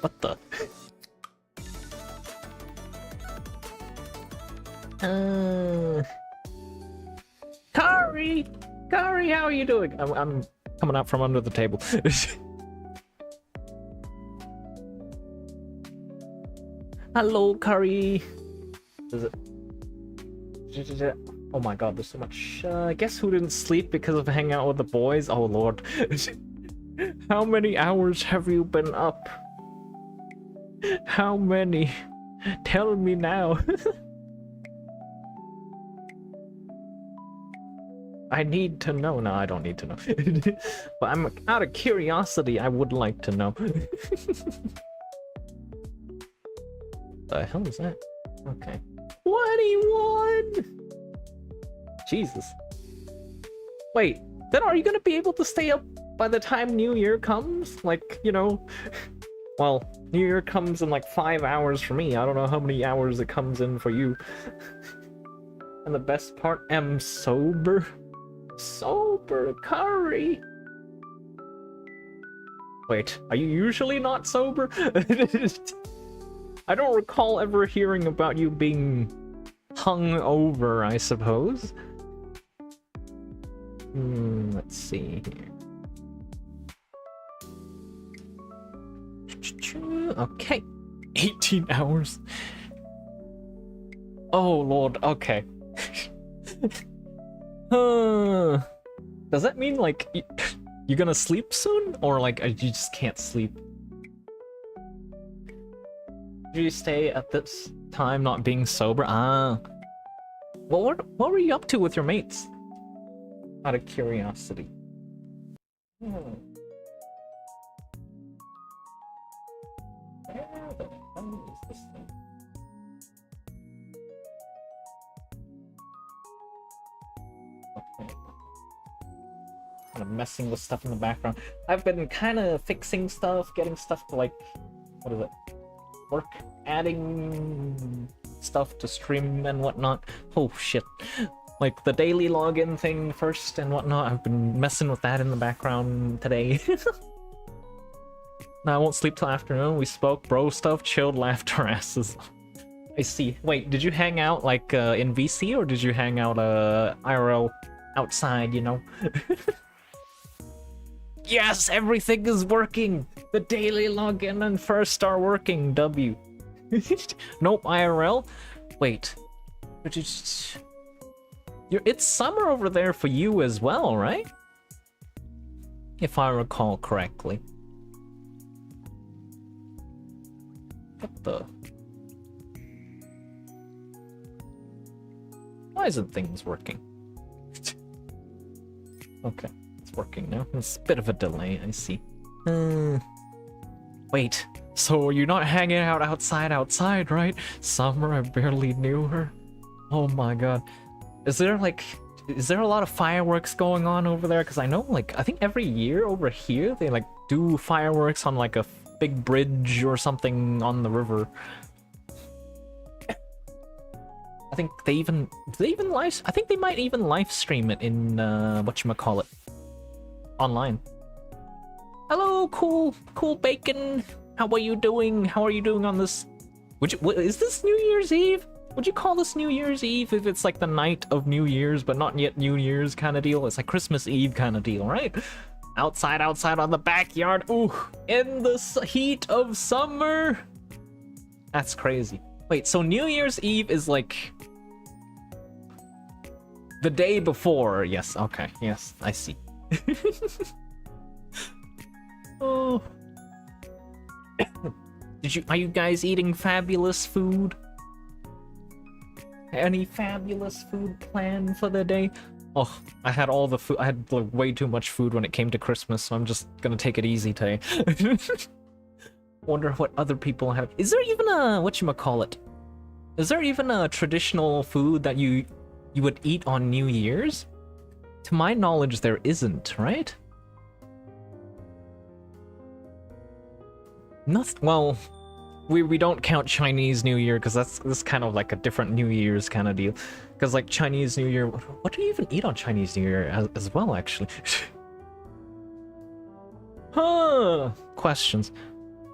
What the? Kari! Kari, how are you doing? I'm coming out from under the table. Hello, Kari! Is it... Oh my god, there's so much... guess who didn't sleep because of hanging out with the boys? Oh lord. How many hours have you been up? How many? Tell me now. I need to know. No, I don't need to know. But I'm out of curiosity, I would like to know. The hell is that? Okay. 21! Jesus. Wait, then are you gonna be able to stay up by the time New Year comes? Like, you know... Well, New Year comes in like 5 hours for me. I don't know how many hours it comes in for you. And the best part, am sober. Sober, Curry. Wait, are you usually not sober? I don't recall ever hearing about you being hung over, I suppose. Let's see here. Okay. 18 hours. Oh lord, okay. Does that mean like you're gonna sleep soon? Or like you just can't sleep? Did you stay at this time not being sober? Ah. Well, what were you up to with your mates? Out of curiosity. Where the hell is this thing? Okay. Kind of messing with stuff in the background. I've been kind of fixing stuff, getting stuff to like, what is it? Work, adding stuff to stream and whatnot. Oh shit. Like the daily login thing first and whatnot. I've been messing with that in the background today. No, I won't sleep till afternoon. We spoke bro stuff, chilled, laughed our asses. I see. Wait, did you hang out like in VC or did you hang out IRL outside, you know? Yes, everything is working! The daily login and first are working, W. Nope, IRL? Wait. It's summer over there for you as well, right? If I recall correctly. What the... Why isn't things working? Okay, it's working now. It's a bit of a delay, I see. Wait, so you're not hanging out outside, right? Summer, I barely knew her. Oh my god. Is there a lot of fireworks going on over there? Because I know, like, I think every year over here, they, like, do fireworks on, like, a big bridge or something on the river. I think they even I think they might even live stream it in whatchamacallit online. Hello, cool bacon. How are you doing? How are you doing on this? Is this New Year's Eve? Would you call this New Year's Eve if it's like the night of New Year's but not yet New Year's kind of deal? It's like Christmas Eve kind of deal, right? Outside on the backyard. Ooh, in the heat of summer. That's crazy. Wait, so New Year's Eve is like the day before. Yes, okay. Yes, I see. Oh. Are you guys eating fabulous food? Any fabulous food planned for the day? Oh, I had all the food. I had like, way too much food when it came to Christmas, so I'm just gonna take it easy today. Wonder what other people have. Is there even a whatchamacallit? Is there even a traditional food that you would eat on New Year's? To my knowledge, there isn't, right? Nothing. Well, we don't count Chinese New Year because that's kind of like a different New Year's kind of deal. Because like Chinese New Year, what do you even eat on Chinese New Year as well, actually? Huh? Questions.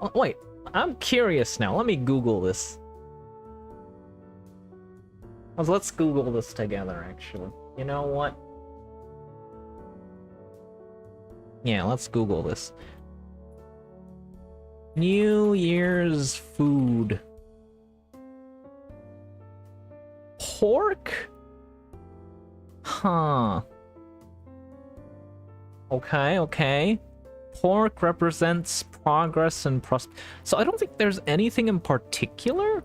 Oh, wait, I'm curious now. Let me Google this. Let's Google this together, actually. You know what? Yeah, let's Google this. New Year's food. Pork? Huh. Okay. Pork represents progress and so I don't think there's anything in particular?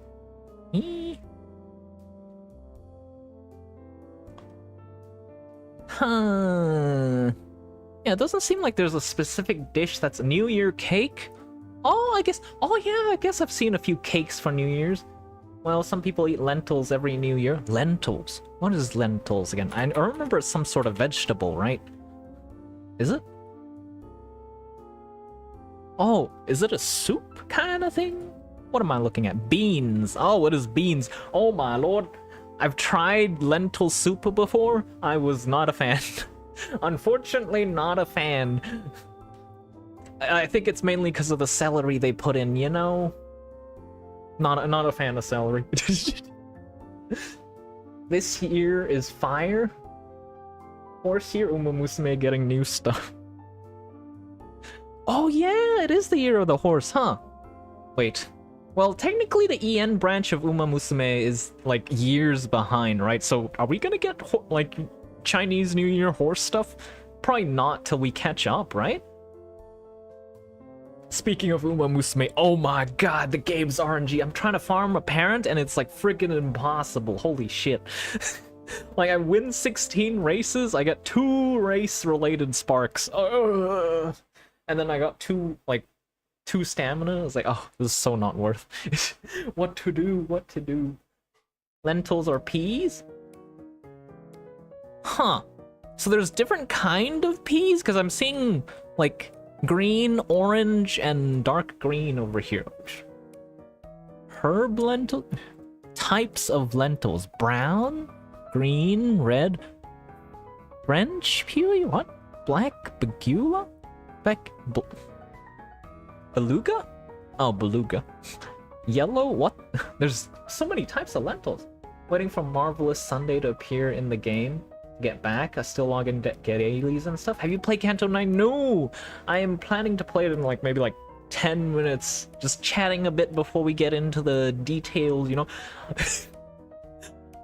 Huh. Yeah, it doesn't seem like there's a specific dish that's a New Year cake. Oh, I guess. Oh, yeah, I guess I've seen a few cakes for New Year's. Well, some people eat lentils every New Year. Lentils? What is lentils again? I remember it's some sort of vegetable, right? Is it? Oh, is it a soup kind of thing? What am I looking at? Beans. Oh, what is beans? Oh my lord. I've tried lentil soup before. I was not a fan. Unfortunately, not a fan. I think it's mainly because of the celery they put in, you know? Not a fan of celery. This year is fire. Horse year, Uma Musume getting new stuff. Oh yeah, it is the year of the horse, huh? Wait. Well, technically the EN branch of Uma Musume is, like, years behind, right? So, are we gonna get, like, Chinese New Year horse stuff? Probably not till we catch up, right? Speaking of Uma Musume, oh my god, the game's RNG. I'm trying to farm a parent and it's, like, freaking impossible. Holy shit. Like, I win 16 races, I get 2 race-related sparks. And then I got 2 stamina. I was like, oh, this is so not worth. What to do? Lentils or peas? Huh. So there's different kind of peas? Because I'm seeing, like, green, orange, and dark green over here. Herb lentil? Types of lentils. Brown? Green? Red? French pewy? What? Black? Bagula? Beluga? Oh, beluga. Yellow? What? There's so many types of lentils. Waiting for Marvelous Sunday to appear in the game. Get back. I still log in to get dailies and stuff. Have you played Canto 9? No! I am planning to play it in maybe 10 minutes. Just chatting a bit before we get into the details, you know?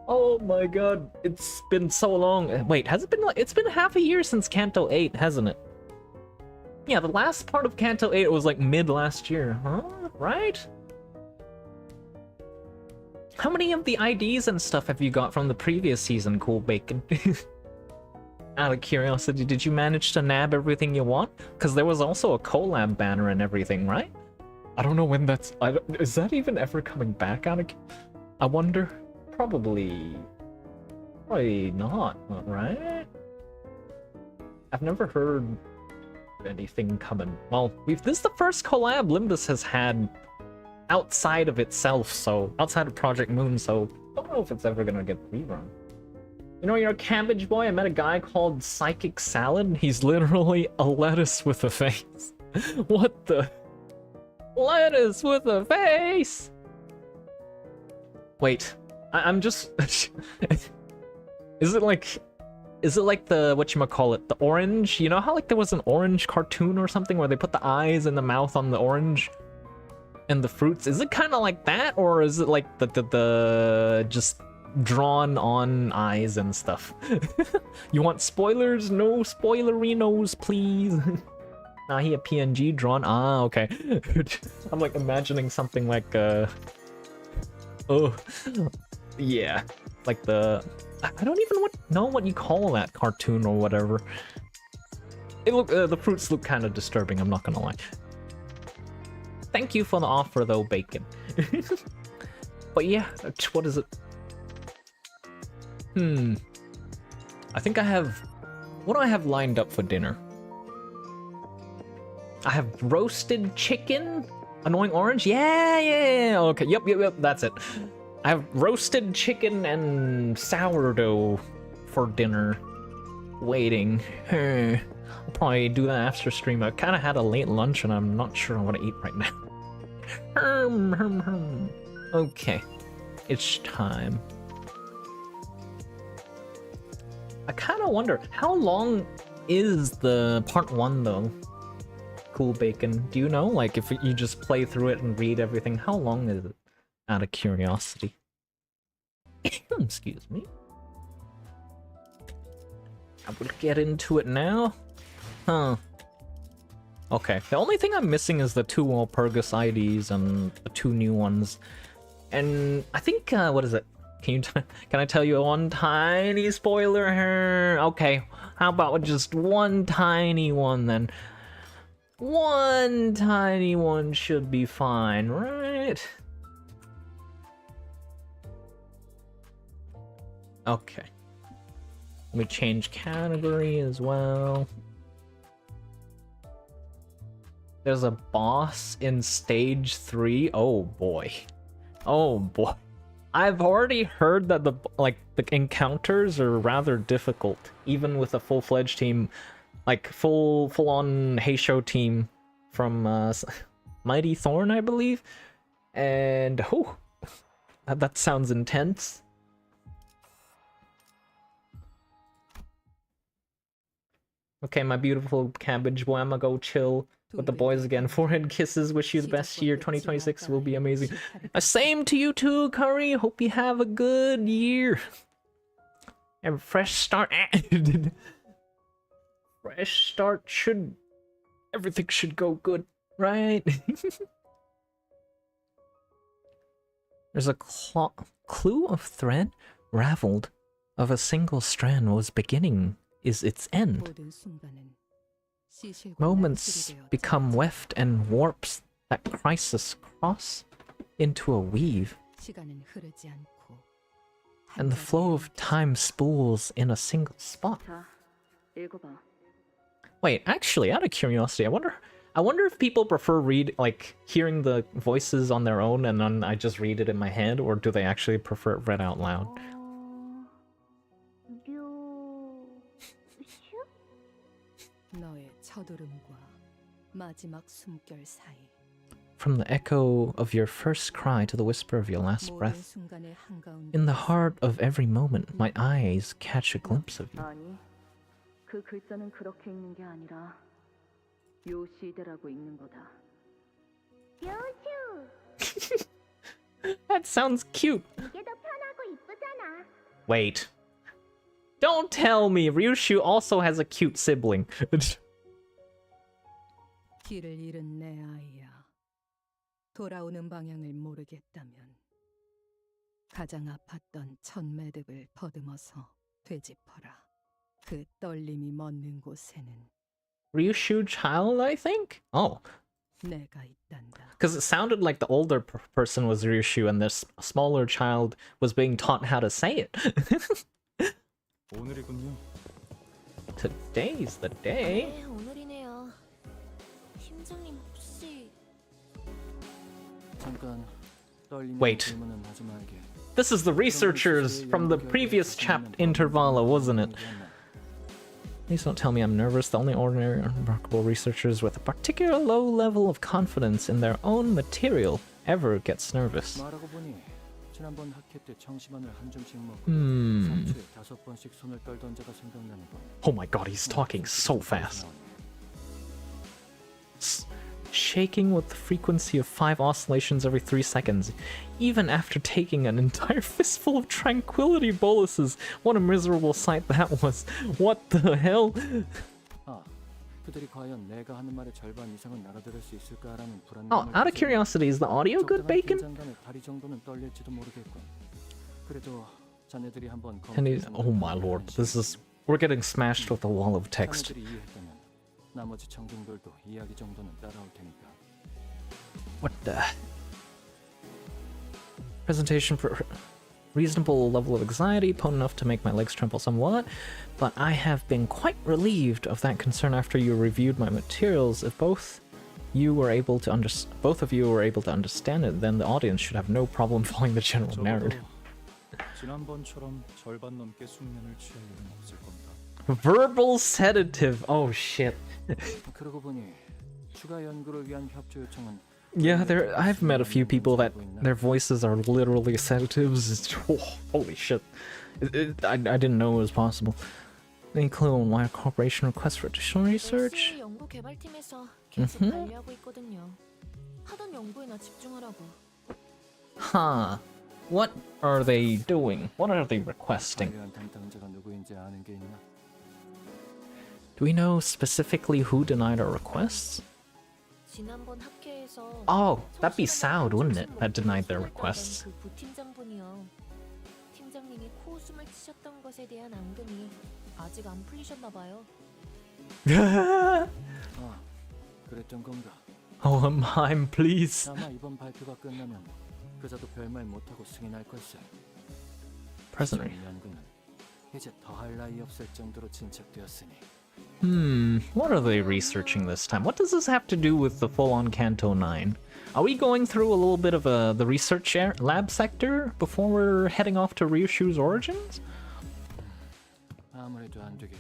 Oh my god. It's been so long. Wait, has it been it's been half a year since Canto 8, hasn't it? Yeah, the last part of Canto 8 was mid last year, huh? Right? How many of the IDs and stuff have you got from the previous season, Cool Bacon? Out of curiosity, did you manage to nab everything you want? Because there was also a collab banner and everything, right? I don't know when that's... is that even ever coming back out of... I wonder. Probably not, right? I've never heard anything coming. Well, this is the first collab Limbus has had outside of itself, so outside of Project Moon, so I don't know if it's ever gonna get rerun. You know, you're a cabbage boy. I met a guy called Psychic Salad. He's literally a lettuce with a face. What the? Lettuce with a face! Wait, I'm just... Is it like the, whatchamacallit, the orange? You know how there was an orange cartoon or something where they put the eyes and the mouth on the orange and the fruits? Is it kind of like that, or is it like the just drawn on eyes and stuff? You want spoilers? No spoilerinos, please. Nah, he a PNG drawn. Ah, okay. I'm imagining something like oh, yeah, like the... I don't even know what you call that cartoon or whatever. The fruits look kind of disturbing, I'm not gonna lie. Thank you for the offer though, Bacon. But yeah, what is it? I think I have... What do I have lined up for dinner? I have roasted chicken? Annoying orange? Yeah, okay, yep, that's it. I have roasted chicken and sourdough for dinner. Waiting. I'll probably do that after stream. I kind of had a late lunch and I'm not sure what to eat right now. Okay, it's time. I kind of wonder, how long is the part 1 though? Cool Bacon, do you know? Like, if you just play through it and read everything, how long is it? Out of curiosity. Excuse me. I will get into it now. Huh. Okay, the only thing I'm missing is the 2 Walpurgis IDs and the 2 new ones. And I think, what is it? Can I tell you one tiny spoiler here? Okay, how about just one tiny one then? One tiny one should be fine, right? Okay. Let me change category as well. There's a boss in stage 3. Oh boy. Oh boy. I've already heard that the encounters are rather difficult, even with a full-fledged team, like full-on Heisho team from Mighty Thorn, I believe. And oh, that sounds intense. Okay, my beautiful cabbage boy, I'ma go chill with the boys again. Forehead kisses, wish you the best year. 2026 will be amazing. Same to you too, Curry. Hope you have a good year. And a fresh start. Fresh start should... Everything should go good, right? There's a clue of thread raveled of a single strand was beginning is its end. Moments become weft and warps that crisis cross into a weave. And the flow of time spools in a single spot. Wait, actually, out of curiosity, I wonder if people prefer hearing the voices on their own and then I just read it in my head, or do they actually prefer it read out loud? From the echo of your first cry to the whisper of your last breath, in the heart of every moment, my eyes catch a glimpse of you. That sounds cute. Wait. Don't tell me Ryoshu also has a cute sibling. 길을 잃은 내 아이야. 돌아오는 방향을 모르겠다면 가장 아팠던 첫 매듭을 더듬어서 되짚어라. 그 떨림이 멎는 곳에는 Ryoshu child, I think? Oh. 내가 있단다. Because it sounded like the older person was Ryoshu and this smaller child was being taught how to say it. 오늘이군요. Today's the day. 네, 오늘이네요. 팀장님 혹시 잠깐 떨리는 Wait. 질문은 하지 말게. This is the researchers from the previous intervala, wasn't it? Please don't tell me I'm nervous. The only ordinary unremarkable researchers with a particular low level of confidence in their own material ever gets nervous. 말하고 보니 지난번 학회 때 청심환을 한 줌씩 먹고 3초에 5번씩 손을 떨던 자가 생각나는군. Oh my god, he's talking so fast. Shaking with the frequency of 5 oscillations every 3 seconds, even after taking an entire fistful of tranquility boluses. What a miserable sight that was. What the hell? 아, 그들이 과연 내가 하는 말의 절반 이상은 알아들을 수 있을까라는 불안감을 Oh, out of curiosity, is the audio good, Bacon? 긴장감에 다리 정도는 떨릴지도 모르겠군. 그래도 자네들이 한번 Oh my lord, we're getting smashed with a wall of text. 자네들이 이해했다면 나머지 청중들도 이야기 정도는 따라올 테니까. What the? Presentation for reasonable level of anxiety, potent enough to make my legs tremble somewhat, but I have been quite relieved of that concern after you reviewed my materials. If both of you were able to understand it, then the audience should have no problem following the general narrative. 지난번처럼 절반 넘게 숙면을 취할 일은 없을 겁니다. Verbal sedative. Oh shit. 그러고 보니 추가 연구를 위한 협조 요청은 Yeah, I've met a few people that their voices are literally sedatives. Holy shit. I didn't know it was possible. Any clue on why a corporation requests for additional research? SCA 연구 개발팀에서 계속 관리하고 있거든요. 하던 연구에나 집중하라고. Huh. What are they doing? What are they requesting? 관련 담당자가 누구인지 아는 게 있나? Do we know specifically who denied our requests? 지난번 학회에서 Oh, that'd be Sound, wouldn't it? That denied their requests. 그 부팀장분이요. 팀장님이 코웃음을 치셨던 것에 대한 앙금이 아직 안 풀리셨나 봐요. 아, 그랬던 건가? Oh, I'm please. 아마 이번 발표가 끝나면 그자도 별말 못하고 승인할 걸세. Presently. 연구는 이제 더할 나위 없을 정도로 진척되었으니. What are they researching this time? What does this have to do with the full-on Canto 9? Are we going through a little bit of the research lab sector before we're heading off to Ryoshu's origins? 아무래도 안 되겠군.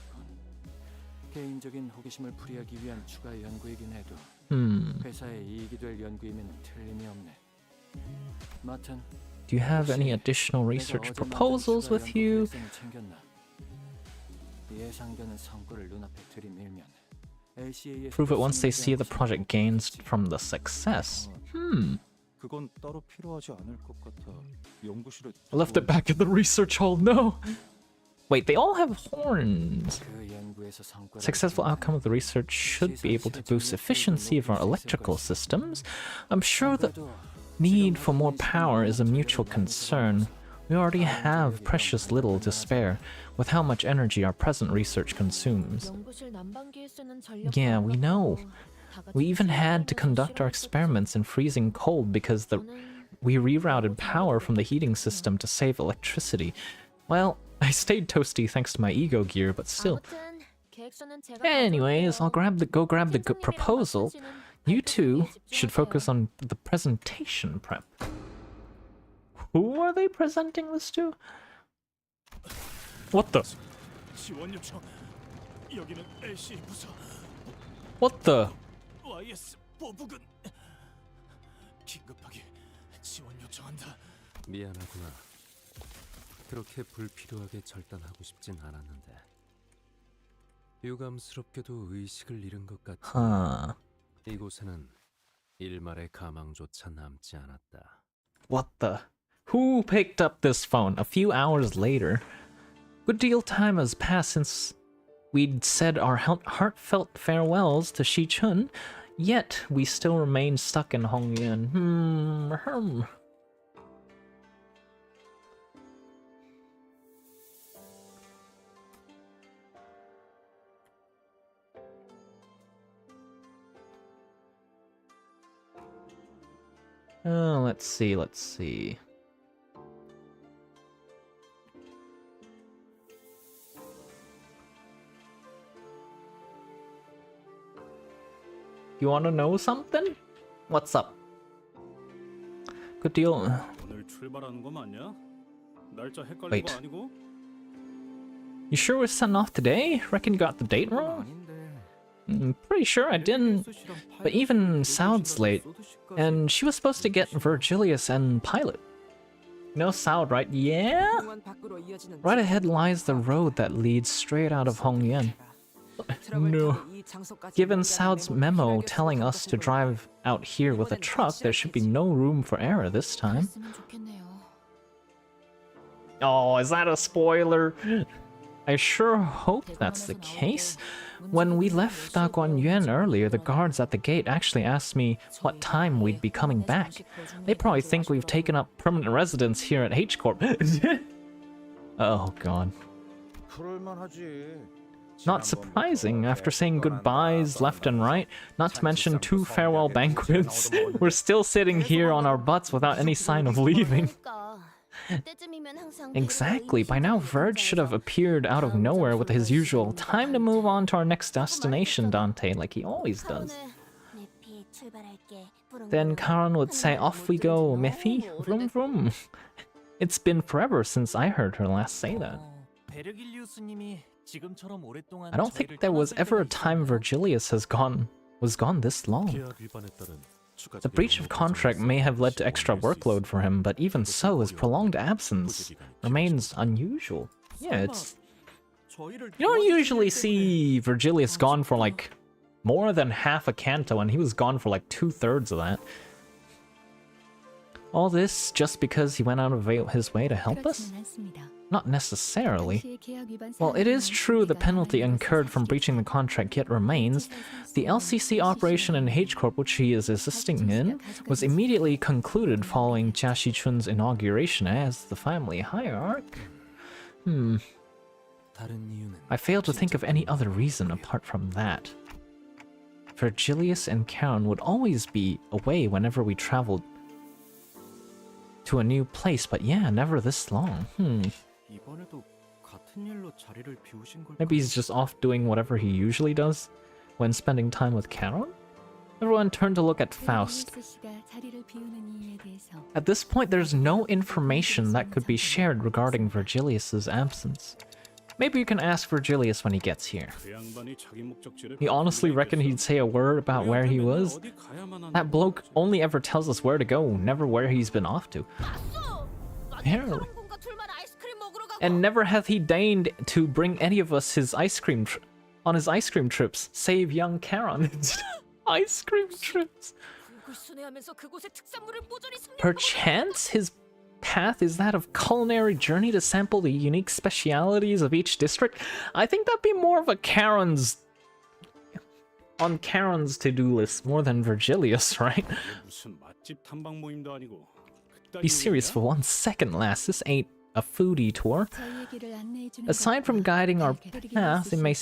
개인적인 호기심을 풀이하기 위한 추가 연구이긴 해도 회사에 이익이 될 연구이면 틀림이 없네. 마튼, Do you have any additional research proposals with you? 예상되는 성과를 눈앞에 들이밀면 Prove it once they see the project gains from the success. 그건 따로 필요하지 않을 것 같아. 연구실에 I left it back at the research hall, no! Wait, they all have horns. Successful outcome of the research should be able to boost efficiency of our electrical systems. I'm sure the need for more power is a mutual concern. We already have precious little to spare with how much energy our present research consumes. Yeah, we know. We even had to conduct our experiments in freezing cold because we rerouted power from the heating system to save electricity. Well, I stayed toasty thanks to my ego gear, but still. Anyways, I'll go grab the proposal. You two should focus on the presentation prep. Who are they presenting this to? What the? 지원 요청. 여기는 LCA 부서. What the? YS 보부근. 긴급하게 지원 요청한다. 미안하구나. 그렇게 불필요하게 절단하고 싶진 않았는데. 유감스럽게도 의식을 잃은 것 같아. 이곳에는 일말의 가망조차 남지 않았다. What the? Who picked up this phone? A few hours later. Good deal time has passed since we'd said our heartfelt farewells to Shi-chun, yet we still remain stuck in Hongyuan. Let's see. You wanna know something? What's up? Good deal. 오늘 출발하는 거 맞냐? 날짜 헷갈린 Wait. 거 아니고? You sure we're setting off today? Reckon you got the date wrong? Pretty sure I didn't. But even Saud's late, and she was supposed to get Virgilius and Pilot. You know Saud, right? Yeah? Right ahead lies the road that leads straight out of Hongyuan. No. Given Saud's memo telling us to drive out here with a truck, there should be no room for error this time. Oh, is that a spoiler? I sure hope that's the case. When we left Daguanyuan earlier, the guards at the gate actually asked me what time we'd be coming back. They probably think we've taken up permanent residence here at H-Corp. Oh god. Not surprising, after saying goodbyes left and right, not to mention 2 farewell banquets, we're still sitting here on our butts without any sign of leaving. Exactly, by now Verge should have appeared out of nowhere with his usual time to move on to our next destination, Dante, like he always does. Then Karan would say, off we go, Miffy, vroom vroom. It's been forever since I heard her last say that. I don't think there was ever a time Virgilius was gone this long. 계약 위반에 따른 The breach of contract may have led to extra workload for him, but even so, his prolonged absence remains unusual. Yeah, it's... You don't usually see Virgilius gone for like more than half a canto, and he was gone for like 2/3 of that. All this just because he went out of his way to help us? Not necessarily. While it is true the penalty incurred from breaching the contract yet remains, the LCC operation in H-Corp which he is assisting in was immediately concluded following Jia Shichun's inauguration as the family hierarch. I fail to think of any other reason apart from that. Virgilius and Karen would always be away whenever we traveled to a new place, but yeah, never this long. Maybe he's just off doing whatever he usually does when spending time with Karen? Everyone turned to look at Faust. At this point, there's no information that could be shared regarding Virgilius's absence. Maybe you can ask Virgilius when he gets here. You honestly reckon he'd say a word about where he was? That bloke only ever tells us where to go, never where he's been off to. Apparently. And never hath he deigned to bring any of us his ice cream on his ice cream trips, save young Karen. Ice cream trips. Perchance his path is that of culinary journey to sample the unique specialities of each district. I think that'd be more of a Karen's to-do list more than Virgilius, right? Be serious for 1 second, lass. This ain't a foodie tour. Aside from guiding our path, it may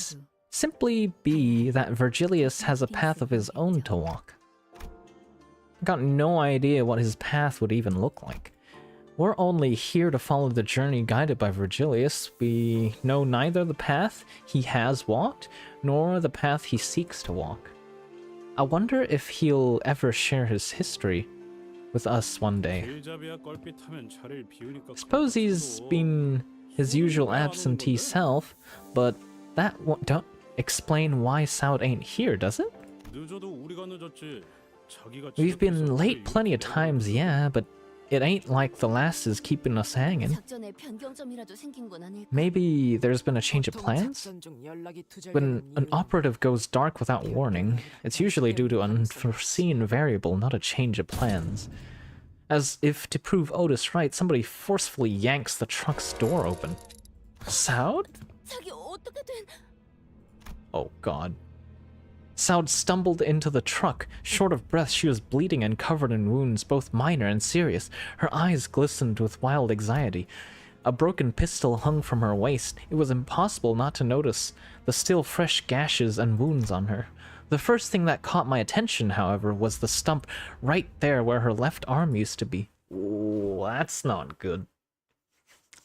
simply be that Virgilius has a path of his own to walk. I got no idea what his path would even look like. We're only here to follow the journey guided by Virgilius. We know neither the path he has walked, nor the path he seeks to walk. I wonder if he'll ever share his history with us one day. Suppose he's been his usual absentee self, but that don't explain why Saud ain't here, does it? We've been late plenty of times, yeah, but it ain't like the last is keeping us hanging. Maybe there's been a change of plans? When an operative goes dark without warning, it's usually due to an unforeseen variable, not a change of plans. As if to prove Otis right, somebody forcefully yanks the truck's door open. Saud? Oh god. Saud stumbled into the truck. Short of breath, she was bleeding and covered in wounds, both minor and serious. Her eyes glistened with wild anxiety. A broken pistol hung from her waist. It was impossible not to notice the still fresh gashes and wounds on her. The first thing that caught my attention, however, was the stump right there where her left arm used to be. Ooh, that's not good.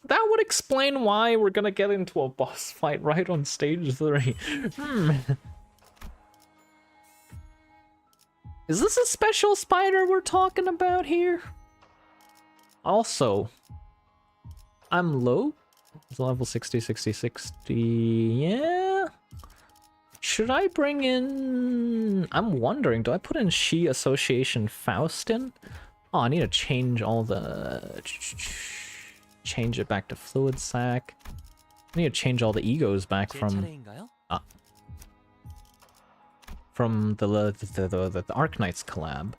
That would explain why we're gonna get into a boss fight right on stage 3. Is this a special spider we're talking about here? Also, I'm low. It's level 60, 60, 60. Yeah. Should I bring in... I'm wondering, do I put in She Association Faust in? Oh, I need to change all the... Change it back to Fluid Sac. I need to change all the egos back from... From the Arknights collab.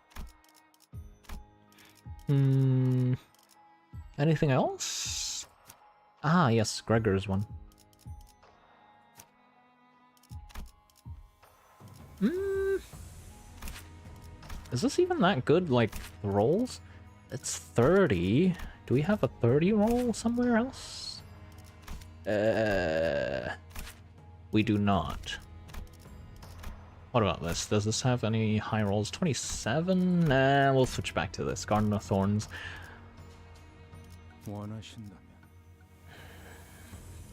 Anything else? Ah, yes, Gregor's one. Is this even that good, like, rolls? It's 30. Do we have a 30 roll somewhere else? We do not. What about this? Does this have any high rolls? 27? Nah, we'll switch back to this. Garden of Thorns.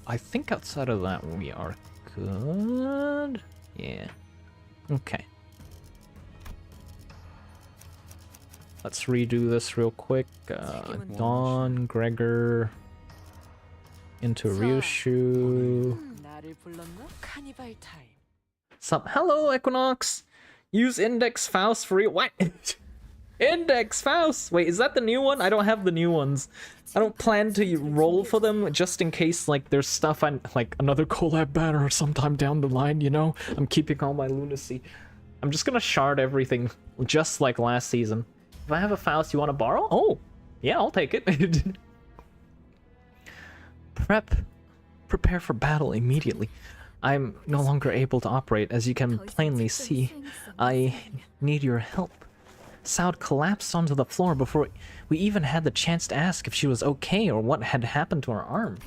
I think outside of that we are good. Yeah. Okay. Let's redo this real quick. Dawn, Gregor, into Ryoshu. Sup? Hello, Equinox! Use Index Faust for real. What? Index Faust! Wait, is that the new one? I don't have the new ones. I don't plan to roll for them just in case, like, there's stuff like another collab banner sometime down the line, you know? I'm keeping all my lunacy. I'm just gonna shard everything, just like last season. If I have a Faust you want to borrow? Oh, yeah, I'll take it. Prepare for battle immediately. I'm no longer able to operate, as you can plainly see. I need your help. Saud collapsed onto the floor before we even had the chance to ask if she was okay or what had happened to her arm.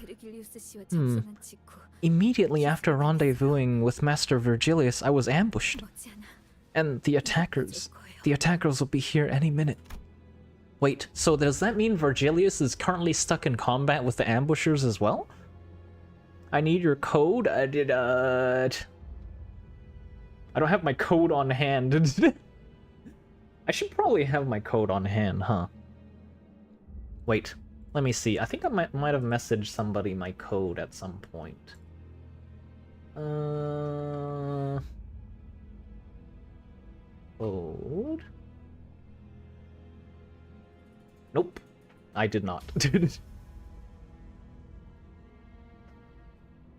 Immediately after rendezvousing with Master Virgilius, I was ambushed. And the attackers will be here any minute. Wait, so does that mean Virgilius is currently stuck in combat with the ambushers as well? I need your code. I don't have my code on hand. I should probably have my code on hand, huh? Wait, let me see. I think I might have messaged somebody my code at some point. Code? Nope, I did not.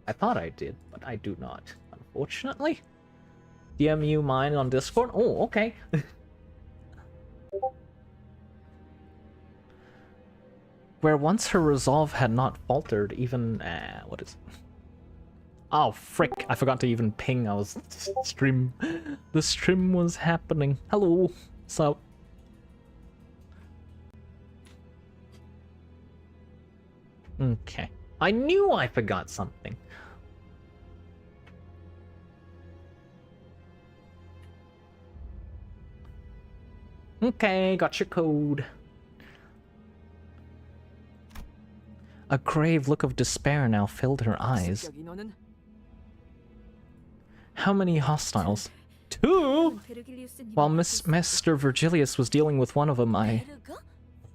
I thought I did, but I do not, unfortunately. DM you mine on Discord? Oh, okay. Where once her resolve had not faltered, even... what is it? Oh, frick. I forgot to even ping. I was stream... The stream was happening. Hello. What's up? Okay. I knew I forgot something. Okay, got your code. A grave look of despair now filled her eyes. How many hostiles? 2? While Master Virgilius was dealing with one of them,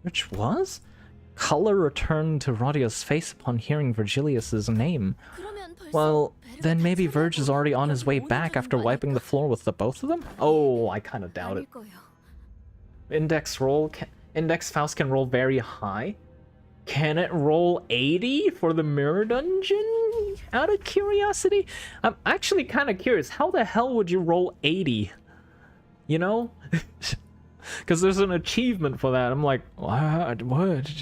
Which was? Color returned to Rodia's face upon hearing Virgilius's name. Well, then maybe Virg is already on his way back after wiping the floor with the both of them? Oh, I kind of doubt it. Index Faust can roll very high. Can it roll 80 for the mirror dungeon? Out of curiosity? I'm actually kind of curious. How the hell would you roll 80? You know? Because there's an achievement for that. I'm like, what?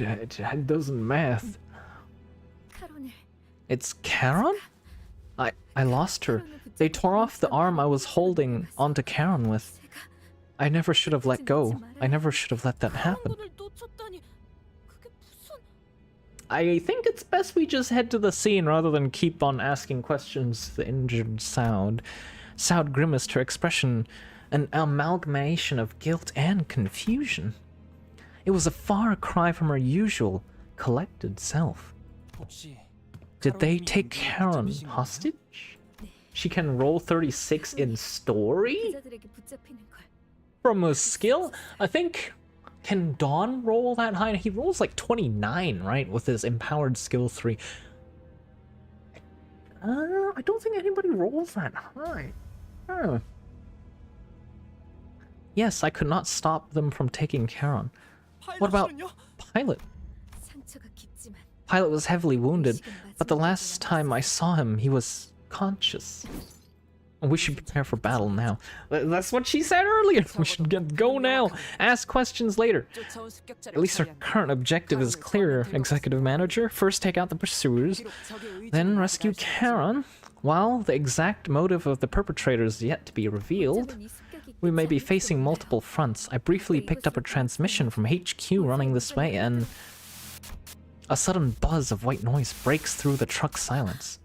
It doesn't math. It's Charon? I lost her. They tore off the arm I was holding onto Charon with. I never should have let go. I never should have let that happen. I think it's best we just head to the scene rather than keep on asking questions to the injured Saud. Saud grimaced, her expression an amalgamation of guilt and confusion. It was a far cry from her usual, collected self. Did they take Charon hostage? She can roll 36 in story? From a skill? I think... Can Dawn roll that high? He rolls like 29, right? With his empowered skill 3. I don't think anybody rolls that high. Huh. Yes, I could not stop them from taking Charon. What about Pilot? Pilot was heavily wounded, but the last time I saw him, he was conscious. We should prepare for battle now. That's what she said earlier. We should go now. Ask questions later. At least our current objective is clear, Executive Manager. First take out the pursuers, then rescue Charon. While the exact motive of the perpetrators is yet to be revealed, we may be facing multiple fronts. I briefly picked up a transmission from HQ running this way, and a sudden buzz of white noise breaks through the truck's silence.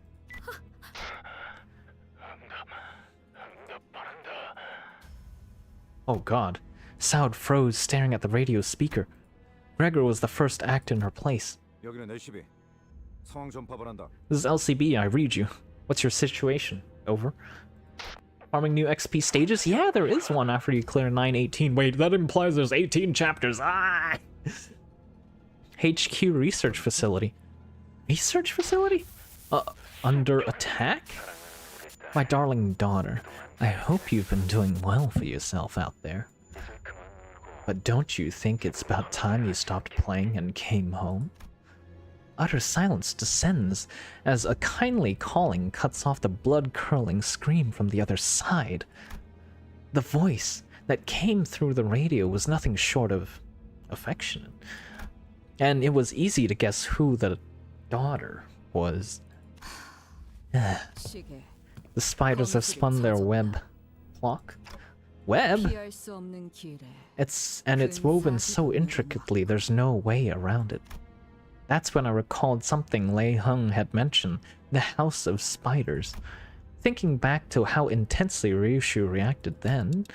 Oh god. Saud froze, staring at the radio speaker. Gregor was the first to act in her place. This is LCB, I read you. What's your situation? Over. Farming new XP stages? Yeah, there is one after you clear 918. Wait, that implies there's 18 chapters. Ah! HQ research facility. Research facility? Under attack? My darling daughter, I hope you've been doing well for yourself out there. But don't you think it's about time you stopped playing and came home? Utter silence descends as a kindly calling cuts off the blood-curdling scream from the other side. The voice that came through the radio was nothing short of affectionate, and it was easy to guess who the daughter was. 시계. The spiders have spun their web. Clock? Web? 피할 수 없는 길에 It's woven so intricately there's no way around it. That's when I recalled something Lei Hung had mentioned, the House of Spiders. Thinking back to how intensely Ryoshu reacted then,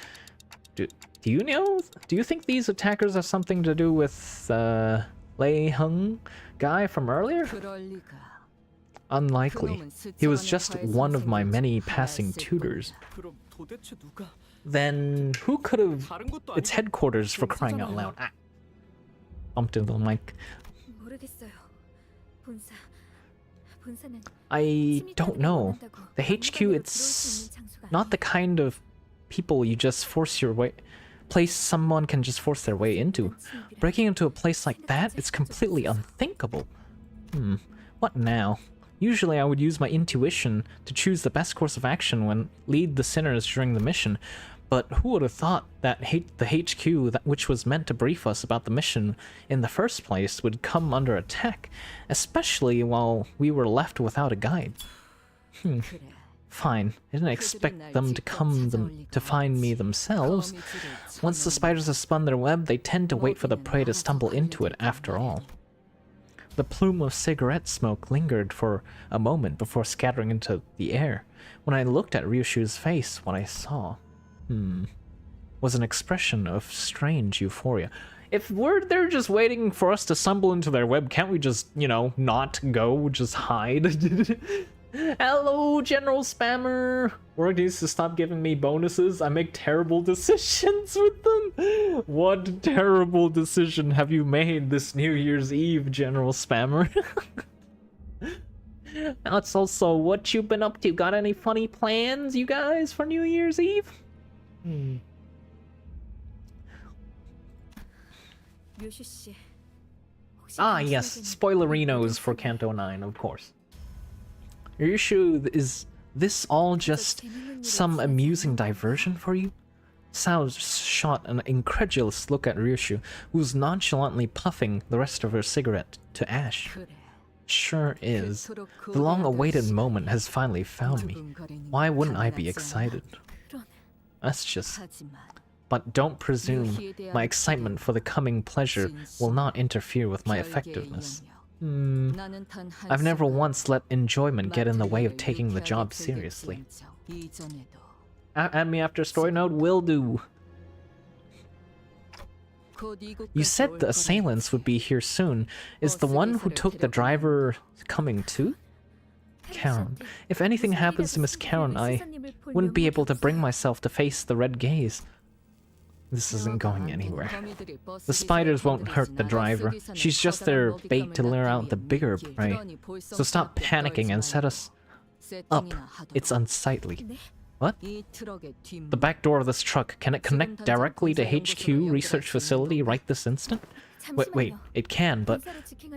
do you know? Do you think these attackers have something to do with Lei Hung guy from earlier? 그럴 리가. Unlikely. He was just one of my many passing tutors. 그럼 도대체 누가? Then who could have? 다른 것도 Its headquarters, for crying out loud. Ah. Bumped into the mic. 모르겠어요. 본사는 I don't know. The HQ, it's not the kind of people you just force your way. Place someone can just force their way into. Breaking into a place like that, it's completely unthinkable. What now? Usually I would use my intuition to choose the best course of action when lead the sinners during the mission, but who would have thought that the HQ, which was meant to brief us about the mission in the first place, would come under attack, especially while we were left without a guide. Fine, I didn't expect them to find me themselves. Once the spiders have spun their web, they tend to wait for the prey to stumble into it after all. The plume of cigarette smoke lingered for a moment before scattering into the air. When I looked at Ryoshu's face, what I saw, was an expression of strange euphoria. If they're just waiting for us to stumble into their web, can't we just, you know, not go, just hide? Hello, General Spammer! Work needs to stop giving me bonuses. I make terrible decisions with them. What terrible decision have you made this New Year's Eve, General Spammer? That's also what you've been up to. Got any funny plans, you guys, for New Year's Eve? Ah, yes, spoilerinos for Canto 9, of course. Ryoshu, is this all just some amusing diversion for you? Sao shot an incredulous look at Ryoshu, who was nonchalantly puffing the rest of her cigarette to ash. Sure is. The long-awaited moment has finally found me. Why wouldn't I be excited? That's just... But don't presume my excitement for the coming pleasure will not interfere with my effectiveness. I've never once let enjoyment get in the way of taking the job seriously. Add me after story node, will do. You said the assailants would be here soon. Is the one who took the driver coming too? Karen. If anything happens to Miss Karen, I wouldn't be able to bring myself to face the red gaze. This isn't going anywhere. The spiders won't hurt the driver. She's just their bait to lure out the bigger prey. So stop panicking and set us up. It's unsightly. What? The back door of this truck, can it connect directly to HQ research facility right this instant? Wait, it can, but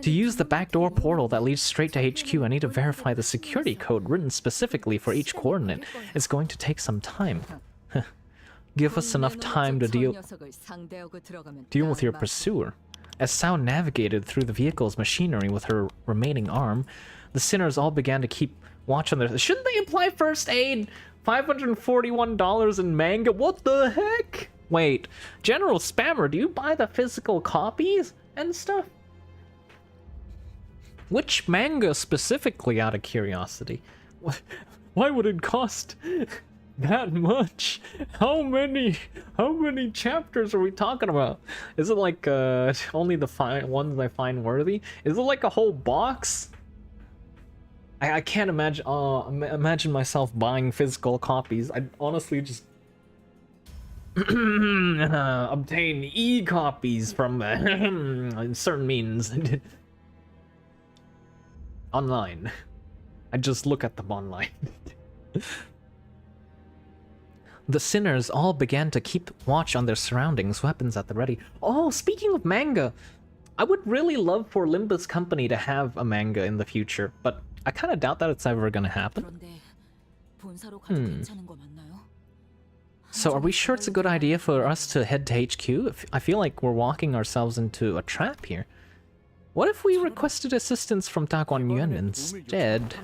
to use the backdoor portal that leads straight to HQ, I need to verify the security code written specifically for each coordinate. It's going to take some time. Give us enough time to deal with your pursuer. As Sao navigated through the vehicle's machinery with her remaining arm, the sinners all began to keep watch on their... Shouldn't they apply first aid? $541 in manga? What the heck? Wait, General Spammer, do you buy the physical copies and stuff? Which manga specifically, out of curiosity? Why would it cost that much? How many chapters are we talking about? Is it like only the ones I find worthy? Is it like a whole box? I can't imagine. Imagine myself buying physical copies. I'd honestly just obtain e-copies from certain means online. I just look at them online. The sinners all began to keep watch on their surroundings, weapons at the ready. Oh, speaking of manga, I would really love for Limbus Company to have a manga in the future, but I kind of doubt that it's ever gonna happen. So are we sure it's a good idea for us to head to HQ? I feel like we're walking ourselves into a trap here. What if we requested assistance from Daguan Yuan instead?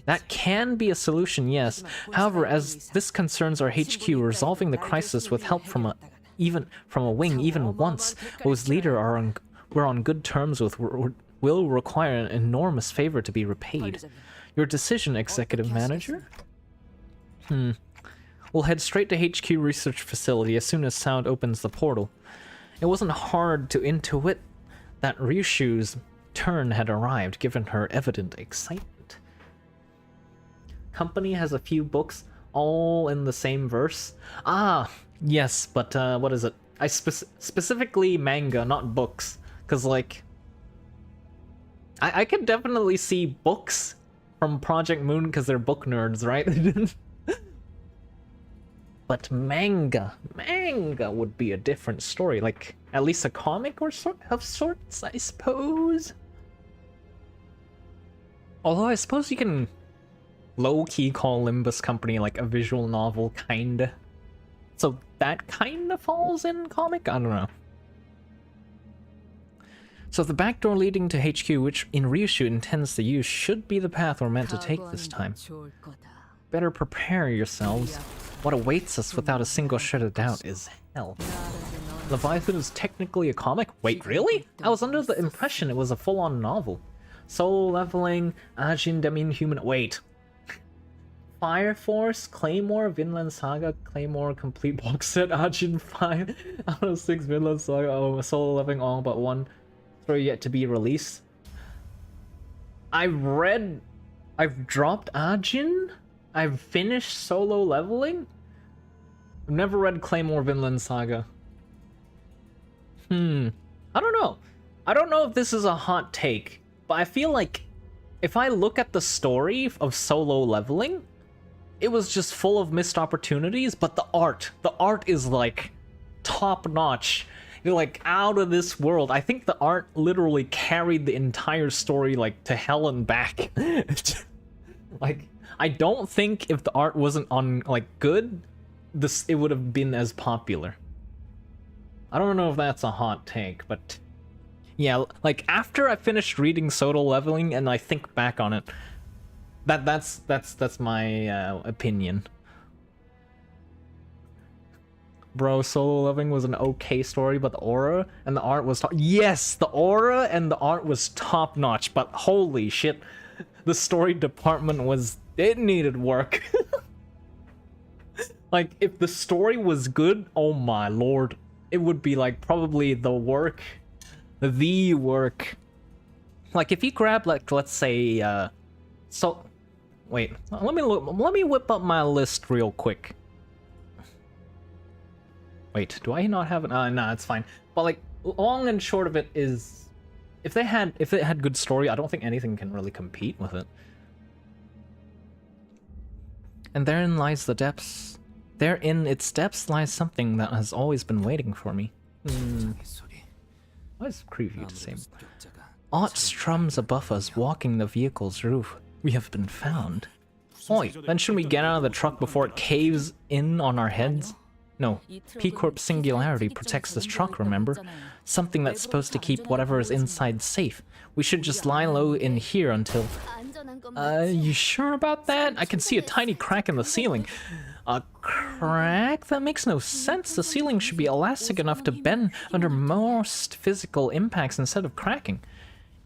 That can be a solution, yes. However, as this concerns our HQ, resolving the crisis with help from a wing even once whose leader we're on good terms with will require an enormous favor to be repaid. Your decision, Executive Manager? We'll head straight to HQ Research Facility as soon as Sound opens the portal. It wasn't hard to intuit that Ryoshu's turn had arrived, given her evident excitement. Company has a few books, all in the same verse. Ah, yes, but what is it? I specifically manga, not books, because like I could definitely see books from Project Moon because they're book nerds, right? But manga would be a different story, like at least a comic or of sorts, I suppose. Although I suppose you can low-key call Limbus Company like a visual novel, kinda. So that kinda falls in comic? I don't know. So the back door leading to HQ, which in Ryoshu intends to use, should be the path we're meant to take this time. Better prepare yourselves. What awaits us without a single shred of doubt is hell. Leviathan is technically a comic? Wait, really? I was under the impression it was a full-on novel. Solo leveling, Ajin Demin Human... Wait. Fire Force, Claymore, Vinland Saga, Claymore, Complete Box Set, Ajin 5 out of 6, Vinland Saga, oh, solo leveling all but 1. 3 yet to be released. I've dropped Ajin? I've finished solo leveling? I've never read Claymore Vinland Saga. I don't know. I don't know if this is a hot take, but I feel like if I look at the story of solo leveling, it was just full of missed opportunities, but the art is like top notch. You're like out of this world. I think the art literally carried the entire story like to hell and back. Like, I don't think if the art wasn't on like good, it would have been as popular. I don't know if that's a hot take, but yeah, like after I finished reading Solo Leveling and I think back on it, that's my opinion. Bro, Solo Leveling was an okay story, but the aura and the art was yes, the aura and the art was top notch, but holy shit, the story department it needed work. Like, if the story was good, oh my lord, it would be like probably the work. Like, if you grab like, let's say wait, let me whip up my list real quick. Wait, do I not have it? Nah, it's fine. But like, long and short of it is, if it had good story, I don't think anything can really compete with it. And therein lies the depths. There in its depths lies something that has always been waiting for me. Why is preview the same? Aught strums above us, walking the vehicle's roof. We have been found. Oi, then shouldn't we get out of the truck before it caves in on our heads? No, P-Corp Singularity protects this truck, remember? Something that's supposed to keep whatever is inside safe. We should just lie low in here until... you sure about that? I can see a tiny crack in the ceiling. A crack? That makes no sense. The ceiling should be elastic enough to bend under most physical impacts instead of cracking.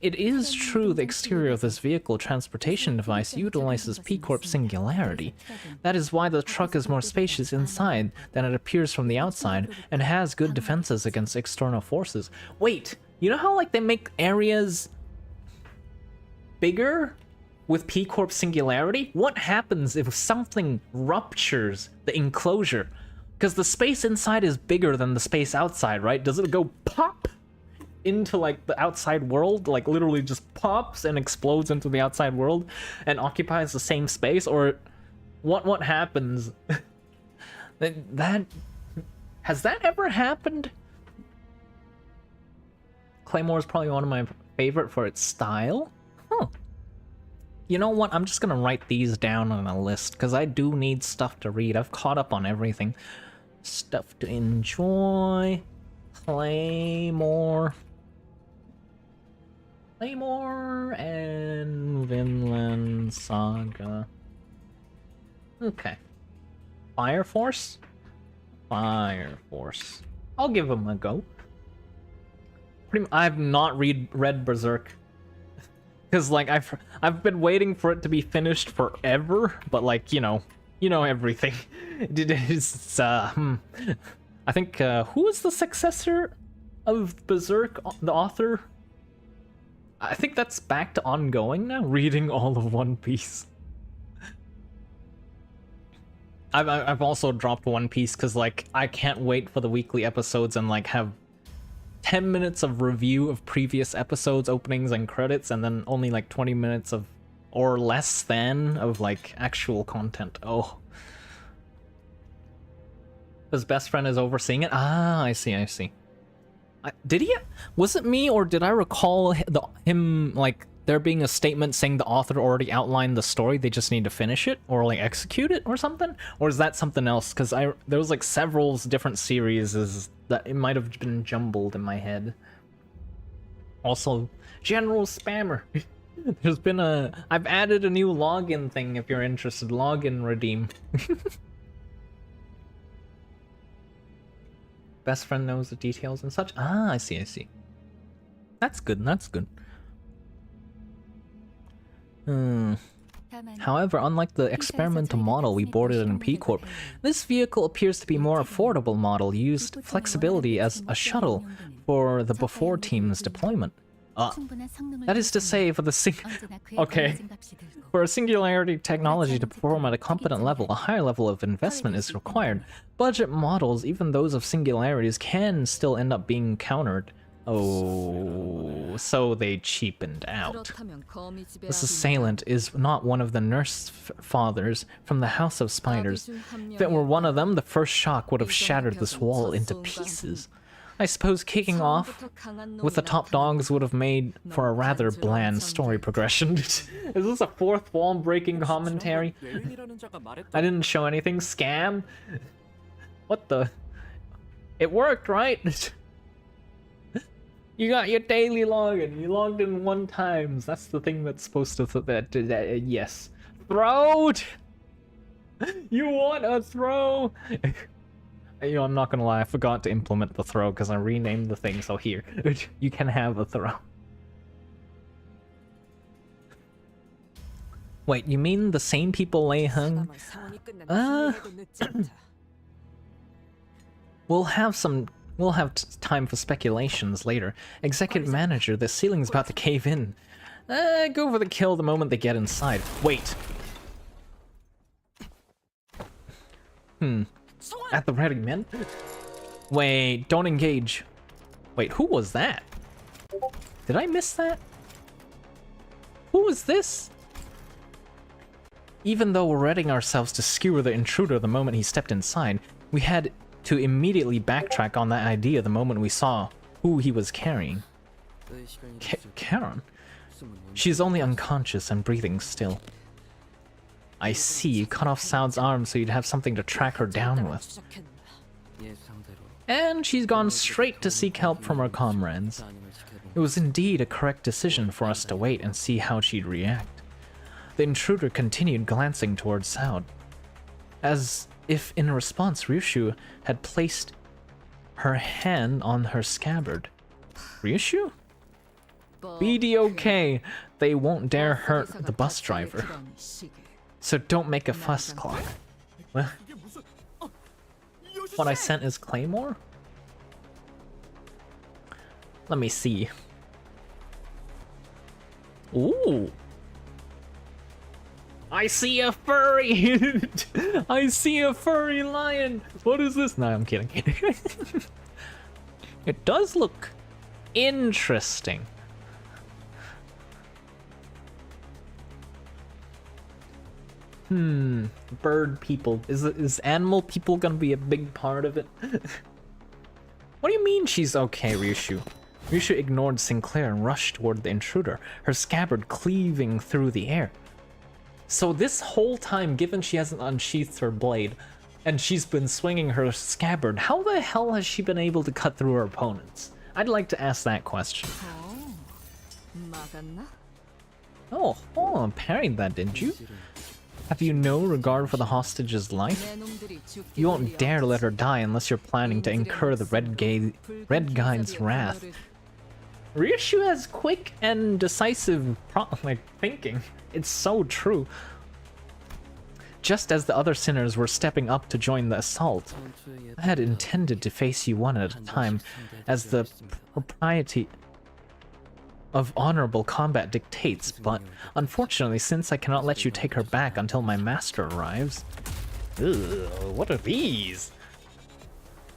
It is true the exterior of this vehicle transportation device utilizes P-Corp Singularity. That is why the truck is more spacious inside than it appears from the outside, and has good defenses against external forces. Wait, you know how like they make areas bigger with P-Corp Singularity? What happens if something ruptures the enclosure? Because the space inside is bigger than the space outside, right? Does it go pop into like the outside world, like literally just pops and explodes into the outside world and occupies the same space? Or what happens? That has that ever happened? Claymore is probably one of my favorite for its style. Huh. You know what? I'm just gonna write these down on a list because I do need stuff to read. I've caught up on everything. Stuff to enjoy. Claymore. Claymore and Vinland Saga. Okay. Fire Force? Fire Force. I'll give them a go. I've not read Berserk. Because, like, I've been waiting for it to be finished forever, but, like, you know everything. It's, I think, who is the successor of Berserk, the author? I think that's back to ongoing now, reading all of One Piece. I've also dropped One Piece because, like, I can't wait for the weekly episodes and, like, have 10 minutes of review of previous episodes, openings, and credits, and then only, like, 20 minutes of, or less than, of, like, actual content. Oh. His best friend is overseeing it? Ah, I see. Did he? Was it me, or did I recall him, like, there being a statement saying the author already outlined the story, they just need to finish it, or, like, execute it, or something? Or is that something else? Because there was, like, several different series that it might have been jumbled in my head. Also, general spammer. There's been I've added a new login thing if you're interested. Login redeem. Best friend knows the details and such. Ah, I see. That's good. However, unlike the experimental model we boarded in P Corp, this vehicle appears to be more affordable model, used flexibility as a shuttle for the before team's deployment. That is to say, for a singularity technology to perform at a competent level, a higher level of investment is required. Budget models, even those of singularities, can still end up being countered. Oh, so they cheapened out. This assailant is not one of the nurse fathers from the House of Spiders. If it were one of them, the first shock would have shattered this wall into pieces. I suppose kicking off with the top dogs would have made for a rather bland story progression. Is this a fourth wall breaking commentary? I didn't show anything. Scam? What the? It worked, right? You got your daily login. You logged in 1 time. That's the thing that's supposed to... yes. Throw! You want a throw? You know, I'm not gonna lie, I forgot to implement the throw because I renamed the thing, so here. You can have a throw. Wait, you mean the same people Lei Hung? We'll have time for speculations later. Executive manager, the ceiling's about to cave in. Go for the kill the moment they get inside. Wait. At the ready, men. Wait, don't engage. Wait, who was that? Did I miss that? Who was this? Even though we're readying ourselves to skewer the intruder the moment he stepped inside, we had to immediately backtrack on that idea the moment we saw who he was carrying. Karen? She's only unconscious and breathing still. I see, you cut off Saud's arm so you'd have something to track her down with. And she's gone straight to seek help from her comrades. It was indeed a correct decision for us to wait and see how she'd react. The intruder continued glancing towards Saud, as if in response Ryoshu had placed her hand on her scabbard. Ryoshu? BDOK, they won't dare hurt the bus driver. So don't make a fuss, Clock. What I sent is Claymore? Let me see. Ooh! I see a furry! I see a furry lion! What is this? No, I'm kidding. It does look interesting. Bird people. Is animal people gonna be a big part of it? What do you mean she's okay, Ryoshu? Ryoshu ignored Sinclair and rushed toward the intruder, her scabbard cleaving through the air. So this whole time, given she hasn't unsheathed her blade, and she's been swinging her scabbard, how the hell has she been able to cut through her opponents? I'd like to ask that question. Oh, parried that, didn't you? Have you no regard for the hostage's life? You won't dare let her die unless you're planning to incur the Red Guide's wrath. Ryoshu has quick and decisive thinking. It's so true. Just as the other sinners were stepping up to join the assault, I had intended to face you one at a time, as the propriety of honorable combat dictates, but unfortunately, since I cannot let you take her back until my master arrives... Ugh, what are these?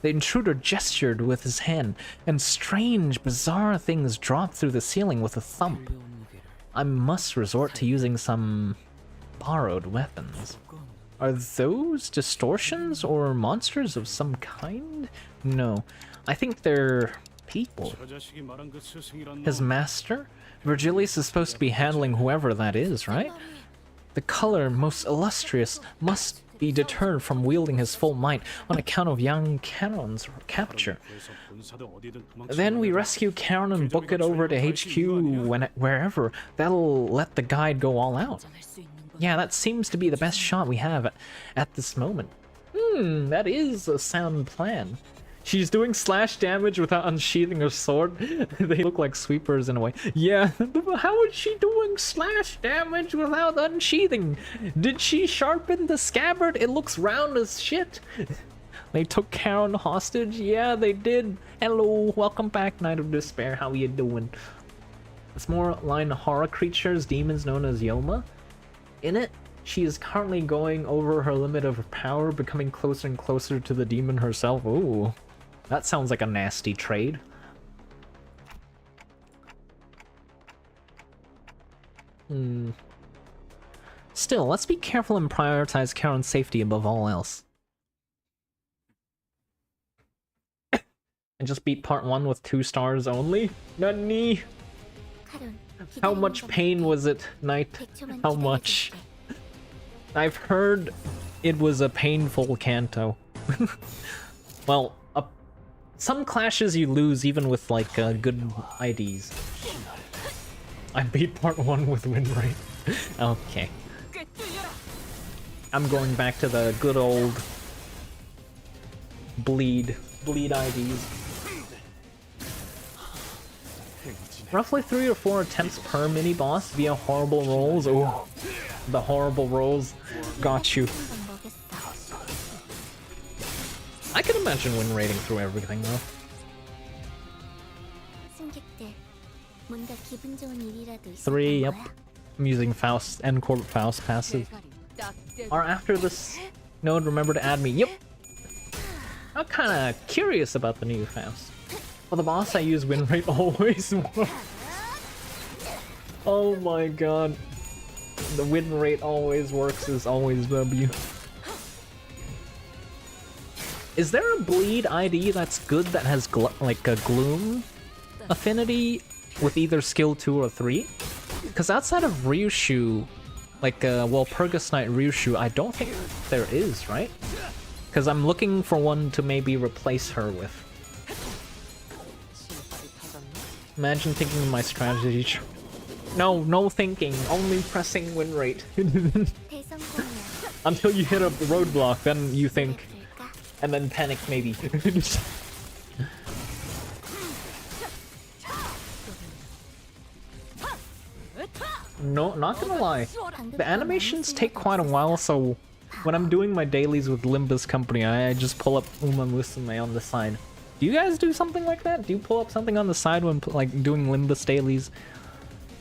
The intruder gestured with his hand, and strange, bizarre things dropped through the ceiling with a thump. I must resort to using some borrowed weapons. Are those distortions or monsters of some kind? No, I think they're people. His master? Virgilius is supposed to be handling whoever that is, right? The color, most illustrious, must be deterred from wielding his full might on account of young Charon's capture. Then we rescue Charon and book it over to HQ wherever. That'll let the guide go all out. Yeah, that seems to be the best shot we have at this moment. That is a sound plan. She's doing slash damage without unsheathing her sword. They look like sweepers in a way. Yeah, how is she doing slash damage without unsheathing? Did she sharpen the scabbard? It looks round as shit. They took Charon hostage? Yeah, they did. Hello, welcome back, Knight of Despair. How you doing? It's more line horror creatures, demons known as Yoma. In it, she is currently going over her limit of power, becoming closer and closer to the demon herself. Ooh. That sounds like a nasty trade. Still, let's be careful and prioritize Charon's safety above all else. And just beat part 1 with 2 stars only? Nani? How much pain was it, Knight? How much? I've heard it was a painful Canto. Well, some clashes you lose even with like good IDs. I beat part 1 with win rate. Okay. I'm going back to the good old bleed IDs. Roughly 3 or 4 attempts per mini boss via horrible rolls. Oh, the horrible rolls got you. I can imagine win rating through everything though. Three, yep. I'm using Faust and Corbett Faust passive. Or after this node, remember to add me. Yep. I'm kinda curious about the new Faust. For the boss I use win rate always works. Oh my god. The win rate always works is always W. Is there a bleed ID that's good that has like a gloom affinity with either skill 2 or 3? Because outside of Ryoshu, like well, Purgus Knight Ryoshu, I don't think there is, right? Because I'm looking for one to maybe replace her with. Imagine thinking of my strategy. No thinking, only pressing win rate. Until you hit a roadblock, then you think. And then panic, maybe. No, not gonna lie. The animations take quite a while, so when I'm doing my dailies with Limbus Company, I just pull up Uma Musume on the side. Do you guys do something like that? Do you pull up something on the side when like doing Limbus dailies?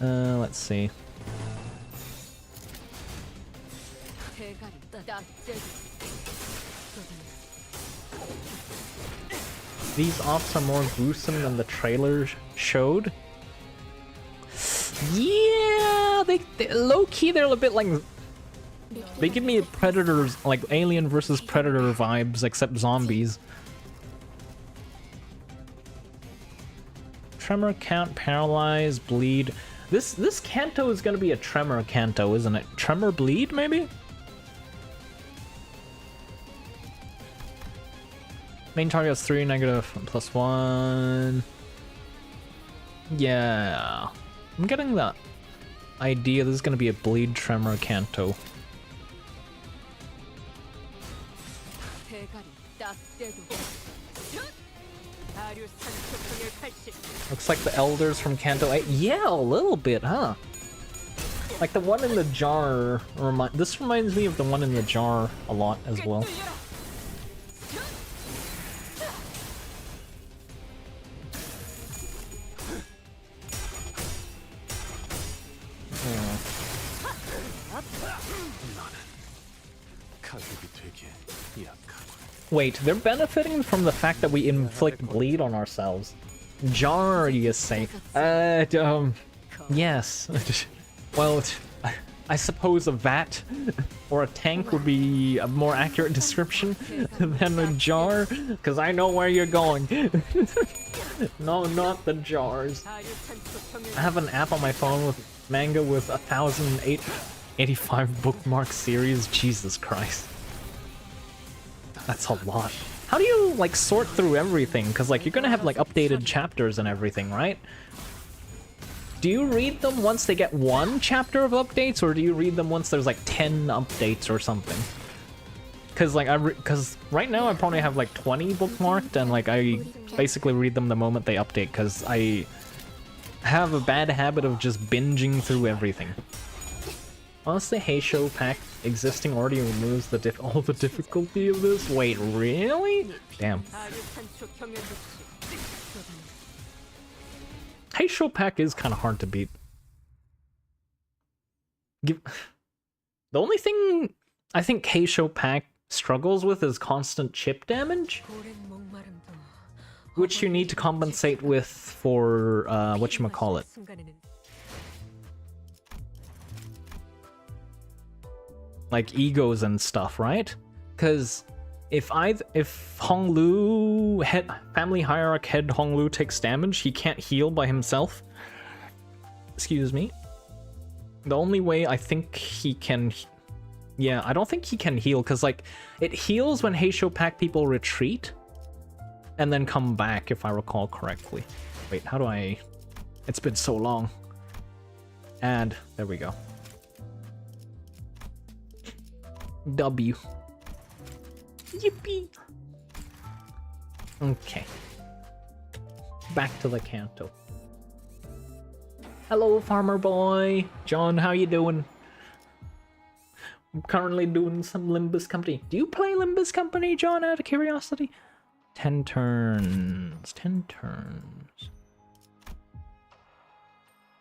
Let's see. These offs are more gruesome than the trailer showed. Yeah, they low-key they're a bit like They give me Predators, like Alien versus Predator vibes, except zombies. Tremor, count, paralyze, bleed. This Canto is gonna be a Tremor Canto, isn't it? Tremor, bleed, maybe? Main target has 3, negative, +1. Yeah. I'm getting that idea this is gonna be a bleed Tremor Canto. Looks like the elders from Canto 8. Yeah, a little bit, huh? Like the one in the jar. This reminds me of the one in the jar a lot as well. Wait, they're benefiting from the fact that we inflict bleed on ourselves. Jar, you say? Yes. Well, I suppose a vat or a tank would be a more accurate description than a jar, because I know where you're going. No, not the jars. I have an app on my phone with manga with 1,085 bookmark series. Jesus Christ. That's a lot. How do you, like, sort through everything? Because, like, you're gonna have, like, updated chapters and everything, right? Do you read them once they get 1 chapter of updates, or do you read them once there's, like, 10 updates or something? Because, like, because right now I probably have, like, 20 bookmarked, and, like, I basically read them the moment they update, because I have a bad habit of just binging through everything. Honestly, Heisho pack existing already removes all the difficulty of this? Wait, really? Damn. Heisho pack is kind of hard to beat. The only thing I think Heisho pack struggles with is constant chip damage, which you need to compensate with for whatchamacallit. Like egos and stuff, right? Because if Honglu family hierarch head Honglu takes damage, he can't heal by himself. Excuse me. The only way I think he can, yeah, I don't think he can heal, because like it heals when Heisho pack people retreat and then come back, if I recall correctly. Wait, how do I? It's been so long. And there we go. W. Yippee. Okay. Back to the Canto. Hello, farmer boy. John, how you doing? I'm currently doing some Limbus Company. Do you play Limbus Company, John, out of curiosity? 10 turns. 10 turns.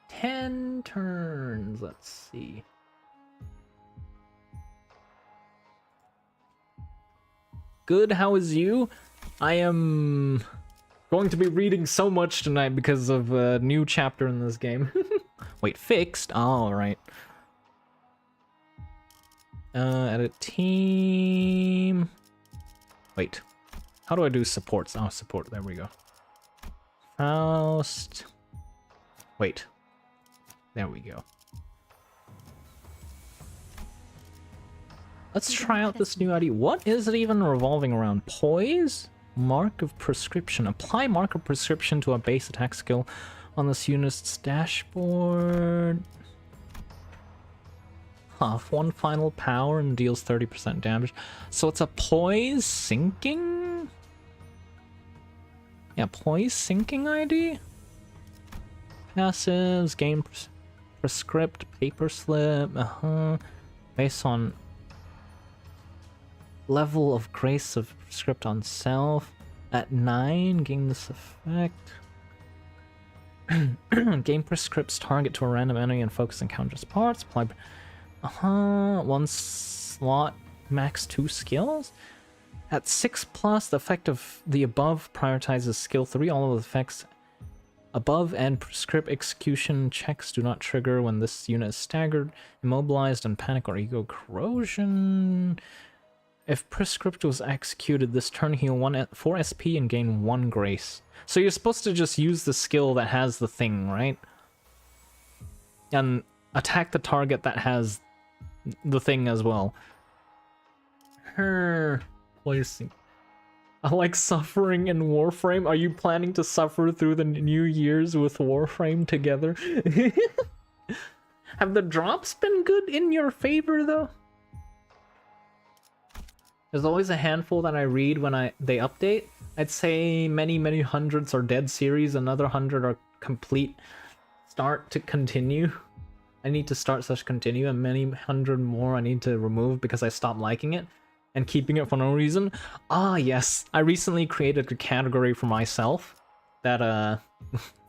10 turns. Let's see. Good, how is you? I am going to be reading so much tonight because of a new chapter in this game. Wait, fixed? Oh, right. Edit team. Wait, how do I do supports? Oh, support, there we go. Faust. Wait, there we go. Let's try out this new ID. What is it even revolving around? Poise? Mark of Prescription. Apply Mark of Prescription to a base attack skill on this unit's dashboard. Half 1 final power and deals 30% damage. So it's a Poise sinking? Yeah, Poise sinking ID? Passives, game prescript, paper slip, based on level of grace of script on self. At 9, gain this effect. Game prescripts target to a random enemy and focus encounters parts. Apply. 1 slot, max 2 skills. At 6+, the effect of the above prioritizes skill 3. All of the effects Above and prescript execution checks do not trigger when this unit is staggered, immobilized, and panic or ego corrosion. If prescript was executed this turn, heal 4 SP and gain 1 grace. So you're supposed to just use the skill that has the thing, right? And attack the target that has the thing as well. Placing. I like suffering in Warframe. Are you planning to suffer through the New Year's with Warframe together? Have the drops been good in your favor though? There's always a handful that I read when they update. I'd say many hundreds are dead series, another 100 are complete start to continue. I need to start / continue, and many hundred more I need to remove because I stopped liking it and keeping it for no reason. Ah yes, I recently created a category for myself that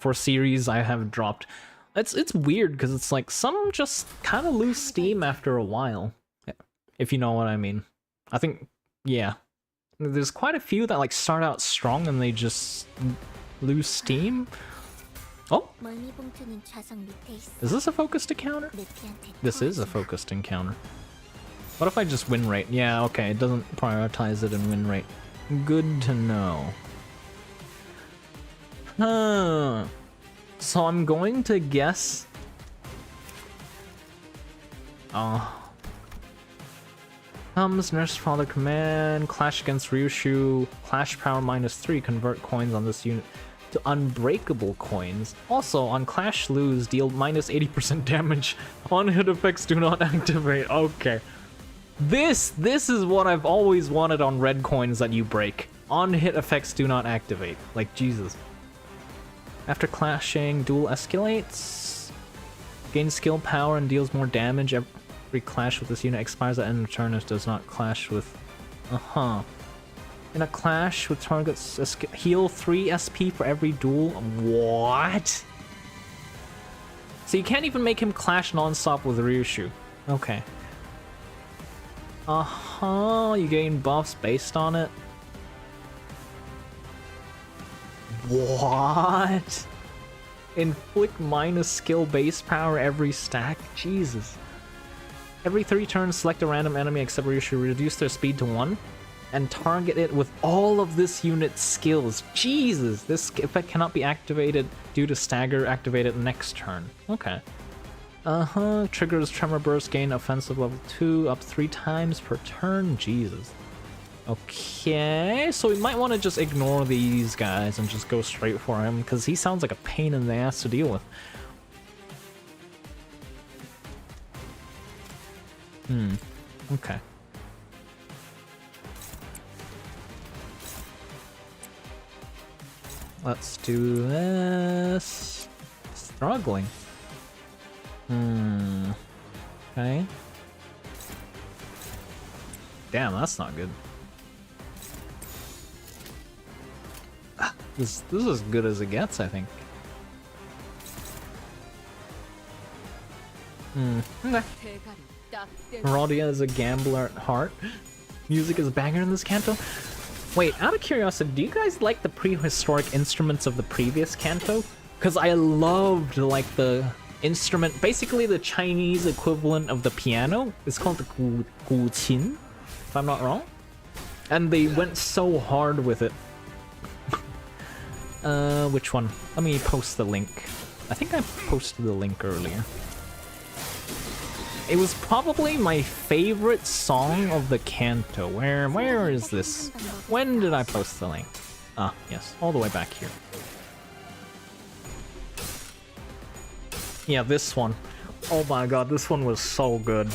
for series I have dropped. It's weird because it's like some just kind of lose steam after a while, if you know what I mean. I think, yeah, there's quite a few that like start out strong and they just lose steam. Oh, is this a focused encounter? This is a focused encounter. What if I just win rate? Yeah, okay, it doesn't prioritize it in win rate. Good to know. So I'm going to guess... Nurse Father Command, Clash against Ryoshu, Clash Power -3, convert coins on this unit to unbreakable coins. Also, on Clash Lose, deal -80% damage. On hit effects do not activate. Okay. This is what I've always wanted on red coins that you break. On hit effects do not activate. Like, Jesus. After clashing, duel escalates. Gains skill power and deals more damage. Every clash with this unit expires at end of turn if does not clash with... In a clash with targets, heal 3 SP for every duel. What? So you can't even make him clash non-stop with Ryoshu. Okay. You gain buffs based on it. What? Inflict minus skill base power every stack? Jesus. Every 3 turns, select a random enemy except Ryoshu, reduce their speed to 1, and target it with all of this unit's skills. Jesus! This effect cannot be activated due to stagger, activated next turn. Okay. Triggers Tremor Burst, gain offensive level 2, up 3 times per turn. Jesus. Okay, so we might want to just ignore these guys and just go straight for him, because he sounds like a pain in the ass to deal with. Okay. Let's do this. Struggling. Okay. Damn, that's not good. This is as good as it gets, I think. Okay. Maradia is a gambler at heart. Music is a banger in this Canto. Wait, out of curiosity, do you guys like the prehistoric instruments of the previous Canto? Because I loved, like, the instrument, basically the Chinese equivalent of the piano. It's called the guqin, if I'm not wrong. And they went so hard with it. Which one? Let me post the link. I think I posted the link earlier. It was probably my favorite song of the Canto. Where is this? When did I post the link? Ah, yes, all the way back here. Yeah, this one. Oh my god, this one was so good.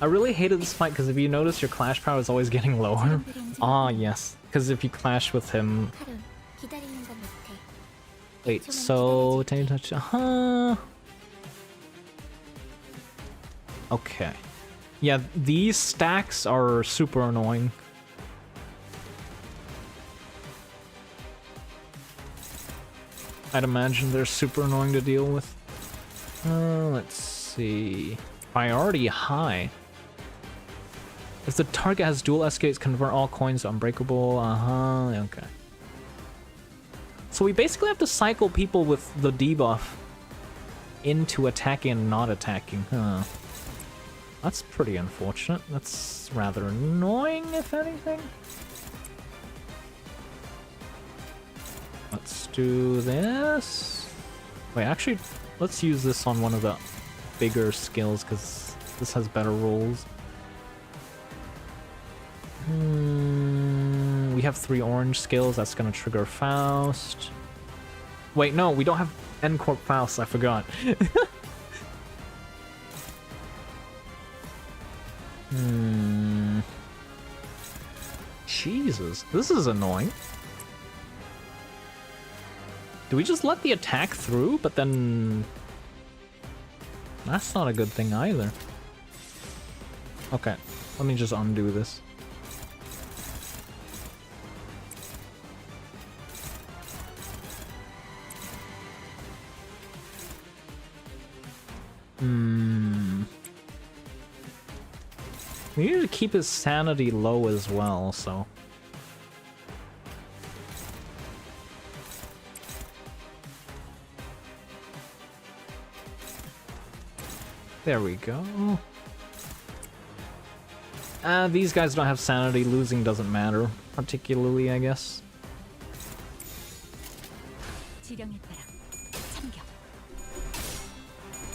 I really hated this fight because if you notice, your clash power is always getting lower. Ah, yes, because if you clash with him... Wait, so... Okay. Yeah, these stacks are super annoying. I'd imagine they're super annoying to deal with. Let's see. Priority high. If the target has dual escapes, convert all coins to unbreakable. Okay. So we basically have to cycle people with the debuff into attacking and not attacking. Huh. That's pretty unfortunate. That's rather annoying, if anything. Let's do this. Wait, actually, let's use this on one of the bigger skills, because this has better rolls. We have 3 orange skills. That's gonna trigger Faust. Wait, no, we don't have N-Corp Faust. I forgot. Jesus, this is annoying. Do we just let the attack through, but then... That's not a good thing either. Okay, let me just undo this. We need to keep his sanity low as well, so... There we go. These guys don't have sanity. Losing doesn't matter, particularly, I guess.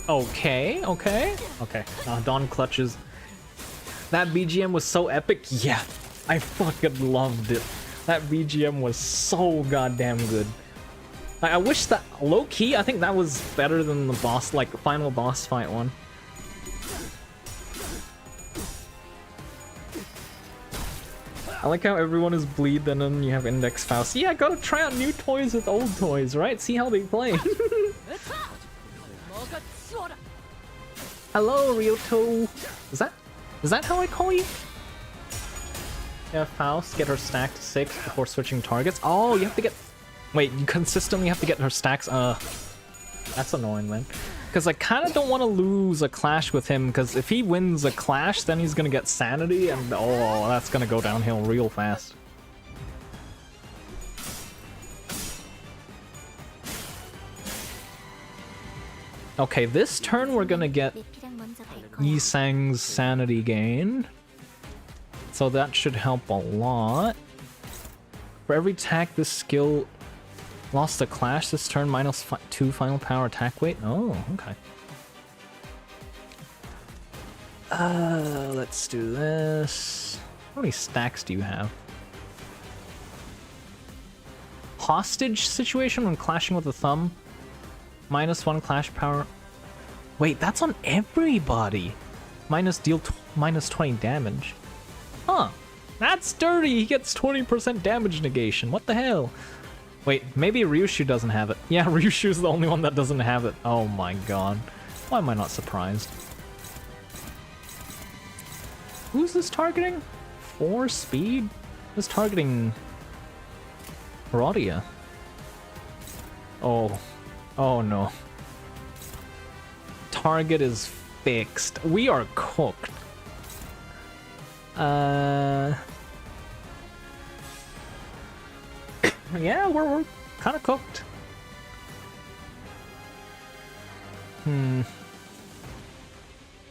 Okay, okay. Okay, Dawn clutches. That BGM was so epic. Yeah, I fucking loved it. That BGM was so goddamn good. I wish that, low-key, I think that was better than the boss, like, final boss fight one. I like how everyone is bleed and then you have Index Faust. Yeah, gotta try out new toys with old toys, right? See how they play. Hello, Ryoto. Is that how I call you? Yeah, Faust, get her stack to 6 before switching targets. Oh, you have to get... Wait, you consistently have to get her stacks? That's annoying, man. Because I kind of don't want to lose a clash with him, because if he wins a clash, then he's going to get sanity, and oh, that's going to go downhill real fast. Okay, this turn we're going to get Yisang's sanity gain. So that should help a lot. For every attack this skill lost a clash this turn, -2 final power attack weight. Oh, okay. Let's do this. How many stacks do you have? Hostage situation when clashing with a thumb. -1 clash power. Wait, that's on everybody. -20 damage. Huh. That's dirty. He gets 20% damage negation. What the hell? Wait, maybe Ryoshu doesn't have it. Yeah, Ryoshu's the only one that doesn't have it. Oh my god. Why am I not surprised? Who's this targeting? 4 speed? This targeting... Rodia. Oh. Oh no. Target is fixed. We are cooked. Yeah, we're kind of cooked.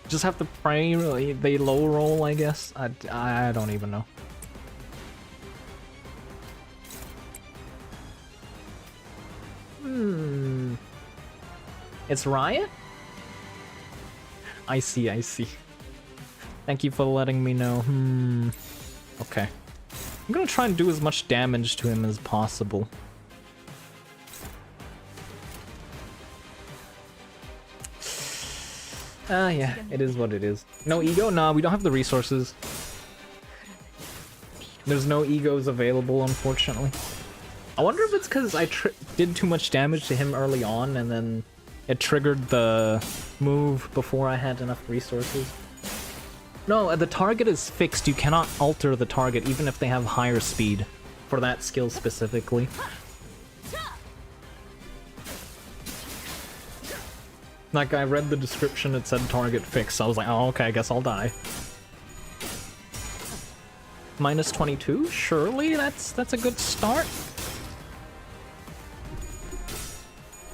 Just have to pray they low roll, I guess. I don't even know. It's Riot? I see, I see. Thank you for letting me know. Okay. I'm gonna try and do as much damage to him as possible. Yeah, it is what it is. No ego? Nah, we don't have the resources. There's no egos available, unfortunately. I wonder if it's because I did too much damage to him early on, and then it triggered the move before I had enough resources. No, the target is fixed. You cannot alter the target, even if they have higher speed, for that skill specifically. Like, I read the description, it said target fixed, so I was like, oh, okay, I guess I'll die. -22? Surely that's a good start.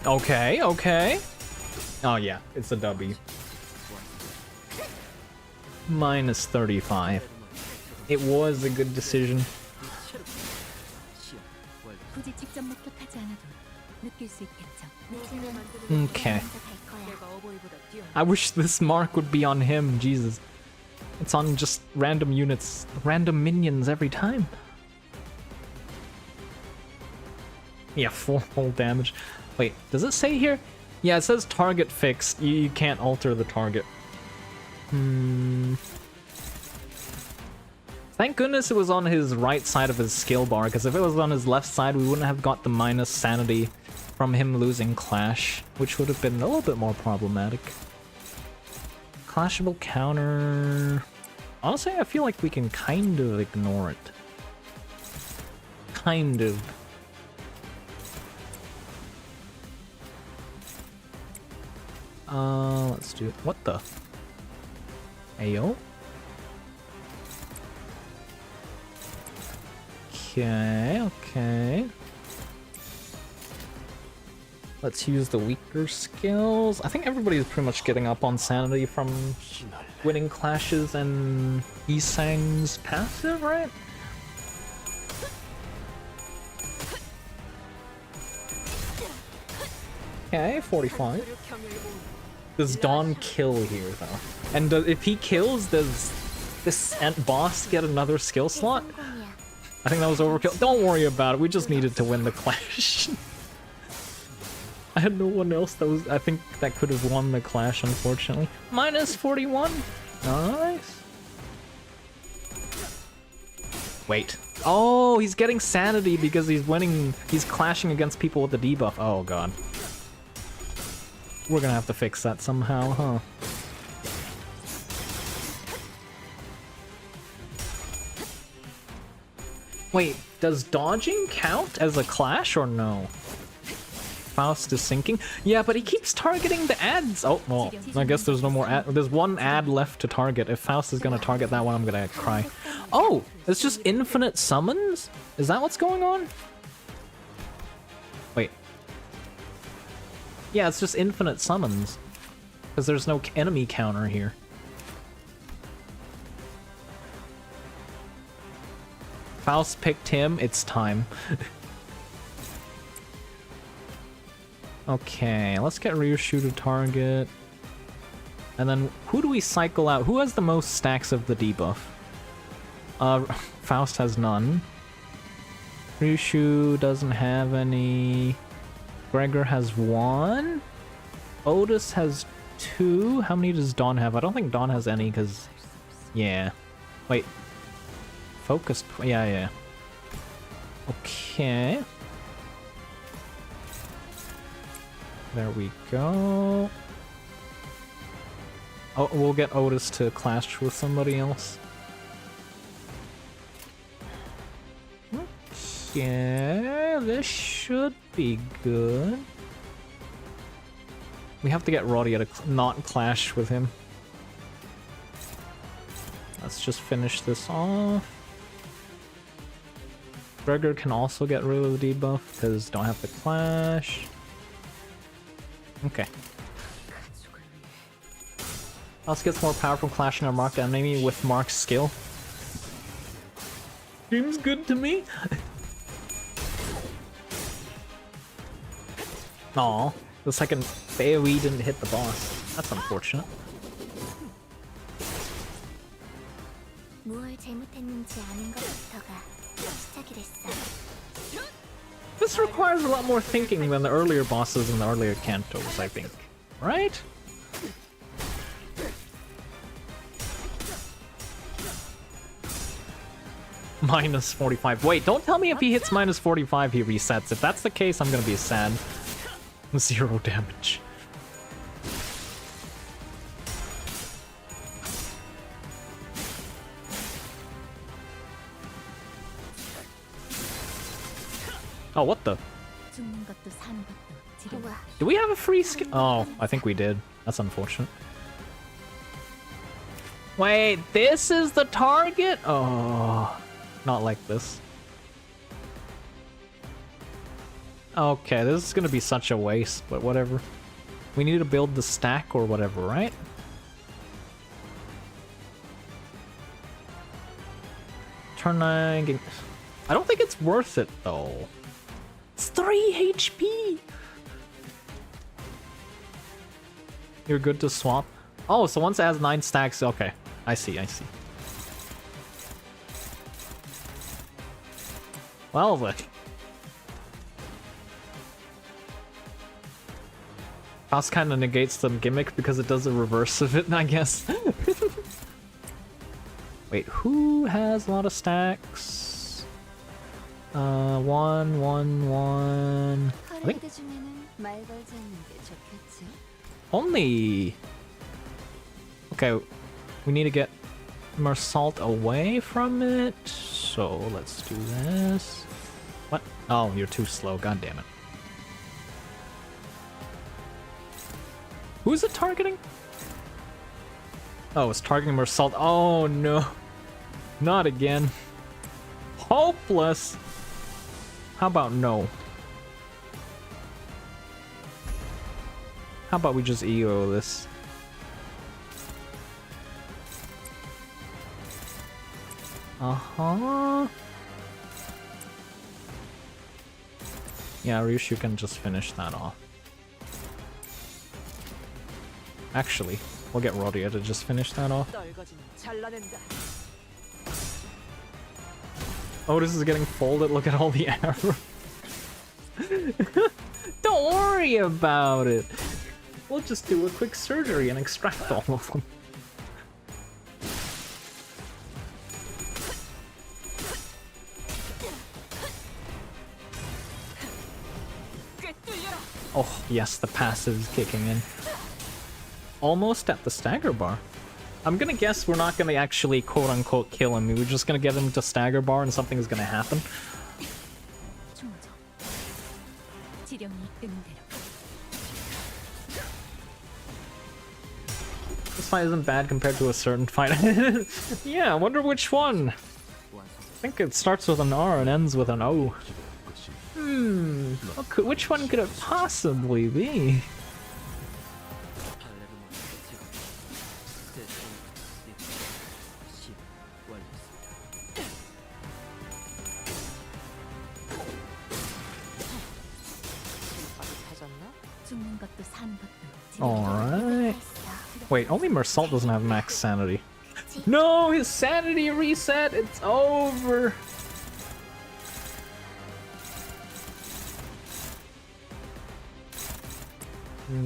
Okay, okay. Oh yeah, it's a W. Minus 35. It was a good decision. 굳이 직접 목격하지 않아도 느낄 수 있겠죠. Okay. 내가 어버이보다 뛰어. I wish this mark would be on him, Jesus. It's on just random units, random minions every time. Yeah, 4 whole damage. Wait, does it say here? Yeah, it says target fixed. You can't alter the target. Thank goodness it was on his right side of his skill bar, because if it was on his left side, we wouldn't have got the minus sanity from him losing Clash, which would have been a little bit more problematic. Clashable counter... Honestly, I feel like we can kind of ignore it. Kind of. Let's do it. What the? Ayo? Okay, okay. Let's use the weaker skills. I think everybody's pretty much getting up on sanity from winning clashes and Isang's passive, right? Okay, 45. Does Dawn kill here, though? And if he kills, does this boss get another skill slot? I think that was overkill. Don't worry about it. We just needed to win the clash. I had no one else that was, I think, that could have won the clash, unfortunately. Minus 41. Nice. Wait. Oh, he's getting sanity because he's winning. He's clashing against people with the debuff. Oh, God. We're gonna have to fix that somehow, huh? Wait, does dodging count as a clash or no? Faust is sinking? Yeah, but he keeps targeting the ads. Oh, well, I guess there's no more ad. There's one ad left to target. If Faust is gonna target that one, I'm gonna cry. Oh, it's just infinite summons? Is that what's going on? Wait. Yeah, it's just infinite summons. Because there's no enemy counter here. Faust picked him, it's time. Okay, let's get Ryoshu to target. And then, who do we cycle out? Who has the most stacks of the debuff? Faust has none. Ryoshu doesn't have any. Gregor has 1. Otis has 2. How many does Dawn have? I don't think Dawn has any, because... Yeah. Wait. Focus... Yeah. Okay. There we go. Oh, we'll get Otis to clash with somebody else. Okay, this should be good. We have to get Rodia to not clash with him. Let's just finish this off. Gregor can also get rid of the debuff because don't have to clash. Okay. Let's get more power from clashing our marked enemy with Mark's skill. Seems good to me. Aw, the second AoE didn't hit the boss. That's unfortunate. This requires a lot more thinking than the earlier bosses in the earlier Cantos, I think. Right? Minus 45. Wait, don't tell me if he hits minus 45 he resets. If that's the case, I'm gonna be sad. 0 damage. Oh, what the? Do we have a free skill? Oh, I think we did. That's unfortunate. Wait, this is the target? Oh, not like this. Okay, this is gonna be such a waste, but whatever. We need to build the stack or whatever, right? Turn 9. I don't think it's worth it though. It's 3 HP! You're good to swap? Oh, so once it has 9 stacks, okay. I see. Well then. Cost kind of negates the gimmick because it does the reverse of it, I guess. Wait, who has a lot of stacks? 1, 1, 1. I think only. Okay, we need to get more salt away from it. So let's do this. What? Oh, you're too slow. God damn it. Who is it targeting? Oh, it's targeting more salt. Oh no. Not again. Hopeless. How about no? How about we just EO this? Uh-huh. Yeah, Ryoshu can just finish that off. Actually, we'll get Rodia to just finish that off. Oh, this is getting folded. Look at all the arrows. Don't worry about it. We'll just do a quick surgery and extract all of them. Oh, yes, the passive is kicking in. Almost at the stagger bar. I'm gonna guess we're not gonna actually quote-unquote kill him. We're just gonna get him to stagger bar and something is gonna happen. This fight isn't bad compared to a certain fight. Yeah, I wonder which one. I think it starts with an R and ends with an O. Which one could it possibly be? Alright. Wait, only Mersault doesn't have max sanity. No, his sanity reset! It's over!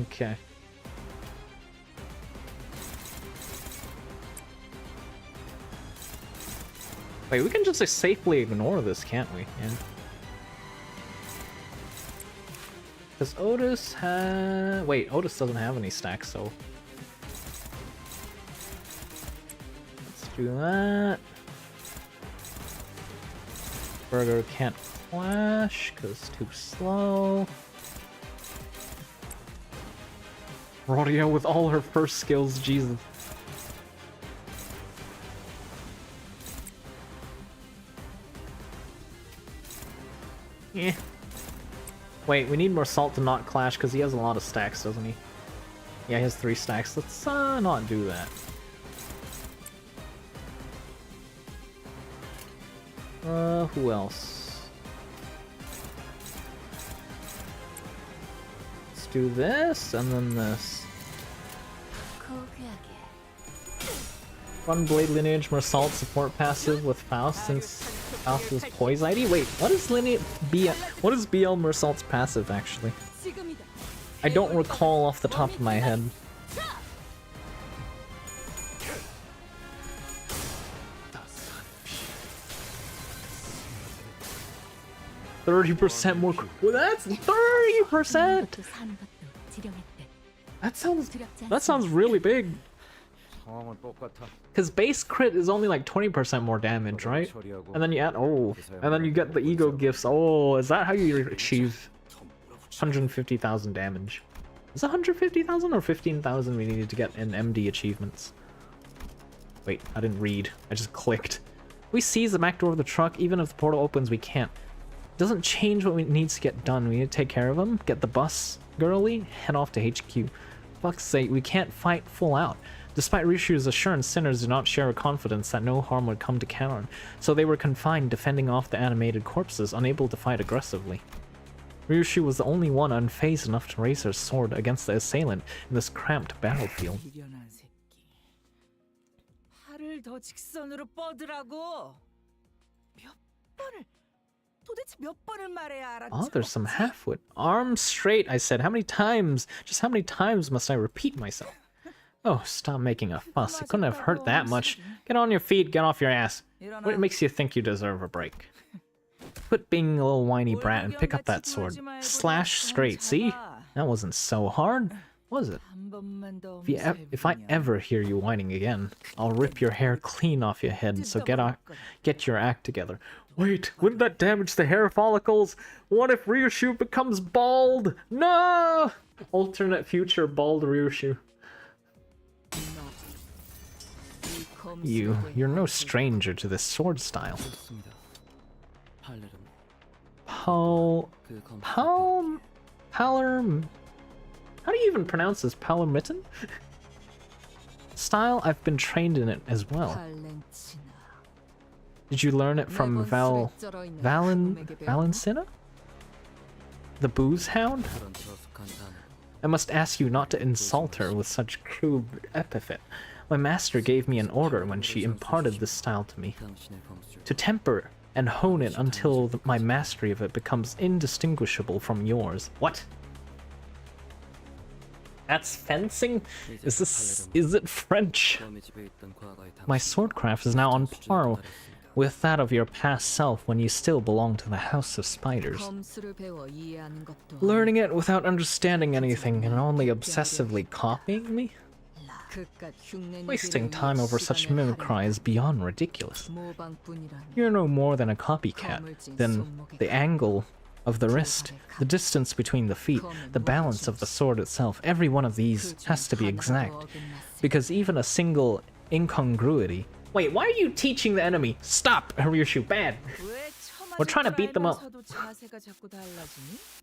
Okay. Wait, we can just safely ignore this, can't we? Yeah. Does Otis have... Wait, Otis doesn't have any stacks, so... Let's do that. Burger can't flash, because it's too slow. Rodia with all her first skills, Jesus. Yeah. Wait, we need more salt to not clash because he has a lot of stacks, doesn't he? Yeah, he has 3 stacks. Let's not do that. Who else? Let's do this and then this. Run Blade Lineage Mersault support passive with Faust since Faust is Poise ID? Wait, what is what is BL Mersault's passive actually? I don't recall off the top of my head. 30% more. Well, that's 30%. That sounds really big. Because base crit is only like 20% more damage, right? And then you add and then you get the ego gifts. Oh, is that how you achieve 150,000 damage? Is it 150,000 or 15,000 we needed to get in MD achievements? Wait, I didn't read. I just clicked. We seize the back door of the truck. Even if the portal opens, we can't. Doesn't change what needs to get done. We need to take care of him, get the bus, girly, head off to HQ. Fuck's sake, we can't fight full out. Despite Ryoshu's assurance, sinners do not share a confidence that no harm would come to Karen, so they were confined defending off the animated corpses, unable to fight aggressively. Ryoshu was the only one unfazed enough to raise her sword against the assailant in this cramped battlefield. 미련한 새끼. 팔을 더 직선으로 뻗으라고. 몇 번을 도대체 몇 번을 말해야 알아듣지? Oh, there's some half-wit. Arms straight, I said. How many times? Just how many times must I repeat myself? Oh, stop making a fuss. It couldn't have hurt that much. Get on your feet, get off your ass. What makes you think you deserve a break? Quit being a little whiny brat and pick up that sword. Slash straight, see? That wasn't so hard, was it? If I ever hear you whining again, I'll rip your hair clean off your head, so get your act together. Wait, wouldn't that damage the hair follicles? What if Ryoshu becomes bald? No! Alternate future bald Ryoshu. You're no stranger to this sword style. How do you even pronounce this? Palermitan? Style? I've been trained in it as well. Did you learn it from Valencina? The booze hound? I must ask you not to insult her with such crude epithet. My master gave me an order when she imparted this style to me. To temper and hone it until my mastery of it becomes indistinguishable from yours. What? That's fencing? Is it French? My swordcraft is now on par with that of your past self when you still belong to the House of Spiders. Learning it without understanding anything and only obsessively copying me? Wasting time over such mimicry is beyond ridiculous. You're no more than a copycat, than the angle of the wrist, the distance between the feet, the balance of the sword itself. Every one of these has to be exact, because even a single incongruity... Wait, why are you teaching the enemy? Stop, Ryoshu, bad! We're trying to beat them up.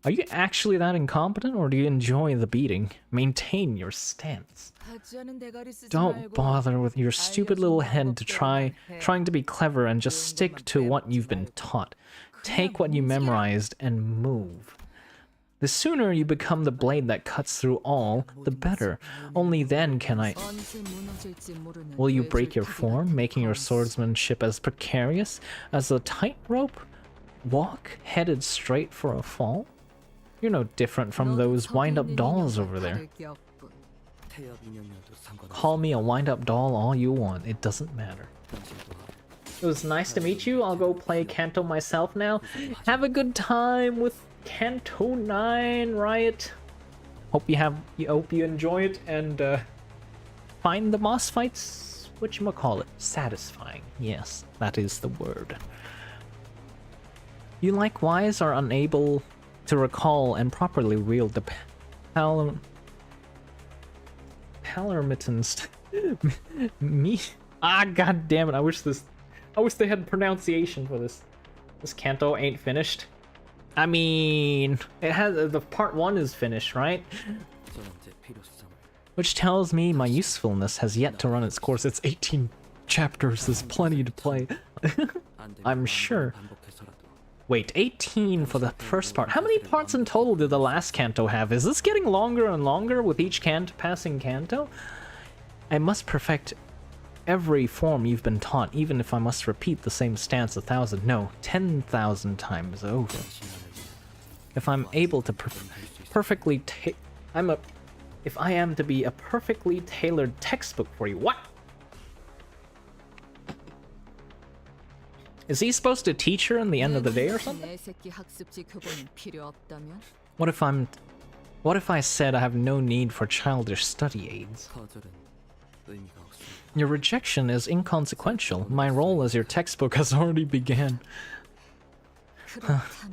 Are you actually that incompetent, or do you enjoy the beating? Maintain your stance. Don't bother with your stupid little head to trying to be clever and just stick to what you've been taught. Take what you memorized and move. The sooner you become the blade that cuts through all, the better. Only then can I... Will you break your form, making your swordsmanship as precarious as a tightrope walk headed straight for a fall? You're no different from those wind-up dolls over there. Call me a wind-up doll all you want, it doesn't matter. It was nice to meet you. I'll go play Canto myself now. Have a good time with Canto 9, Riot. Hope you enjoy it and find the boss fights, whatchamacallit, satisfying. Yes, that is the word. You likewise are unable to recall and properly wield the Palermitans. Me? Ah, god damn it! I wish they had pronunciation for this. This Canto ain't finished. I mean, it has the part 1 is finished, right? Which tells me my usefulness has yet to run its course. It's 18 chapters. There's plenty to play. I'm sure. Wait, 18 for the first part. How many parts in total did the last Canto have? Is this getting longer and longer with each passing Canto? I must perfect every form you've been taught, even if I must repeat the same stance 1,000, no, 10,000 times over. If I'm able to if I am to be a perfectly tailored textbook for you, what? Is he supposed to teach her in the end of the day or something? What if I said I have no need for childish study aids? Your rejection is inconsequential. My role as your textbook has already began.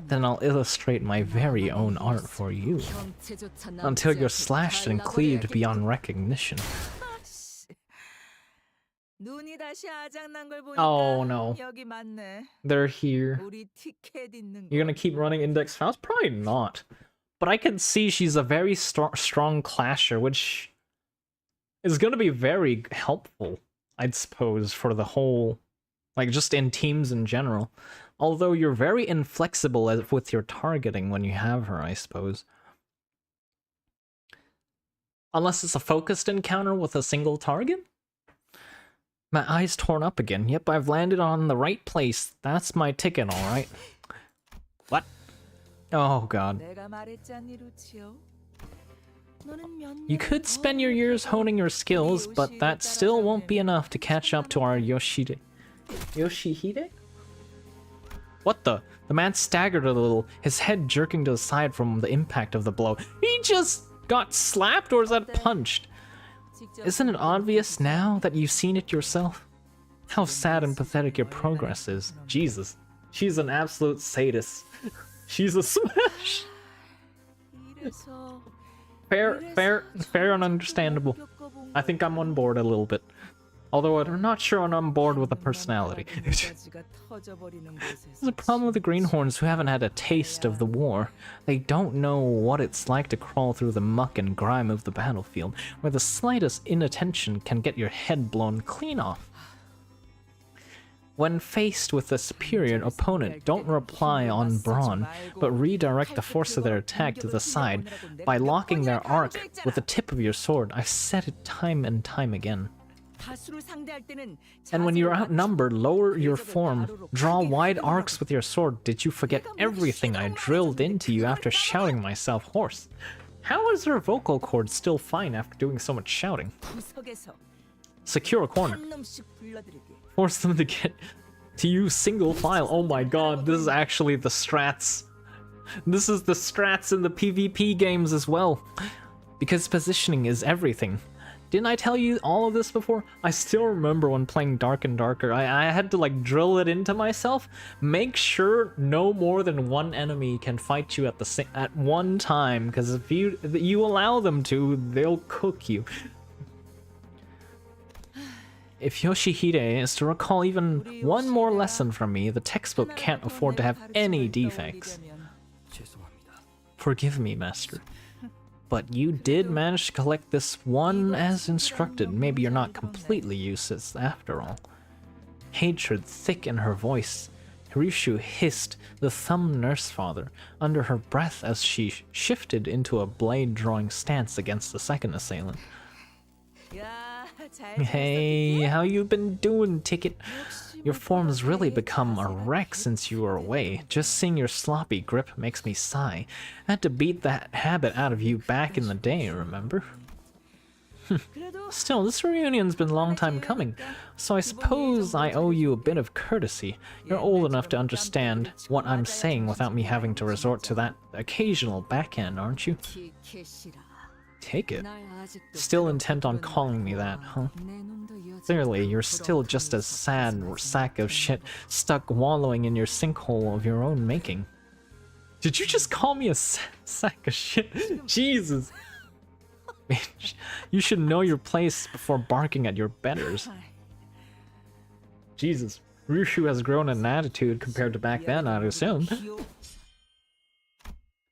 Then I'll illustrate my very own art for you, until you're slashed and cleaved beyond recognition. 눈이 다시 아작난 걸 보니까 Oh no. 여기 맞네. They're here. 우리 티켓 있는 You're 거. gonna keep running index files? Probably not. But I can see she's a very strong clasher, which is gonna be very helpful, I'd suppose, for the whole, like, just in teams in general. Although you're very inflexible with your targeting when you have her, I suppose. Unless it's a focused encounter with a single target? My eye's torn up again. Yep, I've landed on the right place. That's my ticket, alright. What? Oh god. 내가 말했잖니, 루치오. 너는 몇 You could spend your years honing your skills, but that still won't be enough to catch up to our Yoshihide. Yoshihide? What the? The man staggered a little, his head jerking to the side from the impact of the blow. He just got slapped, or is that punched? Isn't it obvious now that you've seen it yourself? How sad and pathetic your progress is. Jesus. She's an absolute sadist. She's a smash. 이래서 Fair and understandable. I think I'm on board a little bit. Although I'm not sure I'm on board with the personality. There's a problem with the greenhorns who haven't had a taste of the war. They don't know what it's like to crawl through the muck and grime of the battlefield, where the slightest inattention can get your head blown clean off. When faced with a superior opponent, don't reply on brawn, but redirect the force of their attack to the side by locking their arc with the tip of your sword. I've said it time and time again. And when you're outnumbered, lower your form. Draw wide arcs with your sword. Did you forget everything I drilled into you after shouting myself hoarse? How is her vocal cord still fine after doing so much shouting? Secure a corner. Force them to get to use single file. Oh my god, this is actually the strats. This is the strats in the PvP games as well. Because positioning is everything. Didn't I tell you all of this before? I still remember when playing Dark and Darker, I had to like drill it into myself. Make sure no more than one enemy can fight you at one time, because if you allow them to, they'll cook you. If Yoshihide is to recall even one more lesson from me, the textbook can't afford to have any defects. Forgive me, Master. But you did manage to collect this one as instructed. Maybe you're not completely useless after all. Hatred thick in her voice, Ryoshu hissed the thumb nurse father under her breath as she shifted into a blade-drawing stance against the second assailant. Hey, how you been doing, Ticket? Your form's really become a wreck since you were away. Just seeing your sloppy grip makes me sigh. I had to beat that habit out of you back in the day, remember? Still, this reunion's been a long time coming, so I suppose I owe you a bit of courtesy. You're old enough to understand what I'm saying without me having to resort to that occasional backhand, aren't you? Take it. Still intent on calling me that, huh? Clearly, you're still just a sad sack of shit stuck wallowing in your sinkhole of your own making. Did you just call me a sack of shit? Jesus! Bitch, you should know your place before barking at your betters. Jesus, Ryoshu has grown in attitude compared to back then, I'd assume.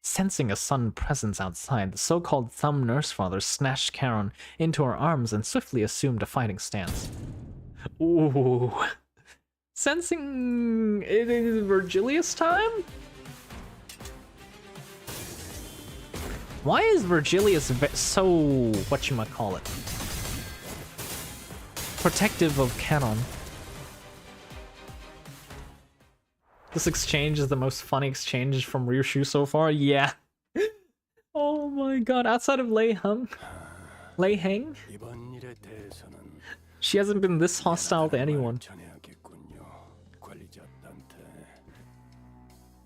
Sensing a sudden presence outside, the so-called thumb nurse father snatched Charon into her arms and swiftly assumed a fighting stance. Ooh. Sensing it is Virgilius time? Why is Virgilius so, whatchamacallit, protective of Charon? This exchange is the most funny exchange from Ryoshu so far. Yeah. Oh my god. Outside of Lei Heng, she hasn't been this hostile to anyone.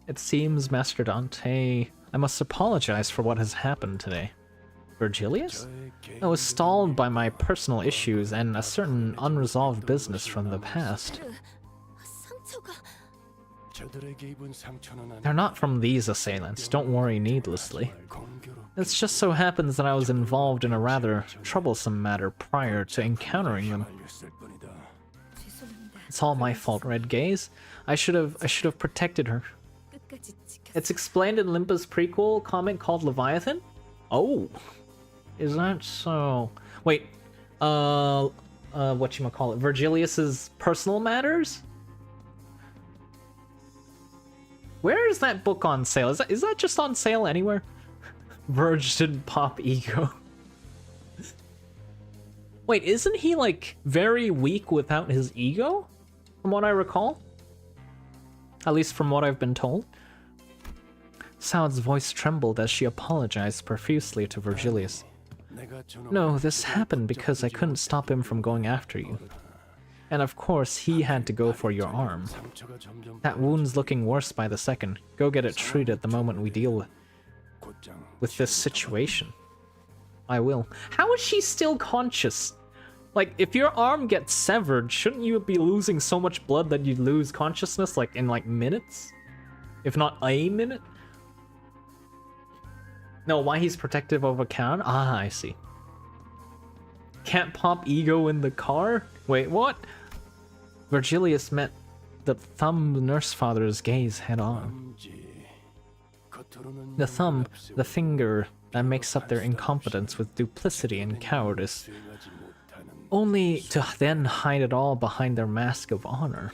It seems, Master Dante, I must apologize for what has happened today. Virgilius? I was stalled by my personal issues and a certain unresolved business from the past. They're not from these assailants, don't worry needlessly. It just so happens that I was involved in a rather troublesome matter prior to encountering them. It's all my fault, Red Gaze. I should have protected her. 끝까지 지켰어. It's explained in Limbus prequel comic called Leviathan? Oh. Is that so? Wait. Whatchamacallit? Virgilius's personal matters? Where is that book on sale? Is that just on sale anywhere? Verge didn't pop ego. Wait, isn't he like very weak without his ego? From what I recall? At least from what I've been told. Saud's voice trembled as she apologized profusely to Virgilius. No, this happened because I couldn't stop him from going after you. And of course, he had to go for your arm. That wound's looking worse by the second. Go get it treated the moment we deal with this situation. I will. How is she still conscious? Like, if your arm gets severed, shouldn't you be losing so much blood that you'd lose consciousness, like, in, like, minutes? If not a minute? No, why he's protective of a Count? Ah, I see. Can't pop ego in the car? Wait, what? Virgilius met the thumb nurse father's gaze head on. The thumb, the finger that makes up their incompetence with duplicity and cowardice, only to then hide it all behind their mask of honor.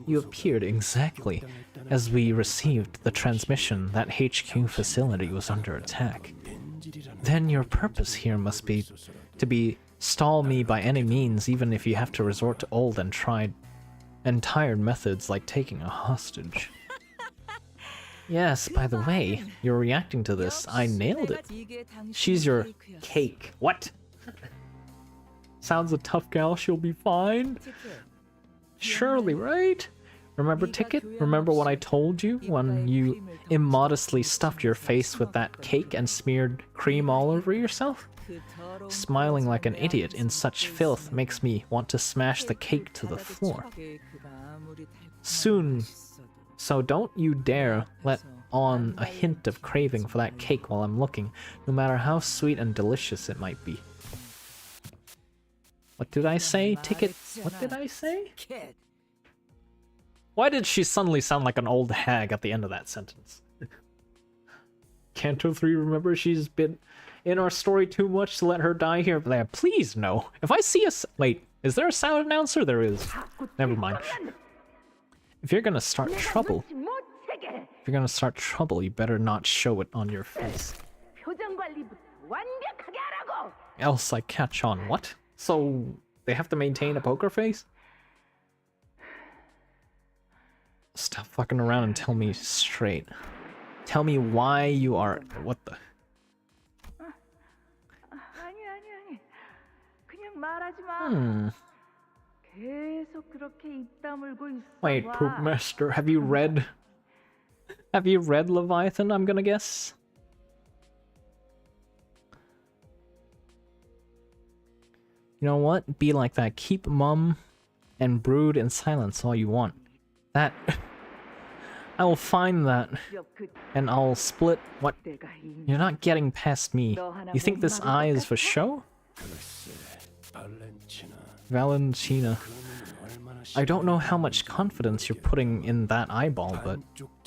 You appeared exactly as we received the transmission that HQ facility was under attack. Then your purpose here must be to stall me by any means, even if you have to resort to old and tried and tired methods like taking a hostage. Yes, by the way, you're reacting to this. I nailed it. She's your cake. What? Sounds a tough gal, she'll be fine. Surely, right? Remember Ticket? Remember what I told you when you immodestly stuffed your face with that cake and smeared cream all over yourself? Smiling like an idiot in such filth makes me want to smash the cake to the floor. Soon, so don't you dare let on a hint of craving for that cake while I'm looking, no matter how sweet and delicious it might be. What did I say? Ticket? What did I say? Why did she suddenly sound like an old hag at the end of that sentence? Canto 3, remember, she's been in our story too much to let her die here. Please, no. If I see a... Wait, is there a sound announcer? There is. Never mind. If you're gonna start trouble... If you're gonna start trouble, you better not show it on your face. Else I catch on. What? So, they have to maintain a poker face? Stop fucking around and tell me straight. Tell me why you are... What the... Wait, Poopmaster, have you read... Have you read Leviathan, I'm gonna guess? You know what? Be like that. Keep mum and brood in silence all you want. That... I will find that. And I'll split... What? You're not getting past me. You think this eye is for show? Valentina. I don't know how much confidence you're putting in that eyeball, but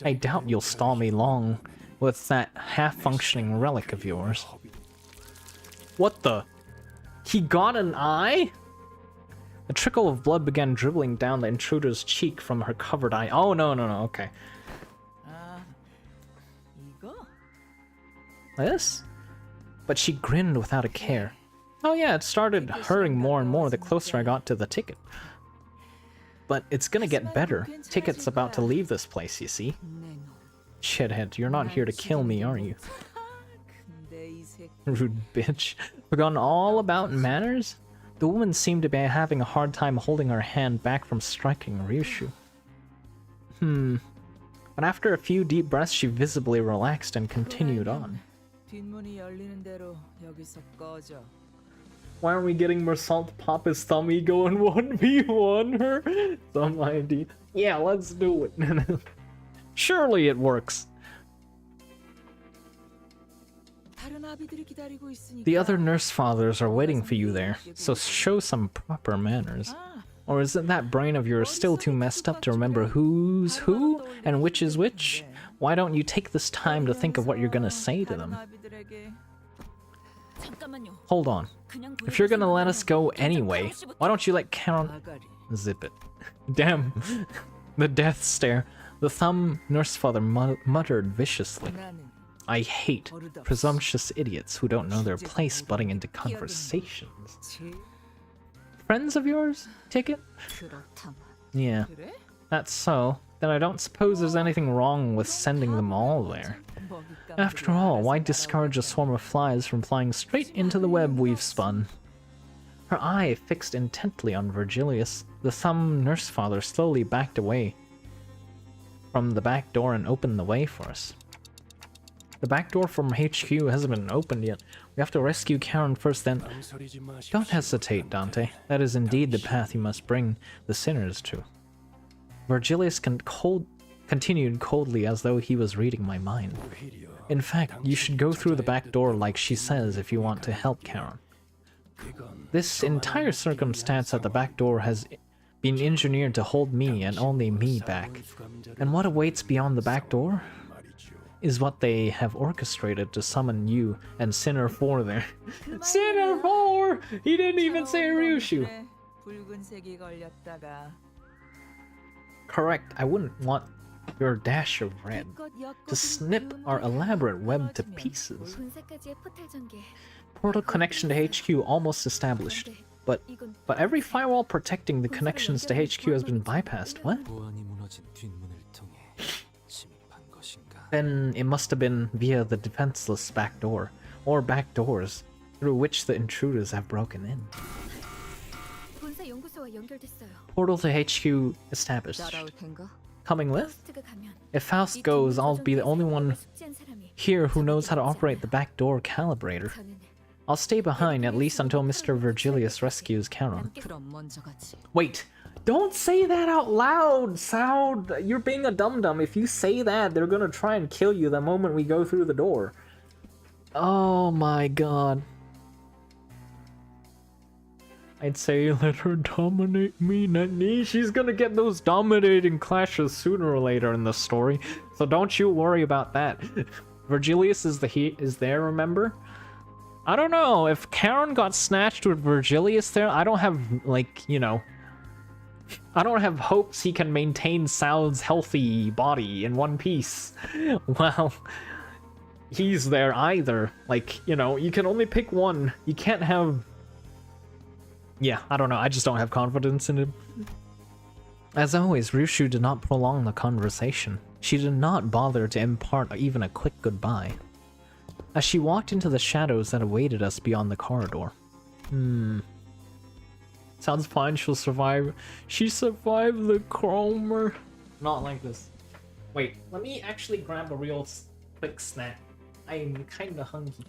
I doubt you'll stall me long with that half-functioning relic of yours. What the... He got an eye? A trickle of blood began dribbling down the intruder's cheek from her covered eye. Oh, no, okay. This? But she grinned without a care. Oh yeah, it started hurting more and more the closer I got to the ticket. But it's gonna get better. Ticket's about to leave this place, you see. Shithead, you're not here to kill me, are you? Rude bitch. Forgotten all about manners? The woman seemed to be having a hard time holding her hand back from striking Ryoshu. But after a few deep breaths, she visibly relaxed and continued on. Why aren't we getting Mersault to pop his thumb ego and 1v1 her? Some idea. Yeah, let's do it. Surely it works. The other nurse fathers are waiting for you there, so show some proper manners. Or is it that brain of yours still too messed up to remember who's who and which is which? Why don't you take this time to think of what you're gonna say to them? Hold on. If you're gonna let us go anyway, why don't you let Karen... Zip it. Damn. The death stare. The thumb nurse father muttered viciously. I hate presumptuous idiots who don't know their place butting into conversations. Friends of yours? Take it? Yeah. That's so. Then I don't suppose there's anything wrong with sending them all there. After all, why discourage a swarm of flies from flying straight into the web we've spun? Her eye fixed intently on Virgilius, the thumb nurse father slowly backed away from the back door and opened the way for us. The back door from HQ hasn't been opened yet. We have to rescue Karen first, then... Don't hesitate, Dante. That is indeed the path you must bring the sinners to. Virgilius continued coldly as though he was reading my mind. In fact, you should go through the back door like she says if you want to help Karen. This entire circumstance at the back door has been engineered to hold me and only me back. And what awaits beyond the back door is what they have orchestrated to summon you and Sinner 4 there. Sinner 4! He didn't even say Ryoshu. Correct, I wouldn't want your dash of red to snip our elaborate web to pieces. Portal connection to HQ almost established, but every firewall protecting the connections to HQ has been bypassed. What? Then it must have been via the defenseless back door, or back doors, through which the intruders have broken in. Portal to HQ established. Coming with? If Faust goes, I'll be the only one here who knows how to operate the back door calibrator. I'll stay behind at least until Mr. Virgilius rescues Charon. Wait! Don't say that out loud, Sound! You're being a dum-dum. If you say that, they're gonna try and kill you the moment we go through the door. Oh my god. I'd say let her dominate me, Nani. She's gonna get those dominating clashes sooner or later in the story, so don't you worry about that. Virgilius is there, remember? I don't know, if Karen got snatched with Virgilius there, I don't have, like, you know... I don't have hopes he can maintain Sal's healthy body in one piece. Well, he's there either. Like, you know, you can only pick one. You can't have... Yeah, I don't know, I just don't have confidence in him. As always, Ryoshu did not prolong the conversation. She did not bother to impart even a quick goodbye. As she walked into the shadows that awaited us beyond the corridor. Sounds fine, she'll survive. She survived the Cromer. Not like this. Wait, let me actually grab a real quick snack. I'm kinda hungry.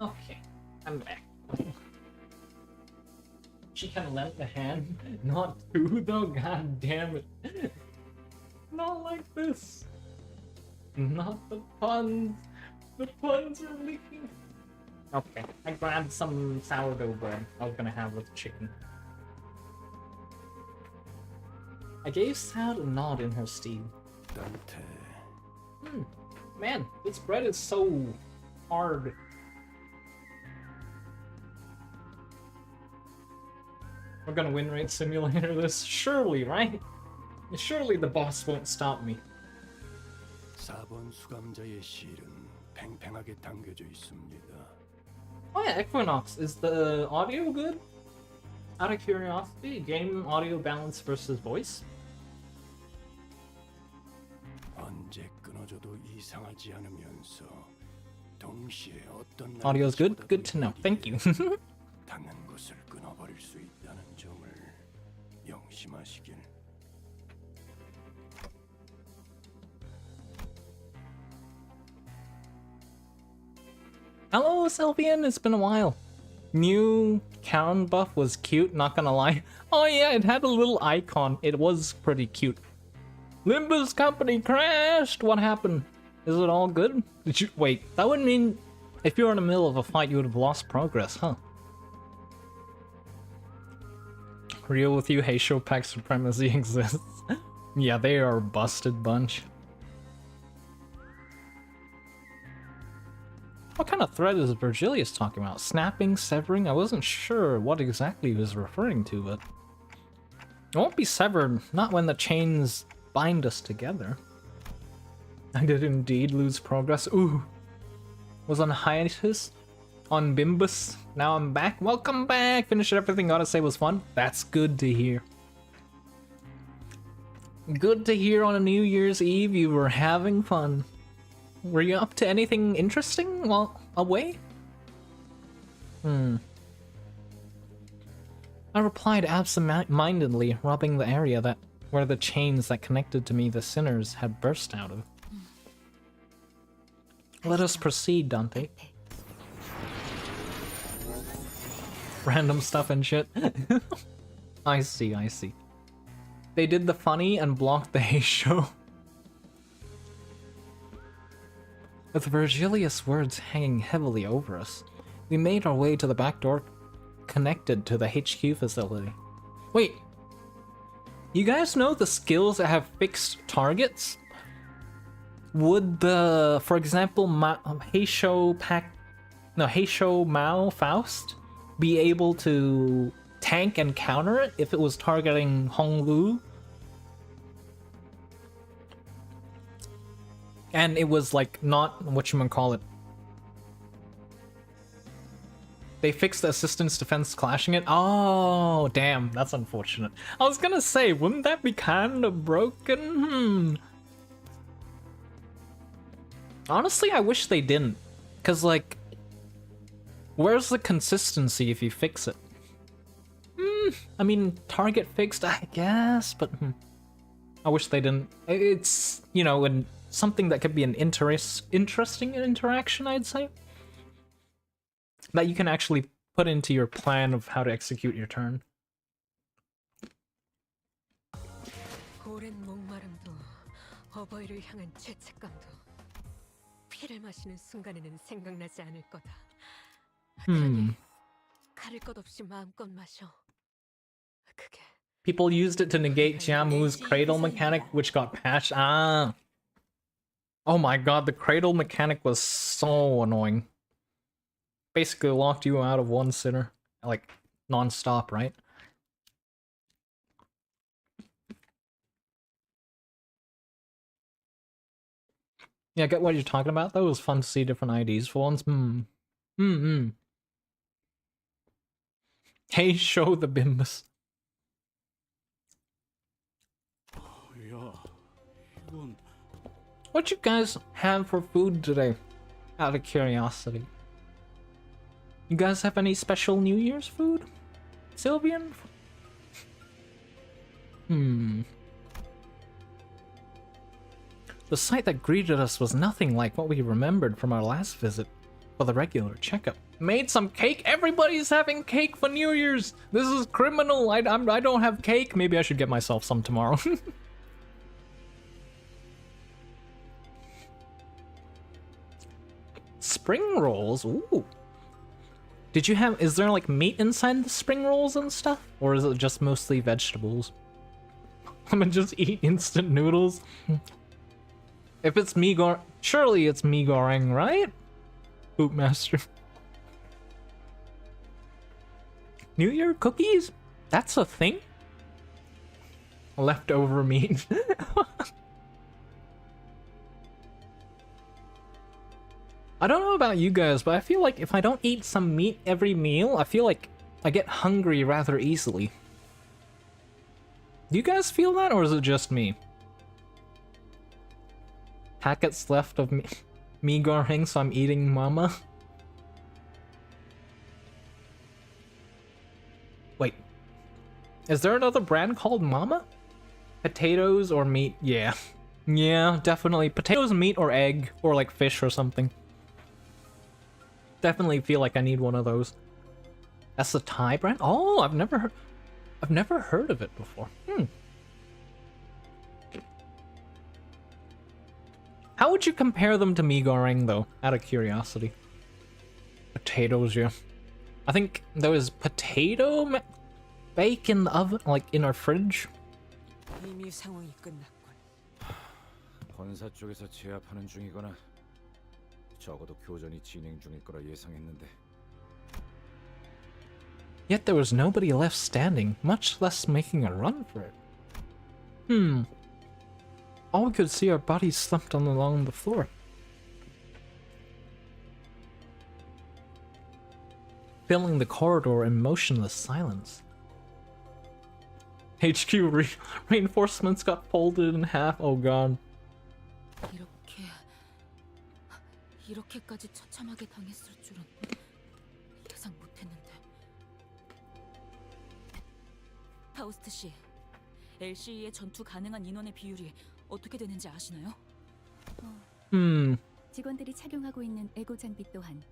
Okay, I'm back. She can lend a hand, not two though, god damn it. Not like this. Not the puns. The puns are leaking. Okay, I grabbed some sourdough bread I was gonna have with chicken. I gave Sad a nod in her steed. Dante. Man, this bread is so hard. We're gonna win rate simulator this, surely, right? Surely the boss won't stop me. 4번 수감자의 실은 팽팽하게 당겨져 있습니다. Oh yeah, Equinox, is the audio good? Out of curiosity, game audio balance versus voice? 언제 끊어져도 이상하지 않으면서 동시에 어떤 Audio's good? Good to know. Thank you. 닿는 것을 끊어버릴 수 있다는 점을 명심하시길. Hello, Sylvian. It's been a while. New Karen buff was cute, not gonna lie. Oh yeah, it had a little icon. It was pretty cute. Limbus Company crashed! What happened? Is it all good? Did you- wait, that would mean if you were in the middle of a fight you would have lost progress, huh? Real with you, Heisho Pack supremacy exists. Yeah, they are a busted bunch. What kind of thread is Virgilius talking about? Snapping, severing? I wasn't sure what exactly he was referring to, but... It won't be severed, not when the chains bind us together. I did indeed lose progress. Ooh. Was on hiatus? On Bimbus? Now I'm back. Welcome back! Finished everything, gotta say was fun. That's good to hear. Good to hear on a New Year's Eve you were having fun. Were you up to anything interesting while away? I replied absent-mindedly, rubbing the area where the chains that connected to me, the sinners, had burst out of. Let us proceed, Dante. Random stuff and shit. I see, I see. They did the funny and blocked the Heisho. With Virgilius' words hanging heavily over us, we made our way to the back door connected to the HQ facility. Wait, you guys know the skills that have fixed targets? Would for example, Heisho Mao Faust be able to tank and counter it if it was targeting Honglu? And it was like not whatchamacallit. They fixed the assistance defense clashing it? Oh, damn, that's unfortunate. I was gonna say, wouldn't that be kind of broken? Honestly, I wish they didn't. Cause like, where's the consistency if you fix it? I mean, target fixed, I guess, but I wish they didn't. It's, you know, something that could be an interesting interaction, I'd say. That you can actually put into your plan of how to execute your turn. 오랜 목마름도 어버이를 향한 죄책감도 피를 마시는 순간에는 생각나지 않을 거다. 그러니 가릴 것 없이 마음껏 마셔. 그게 People used it to negate Jiamu's cradle mechanic, which got patched. Ah. Oh my god, the cradle mechanic was so annoying. Basically locked you out of one sitter. Like, non-stop, right? Yeah, I get what you're talking about. That was fun to see different IDs for once. Hey, show the Bimbus. What you guys have for food today? Out of curiosity. You guys have any special New Year's food? Sylvian? The sight that greeted us was nothing like what we remembered from our last visit for the regular checkup. Made some cake? Everybody's having cake for New Year's! This is criminal! I don't have cake! Maybe I should get myself some tomorrow. Spring rolls? Ooh. Did you have, is there like meat inside the spring rolls and stuff? Or is it just mostly vegetables? I'm gonna just eat instant noodles. If it's surely it's mee goreng, right? Bootmaster. New Year cookies? That's a thing? Leftover meat. I don't know about you guys, but I feel like if I don't eat some meat every meal, I feel like I get hungry rather easily. Do you guys feel that, or is it just me? Packets left of mee goreng, so I'm eating mama. Wait. Is there another brand called Mama? Potatoes or meat? Yeah. Yeah, definitely. Potatoes, meat, or egg, or like fish or something. Definitely feel like I need one of those. That's the Thai brand? Oh, I've never heard of it before. How would you compare them to mee goreng though? Out of curiosity. Potatoes, yeah. I think there was potato bake in the oven, like in our fridge. 이미 상황이 끝났군. 본사 쪽에서 제압하는 중이거나 적어도 교전이 진행 중일 거라 예상했는데. Yet there was nobody left standing, much less making a run for it. All we could see are bodies slumped along the floor. Filling the corridor in motionless silence. HQ reinforcements got folded in half. Oh god. 이렇게까지 처참하게 당했을 줄은 예상 못했는데. 파우스트 씨, LCE의 전투 가능한 인원의 비율이 어떻게 되는지 아시나요? 직원들이 착용하고 있는 에고 장비 또한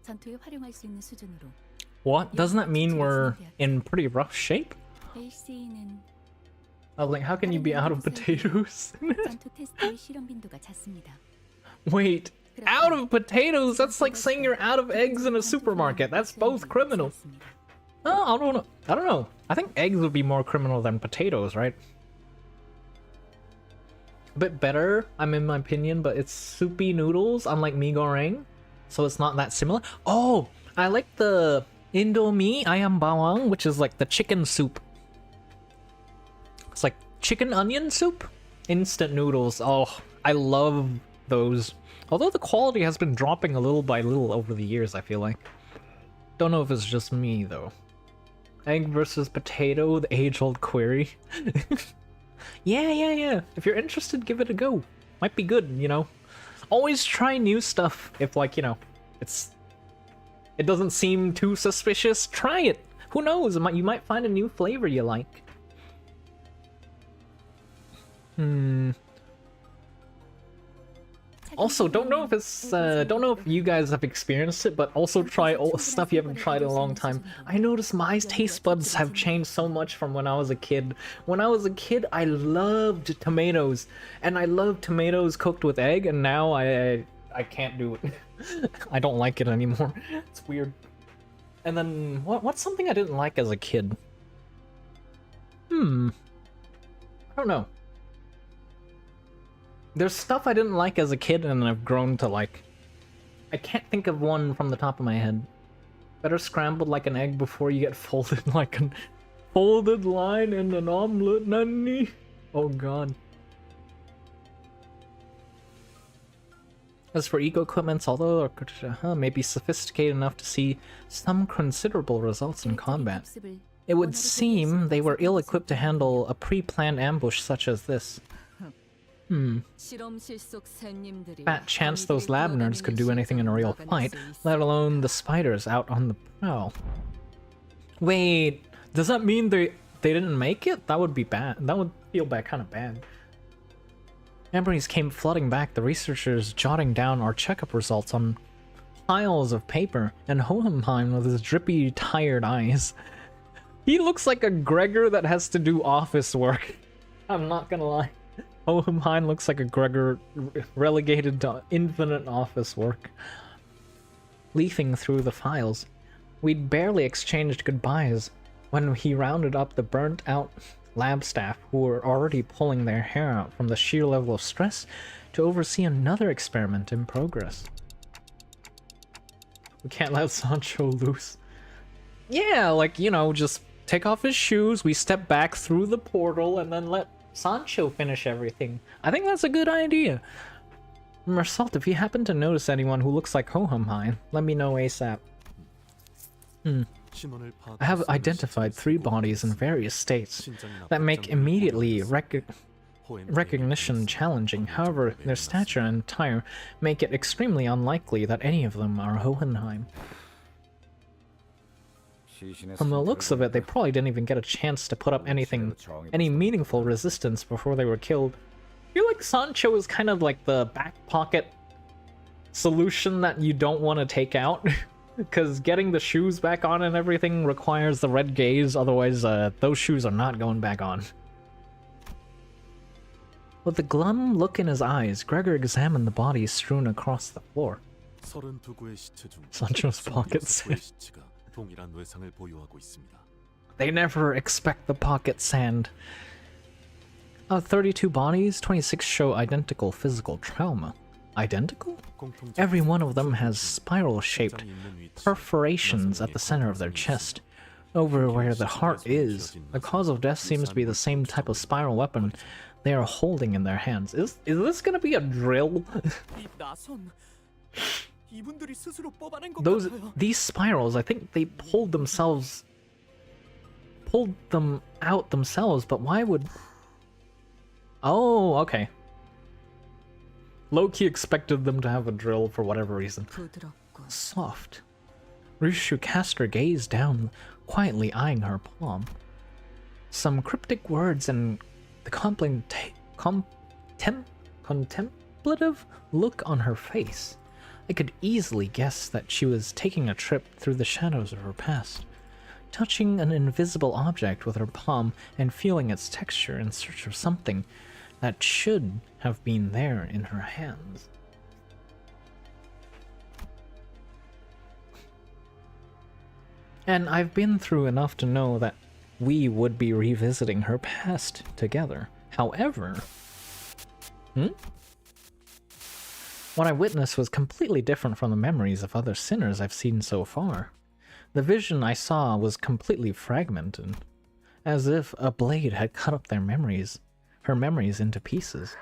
전투에 활용할 수 있는 수준으로. What? Doesn't that mean we're in pretty rough shape? LCE는 I was like, how can you be out of potatoes? 전투 테스트의 실험 빈도가 잦습니다. Wait, out of potatoes? That's like saying you're out of eggs in a supermarket. That's both criminal. Oh, I don't know. I think eggs would be more criminal than potatoes, right? A bit better, in my opinion, but it's soupy noodles, unlike mee goreng, so it's not that similar. Oh, I like the Indomie ayam bawang, which is like the chicken soup. It's like chicken onion soup? Instant noodles. Oh, I love those. Although the quality has been dropping a little by little over the years, I feel like. Don't know if it's just me, though. Egg versus potato, the age-old query. Yeah. If you're interested, give it a go. Might be good, you know. Always try new stuff if, like, you know, it doesn't seem too suspicious. Try it. Who knows? You might find a new flavor you like. Also, don't know if you guys have experienced it, but also try stuff you haven't tried in a long time. I noticed my taste buds have changed so much from when I was a kid. When I was a kid, I loved tomatoes, and I loved tomatoes cooked with egg, and now I can't do it. I don't like it anymore. It's weird. And then, what's something I didn't like as a kid? I don't know. There's stuff I didn't like as a kid and I've grown to like. I can't think of one from the top of my head. Better scrambled like an egg before you get folded like a folded line in an omelet, nanny. Oh god. As for eco-equipments, although may be sophisticated enough to see some considerable results in combat, it would seem they were ill-equipped to handle a pre-planned ambush such as this. Fat chance those lab nerds could do anything in a real fight, let alone the spiders out on the prowl. Wait, does that mean they didn't make it? That would be bad. That would feel kind of bad. Memories came flooding back, the researchers jotting down our checkup results on piles of paper, and Hohenheim with his drippy, tired eyes. He looks like a Gregor that has to do office work. I'm not gonna lie. Hohenheim looks like a Gregor relegated to infinite office work. Leafing through the files, we'd barely exchanged goodbyes when he rounded up the burnt-out lab staff who were already pulling their hair out from the sheer level of stress to oversee another experiment in progress. We can't let Sancho loose. Yeah, like, you know, just take off his shoes, we step back through the portal, and then let Sancho finish everything. I think that's a good idea. Mersault, if you happen to notice anyone who looks like Hohenheim, let me know ASAP. I have identified 3 bodies in various states that make immediately recognition challenging. However, their stature and attire make it extremely unlikely that any of them are Hohenheim. From the looks of it, they probably didn't even get a chance to put up any meaningful resistance before they were killed. I feel like Sancho is kind of like the back pocket solution that you don't want to take out. Because getting the shoes back on and everything requires the red gaze, otherwise those shoes are not going back on. With a glum look in his eyes, Gregor examined the bodies strewn across the floor. Sancho's pockets. They never expect the pocket sand. 32 bodies, 26 show identical physical trauma. Identical? Every one of them has spiral-shaped perforations at the center of their chest. Over where the heart is, the cause of death seems to be the same type of spiral weapon they are holding in their hands. Is this gonna be a drill? These spirals, I think they pulled them out themselves, but why would... Oh, okay. Loki expected them to have a drill for whatever reason. Soft. Ryoshu cast her gaze down, quietly eyeing her palm. Some cryptic words and the contemplative look on her face. I could easily guess that she was taking a trip through the shadows of her past, touching an invisible object with her palm and feeling its texture in search of something that should have been there in her hands. And I've been through enough to know that we would be revisiting her past together. However... What I witnessed was completely different from the memories of other sinners I've seen so far. The vision I saw was completely fragmented, as if a blade had cut up her memories into pieces.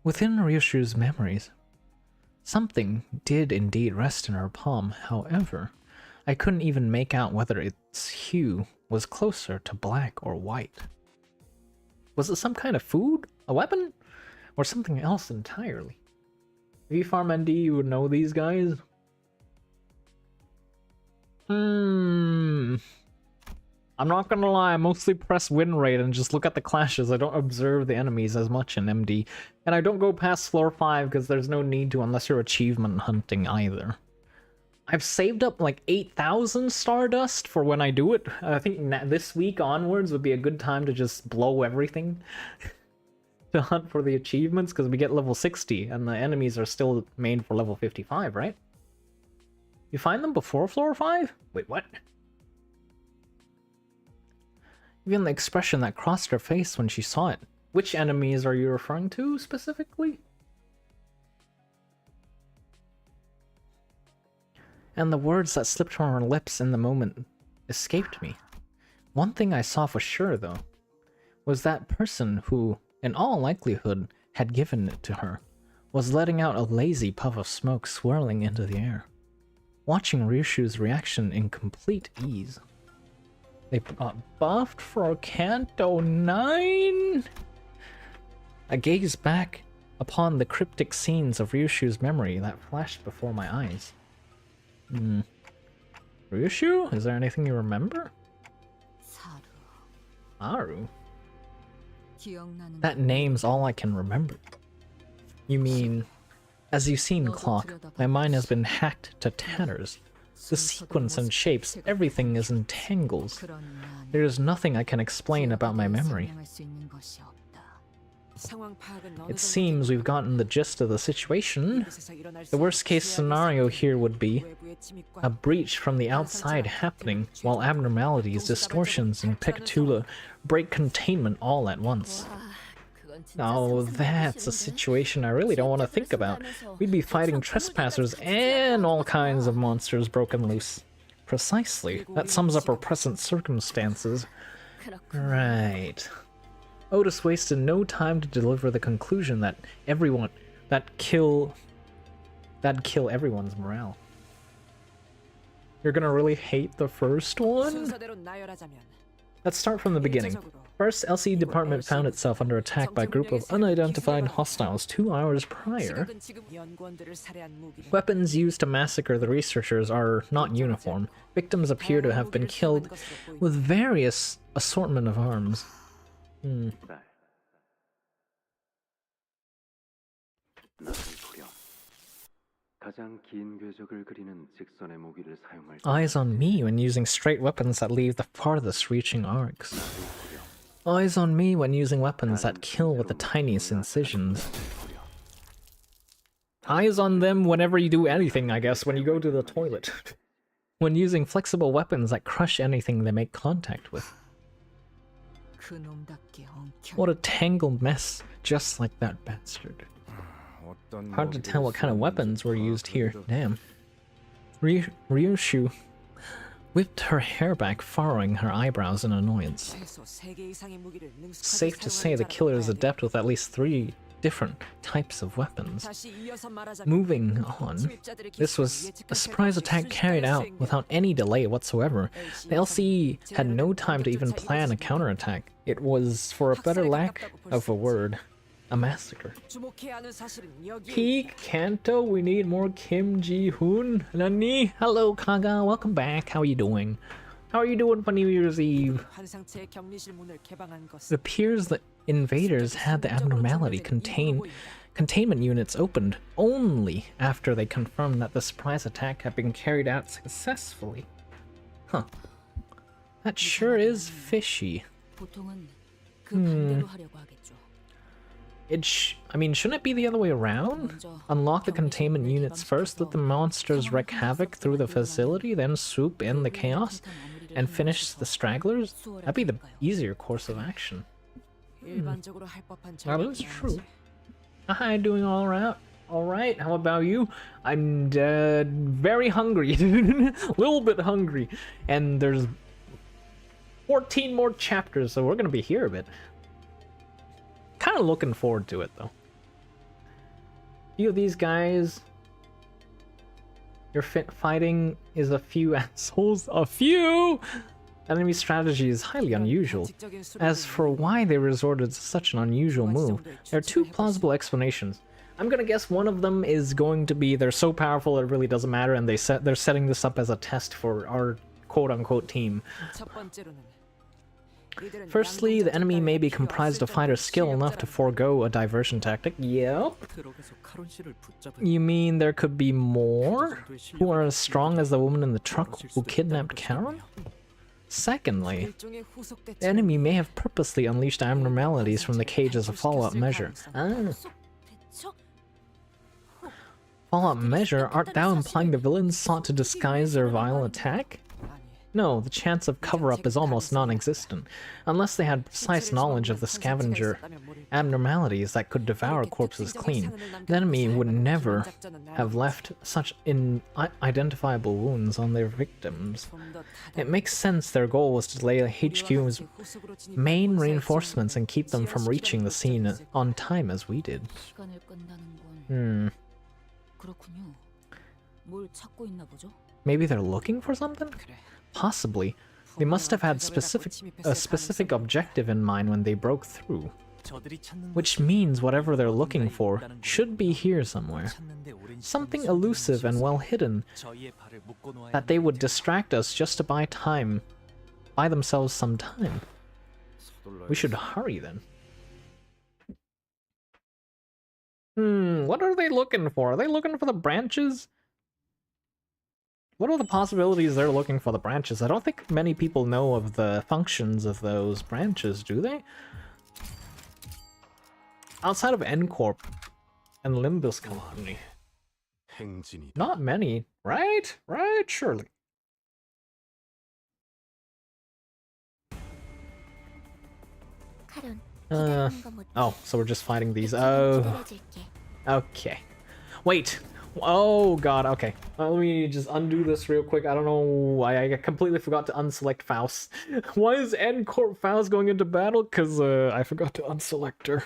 Within Ryoshu's memories, something did indeed rest in her palm. However, I couldn't even make out whether its hue was closer to black or white. Was it some kind of food? A weapon? Or something else entirely? If you farm ND, you would know these guys. I'm not gonna lie, I mostly press win rate and just look at the clashes. I don't observe the enemies as much in MD. And I don't go past floor 5 because there's no need to unless you're achievement hunting either. I've saved up like 8,000 Stardust for when I do it. I think this week onwards would be a good time to just blow everything. To hunt for the achievements, because we get level 60 and the enemies are still made for level 55, right? You find them before floor 5? Wait, what? Even the expression that crossed her face when she saw it. Which enemies are you referring to specifically? And the words that slipped from her lips in the moment escaped me. One thing I saw for sure, though, was that person who, in all likelihood, had given it to her, was letting out a lazy puff of smoke swirling into the air. Watching Ryoshu's reaction in complete ease. They got buffed for Canto 9? I gazed back upon the cryptic scenes of Ryoshu's memory that flashed before my eyes. Ryoshu? Is there anything you remember? Aru? That name's all I can remember. You mean, as you've seen, Clock, my mind has been hacked to tatters. The sequence and shapes, everything is in tangles. There is nothing I can explain about my memory. It seems we've gotten the gist of the situation. The worst case scenario here would be a breach from the outside happening, while abnormalities, distortions, and Picatula break containment all at once. Oh, that's a situation I really don't want to think about. We'd be fighting trespassers and all kinds of monsters broken loose. Precisely. That sums up our present circumstances. Right. Otis wasted no time to deliver the conclusion that that'd kill everyone's morale. You're gonna really hate the first one? Let's start from the beginning. First, LC department found itself under attack by a group of unidentified hostiles 2 hours prior. Weapons used to massacre the researchers are not uniform. Victims appear to have been killed with various assortment of arms. Eyes on me when using straight weapons that leave the farthest reaching arcs. Eyes on me when using weapons that kill with the tiniest incisions. Eyes on them whenever you do anything, I guess, when you go to the toilet. When using flexible weapons that crush anything they make contact with. What a tangled mess, just like that bastard. Hard to tell what kind of weapons were used here, damn. Ryoshu whipped her hair back, furrowing her eyebrows in annoyance. Safe to say the killer is adept with at least 3 different types of weapons. Moving on, this was a surprise attack carried out without any delay whatsoever. The LCE had no time to even plan a counterattack. It was, for a better lack of a word, a massacre. Peak Canto, we need more Kim Ji-hoon. Nani? Hello Kaga, welcome back. How are you doing? How are you doing for New Year's Eve? It appears that invaders had the abnormality containment units opened only after they confirmed that the surprise attack had been carried out successfully. Huh. That sure is fishy. I mean, shouldn't it be the other way around? Unlock the containment units first, let the monsters wreak havoc through the facility, then swoop in the chaos, and finish the stragglers? That'd be the easier course of action. That is true. Hi, doing all right? Alright, how about you? I'm very hungry. A little bit hungry. And there's 14 more chapters, so we're gonna be here a bit. Kind of looking forward to it, though. Few of these guys you're fighting is a few assholes. A few! Enemy strategy is highly unusual. As for why they resorted to such an unusual move, there are 2 plausible explanations. I'm gonna guess one of them is going to be they're so powerful it really doesn't matter, and they're setting this up as a test for our quote-unquote team. Firstly, the enemy may be comprised of fighters skilled enough to forego a diversion tactic. Yep. You mean there could be more who are as strong as the woman in the truck who kidnapped Karen? Secondly, the enemy may have purposely unleashed abnormalities from the cage as a follow-up measure. Follow-up measure? Art thou implying the villains sought to disguise their vile attack? No, the chance of cover-up is almost non-existent, unless they had precise knowledge of the scavenger abnormalities that could devour corpses clean. The enemy would never have left such identifiable wounds on their victims. It makes sense their goal was to delay HQ's main reinforcements and keep them from reaching the scene on time as we did. Maybe they're looking for something? Possibly. They must have had a specific objective in mind when they broke through. Which means whatever they're looking for should be here somewhere. Something elusive and well hidden, that they would distract us just to buy themselves some time. We should hurry then. What are they looking for? Are they looking for the branches? What are the possibilities they're looking for the branches? I don't think many people know of the functions of those branches, do they? outside of N Corp and Limbus Company. 행진이다. Not many, right? Right, surely. Oh, so we're just fighting these. Oh, okay. Wait. Oh god, okay. Let me just undo this real quick. I don't know, I completely forgot to unselect Faust. Why is N Corp Faust going into battle? Because I forgot to unselect her.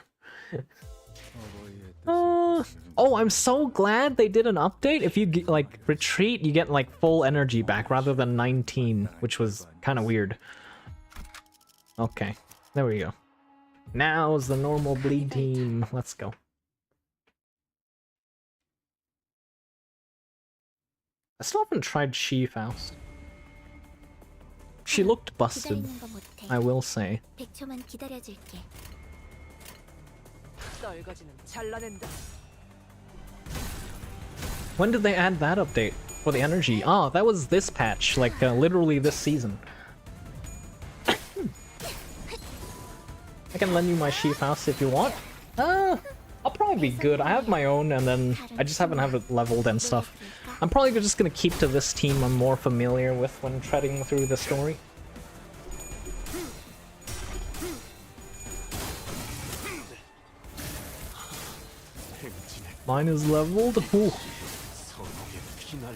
Oh, I'm so glad they did an update. If you like retreat, you get like full energy back rather than 19, which was kind of weird. Okay, there we go. Now is the normal bleed team. Let's go. I still haven't tried She Faust. She looked busted, I will say. When did they add that update for the energy? Oh, that was this patch, like literally this season. I can lend you my She Faust if you want. I'll probably be good. I have my own, and then I just haven't have it leveled and stuff. I'm probably just gonna keep to this team I'm more familiar with when treading through the story. Mine is leveled. Ooh.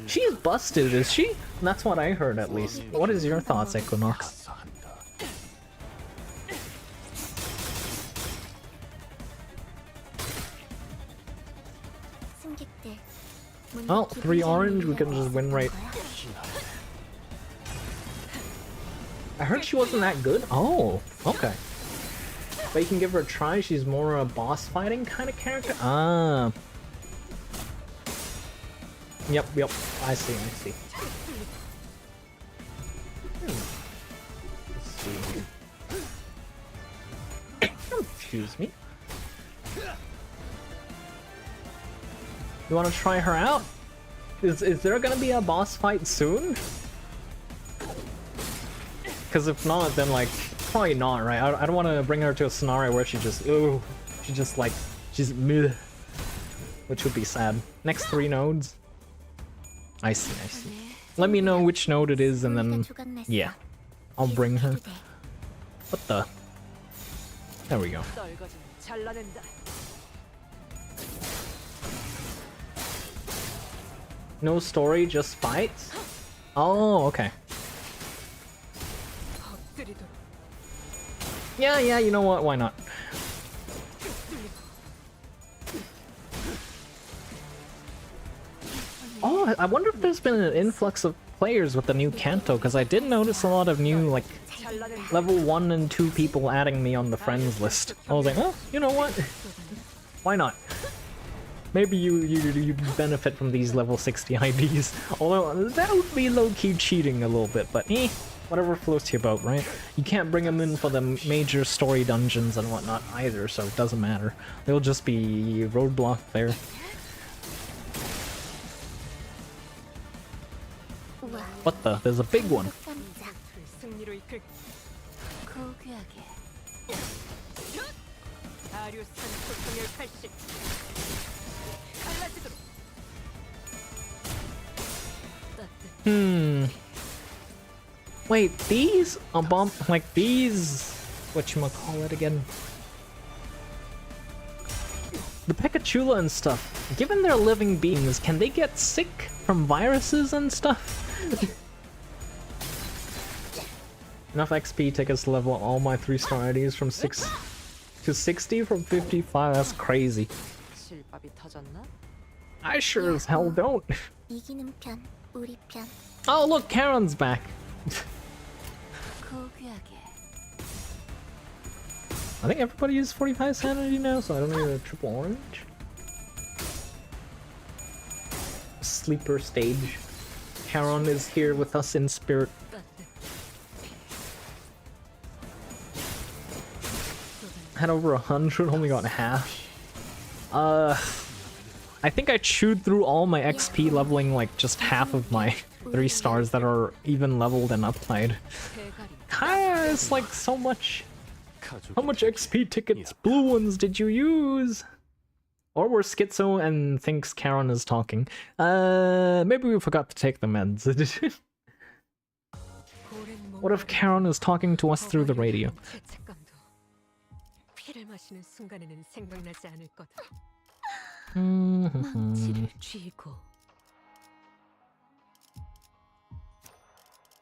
She's busted, is she? That's what I heard, at least. What is your thoughts, Equinox? Well, 3 orange, we can just win rate. I heard she wasn't that good. Oh, okay. But you can give her a try. She's more a boss fighting kind of character. Ah. Yep. I see. Let's see. Excuse me. You want to try her out? Is there gonna be a boss fight soon? Because if not, then like probably not, right? I don't want to bring her to a scenario where she's meh, which would be sad. Next 3 nodes. I see. Let me know which node it is, and then yeah, I'll bring her. What the? There we go. No story, just fights? Oh, okay. Yeah, you know what? Why not? Oh, I wonder if there's been an influx of players with the new Canto, because I did notice a lot of new, like, level 1 and 2 people adding me on the friends list. I was like, oh, you know what? Why not? Maybe you benefit from these level 60 IDs. Although, that would be low-key cheating a little bit, but whatever floats your boat, right? You can't bring them in for the major story dungeons and whatnot either, so it doesn't matter. They'll just be roadblocked there. What the? There's a big one. Wait, these are like these, whatchamacallit again? The Pekachula and stuff, given they're living beings, can they get sick from viruses and stuff? Enough XP take us to level all my 3-star IDs from 6 to 60 from 55, that's crazy. I sure as hell don't. Oh look, Karen's back. I think everybody uses 45 sanity now, so I don't need a triple orange. Sleeper stage. Karen is here with us in spirit. Had over 100, only got half. I think I chewed through all my XP leveling like just half of my 3 stars that are even leveled and applied. It's like so much. How much XP tickets, blue ones, did you use? Or we're schizo and thinks Karen is talking. Maybe we forgot to take the meds. What if Karen is talking to us through the radio? 죄책감도 피를 마시는 순간에는 생각나지 않을 거다. 망치를 쥐고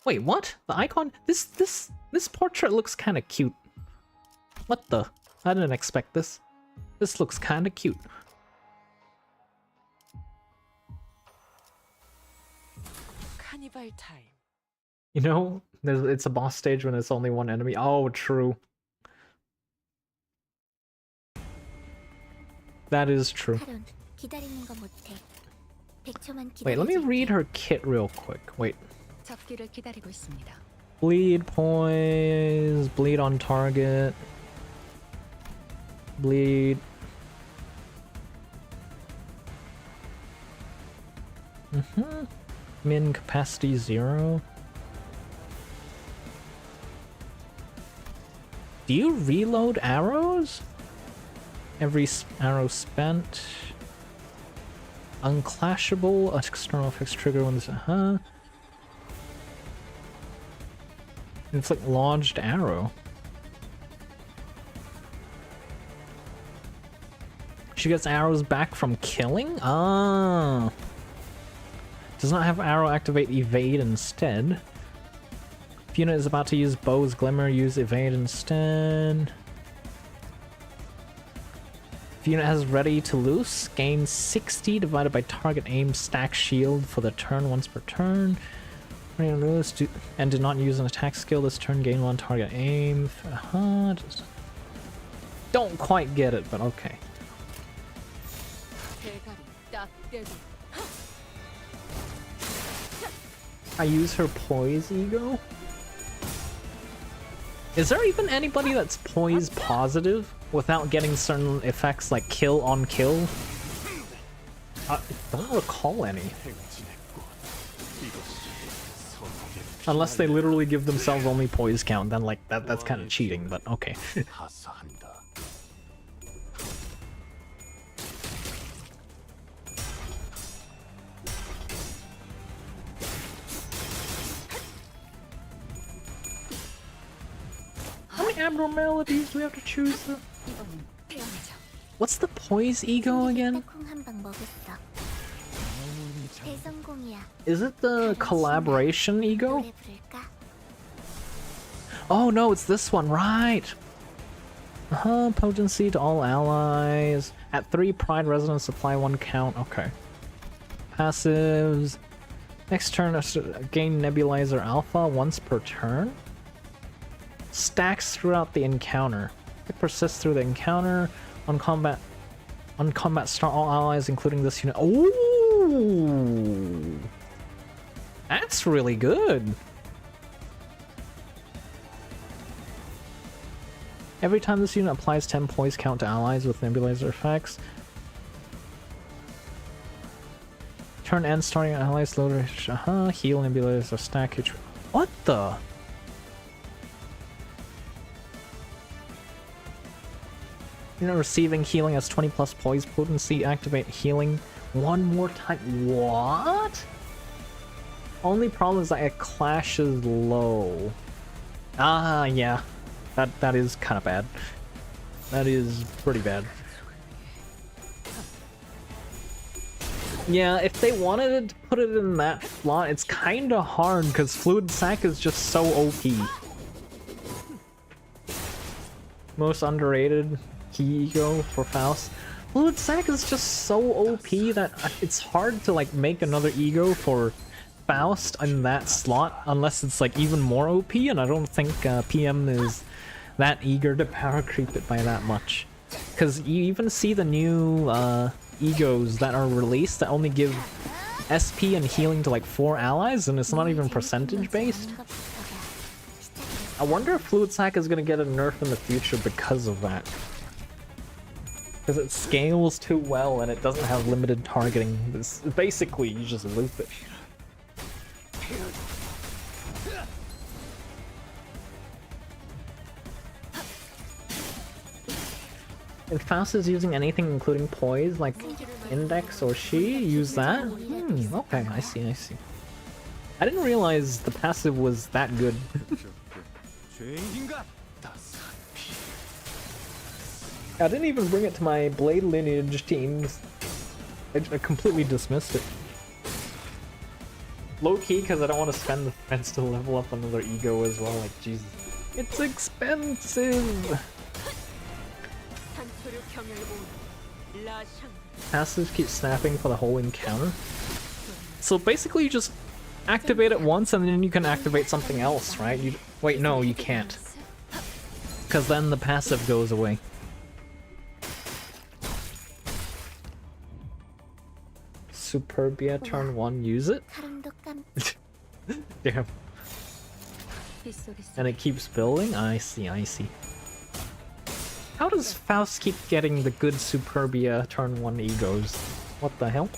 Wait, what? The icon? This portrait looks kind of cute. What the? I didn't expect this. This looks kind of cute. 카니발 타임. You know, it's a boss stage when it's only one enemy. Oh, true. That is true. 카론, 기다리는 거 못해. 100초만 Wait, let me read her kit real quick. Wait. 적기를 기다리고 있습니다. Bleed poise, bleed on target, bleed. Min capacity 0. Do you reload arrows? Every arrow spent. Unclashable, external effects trigger when this. Inflict lodged arrow. She gets arrows back from killing? Ah. Does not have arrow activate evade instead. If unit is about to use bow's glimmer, use evade instead. If unit has ready to loose, gain 60 divided by target aim stack shield for the turn once per turn. Ready to loose and did not use an attack skill this turn, gain 1 target aim. Don't quite get it, but okay. I use her poise ego? Is there even anybody that's poise positive without getting certain effects like kill on kill? I don't recall any. Unless they literally give themselves only poise count, then like that's kind of cheating, but okay. How many abnormalities do we have to choose? What's the poise ego again? 콩한방 먹었어. 대성공이야. Is it the collaboration ego? 노래 부를까? Oh no, it's this one, right! Potency to all allies. At 3 pride resonance, apply 1 count. Okay. Passives. Next turn, gain nebulizer alpha once per turn. Stacks throughout the encounter. It persists through the encounter. On combat start, all allies, including this unit. Ooh! That's really good. Every time this unit applies 10 poise count to allies with nebulizer effects. Turn end starting allies loader. Heal nebulizer stack. What the? Unit receiving healing as 20 plus poise potency. Activate healing 1 more time. What? Only problem is that it clashes low. Ah, yeah. That is kind of bad. That is pretty bad. Yeah, if they wanted to put it in that slot, it's kind of hard because Fluid Sac is just so OP. Most underrated key ego for Faust. Fluid Sac is just so OP that it's hard to like make another ego for Faust in that slot unless it's like even more OP, and I don't think PM is that eager to power creep it by that much. Because you even see the new egos that are released that only give SP and healing to like 4 allies, and it's not even percentage based. I wonder if Fluid Sac is gonna get a nerf in the future because of that. Because it scales too well and it doesn't have limited targeting. It's basically, you just loop it. If Faust is using anything including poise, like Index or She, use that? Okay, I see, I see. I didn't realize the passive was that good. I didn't even bring it to my Blade Lineage teams. I completely dismissed it. Low-key, because I don't want to spend the friends to level up another ego as well, like, Jesus. It's expensive! Passive keeps snapping for the whole encounter. So basically you just activate it once and then you can activate something else, right? Wait, no, you can't. Because then the passive goes away. Superbia turn 1, use it? Damn. And it keeps building? I see, I see. How does Faust keep getting the good Superbia turn 1 egos? What the hell?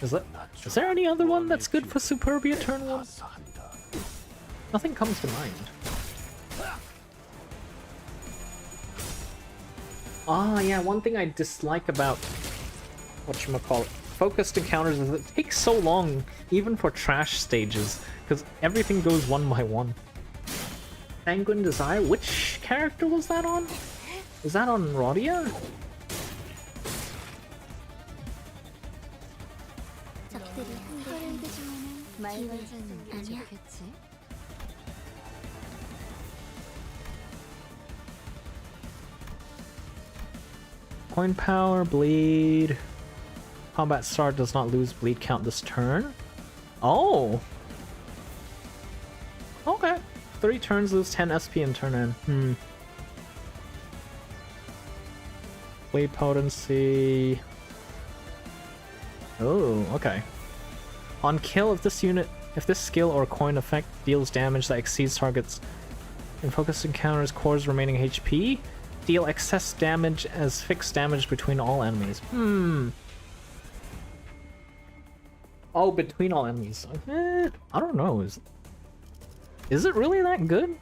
Is there any other one that's good for Superbia turn 1? Nothing comes to mind. Ah, yeah, one thing I dislike about whatchamacallit, focused encounters is it takes so long, even for trash stages, because everything goes one by one. Sanguine Desire? Which character was that on? Was that on Rodia? Coin power, bleed. Combat star does not lose bleed count this turn. Oh! Okay. 3 turns, lose 10 SP in turn in. Blade potency. Oh, okay. On kill, if this skill or coin effect deals damage that exceeds targets in focused encounters core's remaining HP, deal excess damage as fixed damage between all enemies. Oh, between all enemies. I don't know. Is it really that good?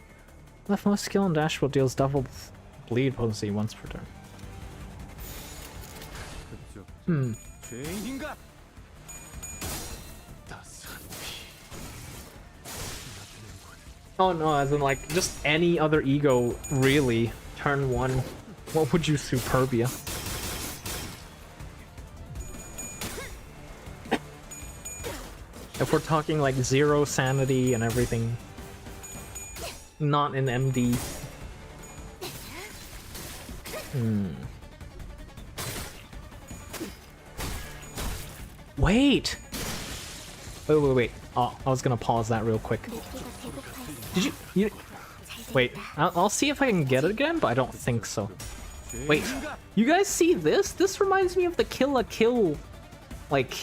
Leftmost skill and dash will deals double bleed potency once per turn. Oh no, as in like just any other ego, really. Turn 1. What would you Superbia? If we're talking like 0 sanity and everything. Not in MD. Wait! Wait. Oh, I was gonna pause that real quick. Did you wait, I'll see if I can get it again, but I don't think so. Wait, you guys see this? This reminds me of the Kill la Kill, like,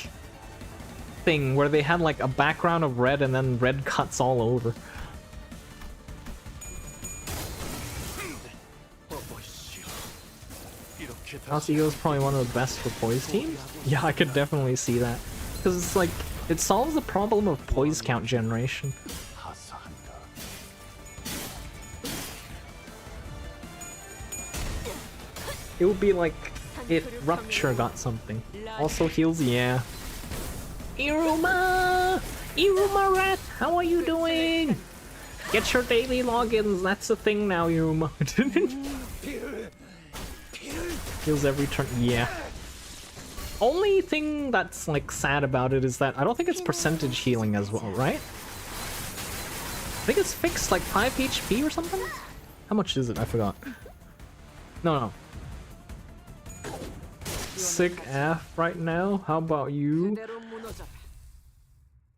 thing where they had like a background of red and then red cuts all over. House Ego is probably one of the best for poise teams. Yeah, I could definitely see that. Because it's like, it solves the problem of poise count generation. It would be like if Rupture got something. Also heals, yeah. Iruma! Iruma Rat! How are you doing? Get your daily logins, that's the thing now, Iruma. Heals every turn, yeah. Only thing that's like sad about it is that I don't think it's percentage healing as well, right? I think it's fixed like 5 HP or something? How much is it? I forgot. No. Sick F right now. How about you?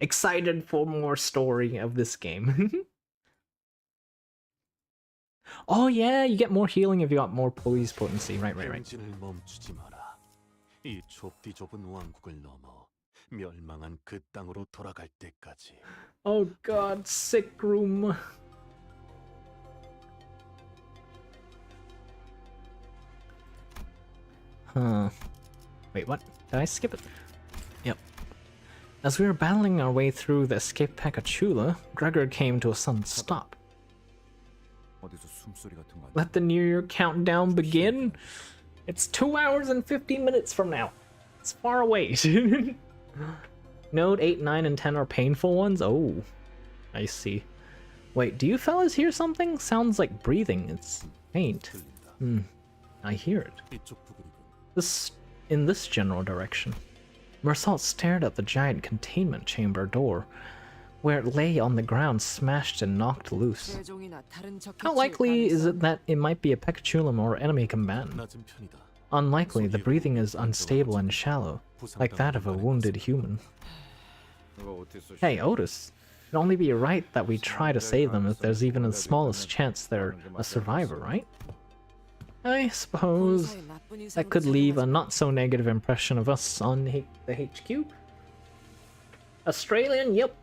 Excited for more story of this game. Oh yeah, you get more healing if you got more poise potency. Right. 행진을 멈추지 마라. 이 좁디 좁은 왕국을 넘어 멸망한 그 땅으로 돌아갈 때까지. Oh god, sick room. Huh. Wait, what? Did I skip it? Yep. As we were battling our way through the escaped Pekachula, Gregor came to a sudden stop. 어디서 숨소리 같은 거 아니야? Let the New Year countdown begin. It's 2 hours and 50 minutes from now. It's far away. Node 8, 9, and 10 are painful ones? Oh, I see. Wait, do you fellas hear something? Sounds like breathing. It's faint. I hear it. 이쪽 부근이군. In this general direction. Mersault stared at the giant containment chamber door, where it lay on the ground smashed and knocked loose. How likely is it that it might be a Pekachulum or enemy combatant? 낮은 편이다. Unlikely, the breathing is unstable and shallow, like that of a wounded human. Hey, Otis, it'd only be right that we try to save them if there's even the smallest chance they're a survivor, right? I suppose that could leave a not-so-negative impression of us on the HQ. Australian, yep.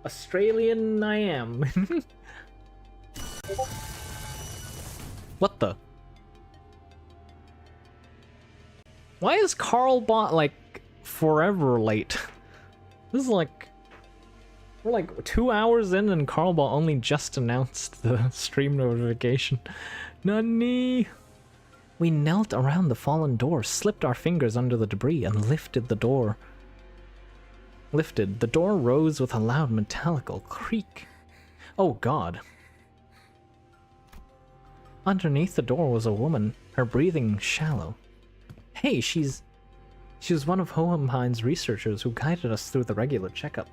Australian I am. What the? Why is Carlbot like forever late? This is like... We're like 2 hours in and Carlbot only just announced the stream notification. Nani? We knelt around the fallen door, slipped our fingers under the debris, and lifted the door. The door rose with a loud metallical creak. Oh god. Underneath the door was a woman, her breathing shallow. Hey, she was one of Hohenheim's researchers who guided us through the regular checkup.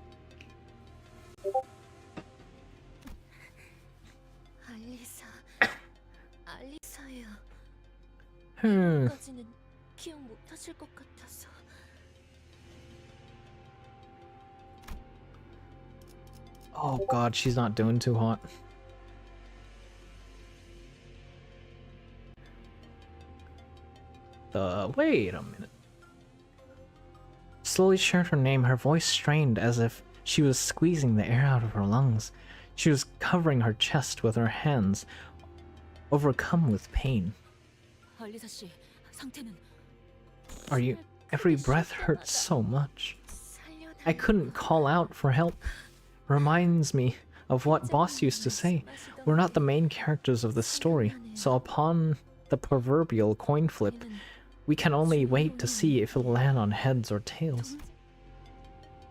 까지는 기억 못 하실 것 같아서. Oh god, she's not doing too hot. Wait a minute. Slowly shared her name, her voice strained as if she was squeezing the air out of her lungs. She was covering her chest with her hands, overcome with pain. 알리사 씨, 상태는 Are you... Every breath hurts so much. I couldn't call out for help. Reminds me of what Boss used to say. We're not the main characters of this story, so upon the proverbial coin flip, we can only wait to see if it'll land on heads or tails.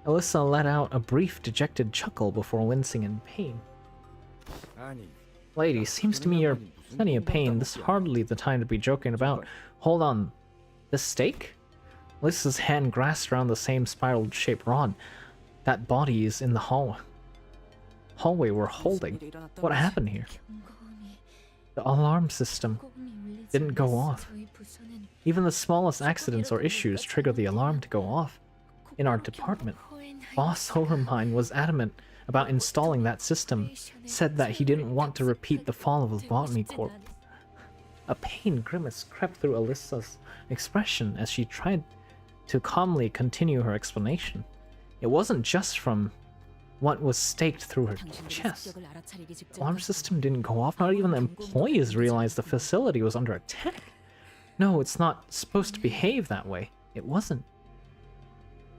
Alyssa let out a brief dejected chuckle before wincing in pain. Lady, seems to me you're plenty of pain. This is hardly the time to be joking about. Hold on. This stake? Alyssa's hand grasped around the same spiral-shaped rod. That body is in the hallway we're holding. What happened here? The alarm system didn't go off. Even the smallest accidents or issues trigger the alarm to go off. In our department, Boss Hohenheim was adamant about installing that system, said that he didn't want to repeat the fall of the Botany Corp. A pain grimace crept through Alyssa's expression as she tried to calmly continue her explanation. It wasn't just from what was staked through her chest. The alarm system didn't go off, not even the employees realized the facility was under attack. No, it's not supposed to behave that way. It wasn't.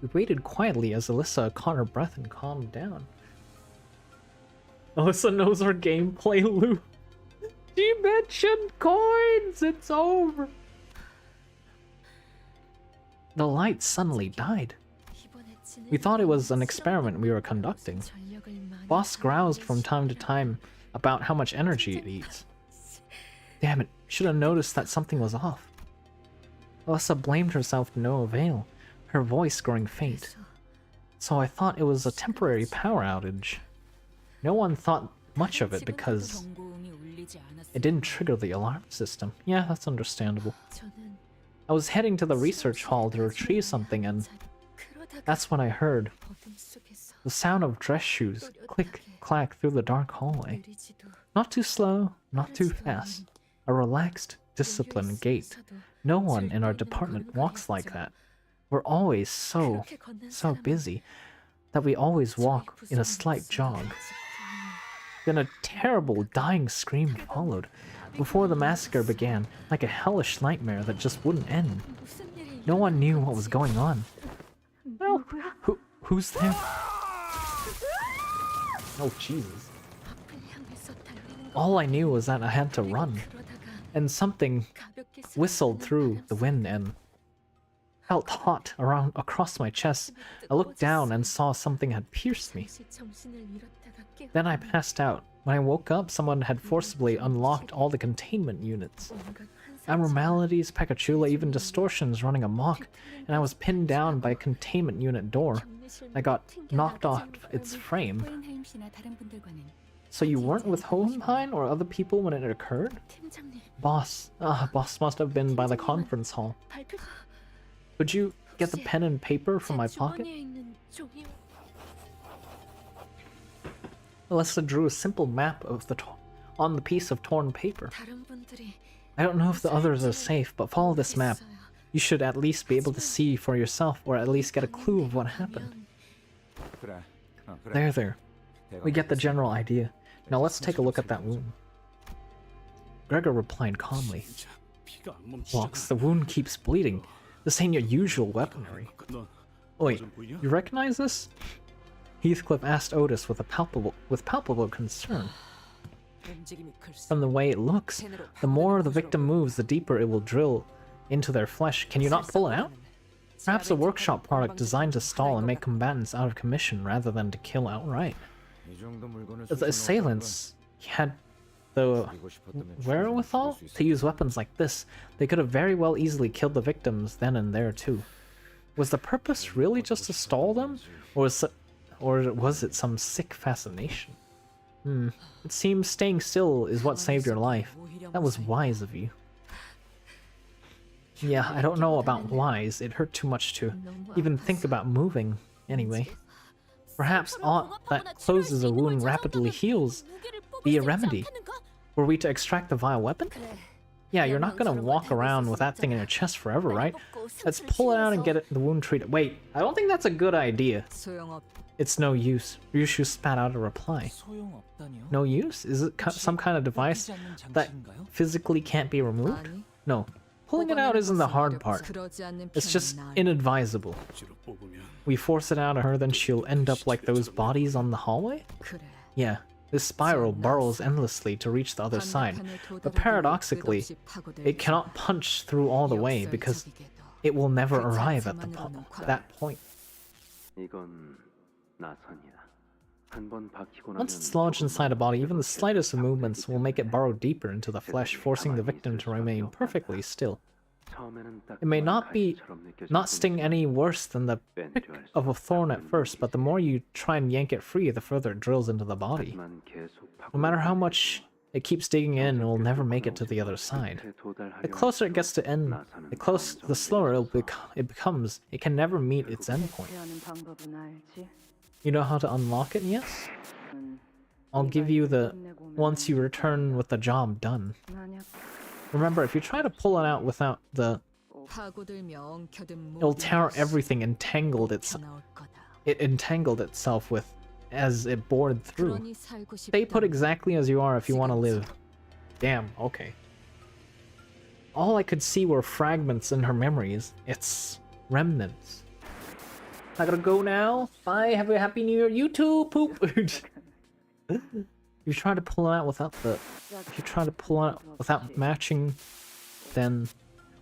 We waited quietly as Alyssa caught her breath and calmed down. Alyssa knows her gameplay loop. She mentioned coins! It's over! The light suddenly died. We thought it was an experiment we were conducting. Boss groused from time to time about how much energy it eats. Damn it, should have noticed that something was off. Alyssa blamed herself to no avail, her voice growing faint. So I thought it was a temporary power outage. No one thought much of it because it didn't trigger the alarm system. Yeah, that's understandable. I was heading to the research hall to retrieve something and that's when I heard the sound of dress shoes click clack through the dark hallway. Not too slow, not too fast. A relaxed, disciplined gait. No one in our department walks like that. We're always so busy that we always walk in a slight jog. Then a terrible dying scream followed before the massacre began, like a hellish nightmare that just wouldn't end. No one knew what was going on. Well, Who's there? Oh, Jesus. All I knew was that I had to run, and something whistled through the wind and felt hot across my chest. I looked down and saw something had pierced me. Then I passed out. When I woke up, someone had forcibly unlocked all the containment units. Abnormalities, peccatula, even distortions running amok, and I was pinned down by a containment unit door. I got knocked off its frame. So you weren't with Hohenheim or other people when it occurred? Boss. Boss must have been by the conference hall. Could you get the pen and paper from my pocket? Alyssa drew a simple map of on the piece of torn paper. I don't know if the others are safe, but follow this map. You should at least be able to see for yourself, or at least get a clue of what happened. There. We get the general idea. Now let's take a look at that wound. Gregor replied calmly. Vox, the wound keeps bleeding. This ain't your usual weaponry. Wait, you recognize this? Heathcliff asked Otis with palpable concern. From the way it looks, the more the victim moves, the deeper it will drill into their flesh. Can you not pull it out? Perhaps a workshop product designed to stall and make combatants out of commission rather than to kill outright. The assailants had the wherewithal to use weapons like this. They could have very well easily killed the victims then and there too. Was the purpose really just to stall them? Or was it some sick fascination? It seems staying still is what saved your life. That was wise of you. Yeah, I don't know about wise. It hurt too much to even think about moving. Anyway, perhaps aught that closes a wound rapidly heals be a remedy. Were we to extract the vile weapon? Yeah, you're not gonna walk around with that thing in your chest forever, right? Let's pull it out and get the wound treated. Wait, I don't think that's a good idea. It's no use. Ryoshu spat out a reply. No use? Is it some kind of device that physically can't be removed? No. Pulling it out isn't the hard part. It's just inadvisable. We force it out of her, then she'll end up like those bodies on the hallway? Yeah. This spiral burrows endlessly to reach the other side, but paradoxically, it cannot punch through all the way because it will never arrive at that point. Once it's lodged inside a body, even the slightest of movements will make it burrow deeper into the flesh, forcing the victim to remain perfectly still. It may not sting any worse than the prick of a thorn at first, but the more you try and yank it free, the further it drills into the body. No matter how much it keeps digging in, it will never make it to the other side. The closer it gets to end, the slower it becomes. It can never meet its endpoint. You know how to unlock it, yes? I'll give you the once you return with the job done. Remember, if you try to pull it out without the... It'll tear everything it entangled itself with as it bored through. Stay put exactly as you are if you want to live. Damn, okay. All I could see were fragments in her memories. It's remnants. I gotta go now. Bye, have a happy new year. You too, poop! If you try to pull it out without matching, then...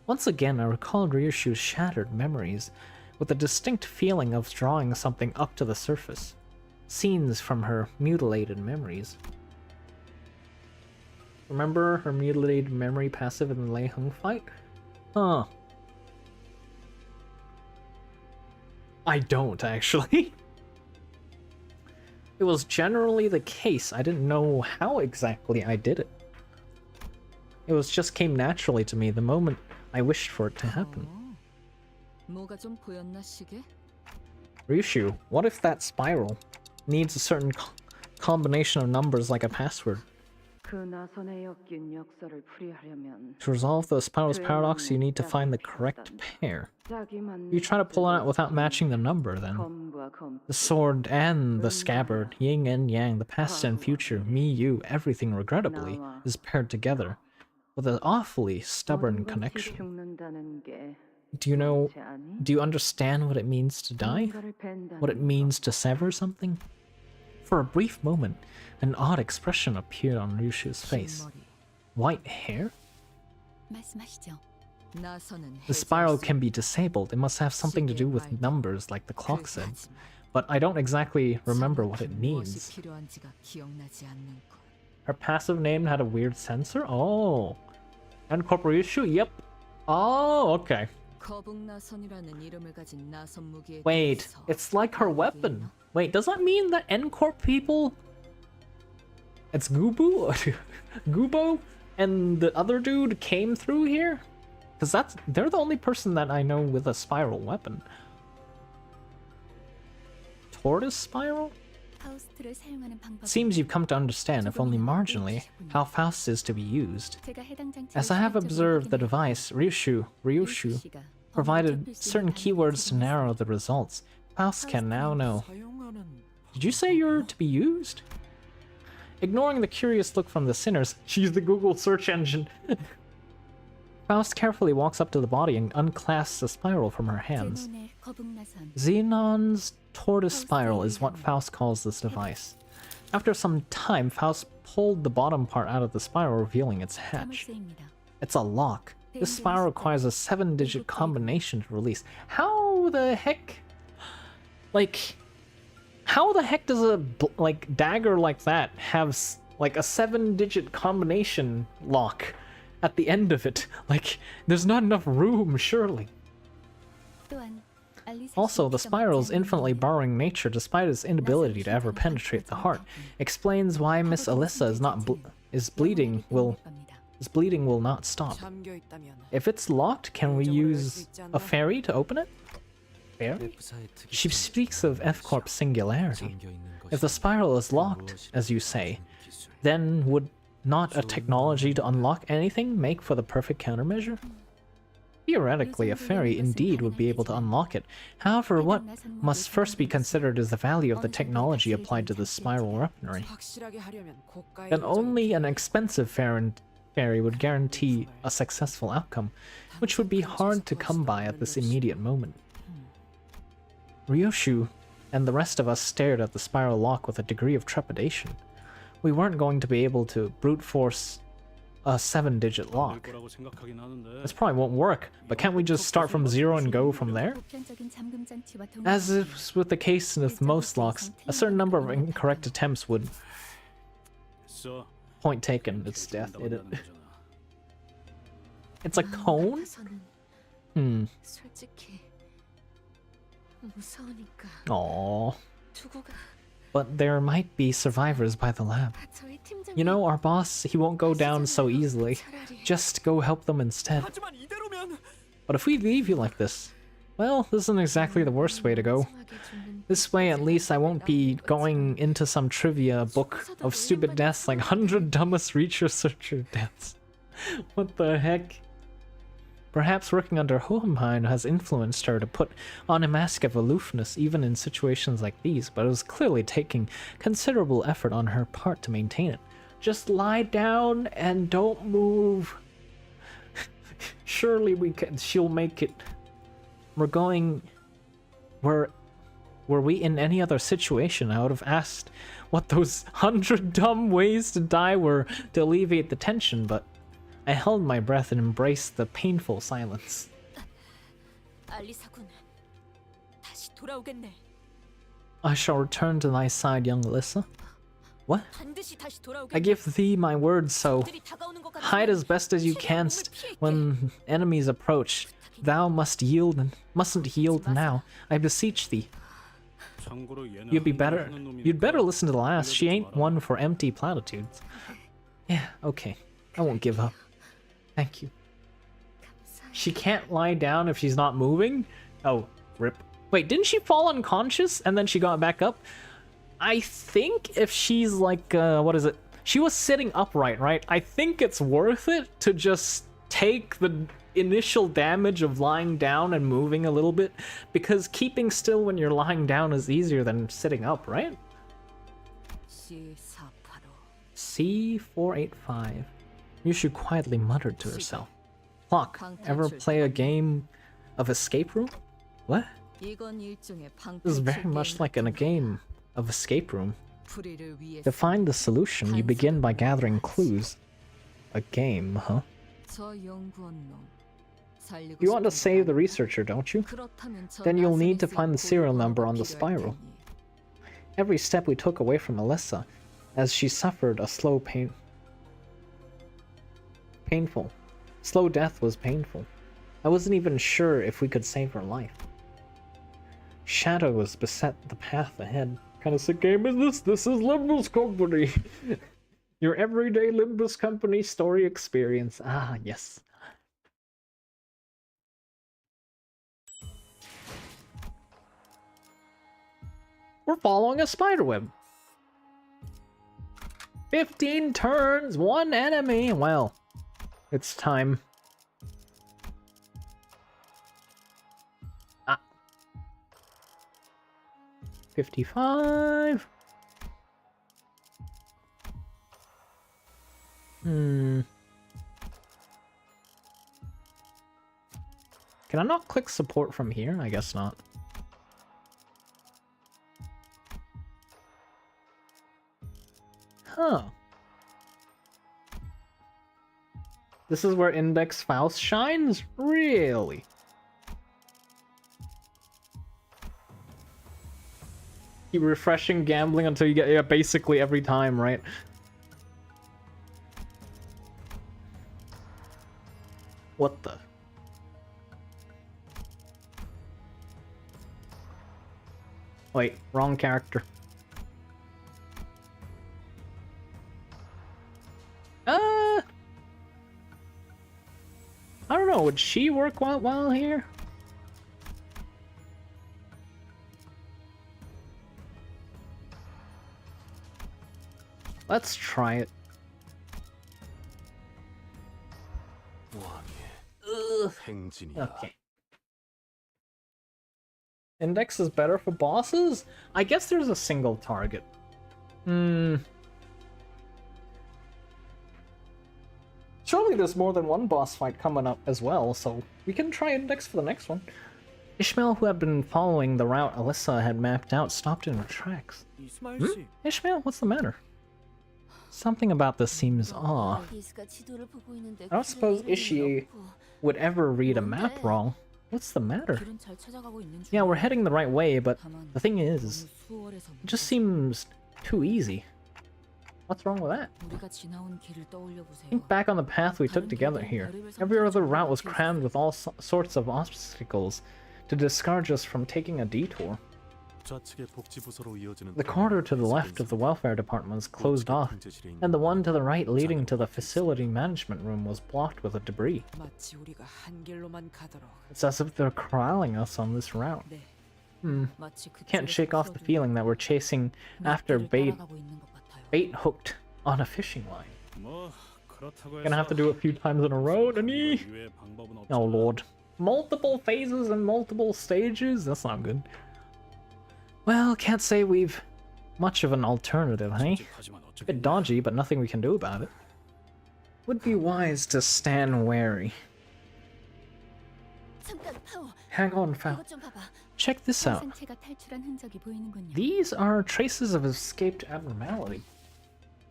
Once again, I recalled Ryoshu's shattered memories, with a distinct feeling of drawing something up to the surface. Scenes from her mutilated memories. Remember her mutilated memory passive in the Lei Hung fight? Huh. I don't, actually. It was generally the case. I didn't know how exactly I did it. It just came naturally to me the moment I wished for it to happen. Ryoshu, what if that spiral needs a certain combination of numbers like a password? To resolve the spiral's paradox, you need to find the correct pair. You try to pull it out without matching the number, then. The sword and the scabbard, yin and yang, the past and future, me, you, everything, regrettably, is paired together, with an awfully stubborn connection. Do you know? Do you understand what it means to die? What it means to sever something? For a brief moment, an odd expression appeared on Ryoshu's face. White hair? 말씀하시죠. The spiral can be disabled. It must have something to do with numbers, like the clock said. But I don't exactly remember what it means. Her passive name had a weird sensor? Oh. And Ryoshu? Yep. Oh, okay. Wait, it's like her weapon. Wait, does that mean that N-Corp people... It's Gubu? Gubo? And the other dude came through here? Because they're the only person that I know with a spiral weapon. Tortoise spiral? Seems you've come to understand, if only marginally, how Faust is to be used. As I have observed the device, Ryoshu provided certain keywords to narrow the results. Faust can now know. Did you say you're to be used? Ignoring the curious look from the sinners, she's the Google search engine. Faust carefully walks up to the body and unclasps the spiral from her hands. Xenon's tortoise spiral is what Faust calls this device. After some time, Faust pulled the bottom part out of the spiral, revealing its hatch. It's a lock. This spiral requires a 7-digit combination to release. How the heck? Like, how the heck does a dagger like that have like a 7-digit combination lock at the end of it? Like, there's not enough room, surely. Also, the spiral's infinitely borrowing nature, despite its inability to ever penetrate the heart, explains why Miss Alyssa is bleeding will not stop. If it's locked, can we use a fairy to open it? Fairy? She speaks of F-Corp's singularity. If the spiral is locked, as you say, then would not a technology to unlock anything make for the perfect countermeasure? Theoretically, a fairy indeed would be able to unlock it. However, what must first be considered is the value of the technology applied to the spiral weaponry. And only an expensive fairy would guarantee a successful outcome, which would be hard to come by at this immediate moment. Ryoshu and the rest of us stared at the spiral lock with a degree of trepidation. We weren't going to be able to brute force a 7-digit lock. This probably won't work, but can't we just start from 0 and go from there? As is with the case with most locks, a certain number of incorrect attempts would... Point taken, it's death. It's a cone? Aww. But there might be survivors by the lab. You know, our boss, he won't go down so easily. Just go help them instead. But if we leave you like this, well, this isn't exactly the worst way to go. This way, at least, I won't be going into some trivia book of stupid deaths like 100 dumbest researcher deaths. What the heck? Perhaps working under Hohenheim has influenced her to put on a mask of aloofness even in situations like these, but it was clearly taking considerable effort on her part to maintain it. Just lie down and don't move. Surely she'll make it. Were we in any other situation, I would have asked what those 100 dumb ways to die were to alleviate the tension, but I held my breath and embraced the painful silence. I shall return to thy side, young Alyssa. What? I give thee my word, so hide as best as you canst when enemies approach. Thou mustn't yield now, I beseech thee. You'd better listen to the last. She ain't one for empty platitudes. Yeah, okay. I won't give up. Thank you. She can't lie down if she's not moving? Oh, rip. Wait, didn't she fall unconscious and then she got back up? I think if she's like, what is it? She was sitting upright, right? I think it's worth it to just take the initial damage of lying down and moving a little bit, because keeping still when you're lying down is easier than sitting up, right? C485. Ryoshu quietly muttered to herself. Clock, ever play a game of escape room? What? 이건 일종의 This is very much like in a game of escape room. To find the solution, you begin by gathering clues. A game, huh? You want to save the researcher, don't you? Then you'll need to find the serial number on the spiral. Every step we took away from Alyssa, as she suffered a slow Slow death was painful. I wasn't even sure if we could save her life. Shadows beset the path ahead. What kind of sick game is this? This is Limbus Company! Your everyday Limbus Company story experience. Ah, yes. We're following a spiderweb. 15 turns, 1 enemy. Well, it's time. Ah. 55. Can I not click support from here? I guess not. Huh. This is where Index Faust shines? Really? Keep refreshing gambling until you get, yeah, basically every time, right? What the? Wait, wrong character. I don't know, would she work well here? Let's try it. Okay. Index is better for bosses? I guess there's a single target. Surely there's more than one boss fight coming up as well, so we can try Index for the next one. Ishmael, who had been following the route Alyssa had mapped out, stopped in her tracks. Ishmael, what's the matter? Something about this seems off. I don't suppose Ishii would ever read a map wrong. What's the matter? Yeah, we're heading the right way, but the thing is, it just seems too easy. What's wrong with that? Think back on the path we took together here. Every other route was crammed with all sorts of obstacles to discourage us from taking a detour. The corridor to the left of the welfare department was closed off, and the one to the right leading to the facility management room was blocked with debris. It's as if they're corralling us on this route. Can't shake off the feeling that we're chasing after bait hooked on a fishing line. Gonna have to do it a few times in a row, Nani? Oh lord. Multiple phases and multiple stages? That's not good. Well, can't say we've much of an alternative, hey? A bit dodgy, but nothing we can do about it. Would be wise to stand wary. Hang on, Fal. Check this out. These are traces of escaped abnormality.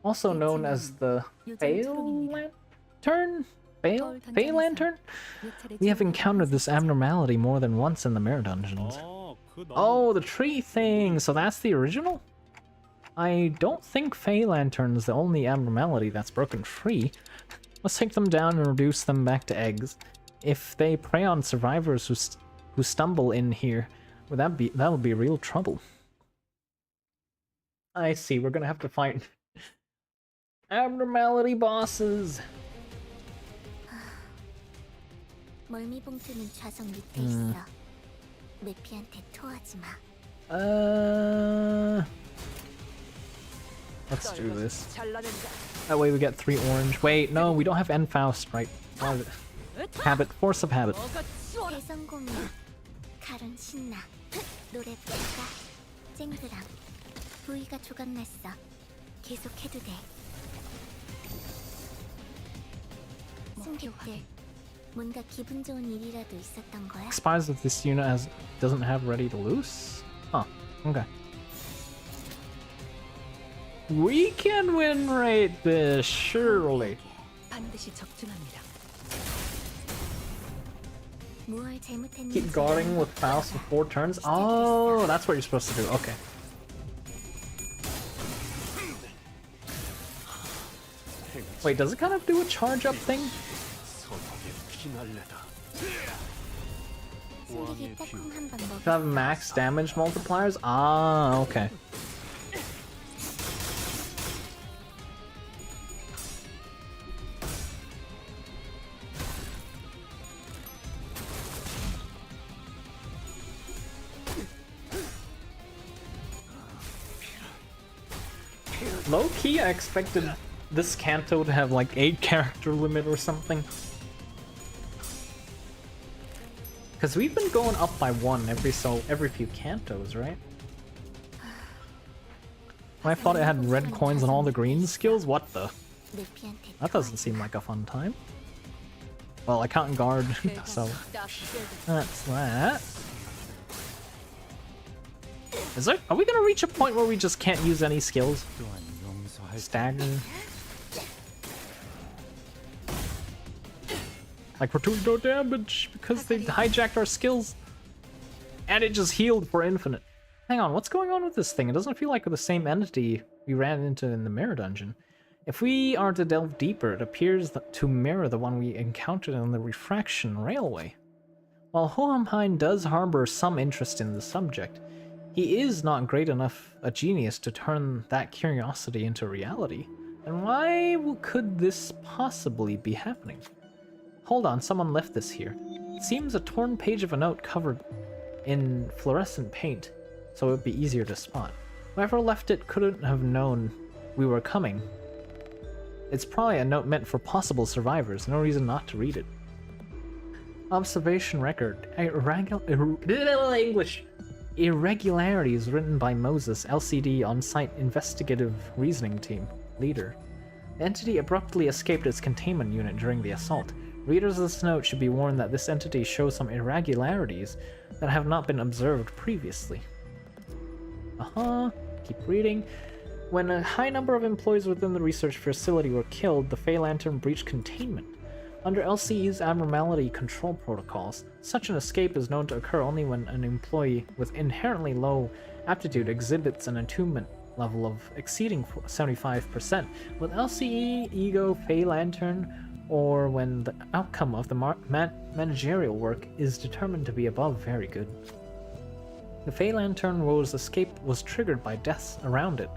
Also known as the Fail Lantern? Fail Lantern? We have encountered this abnormality more than once in the Mirror Dungeons. Oh, the tree thing! So that's the original? I don't think Fae Lantern is the only abnormality that's broken free. Let's take them down and reduce them back to eggs. If they prey on survivors who stumble in here, well, that would be real trouble. I see, we're gonna have to fight abnormality bosses. 멀미봉투는 좌석 밑에 있어. 매피한테 토하지 마. Let's do this. That way we get 3 orange. Wait, no, we don't have Enfaust, right? Habit, force of habit. 대성공이야. 칼은 신나. 노래 부를까? 쨍그랑. 부위가 조각났어. 계속해도 돼. 승객들, 뭔가 기분 좋은 일이라도 있었던 거야? Expires if this unit doesn't have ready to loose? Huh, okay. We can win rate this, surely. 반드시 적중합니다. 무얼 잘못했는지 Keep guarding with Faust for 4 turns? Oh, that's what you're supposed to do, okay. Wait, does it kind of do a charge up thing? 서막의 피날레다. 숨기기 딱콩 한번 To 먹여. have max damage multipliers? Ah, okay. Low key, I expected this Canto to have like 8 character limit or something. Because we've been going up by 1 every few Cantos, right? I thought it had red coins on all the green skills? What the? 네피한테 That doesn't seem like a fun time. Well, I can't guard, so that's that. Is there? Are we gonna reach a point where we just can't use any skills? Stagger. Like we're doing no damage because they hijacked our skills. And it just healed for infinite. Hang on, what's going on with this thing? It doesn't feel like the same entity we ran into in the mirror dungeon. If we are to delve deeper, it appears to mirror the one we encountered on the Refraction Railway. While Hohenheim does harbor some interest in the subject, he is not great enough a genius to turn that curiosity into reality. And why could this possibly be happening? Hold on, someone left this here. It seems a torn page of a note covered in fluorescent paint, so it would be easier to spot. Whoever left it couldn't have known we were coming. It's probably a note meant for possible survivors, no reason not to read it. Observation record. English. Irregularities written by Moses, LCD on-site investigative reasoning team. Leader. The entity abruptly escaped its containment unit during the assault. Readers of this note should be warned that this entity shows some irregularities that have not been observed previously. Keep reading. When a high number of employees within the research facility were killed, the Fey Lantern breached containment. Under LCE's abnormality control protocols, such an escape is known to occur only when an employee with inherently low aptitude exhibits an attunement level of exceeding 75%, with LCE, Ego, Fey Lantern, or when the outcome of the managerial work is determined to be above very good. The Fey Lantern's escape was triggered by deaths around it,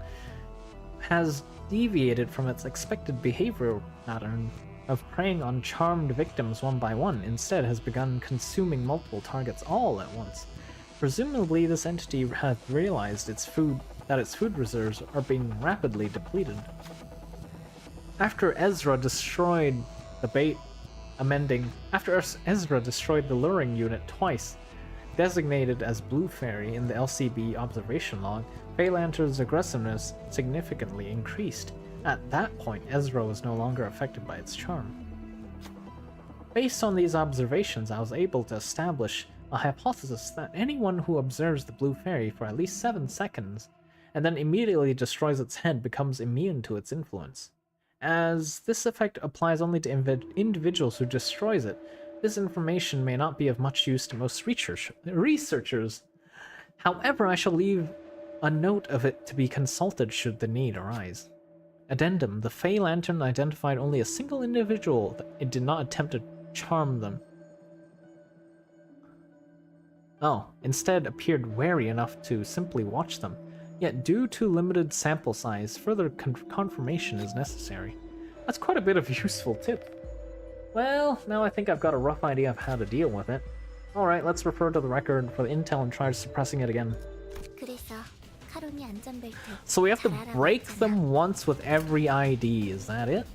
has deviated from its expected behavioral pattern of preying on charmed victims one by one, instead has begun consuming multiple targets all at once. Presumably this entity has realized that its food reserves are being rapidly depleted. After Ezra destroyed the luring unit twice, designated as Blue Fairy in the LCB observation log, Fey Lantern's aggressiveness significantly increased. At that point, Ezra was no longer affected by its charm. Based on these observations, I was able to establish a hypothesis that anyone who observes the Blue Fairy for at least 7 seconds and then immediately destroys its head becomes immune to its influence. As this effect applies only to individuals who destroys it, this information may not be of much use to most researchers. However, I shall leave a note of it to be consulted should the need arise. Addendum: the Fey Lantern identified only a single individual. It did not attempt to charm them. Instead appeared wary enough to simply watch them. Yet due to limited sample size, further confirmation is necessary. That's quite a bit of useful tip. Well, now I think I've got a rough idea of how to deal with it. Alright, let's refer to the record for the intel and try suppressing it again. So we have to break them once with every ID, is that it?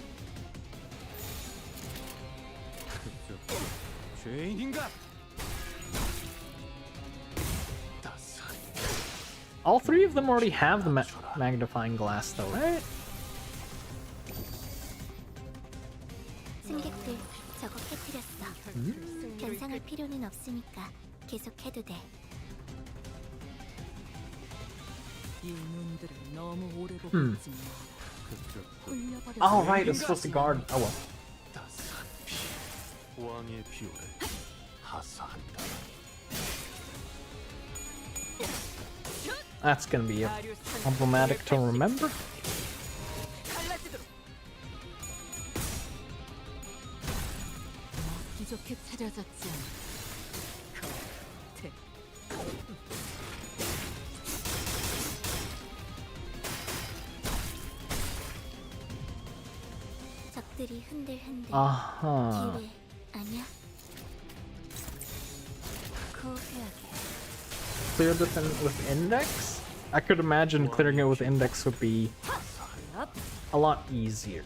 All 3 of them already have the magnifying glass though, right? 승객들, 저거 깨뜨렸어. 변상할 필요는 없으니까 계속해도 돼. 이 눈들을 너무 오래 보고 있지 마. Oh, right, it's supposed to guard. Oh well. 따스한 피, 왕의 비호를 하사한다. That's gonna be problematic to remember. 갈라지도록. 먹기 좋게 차려졌지 않아. 겉에. 적들이 흔들흔들. Uh-huh. 기회 아니야? 고귀하게. Clear this with index? I could imagine clearing it with index would be a lot easier.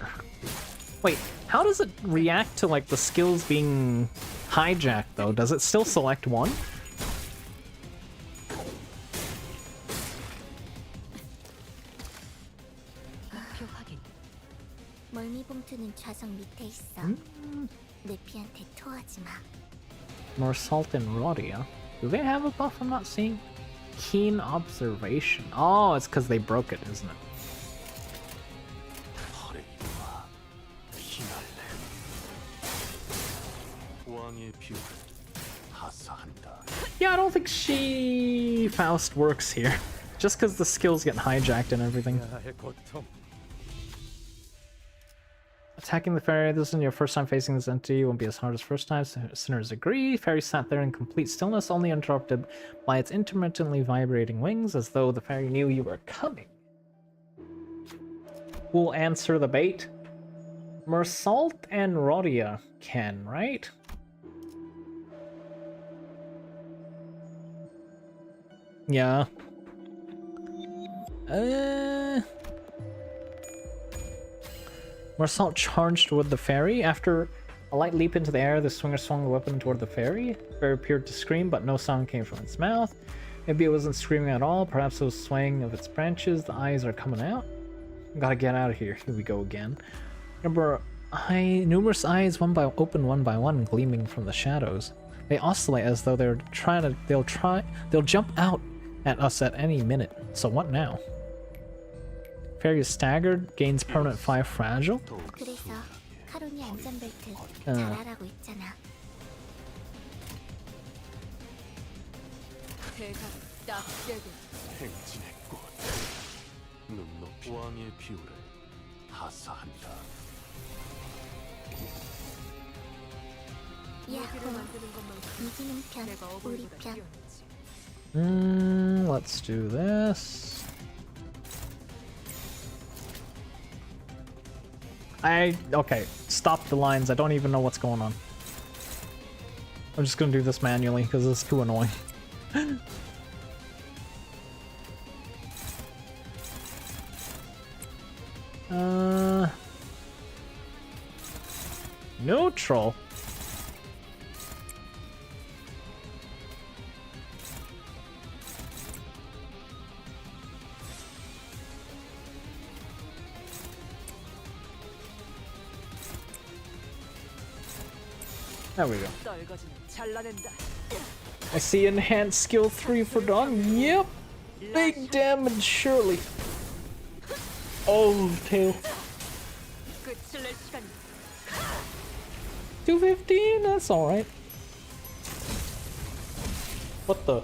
Wait, how does it react to like the skills being hijacked though? Does it still select one? 멀미봉투는 좌석 밑에 있어. 내피한테 토하지 마. More salt and Rodia. Do they have a buff I'm not seeing? Keen observation. Oh, it's because they broke it, isn't it? 허레이와 피날레. 왕의 비호를 하사한다. Yeah, I don't think she Faust works here. Just because the skills get hijacked and everything. Attacking the fairy, this isn't your first time facing this entity, won't be as hard as first time, sinners agree. Fairy sat there in complete stillness, only interrupted by its intermittently vibrating wings, as though the fairy knew you were coming. Who'll answer the bait? Mersalt and Rodia can, right? Yeah. Mersalt charged with the fairy. After a light leap into the air, the swinger swung the weapon toward the fairy. The fairy appeared to scream, but no sound came from its mouth. Maybe it wasn't screaming at all. Perhaps it was swaying of its branches. The eyes are coming out. Gotta get out of here. Here we go again. Numerous eyes, open one by one, gleaming from the shadows. They oscillate as though they'll jump out at us at any minute. So what now? Fairy is staggered, gains permanent 5 fragile. 그래서 카론이 안전벨트 잘하라고 있잖아. 행진의 꽃, 눈높이 왕의 비호를 하사한다. 야호. 이기는 편, 우리 편. Let's do this. Okay, stop the lines. I don't even know what's going on. I'm just gonna do this manually because it's too annoying. Neutral. There we go. I see enhanced skill 3 for Dawn. Yep. Big damage, surely. Oh, tail. 215? That's alright. What the?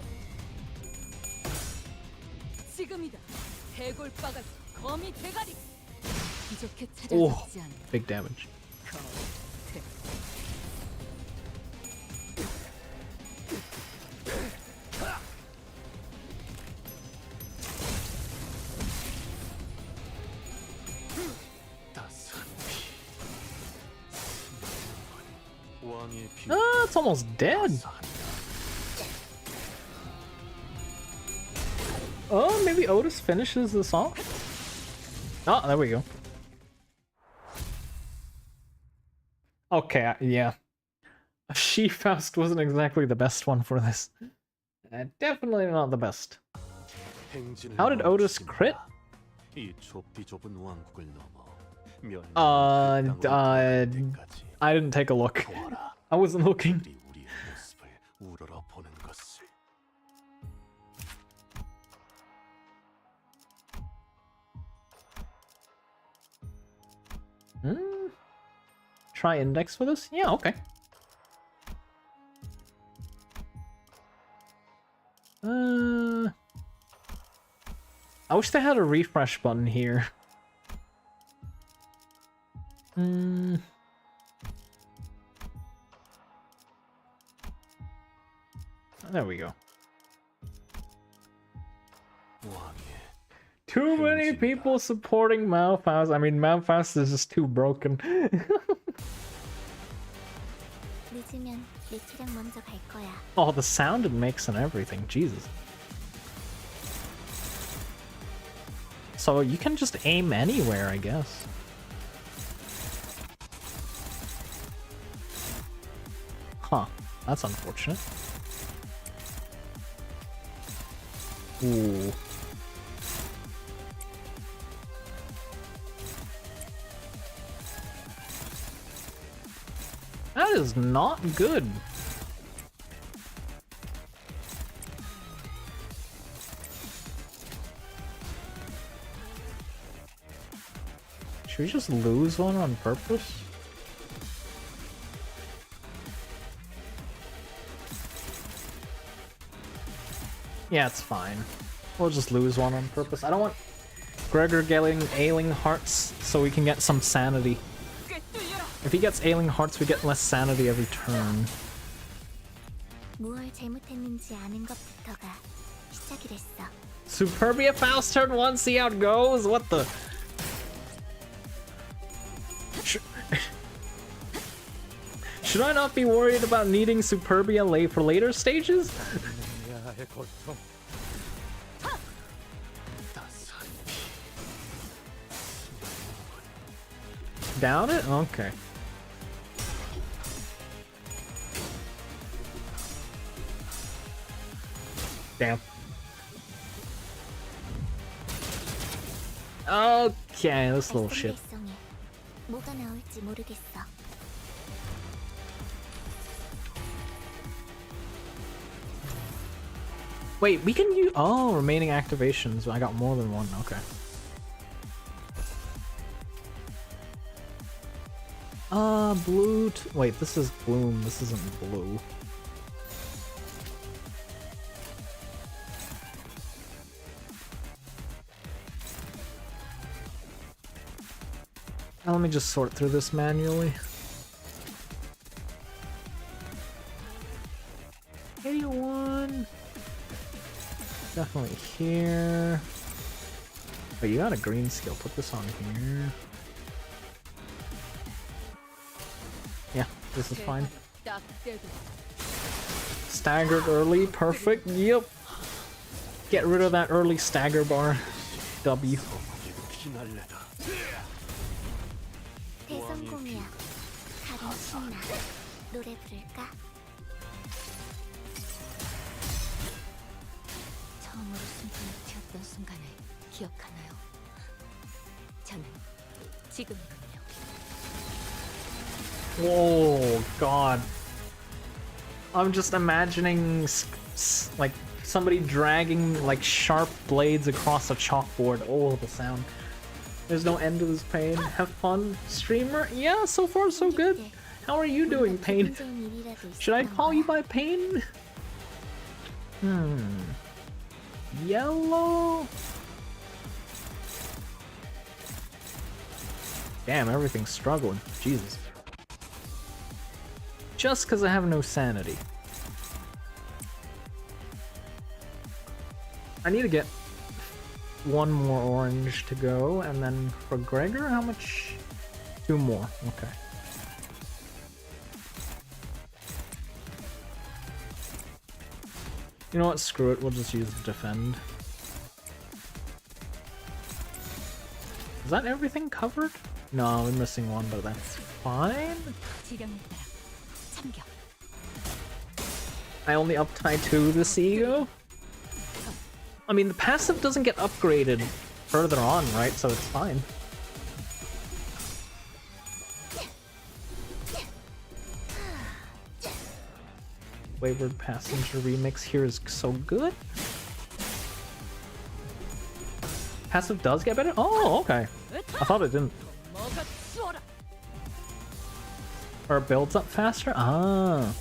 Oh, big damage. Ah, it's almost dead. Oh, maybe Otis finishes this off. Oh, there we go. Okay, yeah. She-Faust wasn't exactly the best one for this. Definitely not the best. How did Otis crit? 이 좁디 좁은 왕국을 넘어 멸망한 그 땅으로 돌아갈 때까지 I didn't take a look. 보아라. I wasn't looking. 우리 우리의 모습을 우러러 보는 것을. Try index for this? Yeah, okay. I wish they had a refresh button here. There we go. Too many people supporting Malphas. I mean, Malphas is just too broken. 늦으면 내 차량 먼저 갈 거야. Oh, the sound it makes and everything. Jesus. So you can just aim anywhere, I guess. Huh. That's unfortunate. Ooh. That is not good. Should we just lose one on purpose? Yeah, it's fine. We'll just lose one on purpose. I don't want Gregor getting ailing hearts so we can get some sanity. If he gets ailing hearts, we get less sanity every turn. 무얼 잘못했는지 아는 것부터가 시작이랬어. Superbia Faust turn 1, see how it goes? What the? Should I not be worried about needing Superbia for later stages? Down it? Okay. Damn. Okay, this little shit. 뭐가 나올지 모르겠어. Wait, we can use... Oh, remaining activations. I got more than one. Okay. Blue... Wait, this is Bloom. This isn't blue. Now let me just sort through this manually. 81. Definitely here. But you got a green skill. Put this on here. Yeah, this is fine. Staggered early. Perfect. Yep. Get rid of that early stagger bar. W. 대성공이야. 가끔 신나. 노래 부를까? 처음으로 숨통을 튀었던 순간을 기억하나요? 저는 지금이군요. Whoa, God. I'm just imagining like somebody dragging like sharp blades across a chalkboard. Oh, the sound. There's no end to this pain. Have fun, streamer? Yeah, so far so good. How are you doing, Pain? Should I call you by Pain? Yellow? Damn, everything's struggling. Jesus. Just because I have no sanity. I need to get one more orange to go, and then for Gregor, how much? 2 more. Okay. You know what? Screw it. We'll just use defend. Is that everything covered? No, we're missing one, but that's fine. I only uptie 2 this ego. I mean, the passive doesn't get upgraded further on, right? So it's fine. Wayward Passenger remix here is so good. Passive does get better? Oh, okay. I thought it didn't. Or it builds up faster? Ah.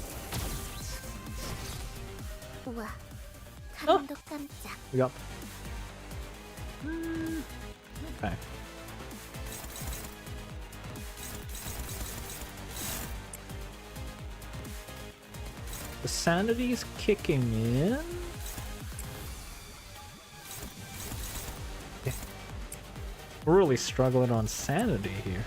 우와, 가슴도 깜짝. We got... Okay. The sanity's kicking in. Yeah. We're really struggling on sanity here.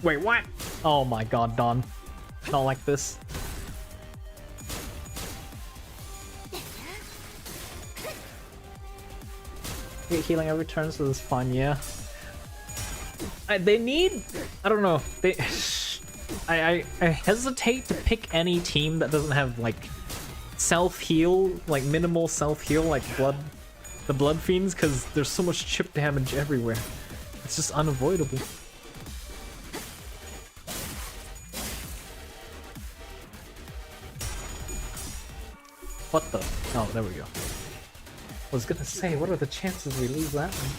Wait, what? Oh my god, Don. Not like this. Healing every turn, so this is fine, yeah. They need... I don't know. They... I hesitate to pick any team that doesn't have, like, self-heal, like, minimal self-heal, like the Blood Fiends, because there's so much chip damage everywhere. It's just unavoidable. What the? Oh, there we go. I was gonna say, what are the chances we lose that one?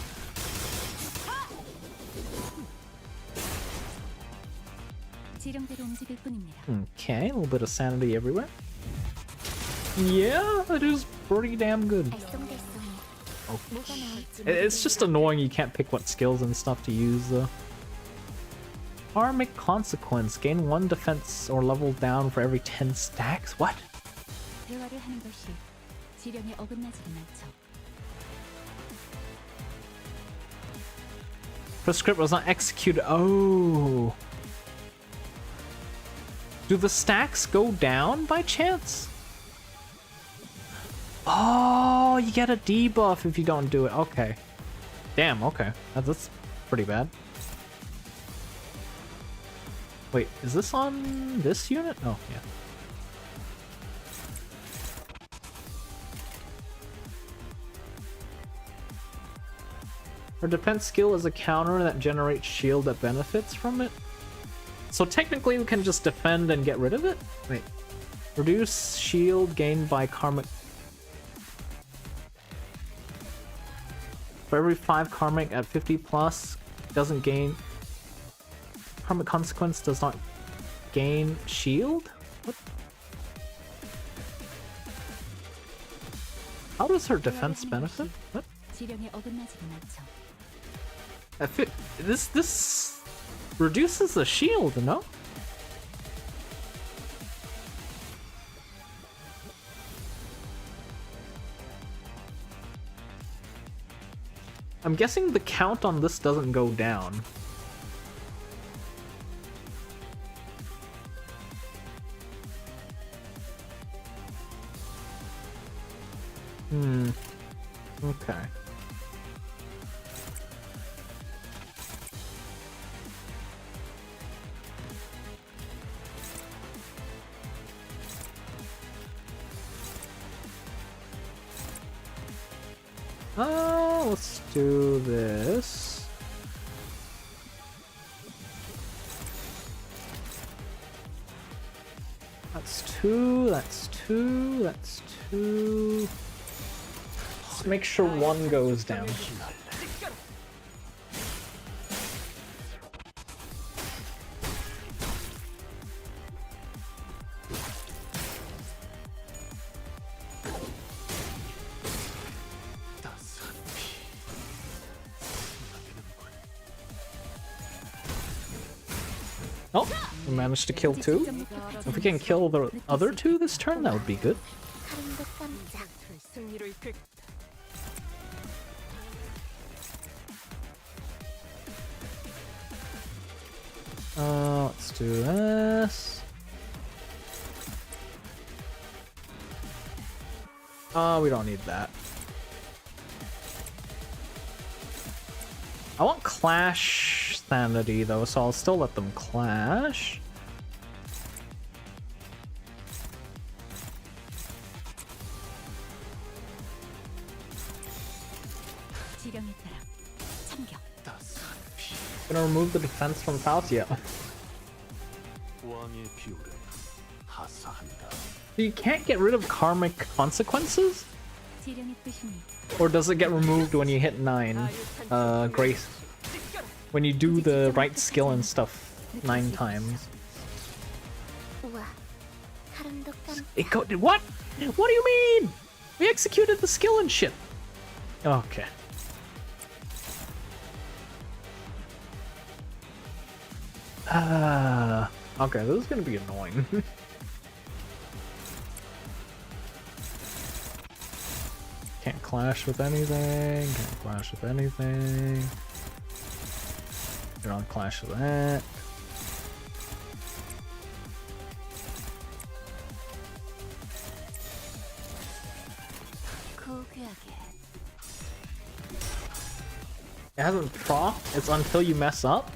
Okay, a little bit of sanity everywhere. Yeah, it is pretty damn good. It's just annoying you can't pick what skills and stuff to use though. Karmic Consequence. Gain 1 defense or level down for every 10 stacks? What? Prescript was not executed. Oh. Do the stacks go down by chance? Oh, you get a debuff if you don't do it. Okay. Damn, okay. That's pretty bad. Wait, is this on this unit? Oh, yeah. Her defense skill is a counter that generates shield that benefits from it. So technically we can just defend and get rid of it? Wait. Reduce shield gained by karmic. For every 5 karmic at 50 plus, doesn't gain... Karmic Consequence does not gain shield? What? How does her defense benefit? What? This reduces the shield, no? I'm guessing the count on this doesn't go down. Okay. Let's do this. That's 2, that's 2, that's 2. Let's make sure 1 goes down. Oh, we managed to kill 2. If we can kill the other 2 this turn, that would be good. Let's do this. We don't need that. I want Clash Sanity though, so I'll still let them clash. Gonna remove the defense from Faust? Yeah. 왕의 비율을 하사한다. You can't get rid of karmic consequences? 지령의 뜻이니 Or does it get removed when you hit 9? Grace. When you do the right skill and stuff 9 times. 우와, 하름도 깜. It go- What? What do you mean? We executed the skill and shit. Okay. Okay, this is gonna be annoying. Can't clash with anything. Can't clash with anything. You're on clash with that. 고귀하게. It hasn't procced. It's until you mess up.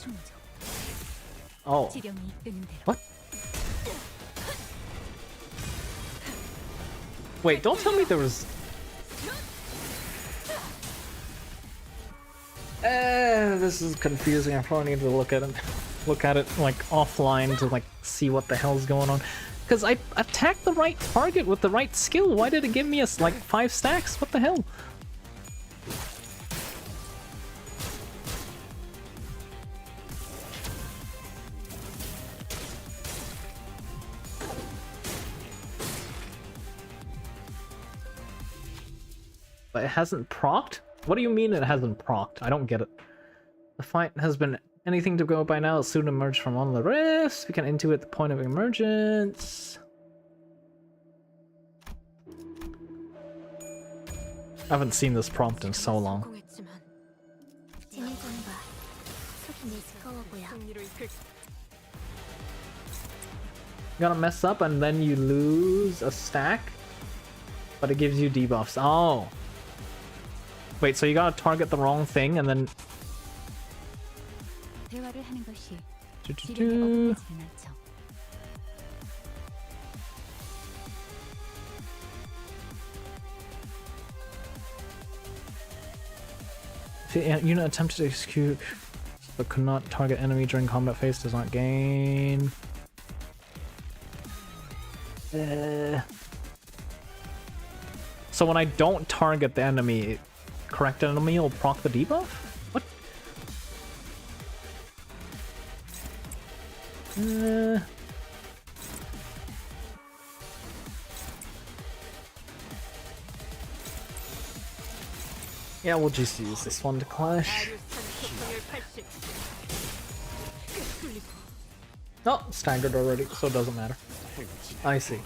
충족. Oh. 지령이 이끄는 대로. What? Wait, don't tell me there was... this is confusing. I probably need to look at it like offline to like see what the hell's going on. Because I attacked the right target with the right skill. Why did it give me like 5 stacks? What the hell? But it hasn't procced? What do you mean it hasn't procced? I don't get it. The fight has been anything to go by now. It'll soon emerge from one of the rifts. We can intuit the point of emergence. I haven't seen this prompt in so long. 진일 좀 봐. 속이 매스꺼워 보여. 승리로 이끌 You gotta mess up and then you lose a stack, but it gives you debuffs. Oh. Wait, so you gotta target the wrong thing and then... 대화를 하는 것이 지령의 Do-do-do. 어긋나지를 않죠. If the unit attempted to execute but could not target enemy during combat phase, does not gain. So when I don't target the enemy, correct enemy will proc the debuff? What? Yeah, we'll just use this one to clash. Oh, staggered already, so it doesn't matter. I see.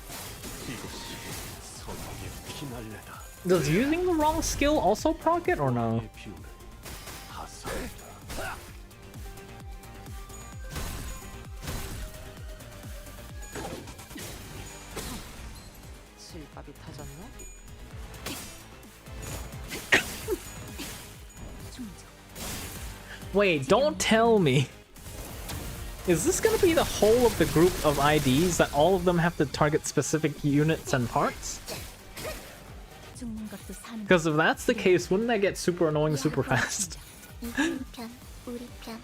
선왕의 피날레다. Does using the wrong skill also proc it or no? 왕의 비율을 하사한다. 실밥이 타졌나? 충족. Wait, don't tell me. Is this gonna be the whole of the group of IDs that all of them have to target specific units and parts? 죽는 것도 사는 Because if that's the case, wouldn't that get super annoying super fast? 이긴 편, 우리 편.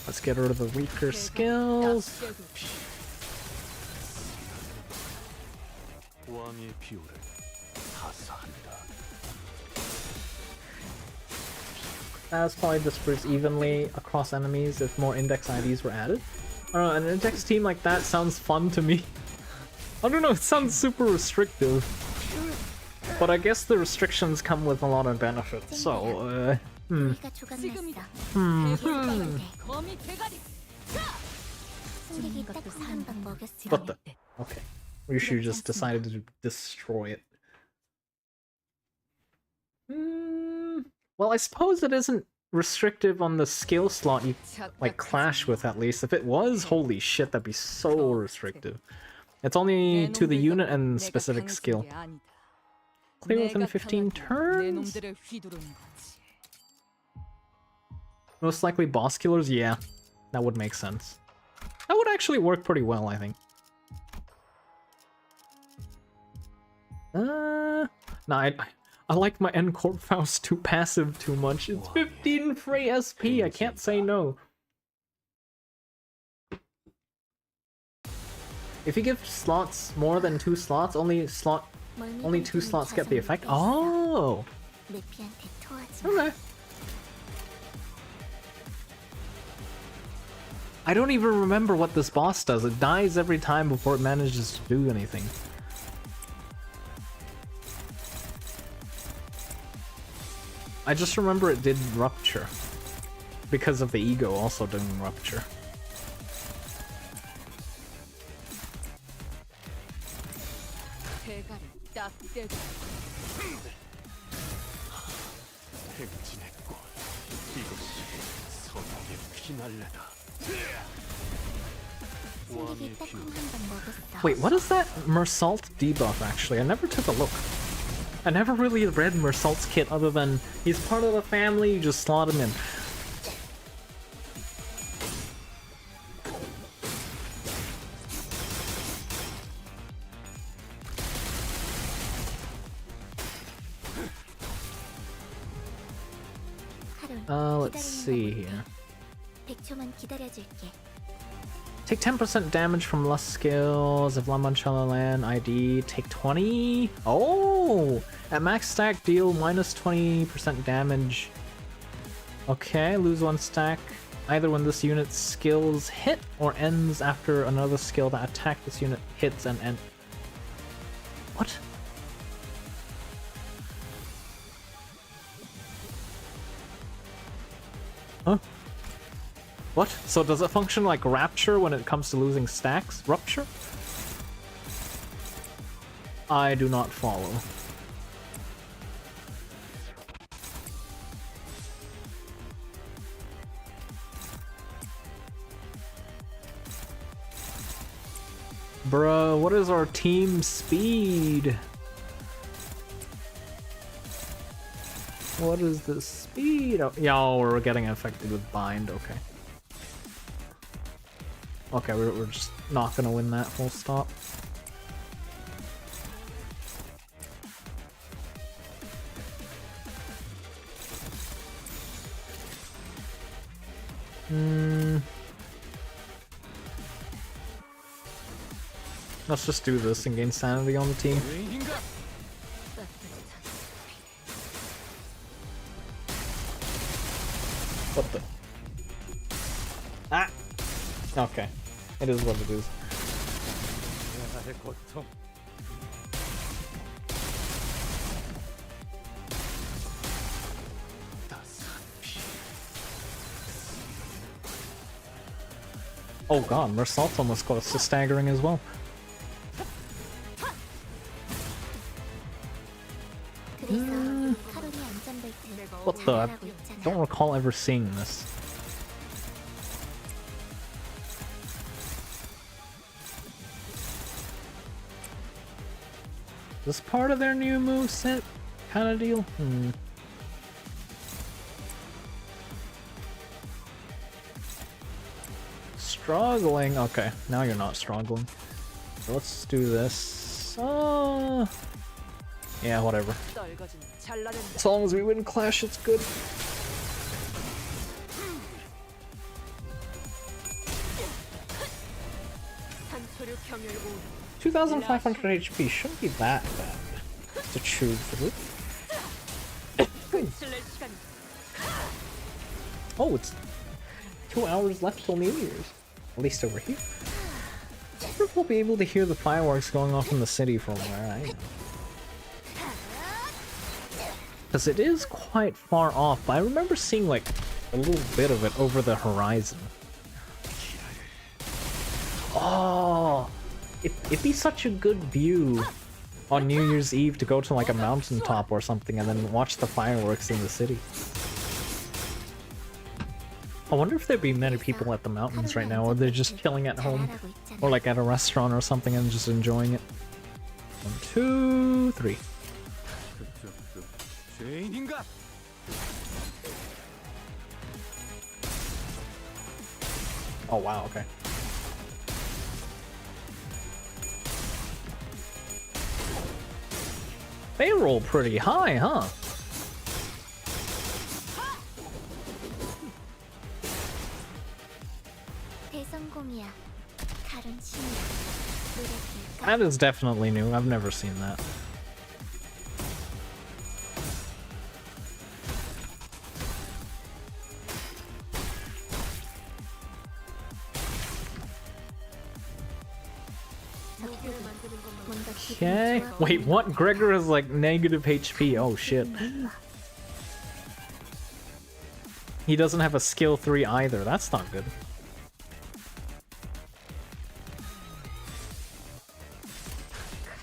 Let's get rid of the weaker skills. 왕의 비율을 하사한다. That's probably dispersed evenly across enemies if more index IDs were added. I don't know, an index team like that sounds fun to me. I don't know, it sounds super restrictive. But I guess the restrictions come with a lot of benefits, so, 우리가 조각났어. 거미 대가리. 승객이 딱 한 방 먹였어. What the? Okay. Ryoshu just decided to destroy it. Well, I suppose it isn't restrictive on the skill slot you like clash with at least. If it was, holy shit, that'd be so restrictive. It's only to the unit and specific skill. Clear within 15 turns? Most likely boss killers? Yeah, that would make sense. That would actually work pretty well, I think. No, I like my N-Corp Faust too passive too much. It's 15 free SP, I can't say no. If you give slots more than 2 slots, only 2 slots get the effect. Oh! Okay. I don't even remember what this boss does. It dies every time before it manages to do anything. I just remember it did rupture. Because of the ego also doing rupture. Wait, what is that Mersault debuff actually? I never took a look. I never really read Mersault's kit other than he's part of the family, you just slot him in. Let's see here. Take 10% damage from lust skills if Lamancello land ID. Take 20. Oh! At max stack, deal minus 20% damage. Okay, lose 1 stack. Either when this unit's skills hit or ends after another skill that attacked this unit hits and end. What? Huh? What? So does it function like Rapture when it comes to losing stacks? Rupture? I do not follow. Bruh, what is our team speed? What is the speed? Oh, yeah, we're getting affected with bind, okay. Okay, we're just not gonna win that, full stop. Let's just do this and gain sanity on the team. What the? Ah! Okay. It is what it is. Oh god, Mersault almost got us to staggering as well. What the? I don't recall ever seeing this. Is this part of their new moveset kind of deal? Struggling. Okay, now you're not struggling. So let's do this. Yeah, whatever. As long as we win Clash, it's good. 2,500 HP shouldn't be that bad to chew through. Oh, it's 2 hours left till New Year's. At least over here. I wonder if we'll be able to hear the fireworks going off in the city from where I am. Because it is quite far off, but I remember seeing like a little bit of it over the horizon. Oh, it'd be such a good view on New Year's Eve to go to like a mountaintop or something and then watch the fireworks in the city. I wonder if there'd be many people at the mountains right now, or they're just chilling at home, or like at a restaurant or something and just enjoying it. 1, 2, 3. 죄인인가? Oh wow, okay. They roll pretty high, huh? 대성공이야. 다른 신이야. 노력할까? That is definitely new. I've never seen that. Okay. Wait, what? Gregor is like negative HP. Oh shit. He doesn't have a skill 3 either. That's not good.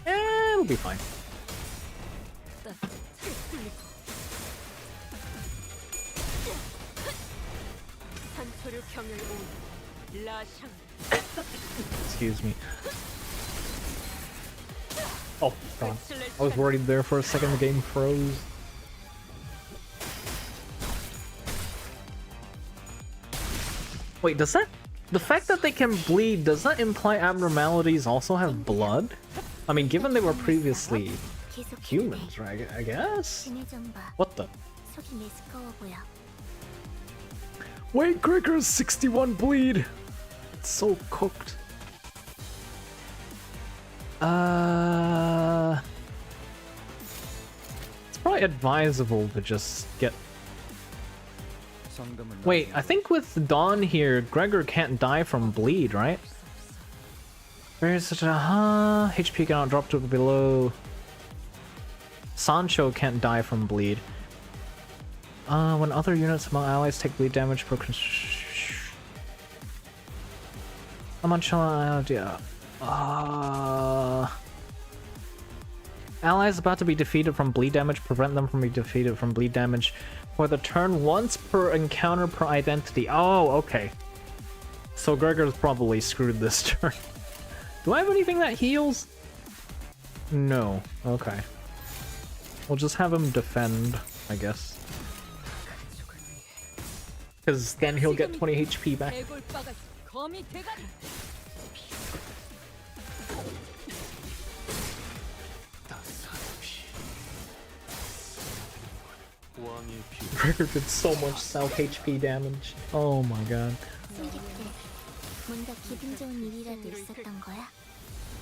It'll be fine. Excuse me. Oh, God. I was worried there for a second the game froze. Wait, does that... The fact that they can bleed, does that imply abnormalities also have blood? I mean, given they were previously humans, right? I guess? What the? 속이 메스꺼워 보여. Wait, Gregor's 61 bleed! It's so cooked. It's probably advisable to just get... Wait, I think with Dawn here, Gregor can't die from bleed, right? Where's such a HP cannot drop to below. Sancho can't die from bleed. When other units among allies take bleed damage per allies about to be defeated from bleed damage, prevent them from being defeated from bleed damage for the turn once per encounter per identity. Oh, okay. So Gregor's probably screwed this turn. Do I have anything that heals? No. Okay. We'll just have him defend, I guess. Because then he'll get 20 HP back. Gregor did so much self HP damage. Oh my god. 뭔가 기분 좋은 일이라도 있었던 거야?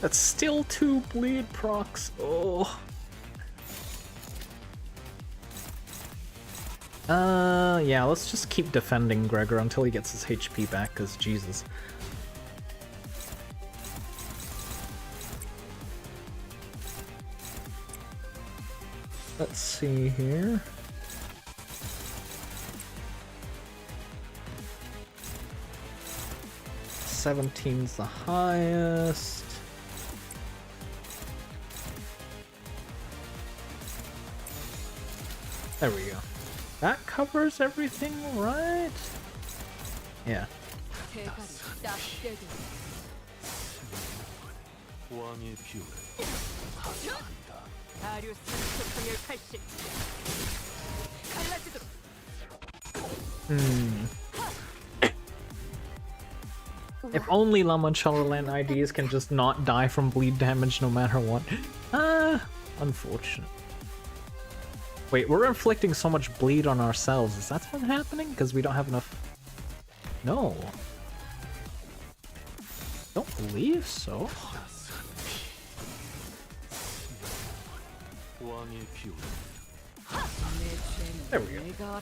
That's still 2 bleed procs. Oh. Yeah, let's just keep defending Gregor until he gets his HP back, because Jesus. Let's see here. 17's the highest. There we go. That covers everything, right? Yeah. If only La Manchalaland IDs can just not die from bleed damage no matter what. Unfortunate. Wait, we're inflicting so much bleed on ourselves. Is that what's happening? Because we don't have enough... No. Don't believe so. There we go.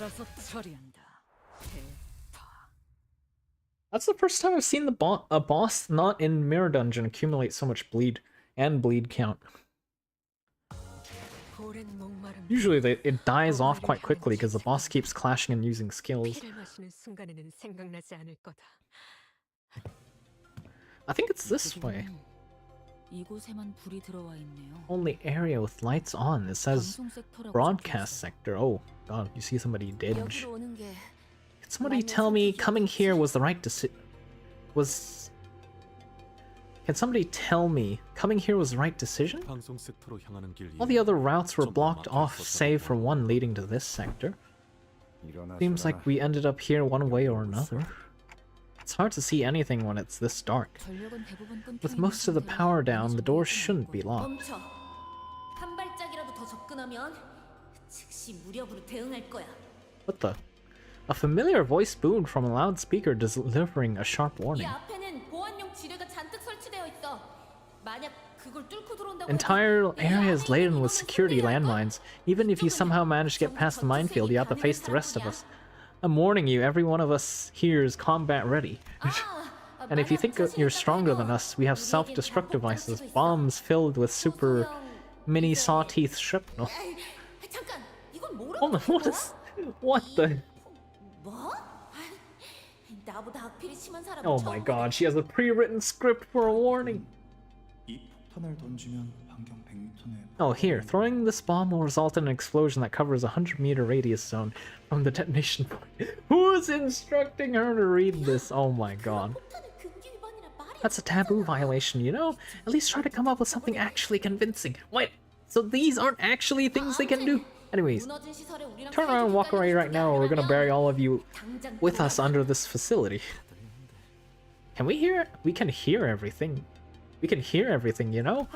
That's the first time I've seen a boss not in Mirror Dungeon accumulate so much bleed and bleed count. Usually it dies off quite quickly because the boss keeps clashing and using skills. I think it's this way. Only area with lights on. It says broadcast sector. Oh god, you see somebody dead. It's somebody tell me coming here was the right decision? Can somebody tell me coming here was the right decision? 방송 섹터로 향하는 길 All the other routes were blocked off save for one leading to this sector. Seems like we ended up here one way or another. It's hard to see anything when it's this dark. With most of the power down, the doors shouldn't be locked. 한 발짝이라도 더 접근하면 즉시 무력으로 대응할 거야. What the? A familiar voice boomed from a loudspeaker delivering a sharp 이 warning. 앞에는 보안용 지뢰가 잔뜩 설치되어 있어. 만약 그걸 뚫고 들어온다고 Entire area is laden with security landmines. Even if you somehow manage to get past the minefield, you have to face the rest of us. I'm warning you, every one of us here is combat ready. And if you think you're stronger than us, we have self-destruct devices, bombs filled with super mini saw-teeth shrapnel. 잠깐, 이건 Oh my, what the? 뭐? 나보다 악필이 심한 사람은 Oh my god, she has a pre-written script for a warning. 이 폭탄을 던지면 반경 100m에 Oh, here, throwing this bomb will result in an explosion that covers a 100-meter radius zone from the detonation point. Who's instructing her to read this? Oh my god. That's a taboo violation, you know? At least try to come up with something actually convincing. Wait, so these aren't actually things they can do? Anyways, turn around and walk away right now or we're gonna bury all of you with us under this facility. Can we hear? We can hear everything. We can hear everything, you know?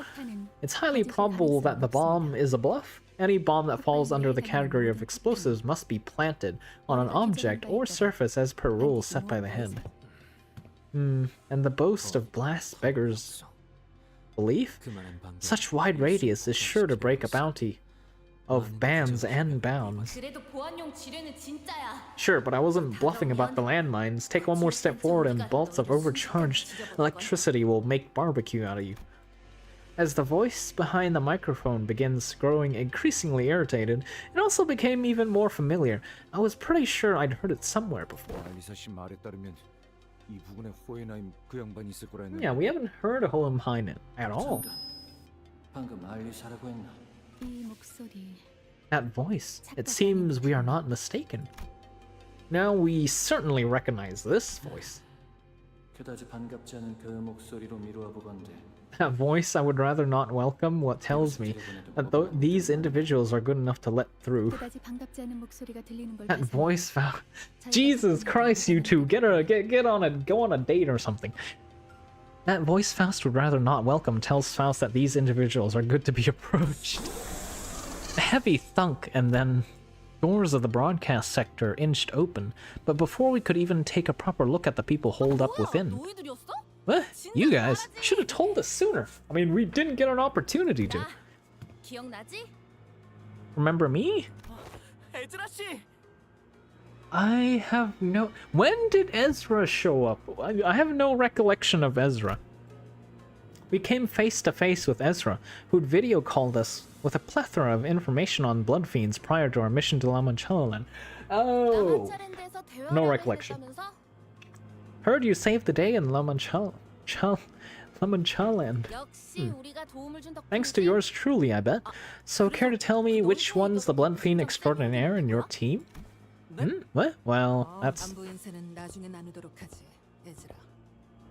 It's highly probable that the bomb is a bluff. Any bomb that falls under the category of explosives must be planted on an object or surface as per rules set by the head. And the boast of blast beggars belief? Such wide radius is sure to break a bounty of bans and bounds. 그래도 보안용 지뢰는 진짜야. Sure, but I wasn't bluffing about the landmines. Take one more step forward and bolts of overcharged electricity will make barbecue out of you. As the voice behind the microphone begins growing increasingly irritated, it also became even more familiar. I was pretty sure I'd heard it somewhere before. 알리사 씨 말에 따르면 이 부근에 호에나임 그 양반이 있을 거라 했는데. Yeah, we haven't heard of Hohenheim at all. 방금 알리사라고 했나? 이 목소리. That voice. It seems we are not mistaken. Now we certainly recognize this voice. 그다지 반갑지 않은 그 목소리로 미루어 보건대. That voice I would rather not welcome, what tells me that these individuals are good enough to let through. 그다지 반갑지 않은 목소리가 들리는 걸 That 봐서 voice found. Jesus Christ, you two, go on a date or something. That voice Faust would rather not welcome tells Faust that these individuals are good to be approached. A heavy thunk, and then doors of the broadcast sector inched open, but before we could even take a proper look at the people holed up within. 너희들이었어? What? You guys should have told us sooner. I mean, we didn't get an opportunity to. 기억나지? Remember me? 에즈라 씨. I have no... When did Ezra show up? I have no recollection of Ezra. We came face to face with Ezra, who'd video called us with a plethora of information on blood fiends prior to our mission to Lamanchalan. Oh! No recollection. Heard you saved the day in Lamanchalan. Thanks to yours truly, I bet. So care to tell me which one's the blood fiend extraordinaire in your team? What? Well, that's... 안부 인사는 나중에 나누도록 하지, 에즈라.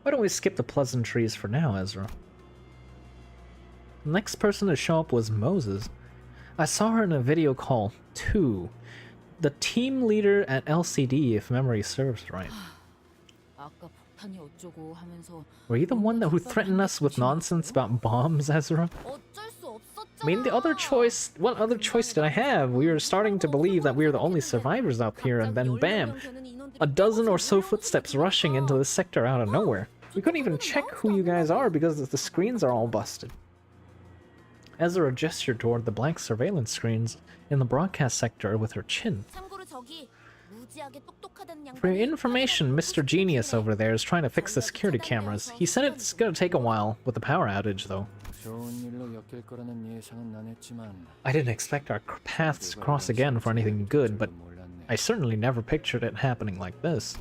Why don't we skip the pleasantries for now, Ezra? The next person to show up was Moses. I saw her in a video call, too. The team leader at LCD, if memory serves right. 아까 폭탄이 어쩌고 하면서 Were you the one who threatened us with nonsense about bombs, Ezra? 어쩔 수 없었잖아. I mean, what other choice did I have? We were starting to believe that we were the only survivors out here, and then bam! A dozen or so footsteps rushing into the sector out of nowhere. We couldn't even check who you guys are because the screens are all busted. Ezra gestured toward the blank surveillance screens in the broadcast sector with her chin. 참고로 저기 무지하게 똑똑하다는 양반이 For your information, Mr. Genius over there is trying to fix the security cameras. He said it's gonna take a while with the power outage, though. 좋은 일로 엮일 거라는 예상은 안 했지만 I didn't expect our paths to cross again for anything good, but I certainly never pictured it happening like this.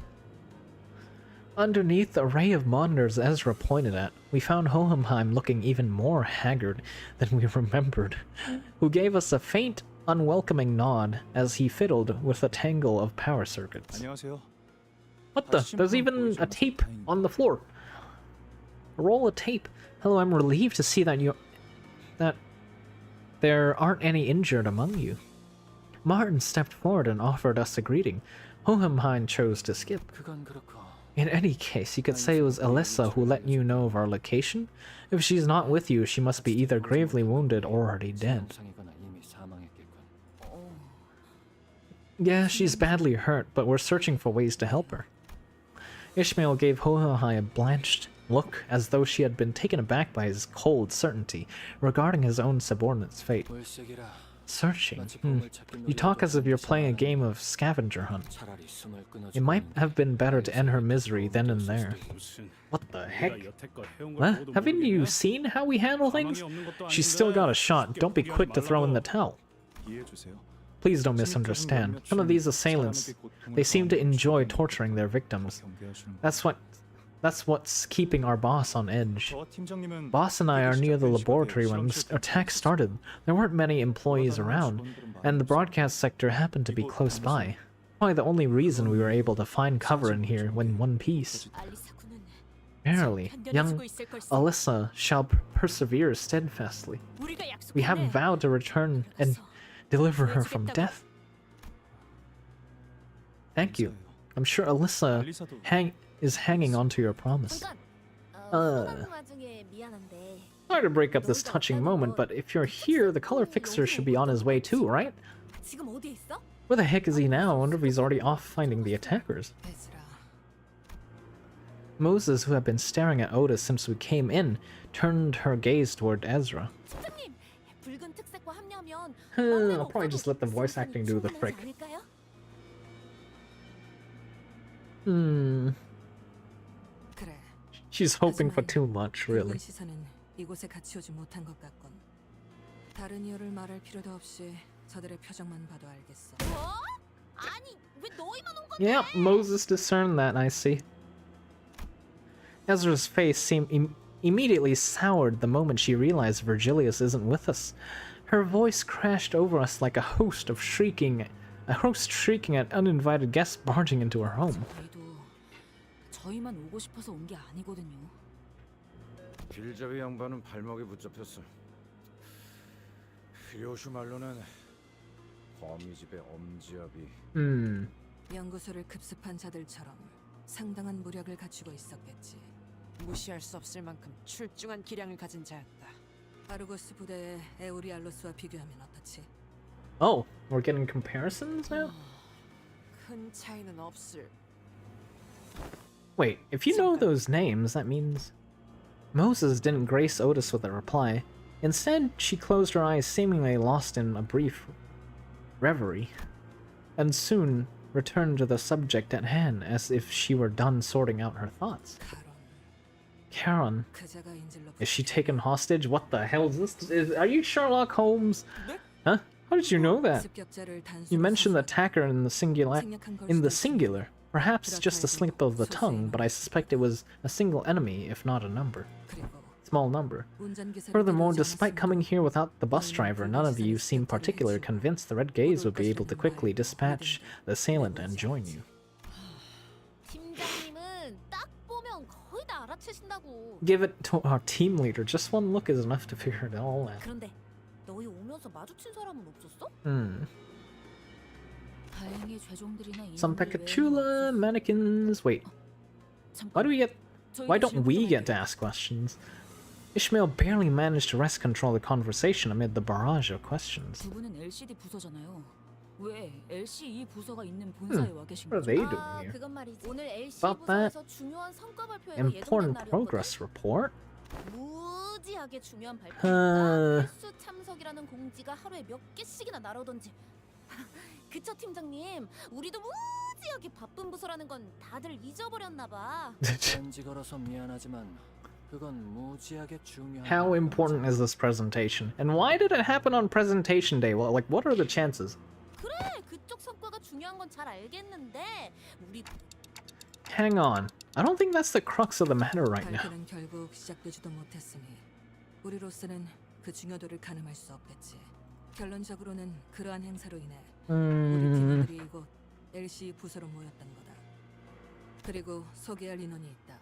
Underneath the array of monitors Ezra pointed at, we found Hohenheim looking even more haggard than we remembered, who gave us a faint, unwelcoming nod as he fiddled with a tangle of power circuits. 안녕하세요. What the? There's even a tape on the floor. A roll of tape. Hello, I'm relieved to see that there aren't any injured among you. Martin stepped forward and offered us a greeting. Hohenheim chose to skip. 그건 그렇고. In any case, you could say it was Alyssa who let you know of our location. If she's not with you, she must be either gravely wounded or already dead. 상이거나 이미 사망했겠군. Yeah, she's badly hurt, but we're searching for ways to help her. Ishmael gave Hohenheim a blanched look, as though she had been taken aback by his cold certainty regarding his own subordinate's fate. 월색이라 Searching? 마치 보물 찾기 You talk as if you're 놀이도 playing a 같지 game of scavenger hunt. 차라리 숨을 끊어주고 It might have been better to end her misery then and there. What the heck? Huh? Haven't you seen how we handle things? She's still got a shot. Don't be quick to throw in the towel. Please don't misunderstand. Some of these assailants, they seem to enjoy torturing their victims. That's what's keeping our boss on edge. Boss and I are near the laboratory when the attack started. There weren't many employees around, and the broadcast sector happened to be close by. Probably the only reason we were able to find cover in here in one piece. Verily, young Alyssa shall persevere steadfastly. We have vowed to return and deliver her from death. Thank you. I'm sure Alyssa is hanging on to your promise. Sorry to break up this touching moment, but if you're here, the color fixer should be on his way too, right? Where the heck is he now? I wonder if he's already off finding the attackers. Moses, who had been staring at Otis since we came in, turned her gaze toward Ezra. I'll probably just let the voice acting do the trick. She's hoping for too much, really. 이곳에 같이 오지 못한 것 같군. 다른 이유를 말할 필요도 없이 저들의 표정만 봐도 알겠어. 뭐? 아니, 왜 너희만 온 건데? Yeah, Moses discerned that, I see. Ezra's face seemed immediately soured the moment she realized Virgilius isn't with us. Her voice crashed over us like a host shrieking at uninvited guests barging into her home. 저희만 오고 싶어서 온 게 아니거든요. 길잡이 양반은 발목에 붙잡혔어. 류슈 말로는 거미집의 엄지압이. 연구소를 급습한 자들처럼 상당한 무력을 갖추고 있었겠지. 무시할 수 없을 만큼 출중한 기량을 가진 자였다. 아르고스 부대의 에우리알로스와 비교하면 어떻지? Oh, we're getting comparisons now? 큰 차이는 없을. Wait, if you know those names, that means... Moses didn't grace Otis with a reply. Instead, she closed her eyes, seemingly lost in a brief reverie, and soon returned to the subject at hand, as if she were done sorting out her thoughts. Charon. Is she taken hostage? What the hell is this? Are you Sherlock Holmes? Huh? How did you know that? You mentioned the attacker in the singular. Perhaps just a slip of the tongue, but I suspect it was a single enemy, if not a number. Small number. Furthermore, despite coming here without the bus driver, none of you seem particularly convinced the Red Gaze would be able to quickly dispatch the assailant and join you. Give it to our team leader. Just one look is enough to figure it all out. 그런데 너희 오면서 마주친 사람은 없었어? Some Pekachula mannequins. Wait. Why don't we get to ask questions? Ishmael barely managed to wrest control of the conversation amid the barrage of questions. What are they doing here? 그건 말이지. 오늘 About that LC부서에서 중요한 성과 발표회가 important 예정된 progress report? 무지하게 중요한 발표니까 필수 참석이라는 공지가 하루에 몇 개씩이나 날아오던지. 그쵸 팀장님, 우리도 무지하게 바쁜 부서라는 건 다들 잊어버렸나 봐. 왠지 걸어서 미안하지만 그건 무지하게 중요한. How important is this presentation? And why did it happen on presentation day? Well, like, what are the chances? 그래, 그쪽 성과가 중요한 건 잘 알겠는데 우리. Hang on. I don't think that's the crux of the matter right now. 발표는 결국 시작되지도 못했으니 우리로서는 그 중요도를 가늠할 수 없겠지. 결론적으로는 그러한 행사로 인해 우리 팀원들이 이곳 LC 부서로 모였던 거다. 그리고 소개할 인원이 있다.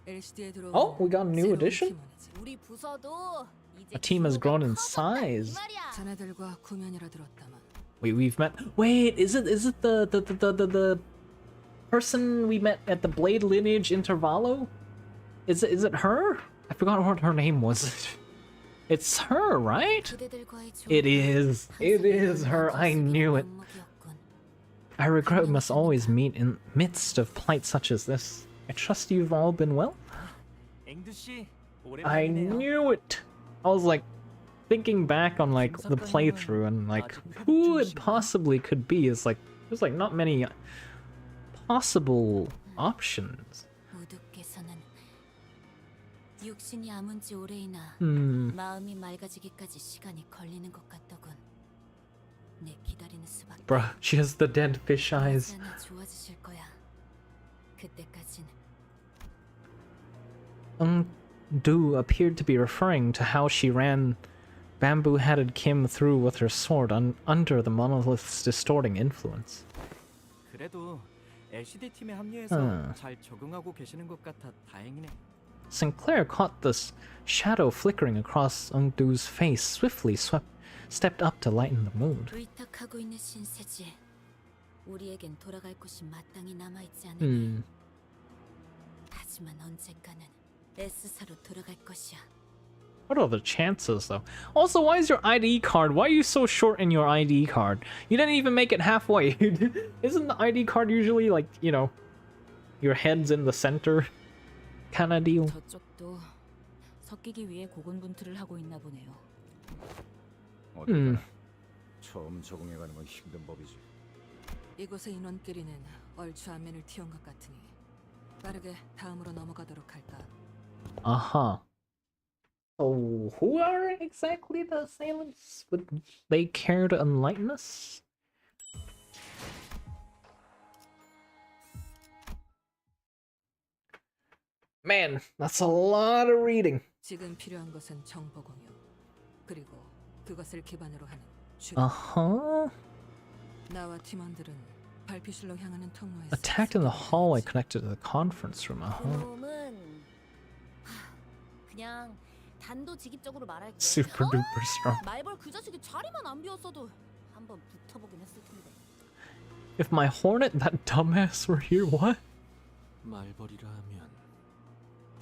LCD에 들어온 Oh, we got a new 새로운 addition? 팀원이지. 우리 부서도 이제 A team has 규모가 grown in 커졌다, 이 size. 말이야. 자네들과 구면이라 들었다만 Wait, we've met. Wait, is it the person we met at the Blade Lineage Intervalo? Is it her? I forgot what her name was. It's her, right? 그대들과의 It 조언은 is. It is her. I knew it. 면목이었군. I regret we must always meet in midst of plight such as this. I trust you've all been well. I knew it. I was like thinking back on like the playthrough and like who it possibly could be. Is like there's like not many possible options. 모두께서는 육신이 아문 지 오래이나 마음이 맑아지기까지 시간이 걸리는 것 같더군. 내 기다리는 수밖에. Bruh, she has the dead fish eyes. 언제나 좋아지실 거야. 그때까진 Du appeared to be referring to how she ran bamboo-headed Kim through with her sword under the monolith's distorting influence. 그래도 LCD 팀에 합류해서 잘 적응하고 계시는 것 같아 다행이네. Sinclair caught this shadow flickering across Du's face, swiftly stepped up to lighten the mood. 의탁하고 있는 신세지. 우리에겐 돌아갈 곳이 마땅히 남아 있지 않으니. 하지만 언젠가는 S사로 돌아갈 것이야. What are the chances, though? Also, why is your ID card? Why are you so short in your ID card? You didn't even make it halfway. Isn't the ID card usually like, you know, your head's in the center kind of deal? 저쪽도 섞이기 위해 고군분투를 하고 있나 보네요. 처음 적응해가는 건 힘든 법이지. 이곳의 인원끼리는 얼추 안면을 틔운 것 같으니 빠르게 다음으로 넘어가도록 할까. Uh-huh. So, who are exactly the assailants? Would they care to enlighten us? Man, that's a lot of reading. 지금 필요한 것은 정보 공유. 그리고 그것을 기반으로 하는 주. Uh-huh. 나와 팀원들은 발피실로 향하는 통로에서 Attacked in the hallway connected to the conference room. Uh-huh. 그놈은 그냥 단도직입적으로 말할게. Super duper strong. 말벌 그 자식이 자리만 안 비웠어도 한번 붙어보긴 했을 텐데. If my hornet, that dumbass, were here, what? 말벌이라 하면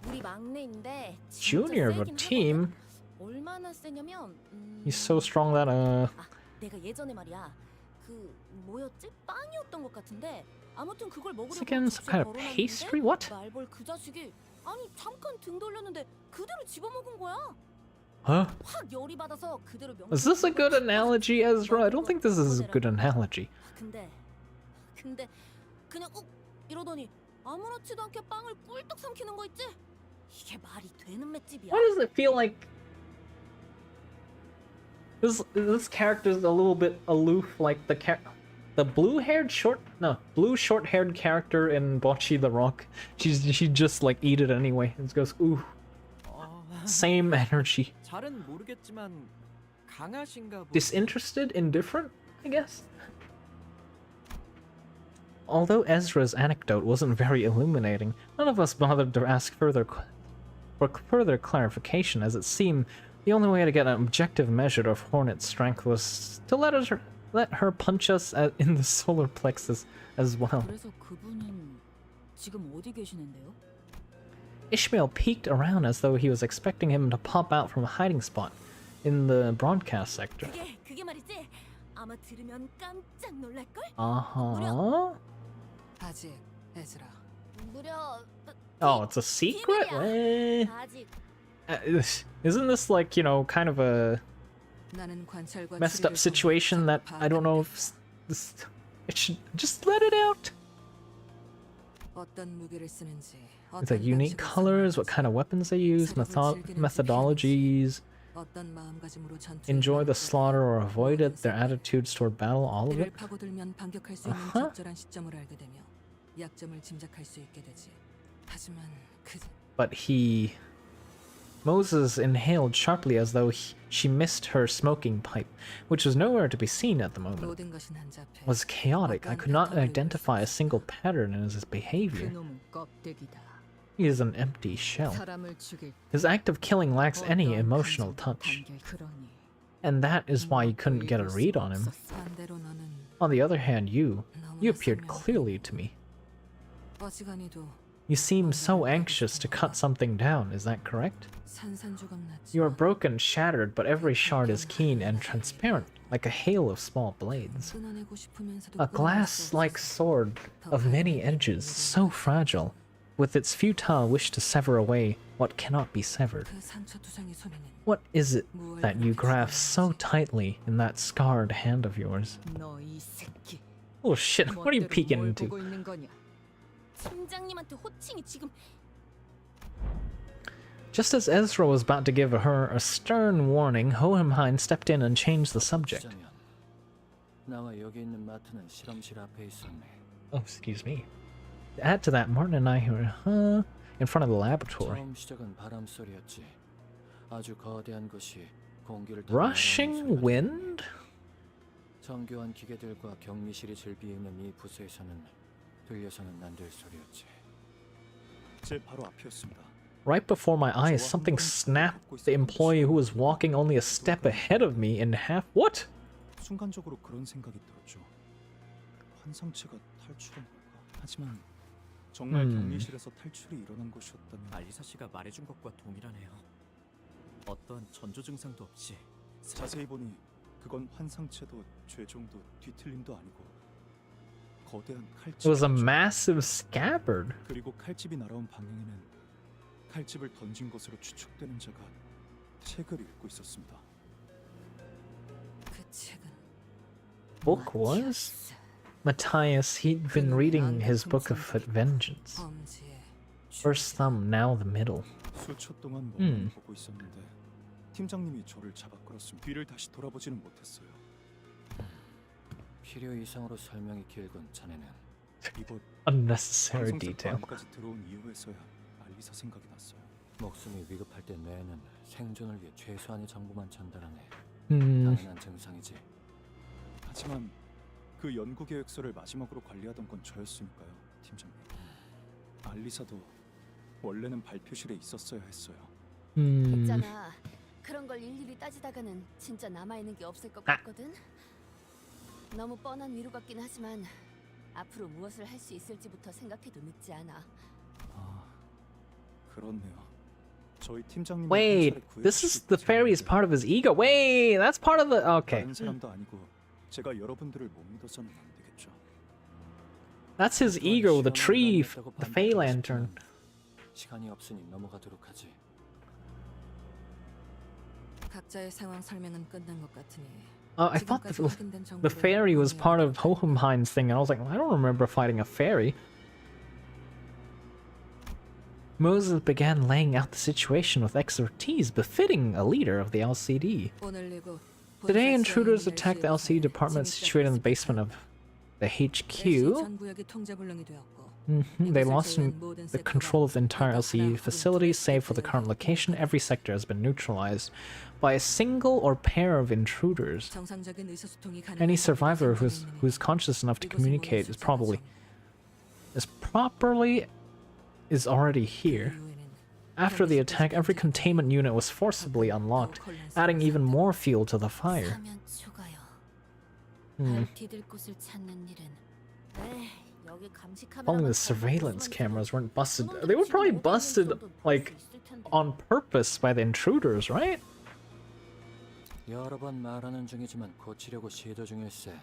우리 막내인데 Junior of a team? 얼마나 세냐면 He's so strong that 내가 예전에 말이야 그 뭐였지? 빵이었던 것 같은데 아무튼 그걸 먹으려고 It's again some kind of pastry? What? 말벌 그 자식이 아니 잠깐 등 돌렸는데 그대로 집어먹은 거야. Huh? 확 열이 받아서 그대로 명. Is this a good analogy, Ezra? I don't think this is a good analogy. 근데 그냥 이러더니 아무렇지도 않게 빵을 꿀떡 삼키는 거 있지? 이게 말이 되는 맷집이야. Why does it feel like this character is a little bit aloof, like the blue-haired short-haired character in Bocce the Rock? She just like eat it anyway and goes ooh. Same energy. 잘은 모르겠지만 강하신가 보다. Disinterested, indifferent, I guess. Although Ezra's anecdote wasn't very illuminating, none of us bothered to ask for further clarification, as it seemed the only way to get an objective measure of Hornet's strength was to let her punch us in the solar plexus as well. 그래서 그분은 지금 어디 계시는데요? Ishmael peeked around as though he was expecting him to pop out from a hiding spot in the broadcast sector. 그게 말이지. 아마 들으면 깜짝 놀랄 걸? Uh-huh. 아직 에즈라. 무려 Oh, it's a secret? 아직 Isn't this like, you know, kind of a 나는 관찰과 messed up 추리를 situation that I don't know if this... It should just let it out. 어떤 무기를 쓰는지, It's like unique 방식을 colors, what 사용하는지, kind of weapons they use, methodologies, 어떤 마음가짐으로 전투에 enjoy the 임하는지, slaughter or avoid it, their attitudes toward battle, all of 이를 it. 파고들면 반격할 수 있는 아하. 적절한 시점을 알게 되며 약점을 짐작할 수 있게 되지. 하지만 But he Moses inhaled sharply as though she missed her smoking pipe, which was nowhere to be seen at the moment. 모든 것은 한잡해. Was chaotic. I could not identify a single pattern in his behavior. 그놈은 껍데기다. He is an empty shell. 사람을 죽일 His act of killing lacks any 어떠한 emotional 감정도 touch, 담겨 그러니 and that is why you couldn't get a read on him. 반대로 너는 On the other hand, you 너무나 appeared 선명해. clearly to me. 어지간히도 You seem so anxious to cut something down, is that correct? 산산조각 You are 났지만 broken, shattered, but every shard is keen and transparent, like a hail of small blades. 끊어내고 싶으면서도 A 끊어낼 수 glass-like 없었어. sword of many edges, so fragile, with its futile wish to sever away what cannot be severed. 그 상처투성이 손에는 What is it 무얼 that you 그렇게 grasp so 집어넣는지. tightly in that scarred hand of yours? 너 이 새끼. Oh shit, what are you 멋대로 peeking 뭘 into? 보고 있는 거냐? 팀장님한테 호칭이 지금 Just as Ezra was about to give her a stern warning, Hohenheim stepped in and changed the subject. 시장년, 나와 여기 있는 마트는 실험실 앞에 있었네. Oh, excuse me. To add to that, Martin and I were, in front of the laboratory. 처음 시작은 바람 소리였지. 아주 거대한 것이 공기를 타고 Rushing 날아오는 소리가 wind? 정교한 기계들과 격리실이 즐비해 있는 이 부서에서는 들려서는 안 될 소리였지. 제 바로 앞이었습니다. Right before my eyes, something snapped the employee who was walking only a step ahead of me in half. What? 순간적으로 그런 생각이 들었죠. 환상체가 탈출한 걸까? 하지만 정말 격리실에서 탈출이 일어난 것이었다면 알리사 씨가 말해준 것과 동일하네요. 어떠한 전조 증상도 없이 자세히 보니 그건 환상체도 죄종도 뒤틀림도 아니고 거대한 It was a 칼집이었죠. massive scabbard. 그리고 칼집이 날아온 방향에는 칼집을 던진 것으로 추측되는 자가 책을 읽고 있었습니다. 그 책은 Book was? Matthias, he'd been reading his book of vengeance. 범죄의 First thumb, now the middle. 수초 동안 멍하니 보고 있었는데 팀장님이 저를 잡아 끌었습니다. 뒤를 다시 돌아보지는 못했어요. 필요 이상으로 설명이 길군 자네는. 이곳 Unnecessary detail. 방송까지 들어온 이후에서야 알리사 생각이 났어요. 목숨이 위급할 때 뇌는 생존을 위해 최소한의 정보만 전달하네. Hmm. 당연한 증상이지. 하지만 그 연구 계획서를 마지막으로 관리하던 건 저였으니까요, 팀장님. 알리사도 원래는 발표실에 있었어야 했어요. 있잖아. 그런 걸 일일이 따지다가는 진짜 남아있는 게 없을 것 같거든. 너무 뻔한 위로 같긴 하지만 앞으로 무엇을 할 수 있을지부터 생각해도 늦지 않아. 아, 그렇네요. 저희 팀장님. Wait, this is the fairy is part of his ego. Wait, that's part of the. Okay. 다른 사람도 아니고 제가 여러분들을 못 믿어서는 안 되겠죠. That's his ego, the tree, the Fey Lantern. 시간이 없으니 넘어가도록 하지. 각자의 상황 설명은 끝난 것 같으니 I thought the fairy was part of Hohenheim's thing, and I was like, I don't remember fighting a fairy. Moses began laying out the situation with expertise befitting a leader of the LCD. Today, intruders attacked the LCD department situated in the basement of the HQ. They lost the control of the entire LCD facility, save for the current location. Every sector has been neutralized by a single or pair of intruders. Any survivor who's conscious enough to communicate is already here. After the attack, every containment unit was forcibly unlocked, adding even more fuel to the fire. Only the surveillance cameras weren't busted. They were probably busted, like, on purpose by the intruders, right? 여러 번 말하는 중이지만 고치려고 시도 중일세.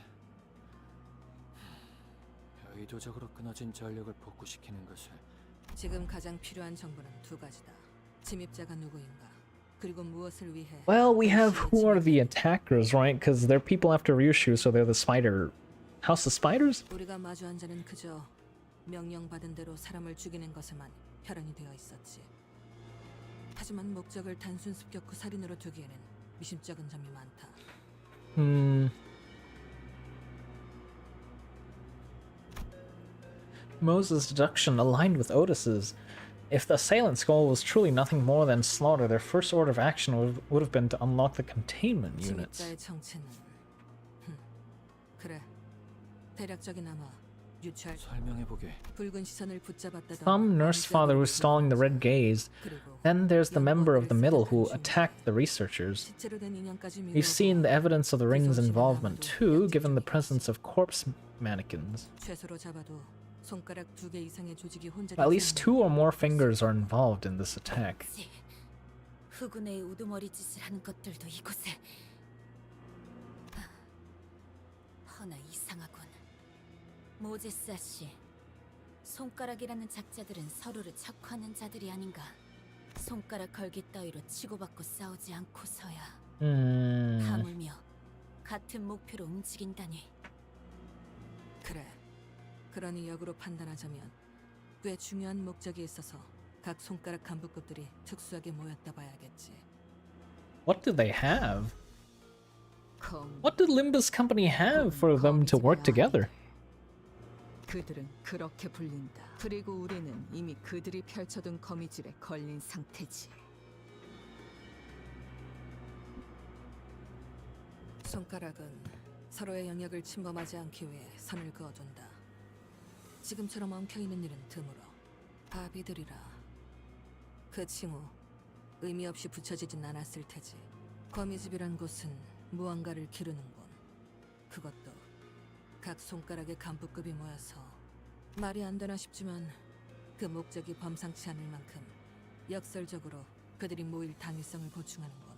의도적으로 끊어진 전력을 복구시키는 것을. 지금 가장 필요한 정보는 두 가지다. 침입자가 누구인가, 그리고 무엇을 위해. Well, we have who are the attackers, right? Because they're people after Ryoshu, so they're the spider. House of Spiders? 우리가 마주한 자는 그저 명령받은 대로 사람을 죽이는 것에만 혈안이 되어 있었지. 하지만 목적을 단순 습격 후 살인으로 두기에는 미심쩍은 점이 많다. Moses' deduction aligned with Otis's. If the assailant's goal was truly nothing more than slaughter, their first order of action would have been to unlock the containment units. 침입자의 정체는 그래. 대략적이나마 유추할 설명해보게. 붉은 시선을 붙잡았다던 Some nurse father who's stalling the red gaze. Then there's the member of the middle who attacked the researchers. 시체로 된 인형까지 We've seen the evidence of the ring's involvement too, given the 약점이 presence of corpse mannequins. 최소로 잡아도 손가락 2개 이상의 조직이 혼자 At least 2 or more fingers are involved in this attack. 흑운의 우두머리 짓을 하는 것들도 이곳에. 허나 이상하군. 모제스 아씨, 손가락이라는 작자들은 서로를 척하는 자들이 아닌가. 손가락 걸기 따위로 치고받고 싸우지 않고서야 하물며 같은 목표로 움직인다니. 그래. 그러니 역으로 판단하자면 꽤 중요한 목적이 있어서 각 손가락 간부급들이 특수하게 모였다 봐야겠지. What do they have? What did Limbus Company have for them to work together? 그들은 그렇게 불린다. 그리고 우리는 이미 그들이 펼쳐둔 거미줄에 걸린 상태지. 손가락은 서로의 영역을 침범하지 않기 위해 선을 그어둔다. 지금처럼 엉켜있는 일은 드물어. 바비들이라. 그 칭호 의미 없이 붙여지진 않았을 테지. 거미집이란 곳은 무언가를 기르는군. 그것도 각 손가락의 간부급이 모여서. 말이 안 되나 싶지만 그 목적이 범상치 않을 만큼 역설적으로 그들이 모일 당위성을 보충하는군.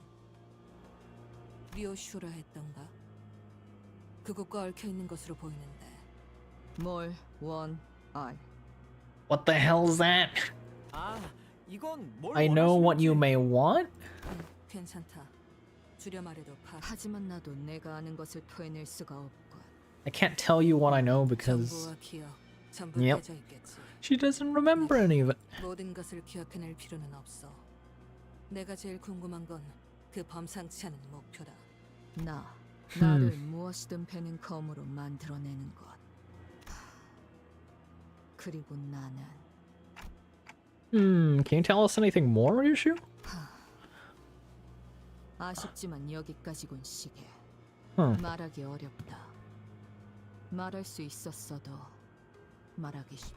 리오슈라 했던가? 그곳과 얽혀있는 것으로 보이는데. 뭘 원알. What the hell's that? 이건 뭘 I know what you may want? 괜찮다. 줄여 말해도 하지만 나도 내가 아는 것을 토해낼 수가 없군. I can't tell you what I know because 정보와 기억 전부 Yep. 빼져 있겠지. she doesn't remember any of it. 모든 것을 기억해낼 필요는 없어. 내가 제일 궁금한 건 그 범상치 않은 목표다. 나를 무엇이든 베는 검으로 만들어내는 것. 그리고 나는 Can you tell us anything more, Ryoshu? 아쉽지만 여기까지군 시계. 말하기 어렵다. 말할 수 있었어도 말하기 쉽.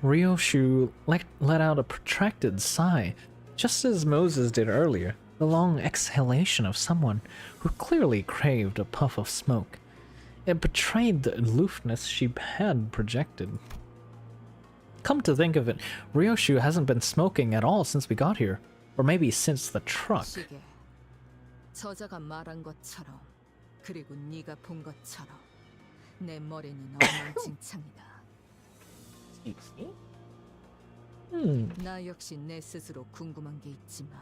Ryoshu let out a protracted sigh, just as Moses did earlier, the long exhalation of someone who clearly craved a puff of smoke. It betrayed the aloofness she had projected. Come to think of it, Ryoshu hasn't been smoking at all since we got here, or maybe since the truck. 시계. 저자가 말한 것처럼 그리고 네가 본 것처럼 내 머리는 엉망진창이다. 나 역시 내 스스로 궁금한 게 있지만.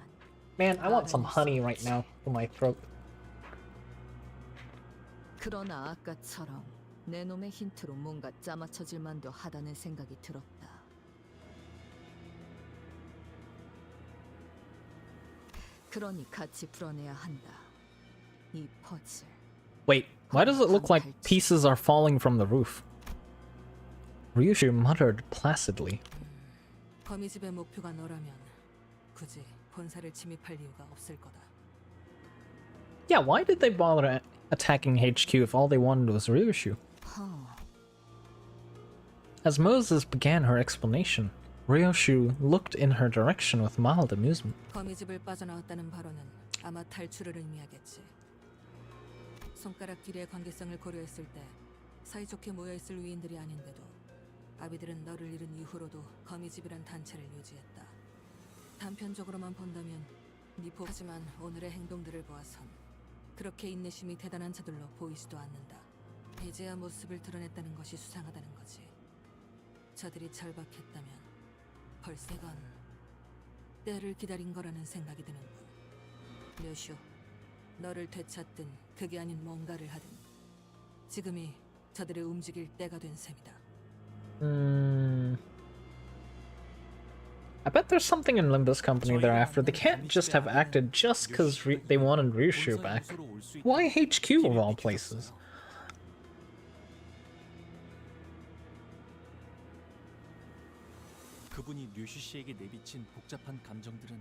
Man, I want some honey right now for my throat. 그러나 아까처럼 내 놈의 힌트로 뭔가 짜맞춰질 만도 하다는 생각이 들었다. 그러니 같이 풀어내야 한다. 이 퍼즐. Wait, why does it look like pieces are falling from the roof? Ryoshu muttered placidly. 거미집의 목표가 너라면 굳이 본사를 침입할 이유가 없을 거다. Yeah, why did they bother attacking HQ if all they wanted was Ryoshu? As Moses began her explanation, Ryoshu looked in her direction with mild amusement. 거미집을 빠져나왔다는 발언은 아마 탈출을 의미하겠지. 손가락 길이의 관계성을 고려했을 때 사이좋게 모여있을 위인들이 아닌데도 아비들은 너를 잃은 이후로도 거미집이란 단체를 유지했다. 단편적으로만 본다면 하지만 오늘의 행동들을 보아선 그렇게 인내심이 대단한 자들로 보이지도 않는다. 이제야 모습을 드러냈다는 것이 수상하다는 거지. 저들이 절박했다면 벌써 건 때를 기다린 거라는 생각이 드는군. 류슈, 너를 되찾든 그게 아닌 뭔가를 하든 지금이 저들의 움직일 때가 된 셈이다. I bet there's something in Limbus Company they're after. They can't just have acted just because they wanted Ryoshu back. Why HQ of all places? 그분이 류슈 씨에게 내비친 복잡한 감정들은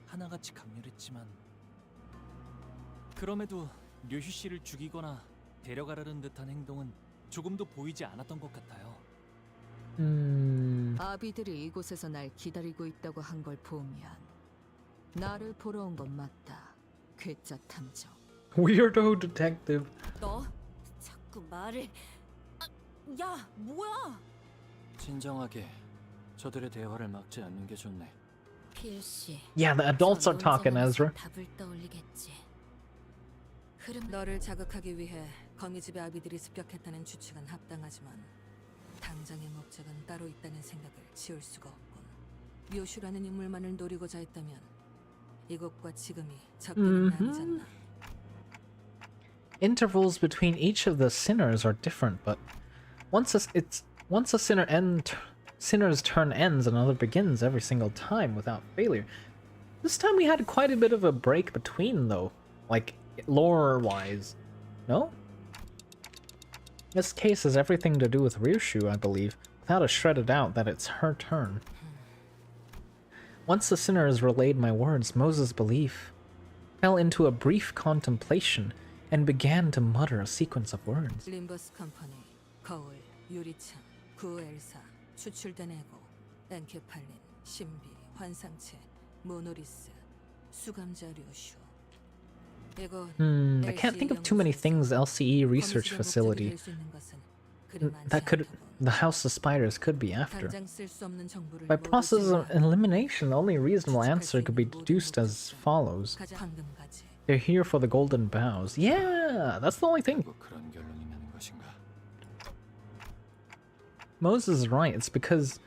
하나같이 강렬했지만 그럼에도 류슈 씨를 죽이거나 데려가려는 듯한 행동은 조금도 보이지 않았던 것 같아요. 아비들이 이곳에서 날 기다리고 있다고 한 걸 보면 나를 보러 온 건 맞다. 괴짜 탐정. Weirdo detective. 너 자꾸 말을. 아, 야, 뭐야? 진정하게 저들의 대화를 막지 않는 게 좋네. 필시. Yeah, the adults are talking, Ezra. 답을 떠올리겠지. 너를 자극하기 위해 거미집의 아비들이 습격했다는 추측은 합당하지만 당장의 목적은 따로 있다는 생각을 지울 수가 없군. 료슈라는 인물만을 노리고자 했다면 이곳과 지금이 접근이 아니잖아. Intervals between each of the sinners are different, but once a sinner's turn ends, another begins every single time without failure. This time we had quite a bit of a break between, though, like lore-wise. No? This case has everything to do with Ryoshu, I believe, without a shred of doubt that it's her turn. Once the sinner has relayed my words, Moses' belief fell into a brief contemplation and began to mutter a sequence of words. Limbus Company, 거울, 유리창, 구엘사, 추출된 에고, 엔케팔린, 신비, 환상체, 모노리스, 수감자 류슈. I can't think of too many things LCE research facility that could the House of Spiders could be after. By process of elimination, the only reasonable answer could be deduced as follows. They're here for the golden boughs. Yeah, that's the only thing. Moses is right. It's because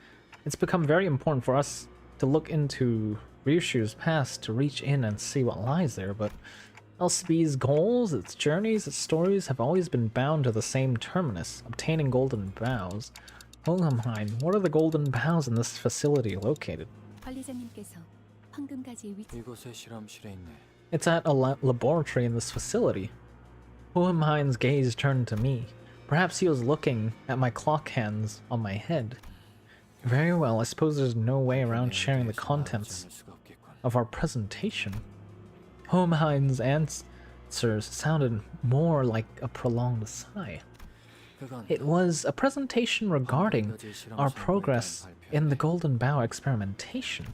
it's become very important for us to look into Ryoshu's past to reach in and see what lies there, but LCB's goals, its journeys, its stories have always been bound to the same terminus, obtaining golden boughs. Hohenheim, what are the golden boughs in this facility located? 관리자님께서 황금가지의 위치. 이곳에 실험실에 있네. It's at a laboratory in this facility. Hohenheim's gaze turned to me. Perhaps he was looking at my clock hands on my head. Very well, I suppose there's no way around sharing the contents of our presentation. Hohenheim's answers sounded more like a prolonged sigh. It was a presentation regarding our progress in the Golden Bough experimentation.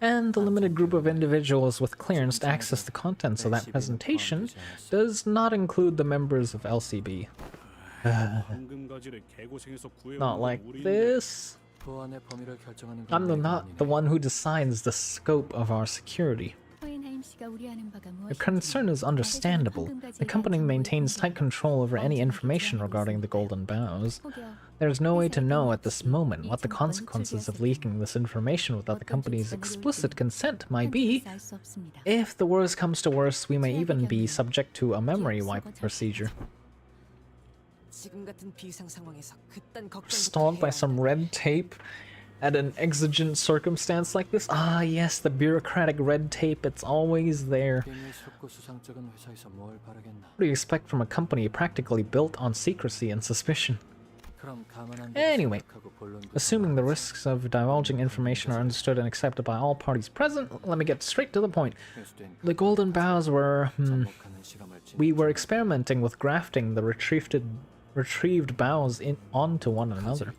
And the limited group of individuals with clearance to access the contents of that presentation does not include the members of LCB. Not like this. I'm not the one who decides the scope of our security. Your concern is understandable. The company maintains tight control over any information regarding the Golden Boughs. There is no way to know at this moment what the consequences of leaking this information without the company's explicit consent might be. If the worst comes to worst, we may even be subject to a memory wipe procedure. Stalled by some red tape at an exigent circumstance like this? Ah, yes, the bureaucratic red tape, it's always there. What do you expect from a company practically built on secrecy and suspicion? Anyway, assuming the risks of divulging information are understood and accepted by all parties present, let me get straight to the point. The Golden Boughs were... we were experimenting with grafting the retrieved boughs onto one another.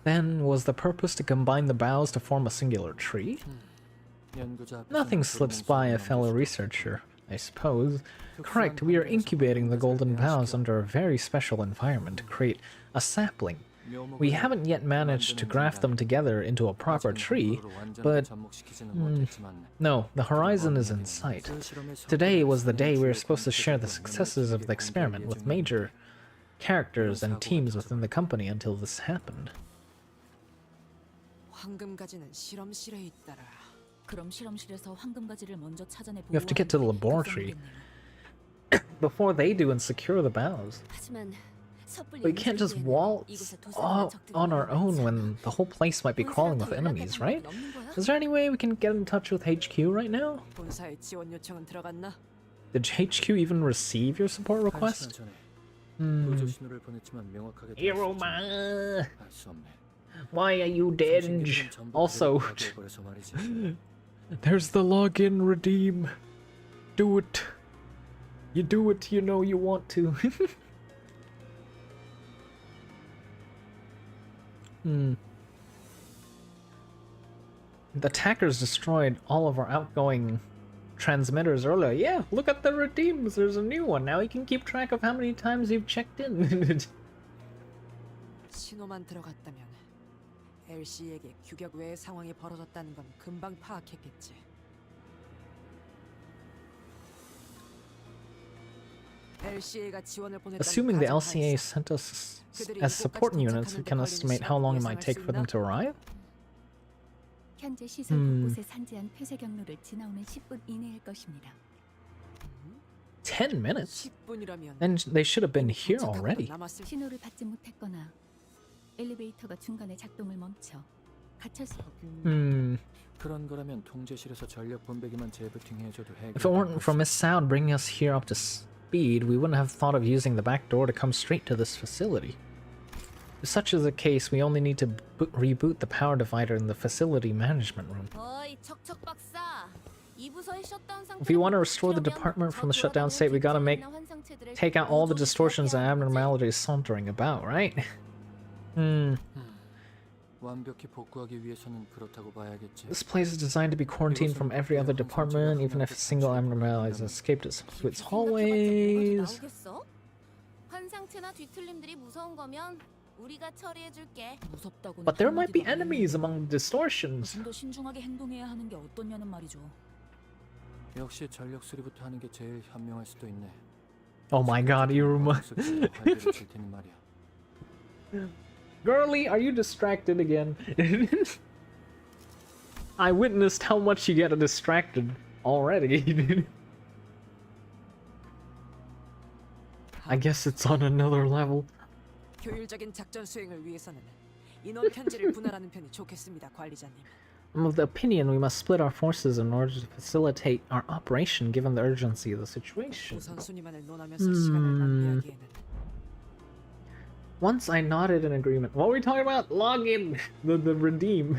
Then, was the purpose to combine the boughs to form a singular tree? Nothing slips by a fellow researcher, I suppose. Correct, we are incubating the golden boughs under a very special environment to create a sapling. We haven't yet managed to graft them together into a proper tree, but... no, the horizon is in sight. Today was the day we were supposed to share the successes of the experiment with major characters and teams within the company until this happened. You have to get to the laboratory before they do and secure the boughs. We can't just waltz on our own when the whole place might be crawling with enemies, right? Is there any way we can get in touch with HQ right now? Did HQ even receive your support request? 구조 신호를 보냈지만 명확하게 Iruma, 알수 없네. why are you dead? 통신기들은 전부 Also, 그대로 파괴해버려서 말이지. there's the login redeem. Do it. You do it, you know you want to. The attackers destroyed all of our outgoing transmitters earlier. Yeah, look at the redeems. There's a new one. Now you can keep track of how many times you've checked in. 신호만 들어갔다면 LC에게 규격 외의 상황이 벌어졌다는 건 금방 파악했겠지. LCA가 지원을 보냈다는 Assuming the 가정 LCA 하에서 sent us 그들이 as support 이곳까지 units, we 도착하는 데 can 걸리는 estimate how long it might 시간을 take for them to arrive. 현재 시설 곳곳에 산재한 폐쇄 경로를 지나오는 10분 이내일 것입니다. 10 minutes? 10분이라면 Then they should have been here already. 남았을 신호를 받지 못했거나 엘리베이터가 중간에 작동을 멈춰 갇혔을 그런 거라면 통제실에서 전력 분배기만 재부팅해줘도 해결. If it weren't for Miss Sound bringing us here up to speed, we wouldn't have thought of using the back door to come straight to this facility. If such is the case, we only need to reboot the power divider in the facility management room. 어이 척척 박사. 이 부서의 셧다운 상태를 If we want to restore the department from the shutdown state, we gotta take out all the distortions and abnormalities sauntering about, right? 완벽히 복구하기 위해서는 그렇다고 봐야겠지. This place is designed to be quarantined from every other department, even if a single abnormality has escaped its hallways. 나오겠어? 환상체나 뒤틀림들이 무서운 거면 우리가 처리해 줄게. 무섭다고. But there might be enemies among the distortions. 더 신중하게 행동해야 하는 게 어떠냐는 말이죠. 역시 전력 수리부터 하는 게 제일 현명할 수도 있네. Oh my god, Iruma. Girly, are you distracted again? I witnessed how much you get distracted already. I guess it's on another level. 효율적인 작전 수행을 위해서는 인원 편제를 분할하는 편이 좋겠습니다, 관리자님. I'm of the opinion we must split our forces in order to facilitate our operation given the urgency of the situation. 우선순위만을 논하면서 시간을 낭비하기에는. Once I nodded in agreement. What were we talking about? Login! The redeem.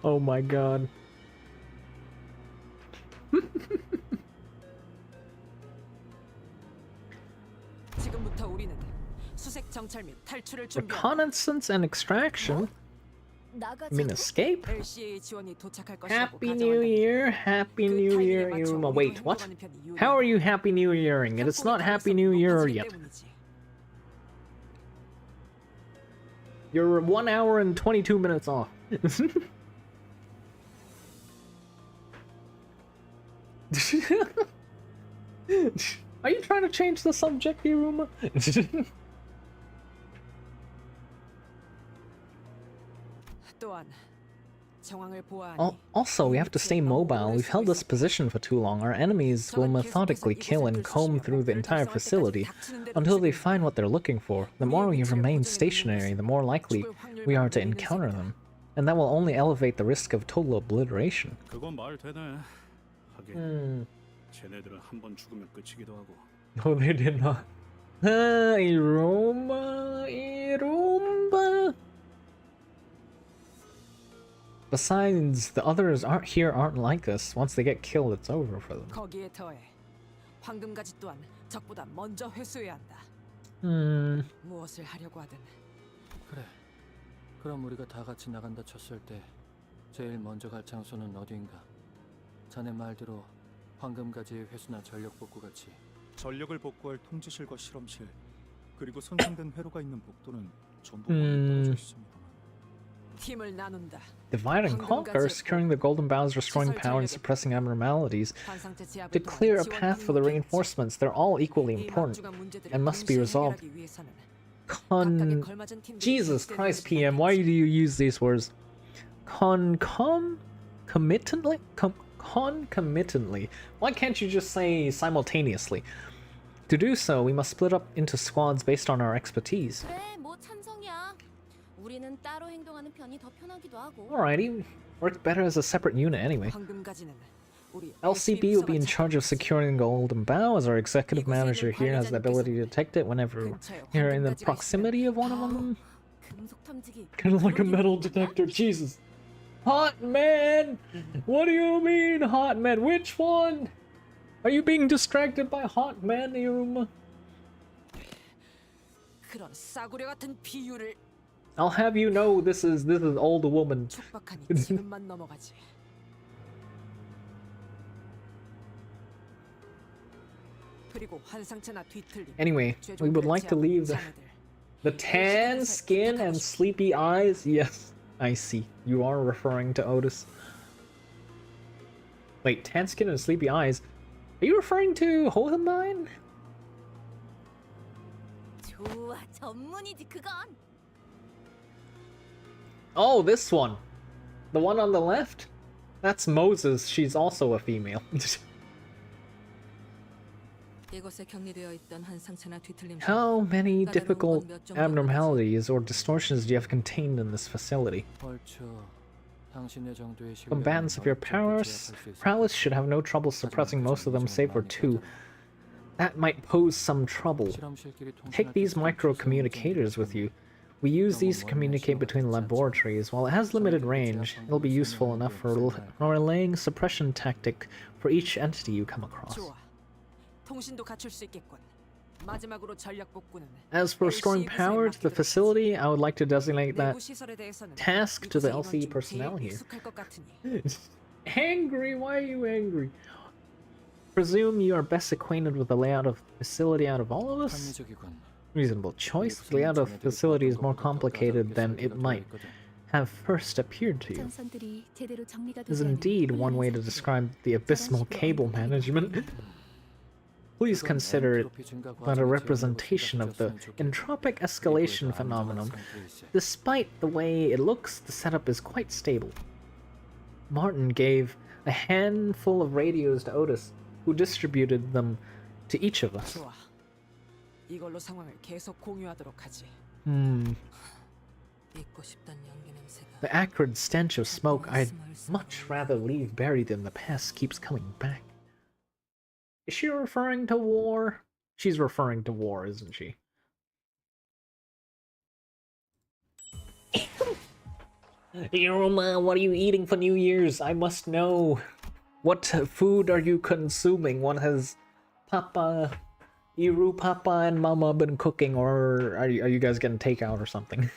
Oh my god. 지금부터 우리는 수색 정찰 및 탈출을 준비한다. Reconnaissance and extraction? I mean escape? LCA 지원이 도착할 것이라고 Happy New Year, Happy New Year, Iruma. Wait, what? How are you Happy New Yearing? It's not Happy New Year yet. You're 1 hour and 22 minutes off. Are you trying to change the subject, Iruma? 또한 Also, we have to stay mobile. We've held this position for too long. Our enemies will methodically kill and comb through the entire facility until they find what they're looking for. The more we remain stationary, the more likely we are to encounter them. And that will only elevate the risk of total obliteration. 그건 말 되네. 하긴 쟤네들은 한 번 죽으면 끝이기도 하고. No, they did not. Iruma. Besides, the others aren't like this. Once they get killed, it's over for them. 거기에 더해 황금가지 또한 적보다 먼저 회수해야 한다. 무엇을 하려고 하든. 그래. 그럼 우리가 다 같이 나간다 쳤을 때 제일 먼저 갈 장소는 어디인가? 자네 말대로 황금가지의 회수나 전력 복구 같이. 전력을 복구할 통제실과 실험실 그리고 손상된 회로가 있는 복도는 전부 멀리 떨어져 있습니다. 팀을 나눈다. Divide and conquer, securing the golden bows, restoring power, and suppressing abnormalities. To clear a path for the reinforcements, they're all equally important and must be resolved. Jesus Christ, PM, why do you use these words? Concomitantly? Concomitantly. Why can't you just say simultaneously? To do so, we must split up into squads based on our expertise. Alrighty, worked better as a separate unit anyway. LCB will be in charge of securing the Golden Bough, as our executive manager here has the ability to detect it whenever you're in the proximity of one of them. Kind of like a metal detector. Jesus. Hot man! What do you mean, hot man? Which one? Are you being distracted by hot man, Iruma? 그런 싸구려 같은 비유를 I'll have you know this is old woman. 촉박하니 지금만 넘어가지. 그리고 환상체나 뒤틀림. Anyway, we would like to leave the tan skin and sleepy eyes. Yes, I see. You are referring to Otis. Wait, tan skin and sleepy eyes? Are you referring to Hohenbein? 좋아, 전문이지 그건. Oh, this one. The one on the left? That's Moses. She's also a female. 이곳에 격리되어 있던 환상체나 뒤틀림. How many difficult abnormalities or distortions do you have contained in this facility? Combatants of your prowess should have no trouble suppressing most of them save for two. That might pose some trouble. Take these micro-communicators with you. We use these to communicate between laboratories. While it has limited range, it'll be useful enough for relaying suppression tactic for each entity you come across. 통신도 갖출 수 있겠군. 마지막으로 전력 복구는 As for restoring power to the facility, I would like to designate that task to the LCE personnel here. Angry? Why are you angry? Presume you are best acquainted with the layout of the facility out of all of us? Reasonable choice. The layout of the facility is more complicated than it might have first appeared to you. Is indeed one way to describe the abysmal cable management. Please consider it but a representation of the entropic escalation phenomenon. Despite the way it looks, the setup is quite stable. Martin gave a handful of radios to Otis, who distributed them to each of us. 이걸로 상황을 계속 공유하도록 하지. The acrid stench of smoke I'd much rather leave buried in the past keeps coming back. Is she referring to war? She's referring to war, isn't she? Iruma, what are you eating for New Year's? I must know. What food are you consuming? What has Papa, and Mama been cooking, or are you guys getting takeout or something?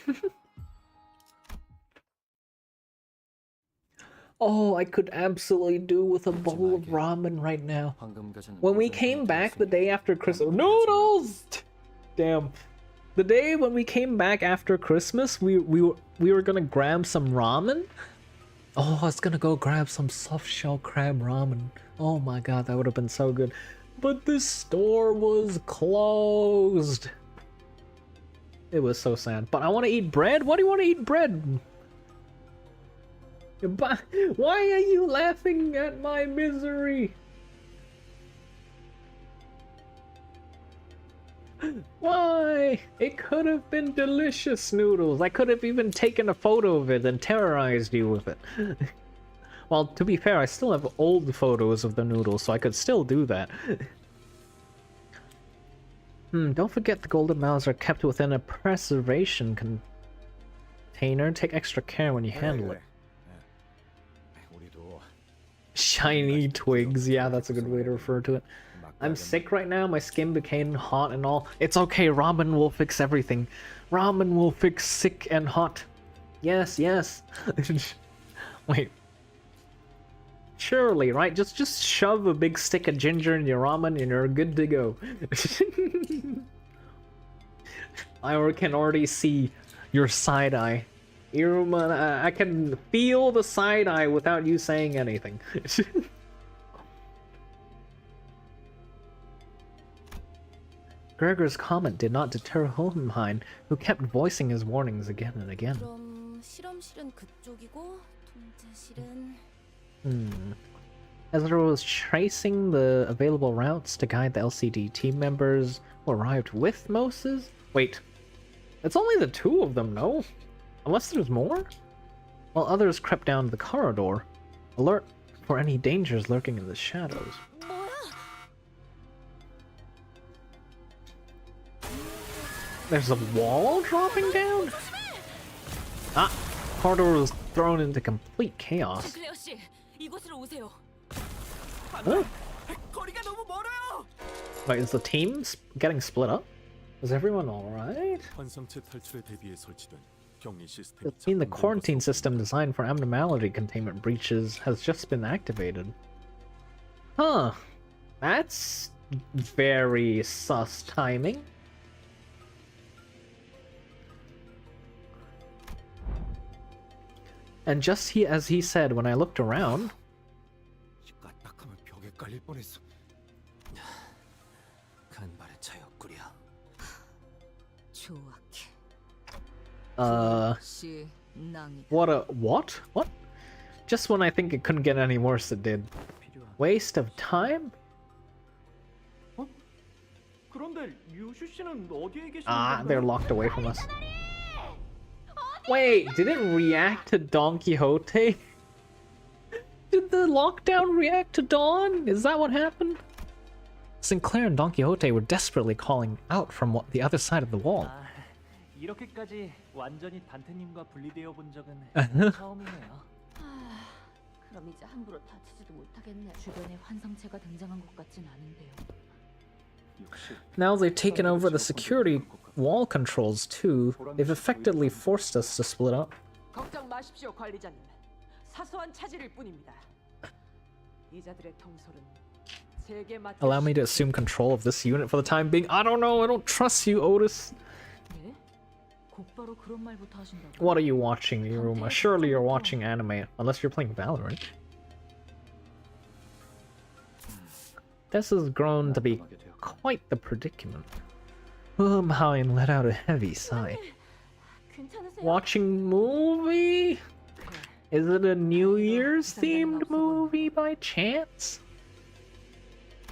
Oh, I could absolutely do with a bowl of ramen right now. When we came back the day after Christmas... Noodles! Damn. The day when we came back after Christmas, we were gonna grab some ramen. Oh, I was gonna go grab some soft shell crab ramen. Oh my god, that would have been so good. But the store was closed. It was so sad. But I want to eat bread? Why do you want to eat bread? Why are you laughing at my misery? Why? It could have been delicious noodles. I could have even taken a photo of it and terrorized you with it. Well, to be fair, I still have old photos of the noodles, so I could still do that. Don't forget the golden mouse are kept within a preservation container. Take extra care when you handle it. Shiny twigs, yeah, that's a good way to refer to it. I'm sick right now, my skin became hot and all. It's okay, ramen will fix everything. Ramen will fix sick and hot. Yes, yes. Wait. Surely, right? Just shove a big stick of ginger in your ramen and you're good to go. I can already see your side eye. Iruma, I can feel the side eye without you saying anything. Gregor's comment did not deter Hohenheim, who kept voicing his warnings again and again. As I was tracing the available routes to guide the LCD team members who arrived with Moses... Wait, it's only the two of them, no? Unless there's more? While others crept down the corridor, alert for any dangers lurking in the shadows. There's a wall dropping down? Ah! Corridor was thrown into complete chaos. 클레어 씨, 이곳으로 오세요. Huh? Wait, is the team getting split up? Is everyone alright? 환상체 탈출에 대비해 설치된 격리 시스템이 It mean the 작동된 quarantine 것으로 system designed for abnormality containment breaches has just been activated. Huh. That's very sus timing. And just as he said, when I looked around, 까딱하면 벽에 깔릴 뻔했어. 간발의 차였구려. 조악해. what? Just when I think it couldn't get any worse, it did. Waste of time? 그런데 류슈 씨는 어디에 계시는 Ah, they're locked away from us. Wait, did it react to Don Quixote? Did the lockdown react to Dawn? Is that what happened? Sinclair and Don Quixote were desperately calling out from the other side of the wall. 이렇게까지 완전히 단테님과 분리되어 본 적은 처음이네요. 그럼 이제 함부로 다치지도 못하겠네. 주변에 환상체가 등장한 것 같진 않은데요. Now they've taken over the security wall controls too. They've effectively forced us to split up. 걱정 마십시오, 관리자님. 사소한 차질일 뿐입니다. 이자들의 통솔은 제게 맡겨. Allow me to assume control of this unit for the time being. I don't know, I don't trust you, Otis. 네? 곧바로 그런 말부터 하신다고? What are you watching, Iruma? Surely you're watching anime, unless you're playing Valorant. This has grown to be quite the predicament. Mahin let out a heavy sigh. Watching movie? Is it a New Year's themed movie by chance?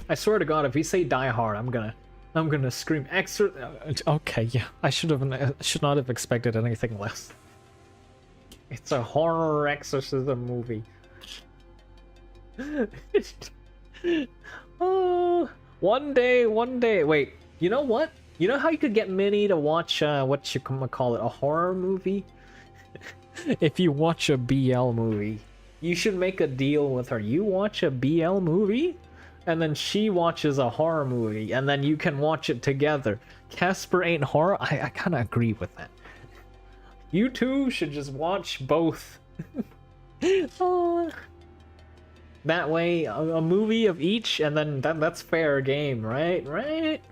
I swear to God, if we say Die Hard, I'm gonna scream okay, yeah, I should not have expected anything less. It's a horror exorcism movie. Oh, one day. Wait, you know what? You know how you could get Minnie to watch what you call it, a horror movie? If you watch a BL movie, you should make a deal with her. You watch a BL movie, and then she watches a horror movie, and then you can watch it together. Casper ain't horror. I kind of agree with that. You two should just watch both. That way, a movie of each, and then that's fair game, right? Right?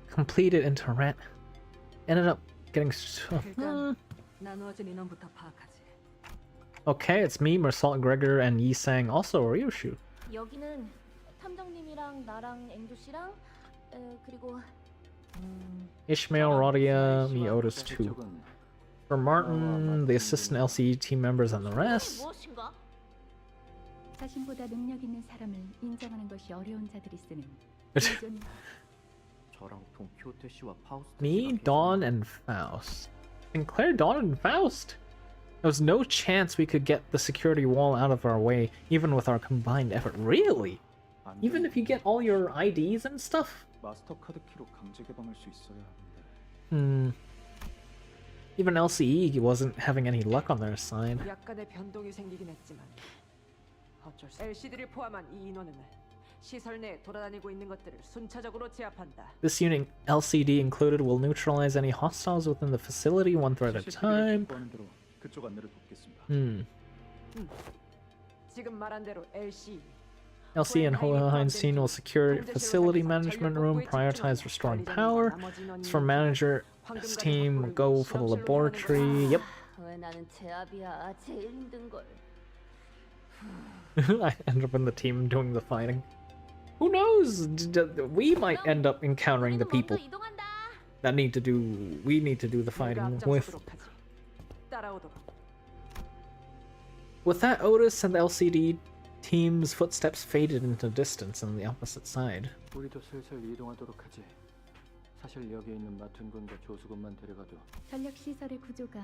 Completed into rent. Ended up getting... 나누어진 인원부터 파악하지. Okay, it's me, Mersalt, Gregor, and Yi-sang, also Ryoshu. 여기는 탐정님이랑 나랑 앵두 씨랑 그리고 Ishmael, Rodia, me, Otis, too. For Martin, the assistant LCE team members, and the rest. 무엇인가? 자신보다 능력 있는 사람을 인정하는 것이 어려운 자들이 쓰는 저랑 동키호테 씨와 파우스트 Me, Dawn, and Faust. Sinclair, Dawn, and Faust? There was no chance we could get the security wall out of our way, even with our combined effort. Really? Even if you get all your IDs and stuff? 마스터 카드 키로 강제 개방할 수 있어야 하는데. Even LCE wasn't having any luck on their side. 약간의 변동이 생기긴 했지만 어쩔 수. LCD를 포함한 이 인원은 시설 내에 돌아다니고 있는 것들을 순차적으로 제압한다. This unit, LCD included, will neutralize any hostiles within the facility one threat at a time. 그쪽 안내를 돕겠습니다. 지금 말한 대로 LC LC and Hohenstein will secure facility management room, prioritize restoring power. As for manager, his team will go for the laboratory. Yep. 왜 나는 제압이야? 제일 힘든 걸. I end up in the team doing the fighting. Who knows? We might end up encountering the people that we need to do the fighting with. With that, Otis and the LCD team's footsteps faded into distance on the opposite side. 우리도 슬슬 이동하도록 하지. 사실 여기 있는 마툰군과 조수군만 데려가도 전력 시설의 구조가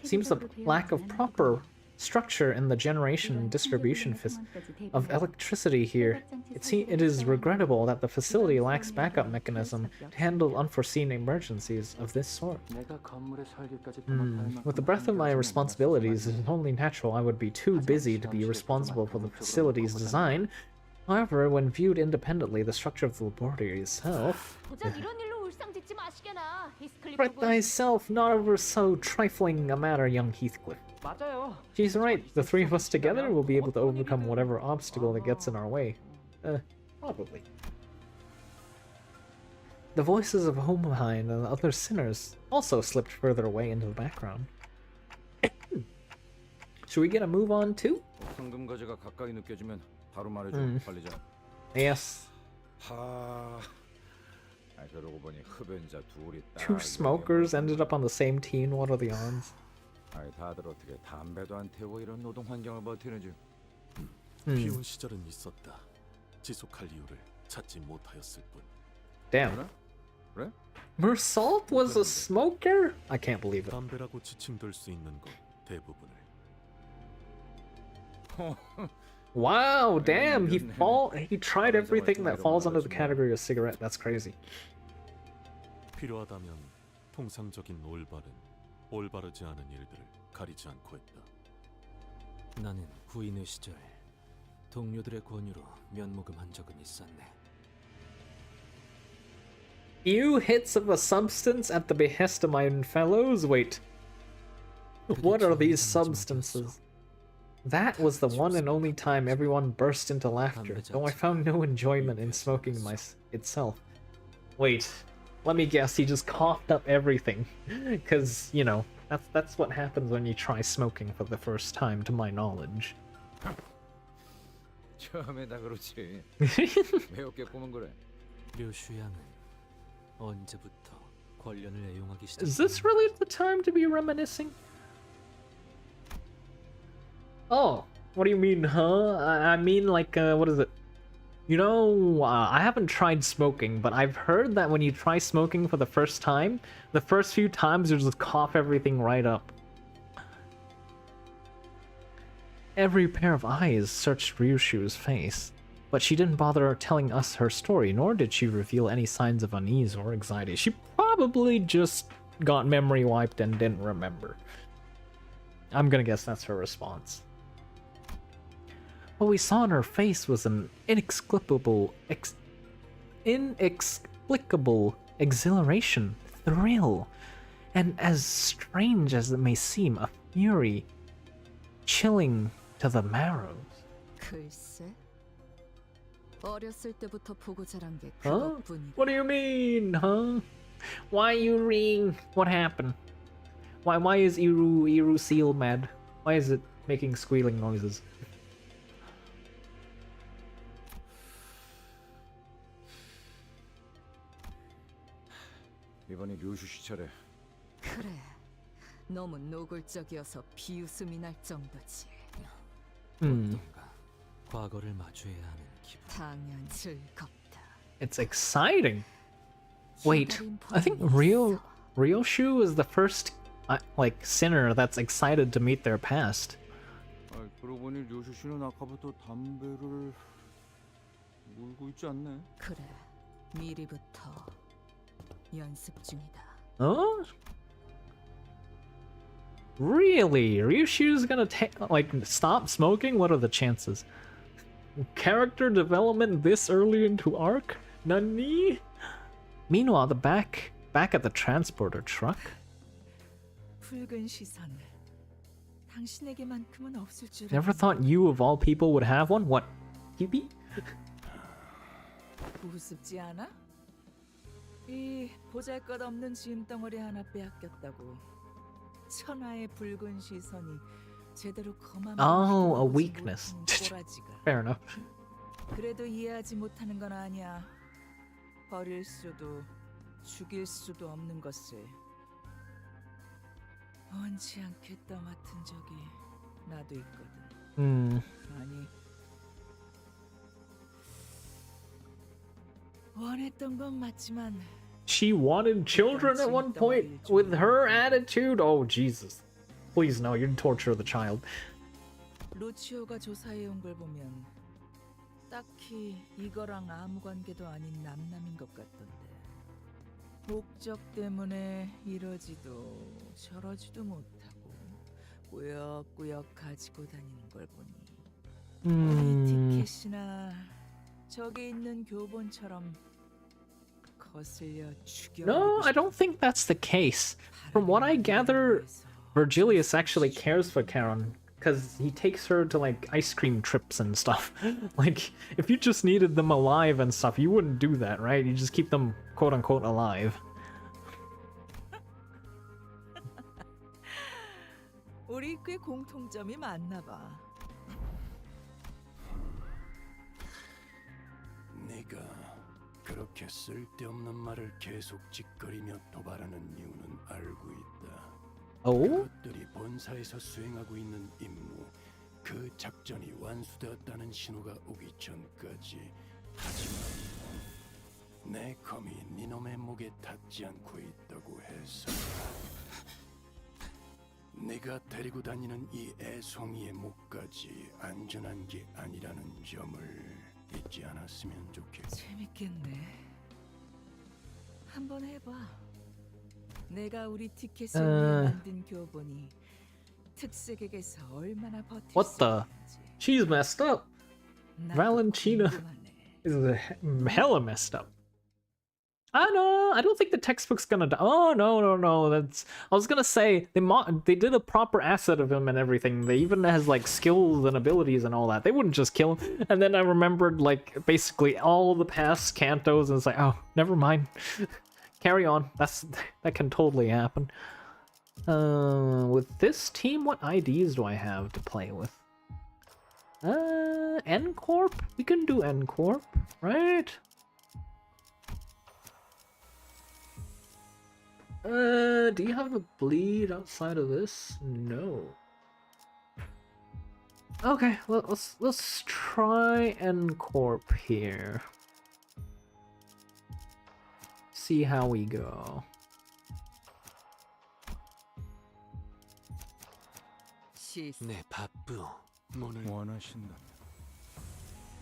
Seems the lack of proper structure in the generation and distribution of electricity here. It is regrettable that the facility lacks backup mechanism to handle unforeseen emergencies of this sort. 내가 건물의 설계까지 도맡아할 With the 만큼 breadth of my 한가지는 responsibilities, 몰랐을 it is only natural I would be too busy to be responsible for the facility's design. However, when viewed independently, the structure of the laboratory itself... 고작 이런 일로 울상짓지 마시게나. Fret thyself, not over so trifling a matter, young Heathcliff. 맞아요. She's right. The three of us together will be able to overcome whatever obstacle that gets in our way. Probably. The voices of Hohenheim and the other sinners also slipped further away into the background. Should we get a move on too? 황금 거제가 가까이 느껴지면 바로 말해줘. 빨리 자. Yes. 그러고 보니 흡연자 둘이 딱. Two smokers ended up on the same team. What are the odds? 다들 어떻게 담배도 안 태우고 이런 노동 환경을 버티는지. 비온 시절은 있었다. 지속할 이유를 찾지 못하였을 뿐. Damn. 그래? Mersault was a smoker? I can't believe it. 담배라고 지칭될 수 있는 것 대부분을. Wow, damn, he tried everything that falls under the category of cigarette. That's crazy. 필요하다면 통상적인 올바르지 않은 일들을 가리지 않고 했다. 나는 구인의 시절 동료들의 권유로 면목음한 적은 있었네. Few hits of a substance at the behest of my fellows? Wait. What are these substances? That was the one and only time everyone burst into laughter, though I found no enjoyment in smoking itself. Wait, let me guess, he just coughed up everything. Because, you know, that's what happens when you try smoking for the first time, to my knowledge. 처음에 다 그렇지. 매우게 꼬면 그래. 류슈 양은 언제부터 권련을 애용하기 시작했나? Is this really the time to be reminiscing? Oh, what do you mean, huh? I mean, like, what is it? You know, I haven't tried smoking, but I've heard that when you try smoking for the first time, the first few times you just cough everything right up. Every pair of eyes searched Ryoshu's face, but she didn't bother telling us her story, nor did she reveal any signs of unease or anxiety. She probably just got memory wiped and didn't remember. I'm gonna guess that's her response. What we saw in her face was an inexplicable exhilaration, thrill, and as strange as it may seem, a fury chilling to the marrow. 글쎄, 어렸을 때부터 보고 자란 게 Huh? 그것뿐이야. What do you mean, huh? Why you ring? What happened? Why is Iru Seal mad? Why is it making squealing noises? 이번이 류슈 씨 차례. 그래, 너무 노골적이어서 비웃음이 날 정도지. 어떤가? 과거를 마주해야 하는 기분. 당연 즐겁다. It's exciting. Wait, I think Ryoshu is the first like sinner that's excited to meet their past. 그러고 보니 류슈 씨는 아까부터 담배를 물고 있지 않네. 그래, 미리부터 연습 중이다. Huh? Really? Ryoshu's gonna stop smoking? What are the chances? Character development this early into arc? Nani? Meanwhile, back at the transporter truck. 붉은 시선. 당신에게만큼은 없을 줄. Never thought you of all people would have one? What? Hebe? 우습지 않아? 이 보잘것없는 짐덩어리 하나 빼앗겼다고 천하의 붉은 시선이 제대로 거만. Oh, a weakness. Fair enough. 그래도 이해하지 못하는 건 아니야. 버릴 수도 죽일 수도 없는 것을 원치 않게 떠맡은 적이 나도 있거든. 아니, 원했던 건 맞지만 She wanted children at one point with her attitude? Oh, Jesus. Please, no, you'd torture the child. 루치오가 조사해 온 걸 보면 딱히 이거랑 아무 관계도 아닌 남남인 것 같던데. 목적 때문에 이러지도 저러지도 못하고 꾸역꾸역 가지고 다니는 걸 보니 우리 티켓이나 저기 있는 교본처럼 거슬려 죽여. No, I don't think that's the case. From what I gather, Virgilius actually cares for Karen because he takes her to like ice cream trips and stuff. Like, if you just needed them alive and stuff, you wouldn't do that, right? You just keep them quote unquote alive. 우리 꽤 공통점이 많나 봐. 네가 그렇게 쓸데없는 말을 계속 짓거리며 도발하는 이유는 알고 있다. Oh? 그것들이 본사에서 수행하고 있는 임무, 그 작전이 완수되었다는 신호가 오기 전까지. 하지만 내 검이 네놈의 목에 닿지 않고 있다고 해서 네가 데리고 다니는 이 애송이의 목까지 안전한 게 아니라는 점을 잊지 않았으면 좋겠어. 재밌겠네. 한번 해봐. 내가 우리 티켓을 위해 만든 교본이 특색에게서 얼마나 버틸 What 수 the? 있는지. She's messed up. 나도 Valentina 궁금하네. is hella messed up. I know. I don't think the textbook's gonna die. Oh no. That's. I was gonna say they did a proper asset of him and everything. They even has like skills and abilities and all that. They wouldn't just kill him. And then I remembered like basically all the past Cantos, and it's like, oh, never mind. Carry on. That can totally happen. With this team, what IDs do I have to play with? N Corp. We can do N Corp, right? Do you have a bleed outside of this? No. Okay, well, let's try N Corp here. See how we go. 내 바쁘. 오늘 원하신다.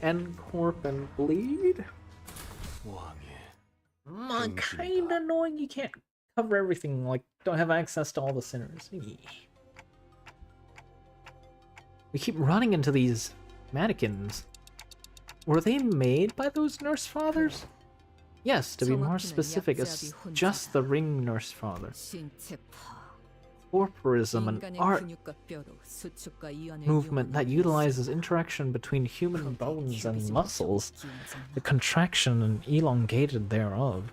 N Corp and bleed? 왕의 Kinda annoying you can't cover everything, like, don't have access to all the sinners. We keep running into these mannequins. Were they made by those nurse fathers? Yes, to be more specific, it's just the ring nurse father. Corporism, an art movement that utilizes interaction between human bones and muscles, the contraction and elongated thereof.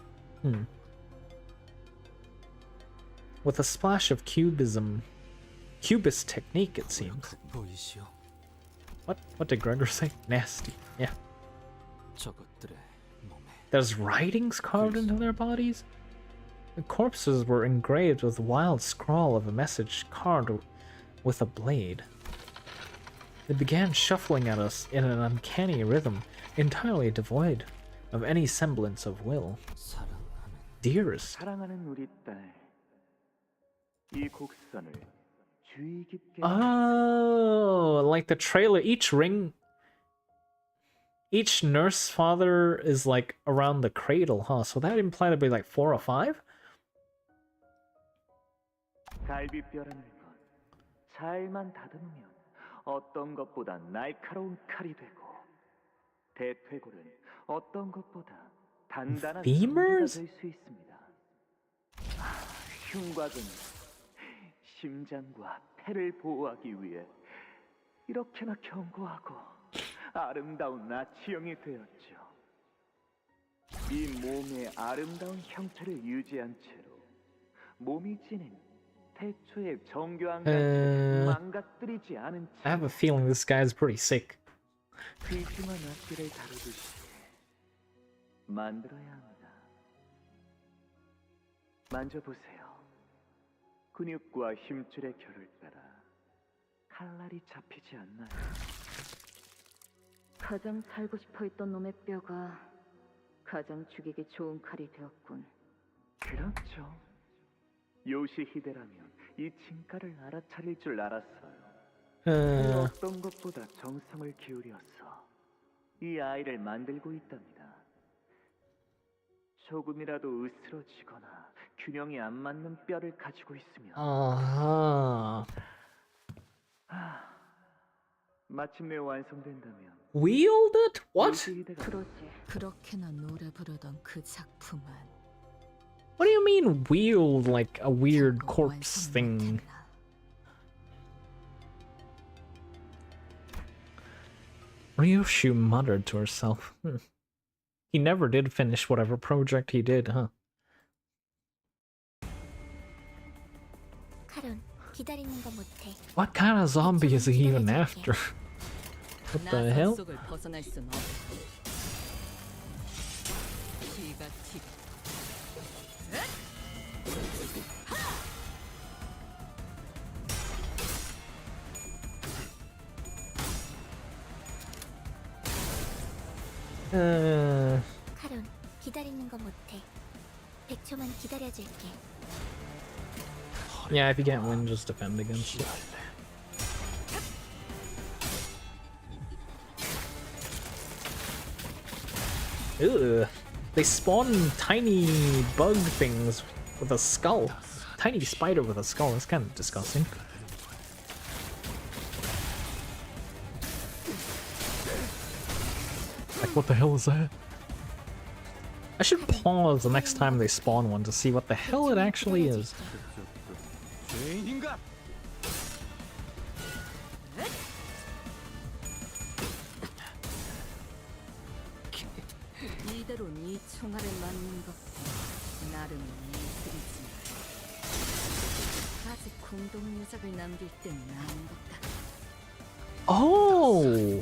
With a splash of cubist technique, it seems. What did Gregor say? Nasty. Yeah. There's writings carved into their bodies? The corpses were engraved with a wild scrawl of a message carved with a blade. They began shuffling at us in an uncanny rhythm, entirely devoid of any semblance of will. Dearest. Oh, like the trailer, each nurse father is like around the cradle, huh? So that implied to be like 4 or 5? 갈비뼈라는 건 잘만 다듬으면 어떤 것보다 날카로운 칼이 되고 대퇴골은 어떤 것보다 단단한 Femurs? 될 수 있습니다. 흉곽은 심장과 폐를 보호하기 위해 이렇게나 견고하고 아름다운 나치형이 되었죠. 이 몸의 아름다운 형태를 유지한 채로 몸이 지닌 태초의 정교한 가치를 망가뜨리지 않은 채 I have a feeling this guy is pretty sick. 귀중한 악기를 다루듯이 만들어야 합니다. 만져보세요. 근육과 힘줄의 결을 따라 칼날이 잡히지 않나요? 가장 살고 싶어 했던 놈의 뼈가 가장 죽이기 좋은 칼이 되었군. 그렇죠. 요시히데라면 이 진가를 알아차릴 줄 알았어요. 그 어떤 것보다 정성을 기울여서 이 아이를 만들고 있답니다. 조금이라도 으스러지거나 균형이 안 맞는 뼈를 가지고 있으면 마침내 완성된다면 Wielded? What? 요시히데가 그렇게나 노래 부르던 그 작품은 What do you mean wield like a weird corpse 완성 thing? 못했나. Ryoshu muttered to herself. He never did finish whatever project he did, huh? 카론, 기다리는 거 못해. What kind of zombie is he even after? What the hell? 속을 벗어날 순 없고. 쥐가 튀. 카론, 기다리는 거 못해. 100초만 기다려줄게. Yeah, if you can't win, just defend against it. Ugh. They spawn tiny bug things with a skull. Tiny spider with a skull. That's kind of disgusting. Like, what the hell is that? I should pause the next time they spawn one to see what the hell it actually is. 죄인인가? 이대로 네 총알에 맞는 것 나름의 예술이지. 아직 공동 유적을 남길 땐 아닌 것 같아. Oh!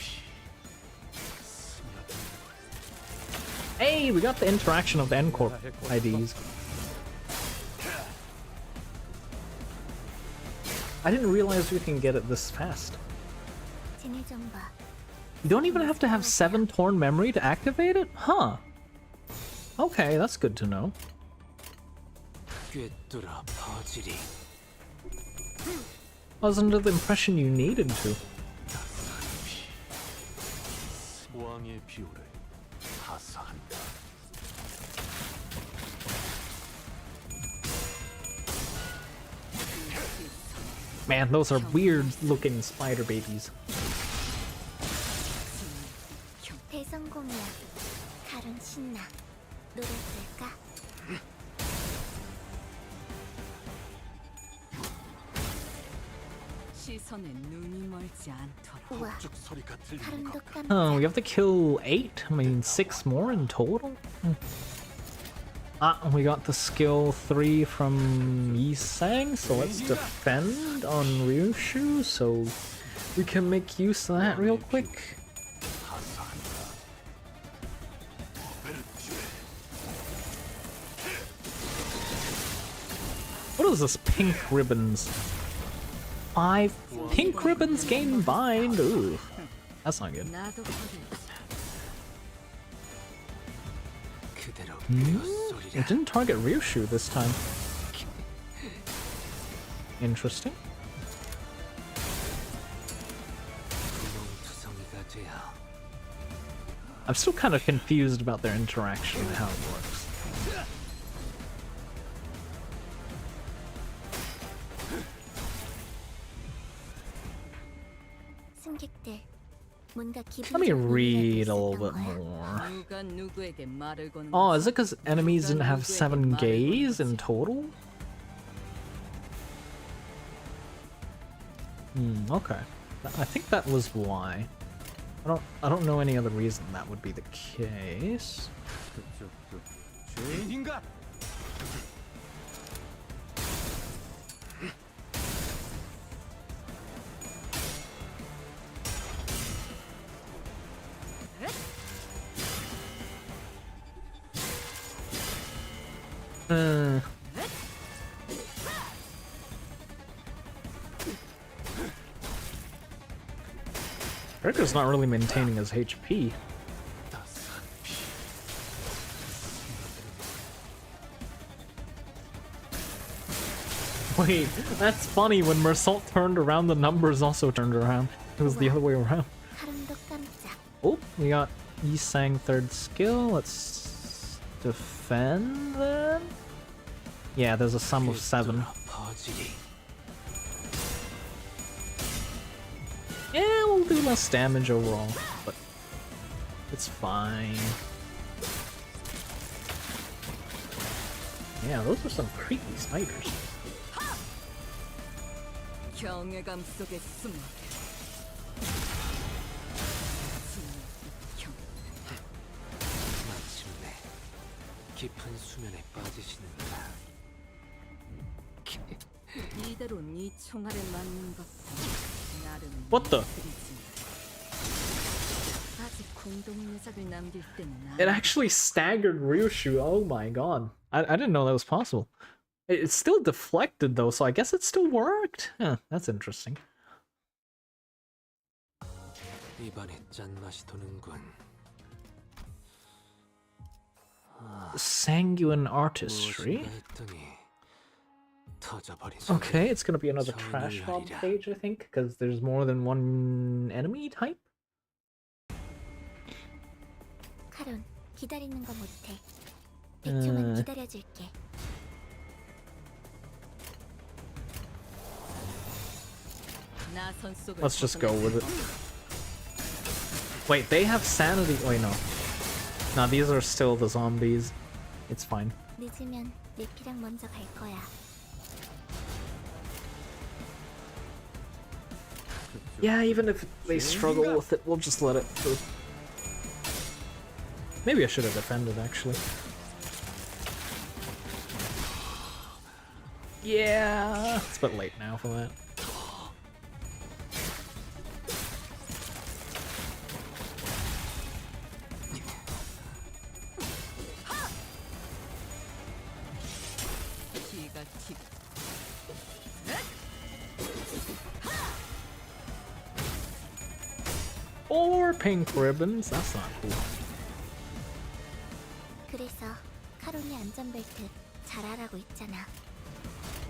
Hey, we got the interaction of the N-Corp IDs. I didn't realize we can get it this fast. 쟤네 좀 봐. You don't even have to have 7 torn memory to activate it? Huh. Okay, that's good to know. 꿰뚫어 퍼지리. I was under the impression you needed to. 왕의 비호를 하사한다. Man, those are weird looking spider babies. 대성공이야. 카론 신나. 노래 부를까? 시선에 눈이 멀지 않도록. 우와. 쭉 소리가 들리는 카론도 것 같아. Oh, 깜짝. we have to kill 8? I mean, 6 more in total? Ah, we got the skill 3 from Yisang, so let's defend on Ryoshu, so we can make use of that real quick. What is this pink ribbons? 5 pink ribbons gain bind? Ooh, that's not good. 나도 그대로 It didn't target Ryoshu this time. Interesting. 구멍투성이가 되어 I'm still kind of confused about their interaction and how it works. 승객들, 뭔가 기분 Let me 좋은 read a 일이 little 있었던 bit 거야. more. 누가 누구에게 말을 거는 Oh, is 거지? it because enemies didn't have 7 gaze in total? Okay. I think that was why. I don't know any other reason that would be the case. 죄인인가? Riker's not really maintaining his HP. Wait, that's funny. When Mersault turned around, the numbers also turned around. It was the other way around. 하루도 깜짝. Oh, we got Yisang third skill. Let's defend then. Yeah, there's a sum of 7. Yeah, we'll do less damage overall, but it's fine. Yeah, those are some creepy spiders. 경외감 속에 숨어. 마침내 깊은 수면에 빠지시는구나. 이대로 네 총알에 맞는 것도 나름. What the? 아직 공동 녀석을 남길 때는 It actually staggered Ryoshu. Oh my god. I didn't know that was possible. It's still deflected though, so I guess it still worked. Huh, that's interesting. 입안에 짠맛이 도는군. Sanguine artistry. Okay, it's gonna be another trash mob page, I think, because there's more than one enemy type. 카론, 기다리는 거 못해. 100초만 기다려줄게. Let's just go with it. Wait, they have sanity. Wait, no. No, these are still the zombies. It's fine. 늦으면 내피랑 먼저 갈 거야. Yeah, even if they struggle with it, we'll just let it through. Maybe I should have defended, actually. Yeah, it's a bit late now for that. Or pink ribbons, that's not cool. 그래서 카론이 안전벨트 잘하라고 있잖아.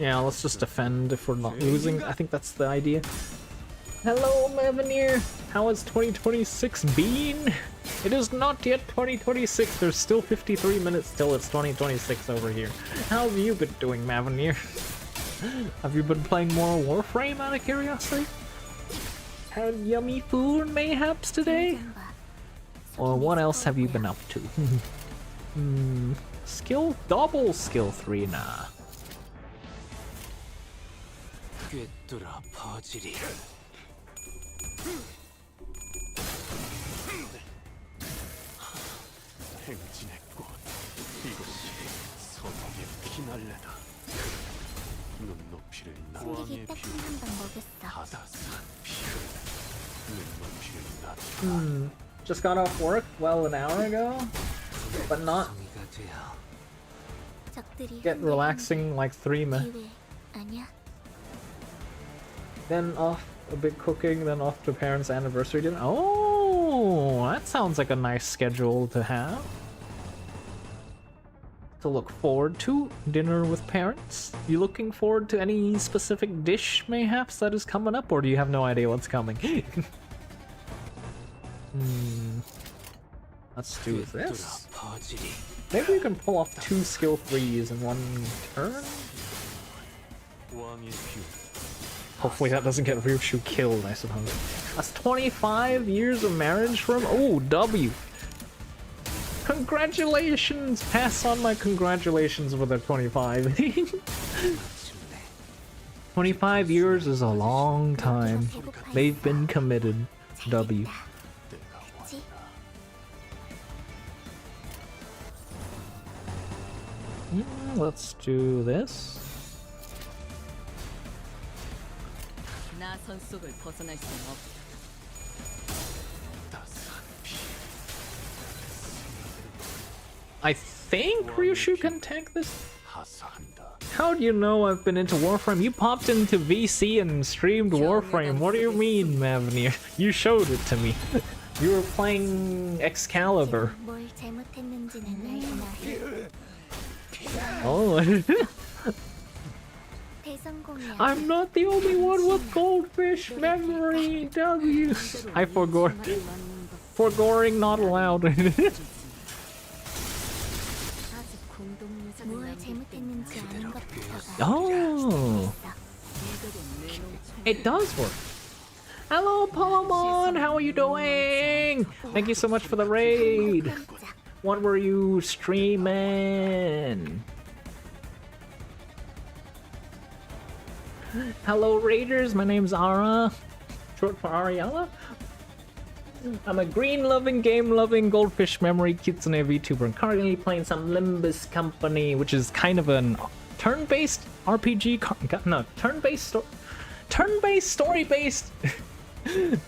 Yeah, let's just defend if we're not losing. I think that's the idea. Hello, Mavenir. How has 2026 been? It is not yet 2026. There's still 53 minutes till it's 2026 over here. How have you been doing, Mavenir? Have you been playing more Warframe out of curiosity? Had yummy food mayhaps today? Or what else have you been up to? Skill double skill 3 nah. 꿰뚫어 퍼지리. 행진의 꽃, 이것이 선왕의 피날레다. 눈높이를 숨기기 딱 한 방 먹였어. 바다산 피를 눈높이를 Just got off work, well, an hour ago, but not get relaxing like 3 minutes. 아니야. Then off a bit cooking, then off to parents' anniversary dinner. Oh, that sounds like a nice schedule to have. To look forward to. Dinner with parents. You looking forward to any specific dish, mayhaps, that is coming up, or do you have no idea what's coming? Let's do this. Maybe we can pull off 2 skill 3s in one turn? Hopefully that doesn't get Ryoshu killed, I suppose. That's 25 years of marriage for him? Oh, W! Congratulations! Pass on my congratulations with a 25. 25 years is a long time. They've been committed. W. Let's do this. 나선 속을 벗어날 수 없다. I think Ryoshu can tank this? How do you know I've been into Warframe? You popped into VC and streamed Warframe. What do you mean, Mavenir? You showed it to me. You were playing Excalibur. 뭘 잘못했는지는 알구나. Oh. 대성 I'm not the only one with goldfish memory. W. I forgot. Forgoring not allowed. Oh, it does work. Hello, Palomon. How are you doing? Thank you so much for the raid. What were you streaming? Hello, raiders. My name's Ara, short for Ariella. I'm a green-loving, game-loving, goldfish memory kitsune VTuber. I'm currently playing some Limbus Company, which is kind of an turn-based RPG. No, turn-based story-based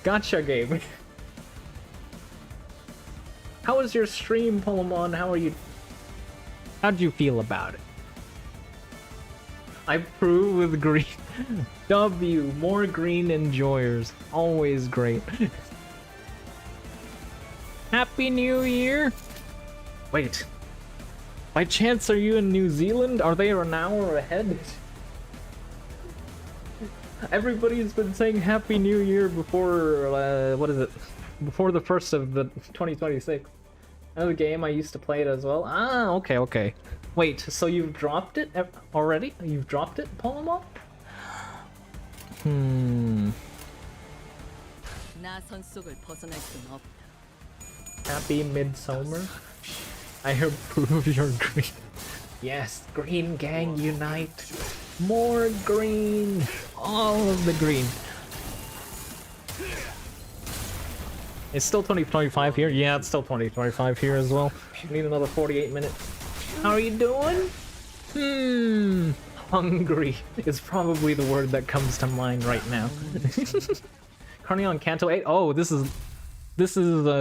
gotcha game. How was your stream, Polomon? How are you? How'd you feel about it? I approve with green. W, more green enjoyers. Always great. Happy New Year! Wait. By chance, are you in New Zealand? Are they an hour ahead? Everybody's been saying Happy New Year before, what is it? Before the 1st of the 2026. Another game I used to play it as well. Ah, okay, okay. Wait, so you've dropped it already? You've dropped it, Polomon? Happy Midsummer. I approve your green. Yes, Green Gang unite. More green. All of the green. It's still 2025 here? Yeah, it's still 2025 here as well. We need another 48 minutes. How are you doing? Hungry is probably the word that comes to mind right now. Currently on Canto 8. Oh, this is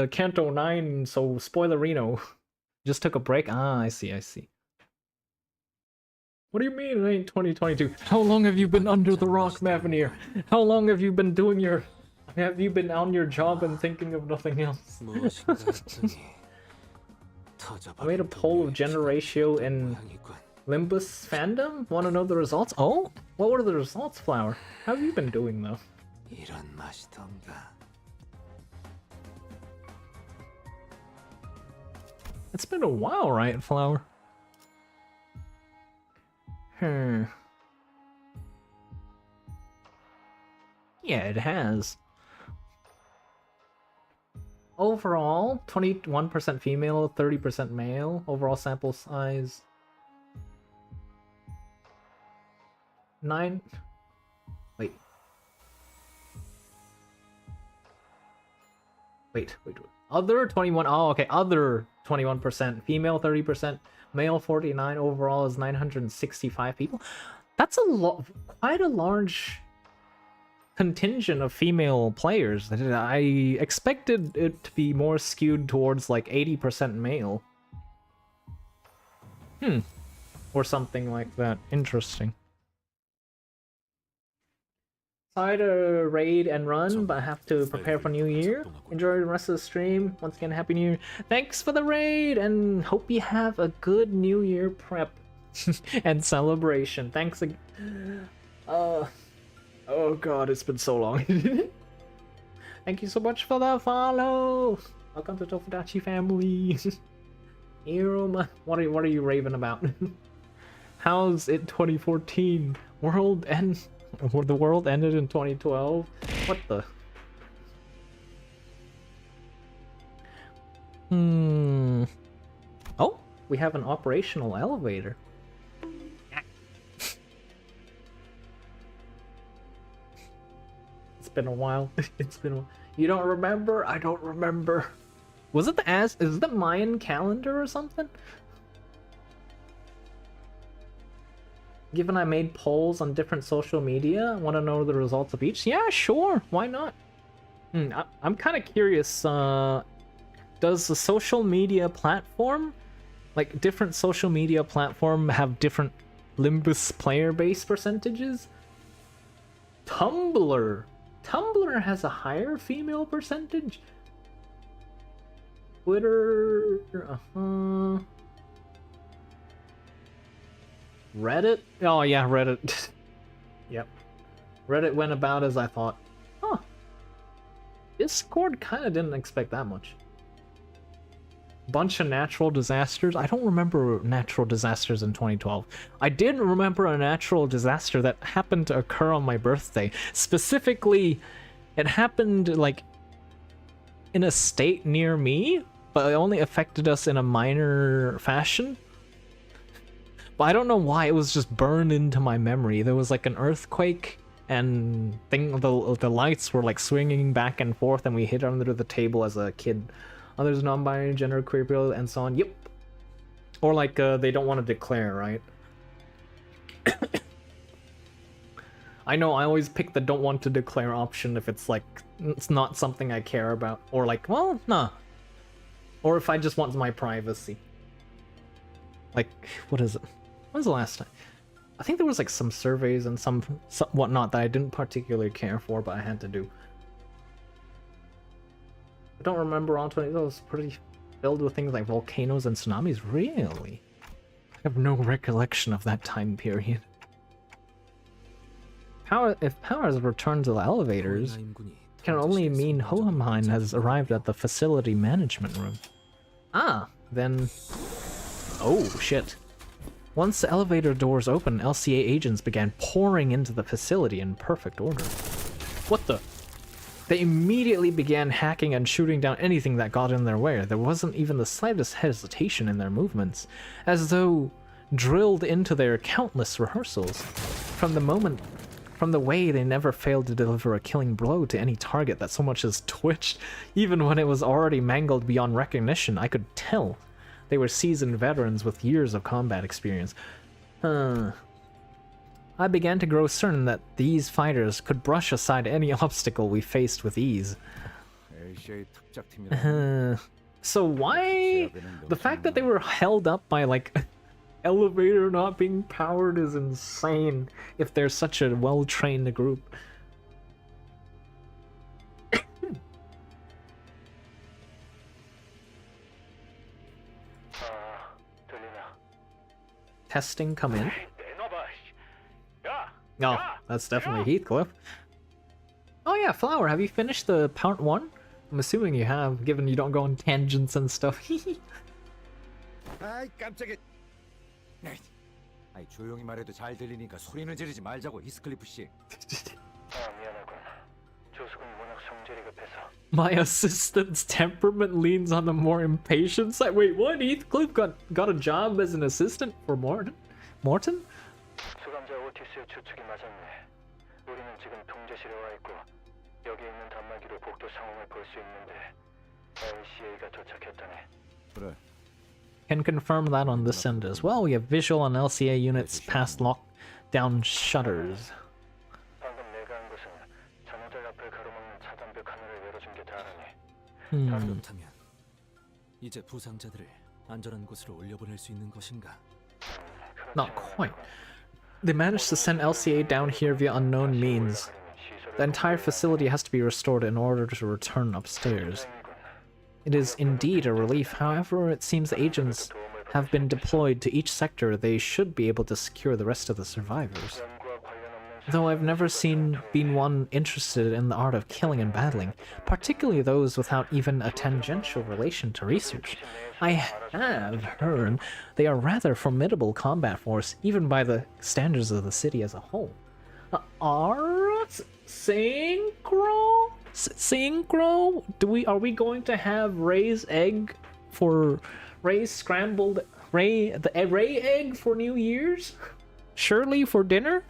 Canto 9, so spoilerino. Just took a break. Ah, I see, I see. What do you mean it ain't 2022? How long have you been under the rock, Mavenir? How long have you been doing your... Have you been on your job and thinking of nothing else? I made a poll of gender ratio in Limbus fandom. Want to know the results? Oh? What were the results, Flower? How have you been doing, though? It's been a while, right, Flower? Yeah, it has. Overall, 21% female, 30% male. Overall sample size 9. Wait. Other 21. Oh, okay. Other 21%. Female 30%. Male 49. Overall is 965 people. That's a lot. Quite a large contingent of female players. I expected it to be more skewed towards like 80% male. Or something like that. Interesting. Sorry to raid and run, but I have to prepare for New Year. Enjoy the rest of the stream. Once again, Happy New Year. Thanks for the raid, and hope you have a good New Year prep and celebration. Thanks again. Oh god, it's been so long. Thank you so much for the follow. Welcome to Tofudachi family. Iruma, what are you raving about? How's it 2014? The world ended in 2012? What the? Oh, we have an operational elevator. It's been a while. You don't remember? I don't remember. Was it is it the Mayan calendar or something? Given I made polls on different social media, I want to know the results of each. Yeah, sure. Why not? I'm kind of curious. Does the social media platform, like different social media platform, have different Limbus player base percentages? Tumblr has a higher female percentage. Twitter, Reddit? Oh yeah, Reddit. Yep. Reddit went about as I thought. Huh. Discord kind of didn't expect that much. Bunch of natural disasters. I don't remember natural disasters in 2012. I did remember a natural disaster that happened to occur on my birthday. Specifically, it happened like in a state near me, but it only affected us in a minor fashion. But I don't know why, it was just burned into my memory. There was like an earthquake and the lights were like swinging back and forth and we hid under the table as a kid. Others non-binary, gender, queer people, and so on. Yep. Or like they don't want to declare, right? I know I always pick the don't want to declare option if it's like it's not something I care about. Or like, well, nah. Or if I just want my privacy. Like, what is it? When was the last time? I think there was like some surveys and some whatnot that I didn't particularly care for, but I had to do. I don't remember all 20. It was pretty filled with things like volcanoes and tsunamis. Really? I have no recollection of that time period. If power has returned to the elevators, it can only mean Hohenheim has arrived at the facility management room. Ah, then... Oh, shit. Once the elevator doors opened, LCA agents began pouring into the facility in perfect order. What the? They immediately began hacking and shooting down anything that got in their way. There wasn't even the slightest hesitation in their movements, as though drilled into their countless rehearsals. From the way they never failed to deliver a killing blow to any target that so much as twitched, even when it was already mangled beyond recognition, I could tell they were seasoned veterans with years of combat experience. I began to grow certain that these fighters could brush aside any obstacle we faced with ease. So why... The fact that they were held up by, like, elevator not being powered is insane if they're such a well-trained group. Testing come in. Oh, that's definitely Heathcliff. Oh yeah, Flower, have you finished the part 1? I'm assuming you have, given you don't go on tangents and stuff. 아이 깜짝이야. 아이 조용히 말해도 잘 들리니까 소리는 지르지 말자고 히스클리프 씨. 미안하군. 조숙은 워낙 성질이 급해서. My assistant's temperament leans on the more impatient side. Wait, what? Heathcliff got a job as an assistant for Morton? Morton? 수감자 오티스의 추측이 맞았네. 우리는 지금 통제실에 와 있고 여기 있는 단말기로 복도 상황을 볼 수 있는데 LCA가 도착했다네. 그래. Can confirm that on this end as well. We have visual on LCA units past lockdown shutters. 방금 내가 한 것은 전화들 앞을 가로막는 차단벽 하나를 열어준 게 다르네. 그렇다면 이제 부상자들을 안전한 곳으로 올려보낼 수 있는 것인가? Not quite. They managed to send LCA down here via unknown means. The entire facility has to be restored in order to return upstairs. It is indeed a relief. However, it seems the agents have been deployed to each sector. They should be able to secure the rest of the survivors. Though I've never been one interested in the art of killing and battling, particularly those without even a tangential relation to research, I have heard they are rather formidable combat force, even by the standards of the city as a whole. Synchro? Synchro? Are we going to have Ray's egg for Ray's Ray egg for New Year's? Shirley for dinner?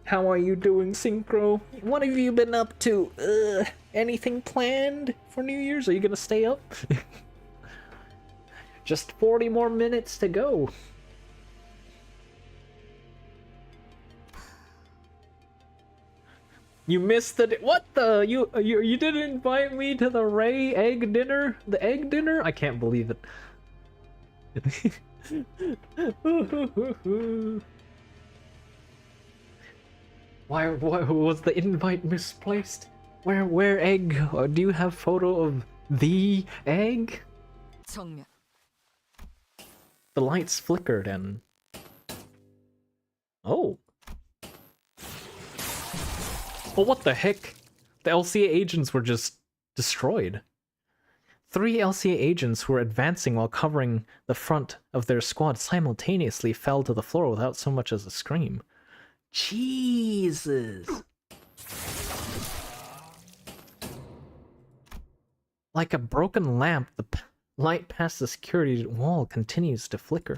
How are you doing, Synchro? What have you been up to? Anything planned for New Year's? Are you gonna stay up? Just 40 more minutes to go. You missed the what the you didn't invite me to the Ray egg dinner? The egg dinner? I can't believe it. Why was the invite misplaced? Where egg? Do you have photo of the egg? 정면. The lights flickered and Oh. Well, what the heck? The LCA agents were just destroyed. 3 LCA agents who were advancing while covering the front of their squad simultaneously fell to the floor without so much as a scream. Jesus! Like a broken lamp, the light past the security wall continues to flicker.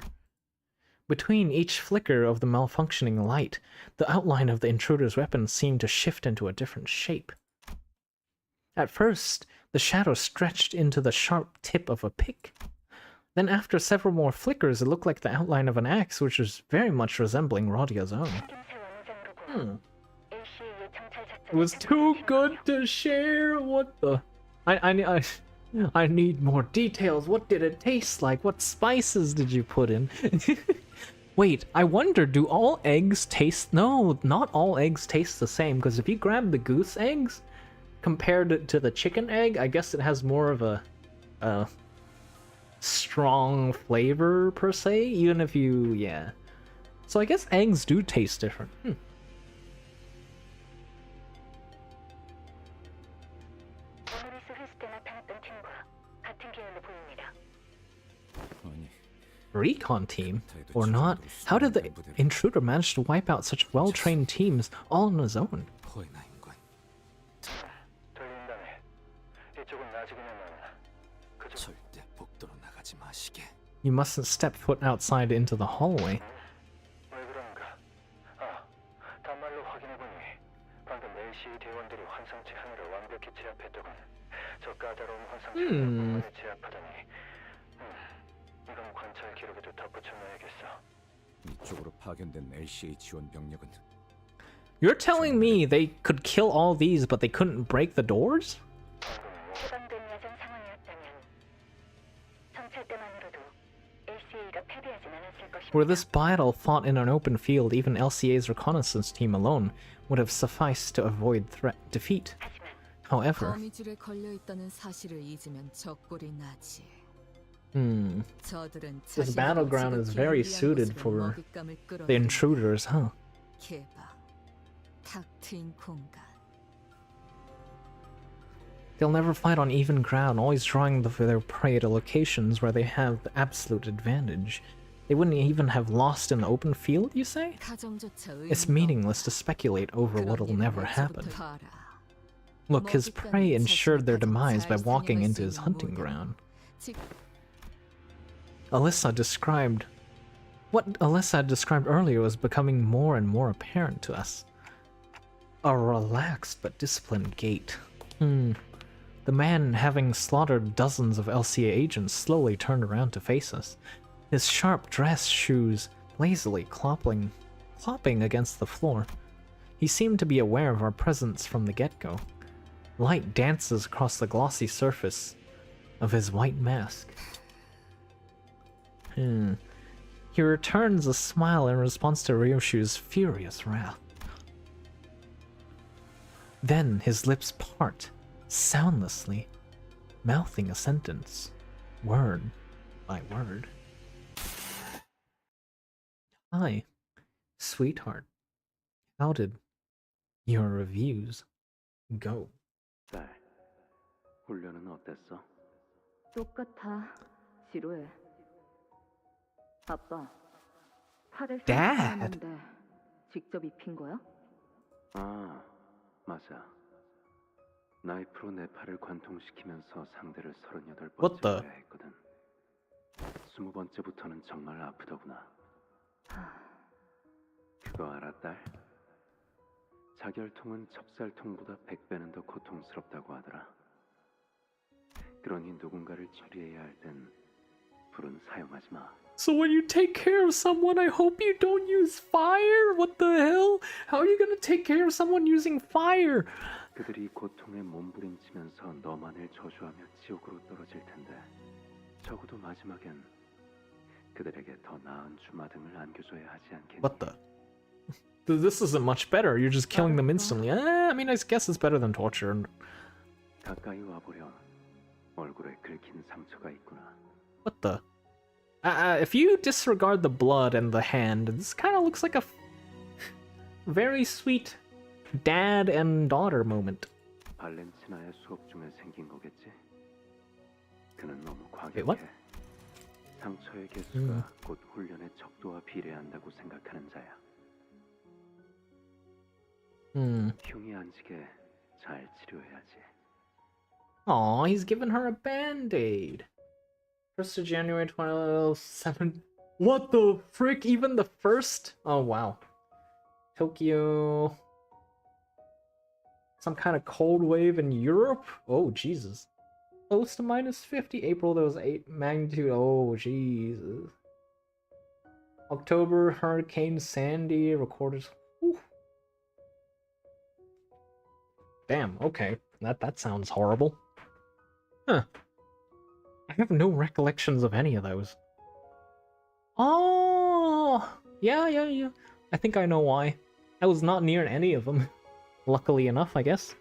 Between each flicker of the malfunctioning light, the outline of the intruder's weapon seemed to shift into a different shape. At first, the shadow stretched into the sharp tip of a pick. Then after several more flickers, it looked like the outline of an axe, which was very much resembling Rodia's own. It was too good to share. What the? I need more details. What did it taste like? What spices did you put in? Wait, I wonder, do all eggs taste... No, not all eggs taste the same, because if you grab the goose eggs, compared to the chicken egg, I guess it has more of a strong flavor, per se, even if you... yeah. So I guess eggs do taste different. Recon team? Or not? How did the intruder manage to wipe out such well-trained teams all on his own? You mustn't step foot outside into the hallway. You're telling me they could kill all these, but they couldn't break the doors? Were this battle fought in an open field, even LCA's reconnaissance team alone would have sufficed to avoid defeat. However... This battleground is very suited for the intruders, huh? They'll never fight on even ground, always drawing their prey to locations where they have the absolute advantage. They wouldn't even have lost in the open field, you say? It's meaningless to speculate over what'll never happen. Look, his prey ensured their demise by walking into his hunting ground. Alyssa described... What Alyssa described earlier was becoming more and more apparent to us. A relaxed but disciplined gait. The man, having slaughtered dozens of LCA agents, slowly turned around to face us. His sharp dress shoes lazily clopping against the floor. He seemed to be aware of our presence from the get-go. Light dances across the glossy surface of his white mask. He returns a smile in response to Ryoshu's furious wrath. Then his lips part, soundlessly, mouthing a sentence, word by word. Hi, sweetheart. How did your reviews go? 딸, 훈련은 어땠어? 똑같아. 지루해. 아빠, 팔에 Dad. 상처였는데 직접 입힌 거야? 아, 맞아. 나이프로 내 팔을 관통시키면서 상대를 38번째 the? 해야 했거든. 20번째부터는 정말 아프더구나. 그거 알아, 딸? 자결통은 찹쌀통보다 100배는 더 고통스럽다고 하더라. 그러니 누군가를 처리해야 할 땐 불은 사용하지 마. So when you take care of someone, I hope you don't use fire? What the hell? How are you gonna take care of someone using fire? 그들이 고통에 몸부림치면서 너만을 저주하며 지옥으로 떨어질 텐데 적어도 마지막엔 그들에게 더 나은 주마등을 안겨줘야 하지 않겠니? What the? This isn't much better. You're just killing them instantly. I mean, I guess it's better than torture. 가까이 와보렴. 얼굴에 긁힌 상처가 있구나. What the? If you disregard the blood and the hand, this kind of looks like a very sweet dad and daughter moment. 발렌티나의 수업 중에 생긴 거겠지? 그는 너무 Wait, what? 과격해. 상처의 개수가 곧 훈련의 척도와 비례한다고 생각하는 자야. 흉이 안 지게 잘 치료해야지. Aw, he's given her a band-aid. 1st of January 2007. What the frick? Even the first? Oh, wow. Tokyo. Some kind of cold wave in Europe? Oh, Jesus. Close to -50. April, there was 8 magnitude. Oh, Jesus. October, Hurricane Sandy recorded. Whew. Damn, okay. That sounds horrible. Huh. I have no recollections of any of those. Oh! Yeah. I think I know why. I was not near any of them. Luckily enough, I guess.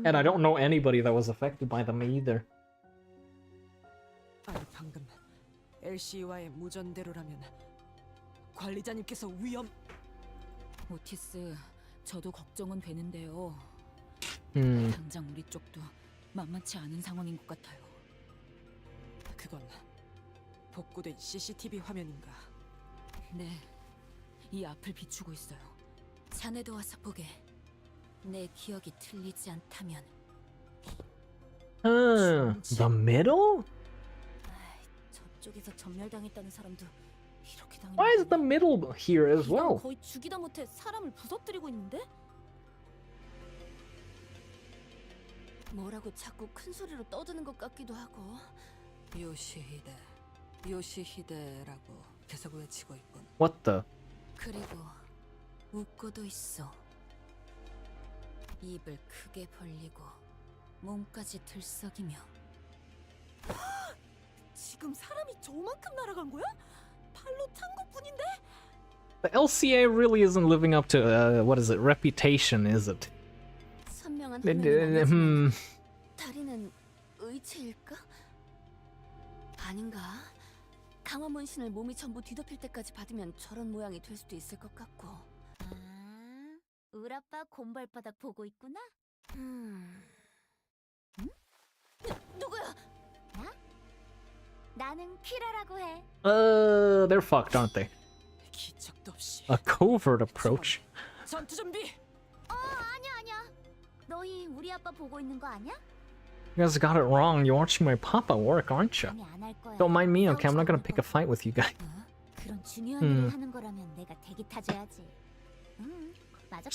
And I don't know anybody that was affected by them either. 아니 방금 LC와의 무전대로라면 관리자님께서 위험. 오티스, 저도 걱정은 되는데요. 당장 우리 쪽도 만만치 않은 상황인 것 같아요. 그건 복구된 CCTV 화면인가? 네, 이 앞을 비추고 있어요. 자네도 와서 보게. 내 기억이 틀리지 않다면. The middle? 저쪽에서 전멸당했다는 사람도 이렇게 당했나? Why is the middle here as well? 거의 죽이다 못해 사람을 부서뜨리고 있는데? 뭐라고 자꾸 큰 소리로 떠드는 것 같기도 하고. 요시히데라고 계속 외치고 있군. What the? 그리고 웃고도 있어. 입을 크게 벌리고 몸까지 들썩이며. 지금 사람이 저만큼 날아간 거야? 발로 찬 것뿐인데? The LCA really isn't living up to, what is it, reputation, is it? 선명한 화면은 다리는 의체일까? 아닌가? 강화 문신을 몸이 전부 뒤덮일 때까지 받으면 저런 모양이 될 수도 있을 것 같고. 아, 우리 아빠 곰발바닥 보고 있구나? 응? 누구야? 나? 나는 키라라고 해. They're fucked, aren't they? 기척도 없이. A covert approach. 전투 준비. 아니야. 너희 우리 아빠 보고 있는 거 아니야? You guys got it wrong. You're watching my papa work, aren't you? 안할 거야. Don't mind me, okay? I'm not gonna pick a fight with you guys. 그런 중요한 일을 하는 거라면 내가 대기 타줘야지. 맞아.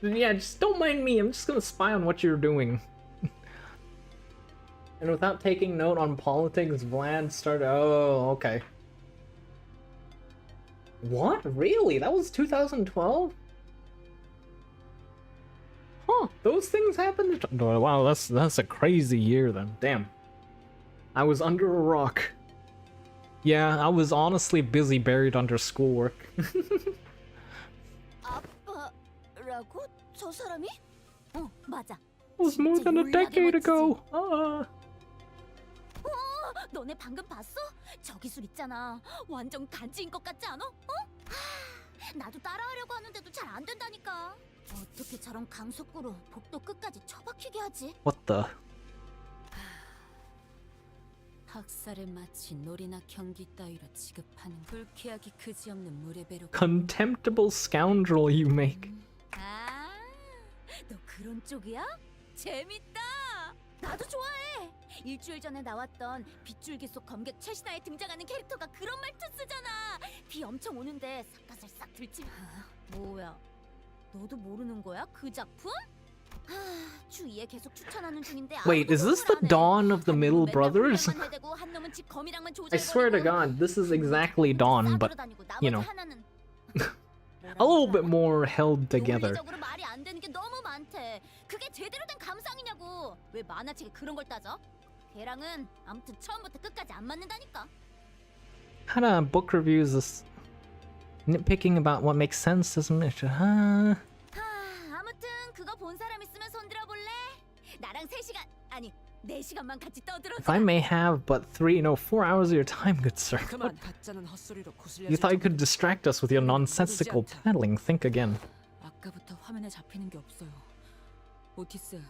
Yeah, just don't mind me. I'm just gonna spy on what you're doing. And without taking note on politics, Vlad started. Oh, okay. What? Really? That was 2012? Huh? Those things happened? Wow, that's a crazy year then. Damn. I was under a rock. Yeah, I was honestly busy buried under schoolwork. 아빠라고? 저 사람이? 맞아. It was more than a decade ago. 너네 방금 봤어? 저 기술 있잖아. 완전 간지인 것 같지 않아? 나도 따라하려고 하는데도 잘 안 된다니까. 어떻게 저런 강속구로 복도 끝까지 처박히게 하지? What the? 학살을 마치 놀이나 경기 따위로 취급하는 불쾌하기 그지없는 물의 배로. Contemptible scoundrel you make. 너 그런 쪽이야? 재밌다. 나도 좋아해. 일주일 전에 나왔던 빗줄기 속 검객 최신화에 등장하는 캐릭터가 그런 말투 쓰잖아. 비 엄청 오는데 삿갓을 싹 들치면. 뭐야? 너도 모르는 거야? 그 작품? 주위에 계속 추천하는 중인데. Wait, is this the dawn of the Middle Brothers? I swear to God, this is exactly Dawn, but, you know, a little bit more held together. 논리적으로 말이 안 되는 게 너무 많대. 그게 제대로 된 감상이냐고. 왜 만화책에 그런 걸 따져? 걔랑은 아무튼 처음부터 끝까지 안 맞는다니까. Kind of book reviews is nitpicking about what makes sense doesn't it? 아무튼 그거 본 사람 있으면 손 들어볼래? 나랑 3시간 아니 4시간만 같이 떠들어. If I may have but 4 hours of your time, good sir. 그만 가짜는 헛소리로 구슬려. You thought you could distract us with your nonsensical peddling. Think again. 아까부터 화면에 잡히는 게 없어요. 오티스,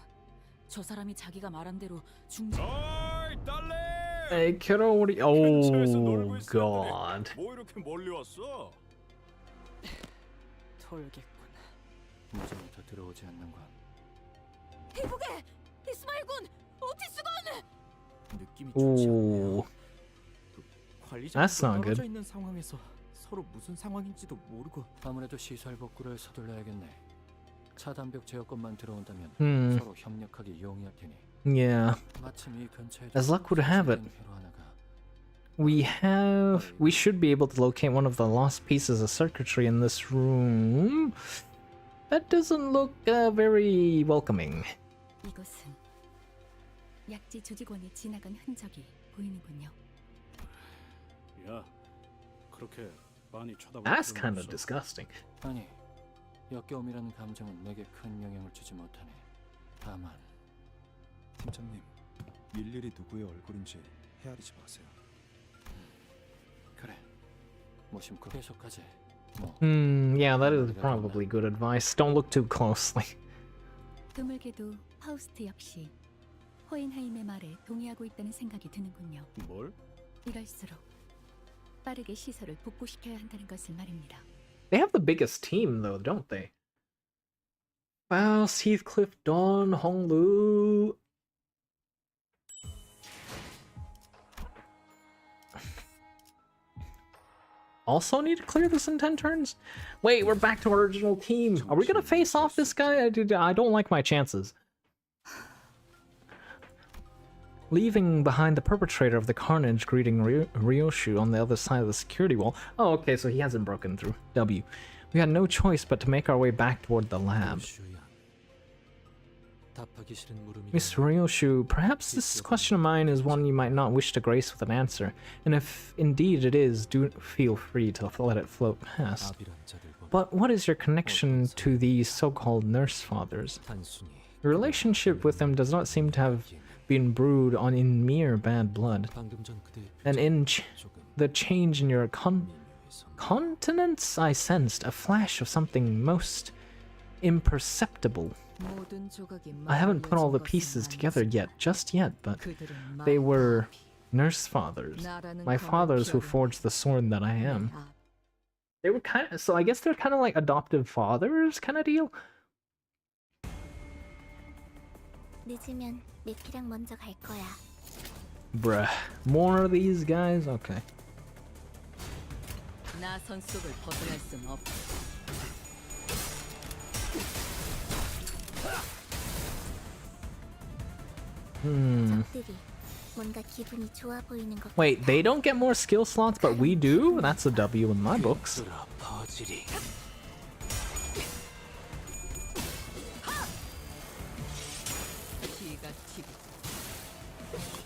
저 사람이 자기가 말한 대로 중지. Hey, kiddo, what are you... Oh, God. 뭐 이렇게 멀리 왔어? 돌겠군. 문제부터 들어오지 않는 건 이보게! 이스마일군! 오티스군! 느낌이 좋지 않네요. Ooh. That's 관리자가 not 떨어져 good. 있는 상황에서 서로 무슨 상황인지도 모르고. 아무래도 시설 복구를 서둘러야겠네. 차단벽 제어권만 들어온다면 서로 협력하기 용이할 테니. Yeah. 마침 이 근처에 As luck would have it, 회로 하나가 we should be able to locate one of the lost pieces of circuitry in this room. That doesn't look very welcoming. 이곳은 약지 조직원이 지나간 흔적이 보이는군요. 야, 그렇게 많이 쳐다볼 That's 필요는 kind of 없어. disgusting. 아니, 역겨움이라는 감정은 내게 큰 영향을 주지 못하네. 다만 팀장님, 일일이 누구의 얼굴인지 헤아리지 마세요. 그래, 무심코 계속하지. Yeah, that is probably good advice. Don't look too closely. 드물게도 파우스트 역시 호엔하임의 말에 동의하고 있다는 생각이 드는군요. 뭘? 이럴수록 빠르게 시설을 복구시켜야 한다는 것을 말입니다. They have the biggest team, though, don't they? Faust, Heathcliff, Dawn, Honglu. Also need to clear this in 10 turns? Wait, we're back to our original team. Are we gonna face off this guy? I don't like my chances. Leaving behind the perpetrator of the carnage greeting Ryoshu on the other side of the security wall. Oh, okay, so he hasn't broken through. W. We had no choice but to make our way back toward the lab. Miss Ryoshu, perhaps this question of mine is one you might not wish to grace with an answer, and if indeed it is, do feel free to let it float past. But what is your connection to these so-called nurse fathers? Your relationship with them does not seem to have been brewed on in mere bad blood. And in the change in your countenance, I sensed a flash of something most imperceptible. I haven't put all the pieces together just yet, but they were nurse fathers. My fathers who forged the sword that I am. They were so I guess they're kind of like adoptive fathers kind of deal? 늦으면 메피랑 먼저 갈 거야. Bruh. More of these guys? Okay. 나선 속을 벗어날 순 없어. 뭔가 기분이 좋아 보이는 것. Wait, they don't get more skill slots, but we do? That's a W in my books.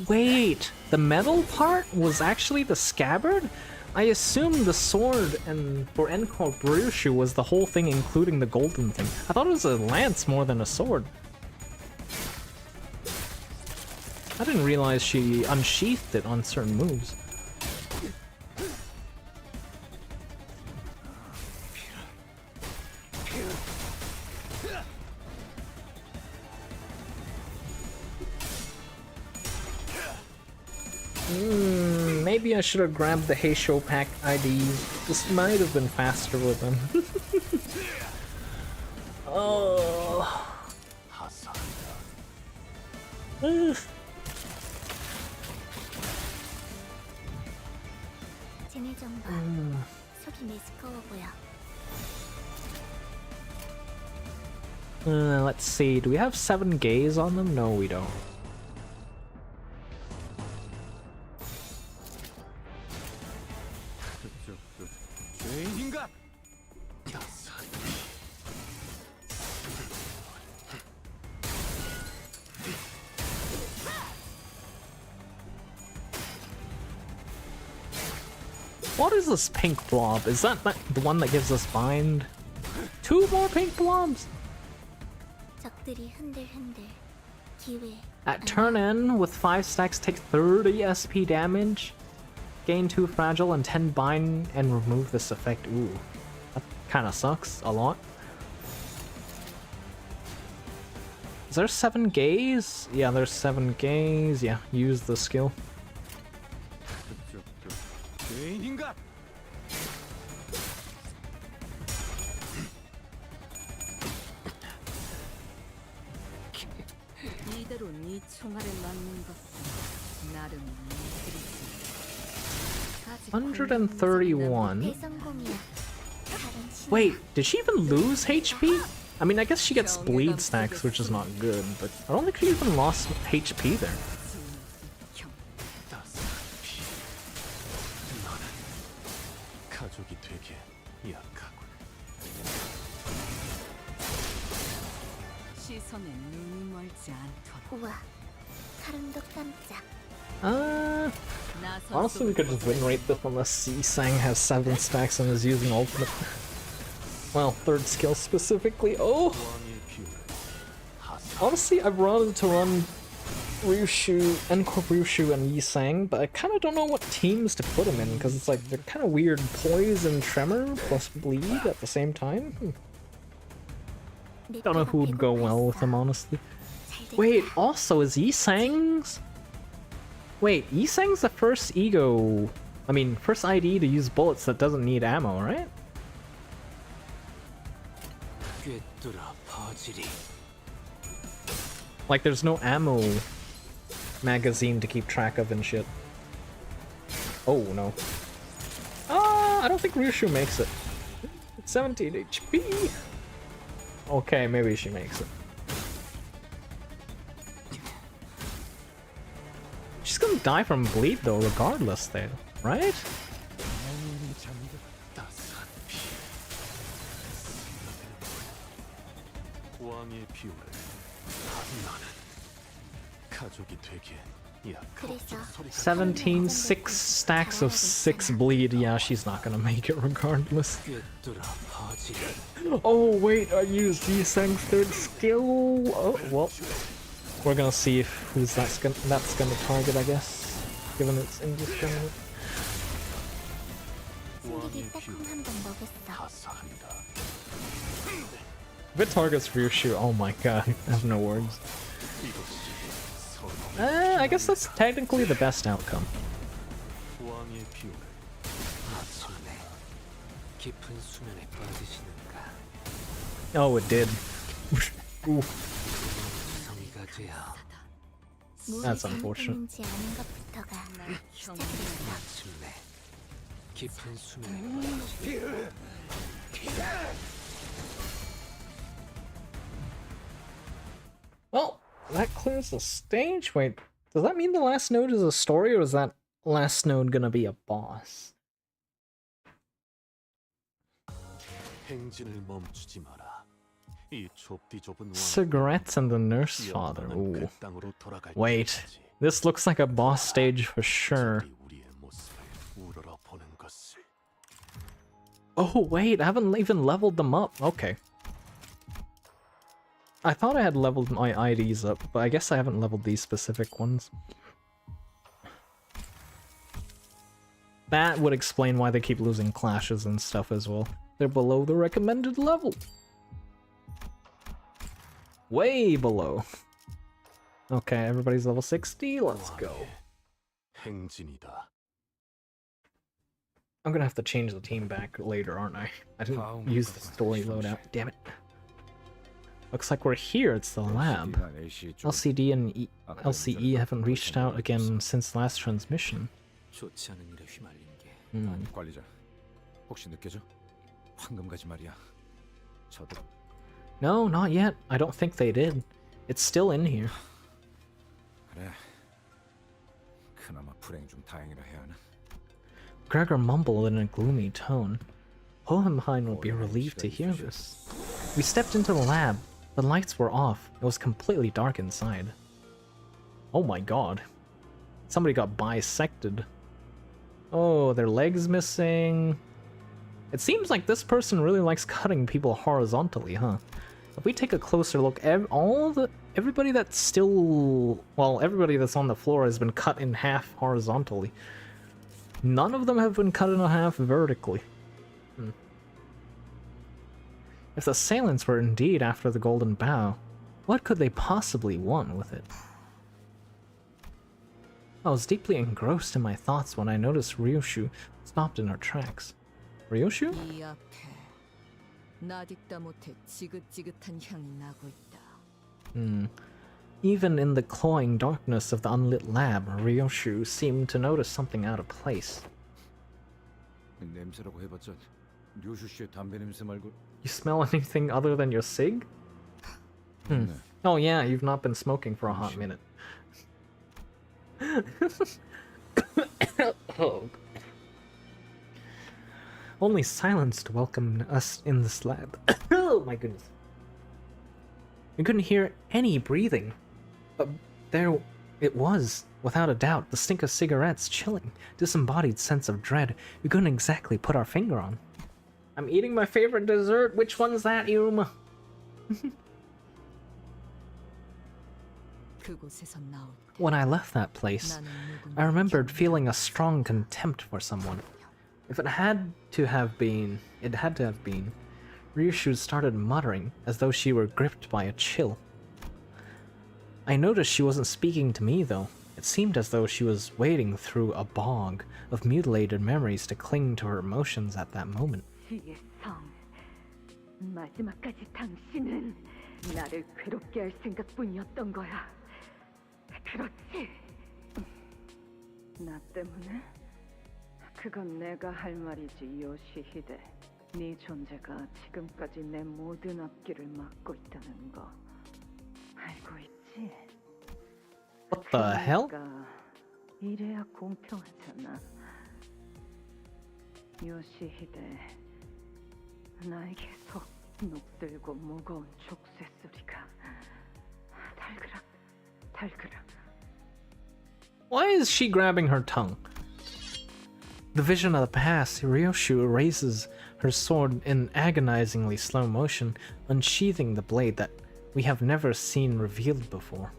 Wait, the metal part was actually the scabbard? I assumed the sword and for Encore Ryoshu was the whole thing, including the golden thing. I thought it was a lance more than a sword. I didn't realize she unsheathed it on certain moves. Maybe I should have grabbed the Heisho pack IDs. This might have been faster with them. Oh. 쟤네 좀 봐. 속이 메스꺼워 보여. Let's see, do we have 7 gaze on them? No, we don't. What is this pink blob? Is that the one that gives us bind? 2 more pink blobs? 적들이 흔들흔들 기회 At turn N, with 5 stacks, take 30 SP damage, gain 2 fragile and 10 bind, and remove this effect. Ooh, that kinda sucks a lot. Is there 7 gaze? Yeah, there's 7 gaze. Yeah, use the skill. 이대로 네 총알에 맞는 것은 나름 예술이지. 131. Wait, did she even lose HP? I mean, I guess she gets bleed stacks, which is not good, but I don't think she even lost HP there. 시선에 눈이 멀지 않도록. 우와, 사람도 깜짝. Honestly, we could just win rate this unless C-Sang has 7 stacks and is using ultimate. Well, 3rd skill specifically. Oh! Honestly, I've wanted to run Ryoshu, Encore Ryoshu, and Yi-Sang, but I kind of don't know what teams to put them in, because it's like, they're kind of weird. Poise and Tremor plus Bleed at the same time? Don't know who would go well with them, honestly. Wait, also, is Yi-Sang's... Wait, Yi-Sang's the first first ID to use bullets that doesn't need ammo, right? Like, there's no ammo magazine to keep track of and shit. Oh, no. I don't think Ryoshu makes it. 17 HP! Okay, maybe she makes it. She's gonna die from bleed though, regardless there, right? "17, 6 stacks of 6 bleed." Yeah, she's not gonna make it regardless. Oh wait, I used Yi-Sang's 3rd skill. Oh well, we're gonna see who's that's gonna target, I guess, given it's indiscriminate. If it targets Ryoshu, oh my god, I have no words. I guess that's technically the best outcome. Oh, it did. Ooh. That's unfortunate. Well, that clears the stage. Wait, does that mean the last node is a story, or is that last node gonna be a boss? Cigarettes and the nurse father. Ooh. Wait, this looks like a boss stage for sure. Oh wait, I haven't even leveled them up. Okay. I thought I had leveled my IDs up, but I guess I haven't leveled these specific ones. That would explain why they keep losing clashes and stuff as well. They're below the recommended level. Way below. Okay, everybody's level 60, let's go. I'm gonna have to change the team back later, aren't I? I didn't use the story loadout, damn it. Looks like we're here, it's the lab. LCD and LCE haven't reached out again since last transmission. 관리자, 혹시 느껴져? 황금가지 말이야. 저도. No, not yet. I don't think they did. It's still in here. 그래. 그나마 불행 중 다행이라 해야 하나? Gregor mumbled in a gloomy tone. Hohenheim would be relieved to hear this. We stepped into the lab. The lights were off. It was completely dark inside. Oh my god. Somebody got bisected. Oh, their legs missing. It seems like this person really likes cutting people horizontally, huh? If we take a closer look, everybody that's still, well, everybody that's on the floor has been cut in half horizontally. None of them have been cut in half vertically. If the assailants were indeed after the golden bough, what could they possibly want with it? I was deeply engrossed in my thoughts when I noticed Ryoshu stopped in her tracks. Ryoshu? 이 앞에 나딕다 못해 지긋지긋한 향이 나고 있다. Even in the cloying darkness of the unlit lab, Ryoshu seemed to notice something out of place. 냄새라고 해봤자 료슈 씨의 담배 냄새 말고. You smell anything other than your cig? Oh yeah, you've not been smoking for a hot minute. Oh. Only silence welcomed us in this lab. Oh my goodness. We couldn't hear any breathing. But there it was, without a doubt, the stink of cigarettes, chilling, disembodied sense of dread we couldn't exactly put our finger on. I'm eating my favorite dessert. Which one's that, Iruma? When I left that place, I remembered feeling a strong contempt for someone. If it had to have been, Ryoshu started muttering as though she were gripped by a chill. I noticed she wasn't speaking to me though. It seemed as though she was wading through a bog of mutilated memories to cling to her emotions at that moment. 마지막까지 당신은 나를 괴롭게 할 생각뿐이었던 거야. 그렇지? 나 때문에? 그건 내가 할 말이지, 요시히데. 네 존재가 지금까지 내 모든 앞길을 막고 있다는 거 알고 있지? What the hell? 이래야 공평하잖아. 요시히데, 나에게서 녹들고 무거운 족쇄 소리가 달그락 달그락. Why is she grabbing her tongue? The vision of the past, Ryoshu raises her sword in agonizingly slow motion, unsheathing the blade that we have never seen revealed before.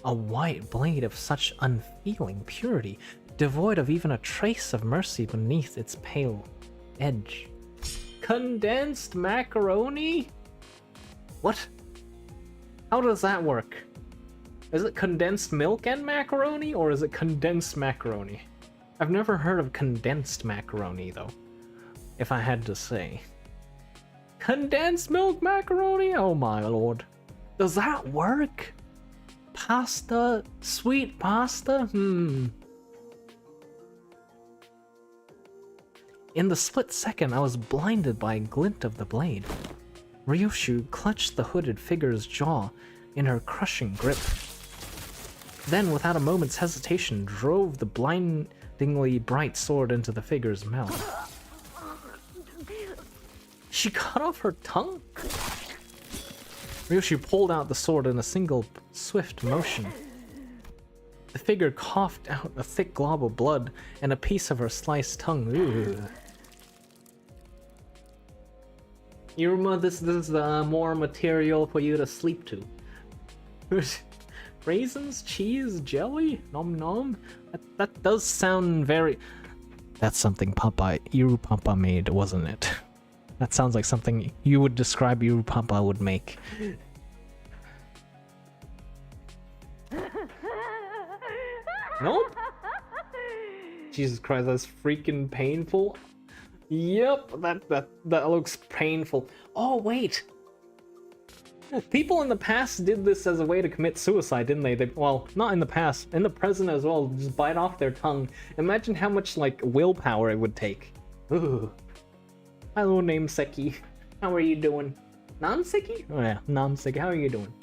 A white blade of such unfeeling purity, devoid of even a trace of mercy beneath its pale edge. Condensed macaroni? What? How does that work? Is it condensed milk and macaroni, or is it condensed macaroni? I've never heard of condensed macaroni, though, if I had to say. Condensed milk macaroni? Oh my lord. Does that work? Pasta? Sweet pasta? In the split second, I was blinded by a glint of the blade. Ryoshu clutched the hooded figure's jaw in her crushing grip. Then, without a moment's hesitation, drove the blindingly bright sword into the figure's mouth. She cut off her tongue? Ryoshu pulled out the sword in a single swift motion. The figure coughed out a thick glob of blood and a piece of her sliced tongue. Ugh. Iruma, this is more material for you to sleep to. Raisins, cheese, jelly, nom nom. That does sound very. That's something Iru Papa made, wasn't it? That sounds like something you would describe Iru Papa would make. Nope. Jesus Christ, that's freaking painful. Yep, that looks painful. Oh wait. People in the past did this as a way to commit suicide, didn't they? Well, not in the past, in the present as well, just bite off their tongue. Imagine how much, like, willpower it would take. Ooh. Hello, nameseki. How are you doing? Nanseki? Oh yeah, Nanseki, how are you doing?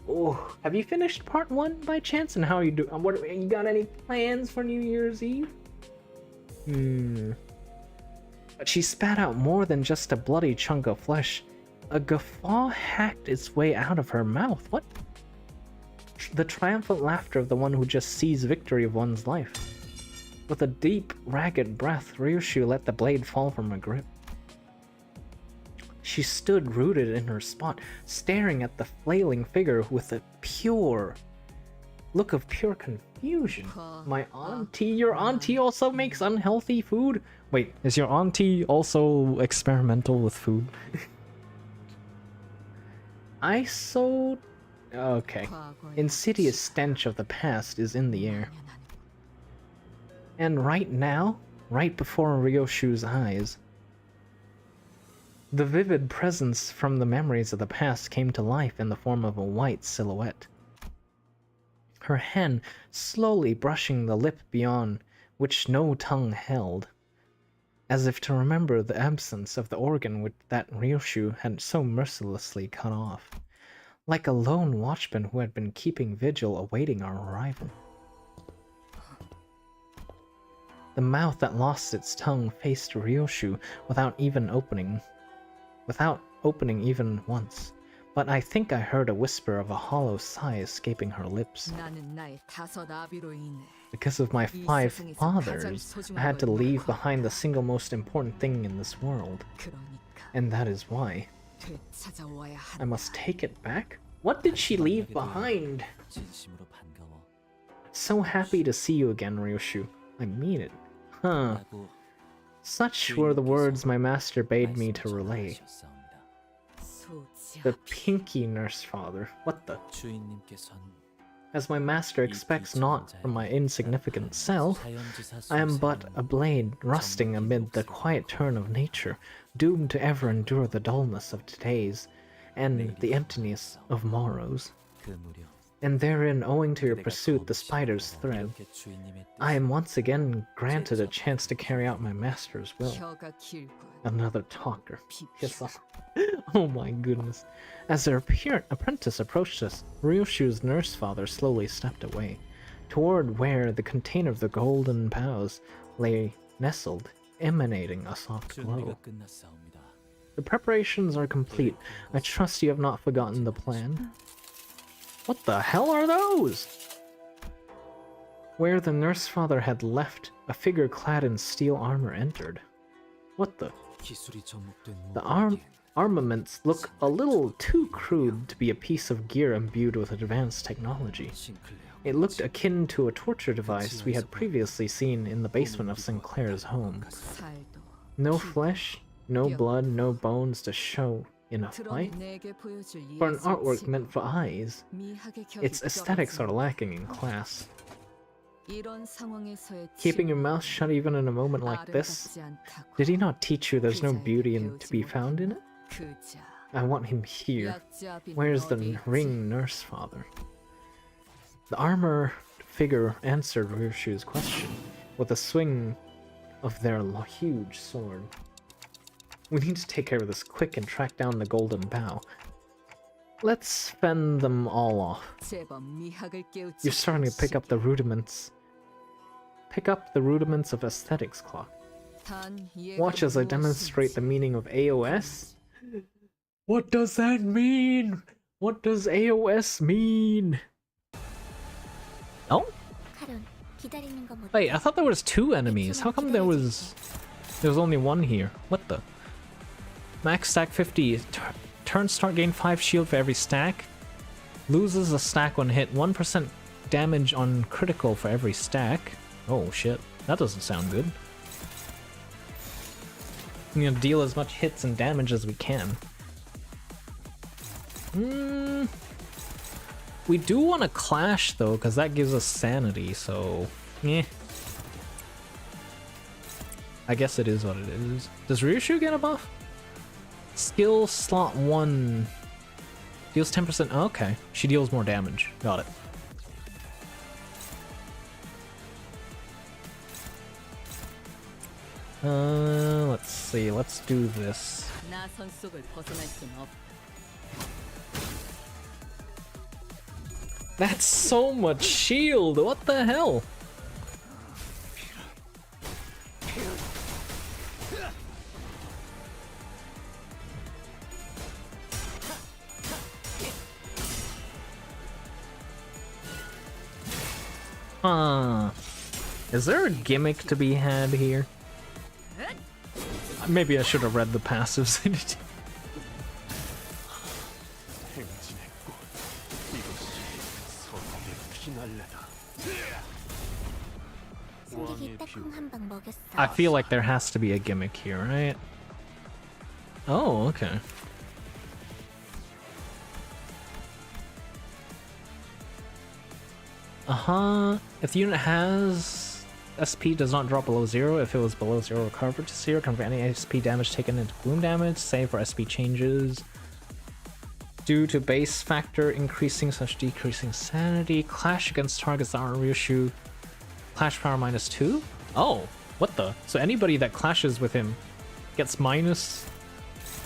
Oh, have you finished part 1 by chance? And how are you doing? What, you got any plans for New Year's Eve? But she spat out more than just a bloody chunk of flesh. A guffaw hacked its way out of her mouth. What? The triumphant laughter of the one who just sees victory of one's life. With a deep, ragged breath, Ryoshu let the blade fall from her grip. She stood rooted in her spot, staring at the flailing figure with a look of pure confusion. My auntie? Your auntie also makes unhealthy food? Wait, is your auntie also experimental with food? Okay. Insidious stench of the past is in the air. And right now, right before Ryoshu's eyes, the vivid presence from the memories of the past came to life in the form of a white silhouette. Her hand slowly brushing the lip beyond which no tongue held, as if to remember the absence of the organ that Ryoshu had so mercilessly cut off, like a lone watchman who had been keeping vigil awaiting our arrival. The mouth that lost its tongue faced Ryoshu without opening even once. But I think I heard a whisper of a hollow sigh escaping her lips. Because of my 5 fathers, I had to leave behind the single most important thing in this world. And that is why. I must take it back? What did she leave behind? So happy to see you again, Ryoshu. I mean it. Huh. Such were the words my master bade me to relay. The pinky nurse father. What the? As my master expects naught from my insignificant self, I am but a blade rusting amid the quiet turn of nature, doomed to ever endure the dullness of today's and the emptiness of morrows. And therein, owing to your pursuit, the spider's thread, I am once again granted a chance to carry out my master's will. Another talker. Piss off. Oh my goodness. As their apprentice approached us, Ryoshu's nurse father slowly stepped away, toward where the container of the golden boughs lay nestled, emanating a soft glow. The preparations are complete. I trust you have not forgotten the plan. What the hell are those? Where the nurse father had left, a figure clad in steel armor entered. What the? The armaments look a little too crude to be a piece of gear imbued with advanced technology. It looked akin to a torture device we had previously seen in the basement of Sinclair's home. No flesh, no blood, no bones to show in a fight? For an artwork meant for eyes, its aesthetics are lacking in class. Keeping your mouth shut even in a moment like this? Did he not teach you there's no beauty to be found in it? I want him here. Where's the ring nurse father? The armor figure answered Ryoshu's question with a swing of their huge sword. We need to take care of this quick and track down the golden bough. Let's fend them all off. You're starting to pick up the rudiments. Pick up the rudiments of aesthetics, Clock. Watch as I demonstrate the meaning of AOS. What does that mean? What does AOS mean? Oh? Wait, I thought there was 2 enemies. How come there was only 1 here? What the? Max stack 50. Turn start gain 5 shield for every stack. Loses a stack when hit. 1% damage on critical for every stack. Oh shit, that doesn't sound good. I'm gonna deal as much hits and damage as we can. We do want to clash though, because that gives us sanity, so eh. I guess it is what it is. Does Ryoshu get a buff? Skill slot 1 deals 10%. Oh, okay, she deals more damage. Got it. Let's see. Let's do this. That's so much shield. What the hell? Is there a gimmick to be had here? Maybe I should have read the passives. I feel like there has to be a gimmick here, right? Oh, okay. If the unit has SP does not drop below 0. If it was below 0, recover to 0. Convert any SP damage taken into wound damage. Save for SP changes. Due to base factor increasing / decreasing sanity. Clash against targets that aren't Ryoshu. Clash power -2? Oh, what the? So anybody that clashes with him gets minus...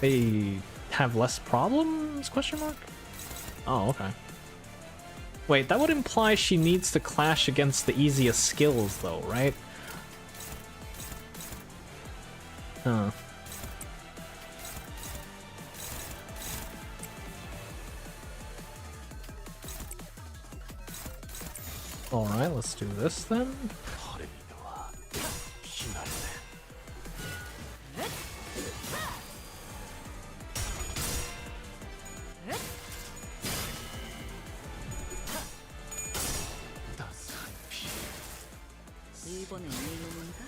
They have less problems? Question mark? Oh, okay. Wait, that would imply she needs to clash against the easiest skills though, right? Huh. Alright, let's do this then. 이번엔 네 놈인가?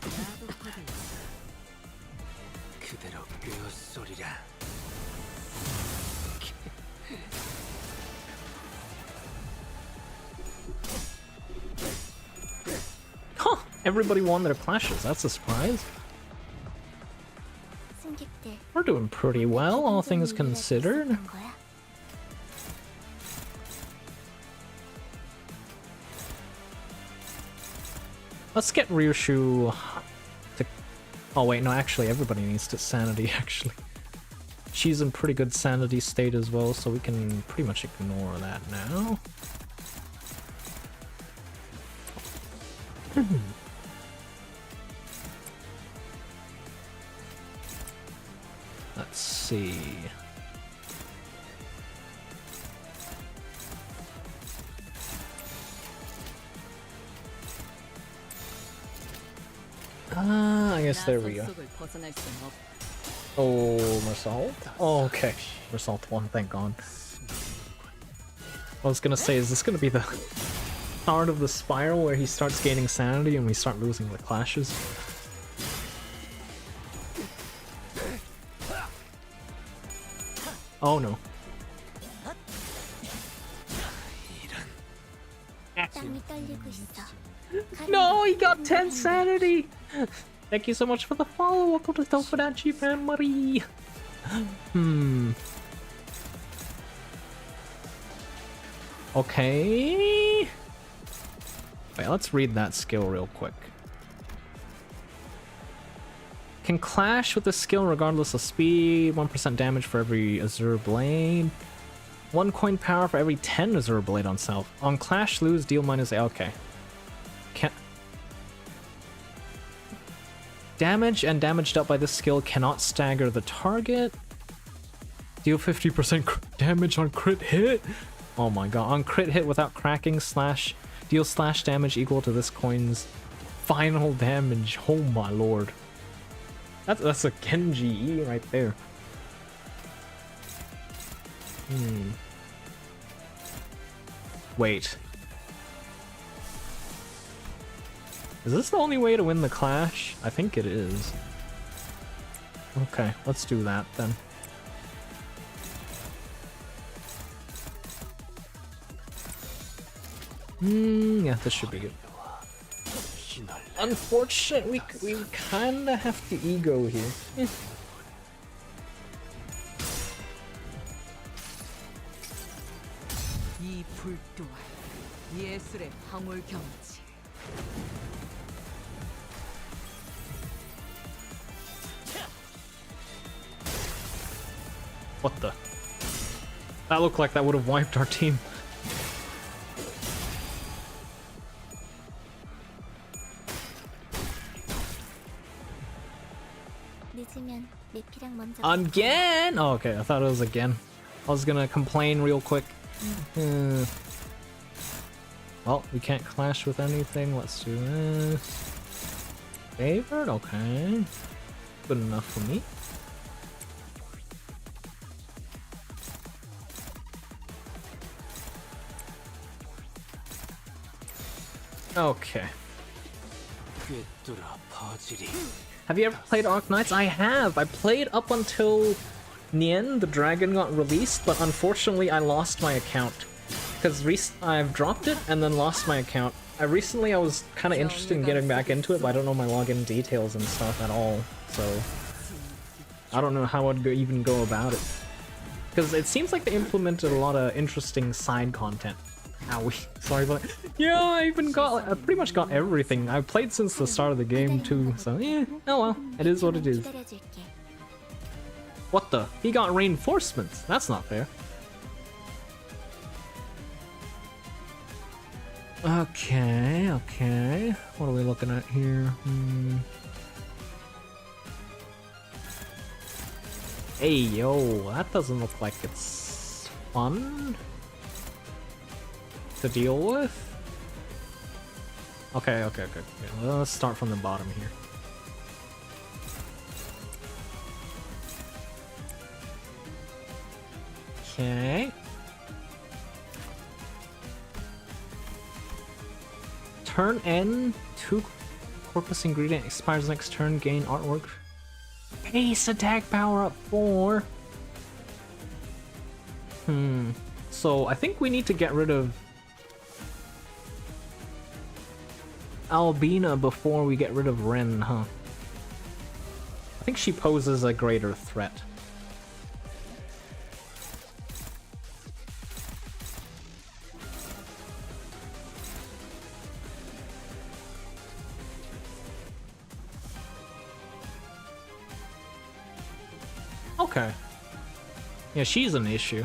나도 거들렸어. 그대로 꿰어소리라. Huh! Everybody won their clashes. That's a surprise. We're doing pretty well, all things considered. Let's get Ryoshu to... Oh wait, no, actually everybody needs to sanity, actually. She's in pretty good sanity state as well, so we can pretty much ignore that now. Let's see... I guess there we go. Oh, Mersault? Oh, okay. Mersault 1, thank God. I was gonna say, is this gonna be the start of the spiral where he starts gaining sanity and we start losing the clashes? Oh no. No, he got 10 sanity! Thank you so much for the follow. Welcome to Tofudachi family. Okay. Wait, let's read that skill real quick. Can clash with the skill regardless of speed. 1% damage for every Azure Blade. 1 coin power for every 10 Azure Blade on self. On clash, lose, deal -8. Okay. Damage and damage dealt by this skill cannot stagger the target. Deal 50% damage on crit hit. Oh my god. On crit hit without cracking, deal slash damage equal to this coin's final damage. Oh my lord. That's a Genji E right there. Wait. Is this the only way to win the clash? I think it is. Okay, let's do that then. Yeah, this should be good. Unfortunate, we kinda have to ego here. 이 불 또한 예술의 황홀 경치. What the? That looked like that would have wiped our team. Again? Oh, okay, I thought it was again. I was gonna complain real quick. Well, we can't clash with anything. Let's do this. Favored? Okay. Good enough for me. Okay. Have you ever played Arc Knights? I have! I played up until Nien, the dragon, got released, but unfortunately I lost my account. Because I've dropped it and then lost my account. I was kind of interested in getting back into it, but I don't know my login details and stuff at all, so I don't know how I'd even go about it. Because it seems like they implemented a lot of interesting side content. Owie. Sorry about it. Yeah, I pretty much got everything. I've played since the start of the game too, so yeah, oh well, it is what it is. What the? He got reinforcements? That's not fair. Okay, okay. What are we looking at here? Hey, yo, that doesn't look like it's fun to deal with. Okay. Well, let's start from the bottom here. Okay. Turn N, 2 corpus ingredient expires next turn, gain artwork. Base attack power up 4. So I think we need to get rid of Albina before we get rid of Ren, huh? I think she poses a greater threat. Okay. Yeah, she's an issue.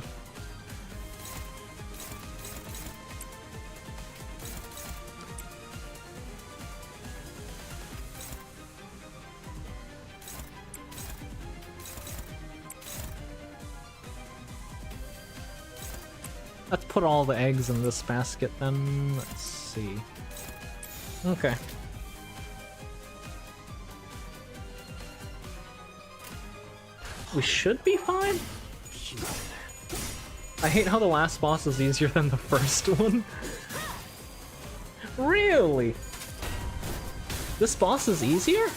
Let's put all the eggs in this basket then. Let's see. Okay. We should be fine? I hate how the last boss is easier than the first one. Really? This boss is easier?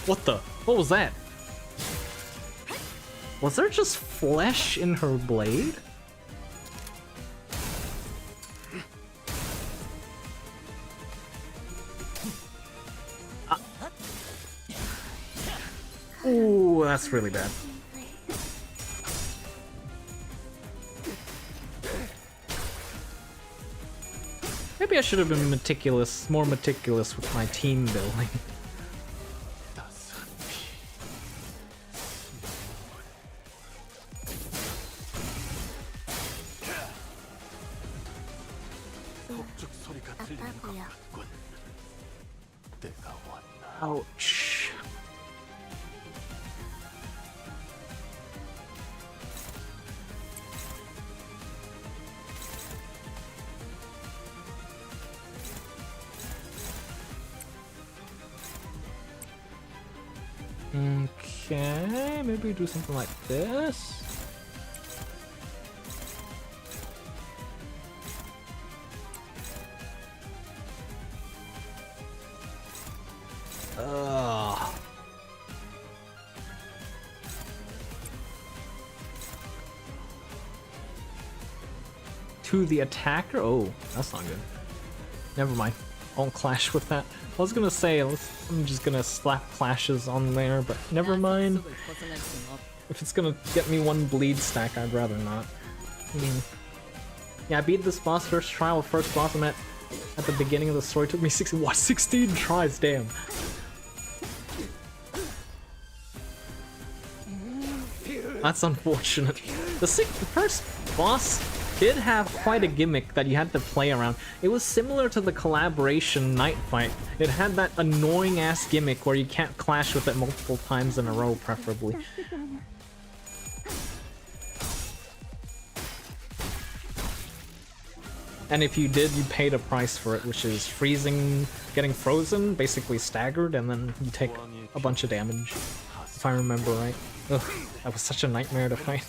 What the? What was that? Was there just flesh in her blade? Ooh, that's really bad. Maybe I should have been more meticulous with my team building. Ouch. Okay, maybe do something like this. Ugh. To the attacker? Oh, that's not good. Never mind. Won't clash with that. I was gonna say, I'm just gonna slap clashes on there, but never mind. If it's gonna get me one bleed stack, I'd rather not. Yeah, I beat this boss first try. Well, first boss I met at the beginning of the story took me 16 tries, damn. That's unfortunate. The first boss did have quite a gimmick that you had to play around. It was similar to the collaboration night fight. It had that annoying ass gimmick where you can't clash with it multiple times in a row, preferably. And if you did, you paid a price for it, which is freezing, getting frozen, basically staggered, and then you take a bunch of damage, if I remember right. Ugh, that was such a nightmare to fight.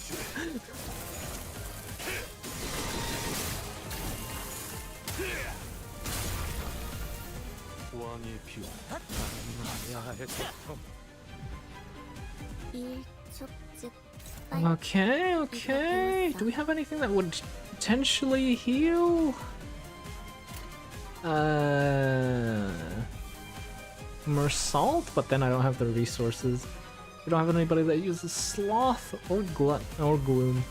Okay, okay. Do we have anything that would potentially heal? Mersault, but then I don't have the resources. We don't have anybody that uses Sloth or Glut or Gloom.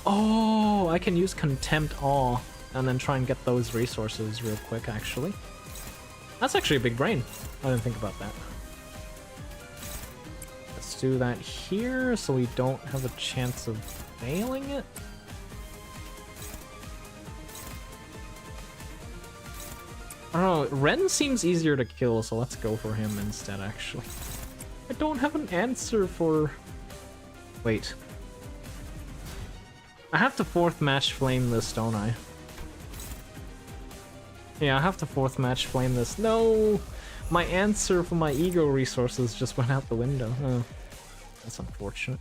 Oh, I can use Contempt Awe and then try and get those resources real quick, actually. That's actually a big brain. I didn't think about that. Let's do that here so we don't have a chance of failing it. I don't know, Ren seems easier to kill, so let's go for him instead, actually. I don't have an answer for... Wait. I have to 4th match flame this, don't I? Yeah, I have to 4th match flame this. No! My answer for my ego resources just went out the window. Oh, that's unfortunate.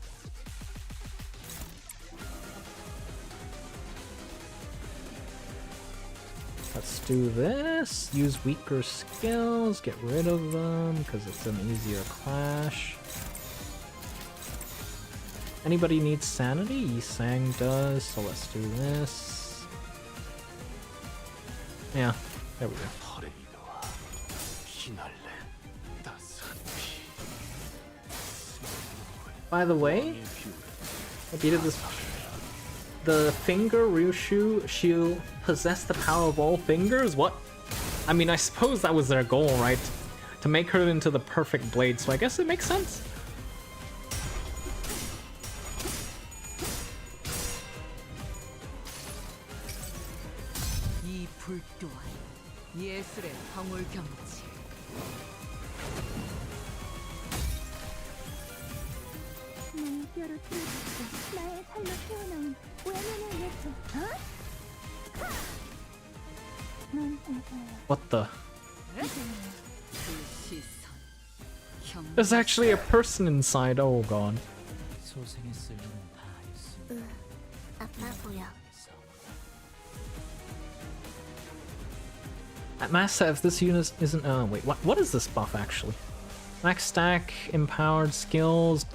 Let's do this. Use weaker skills. Get rid of them because it's an easier clash. Anybody needs sanity? Yisang does, so let's do this. Yeah, there we go. By the way, I beat this. The finger Ryoshu, she'll possess the power of all fingers? What? I mean, I suppose that was their goal, right? To make her into the perfect blade, so I guess it makes sense. What the? There's actually a person inside, oh god. At Massa, if this unit isn't... Oh, wait, what is this buff, actually? Max stack, empowered skills,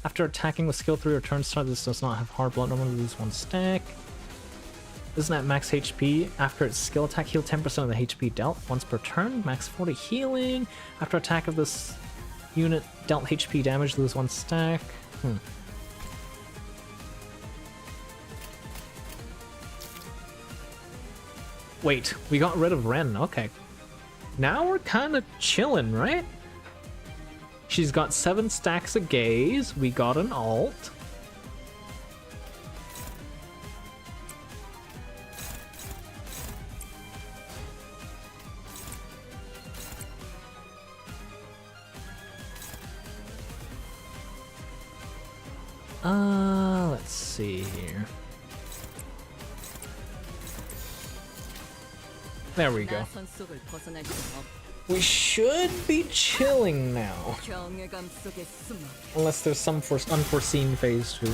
After attacking with skill 3 or turn start, this does not have hard blood, normally lose 1 stack. Isn't at max HP. After its skill attack, heal 10% of the HP dealt once per turn. Max 40 healing. After attack of this unit dealt HP damage, lose 1 stack. Wait, we got rid of Ren. Okay. Now we're kind of chilling, right? She's got 7 stacks of gaze. We got an alt. Let's see here. There we go. We should be chilling now. Unless there's some unforeseen phase 2.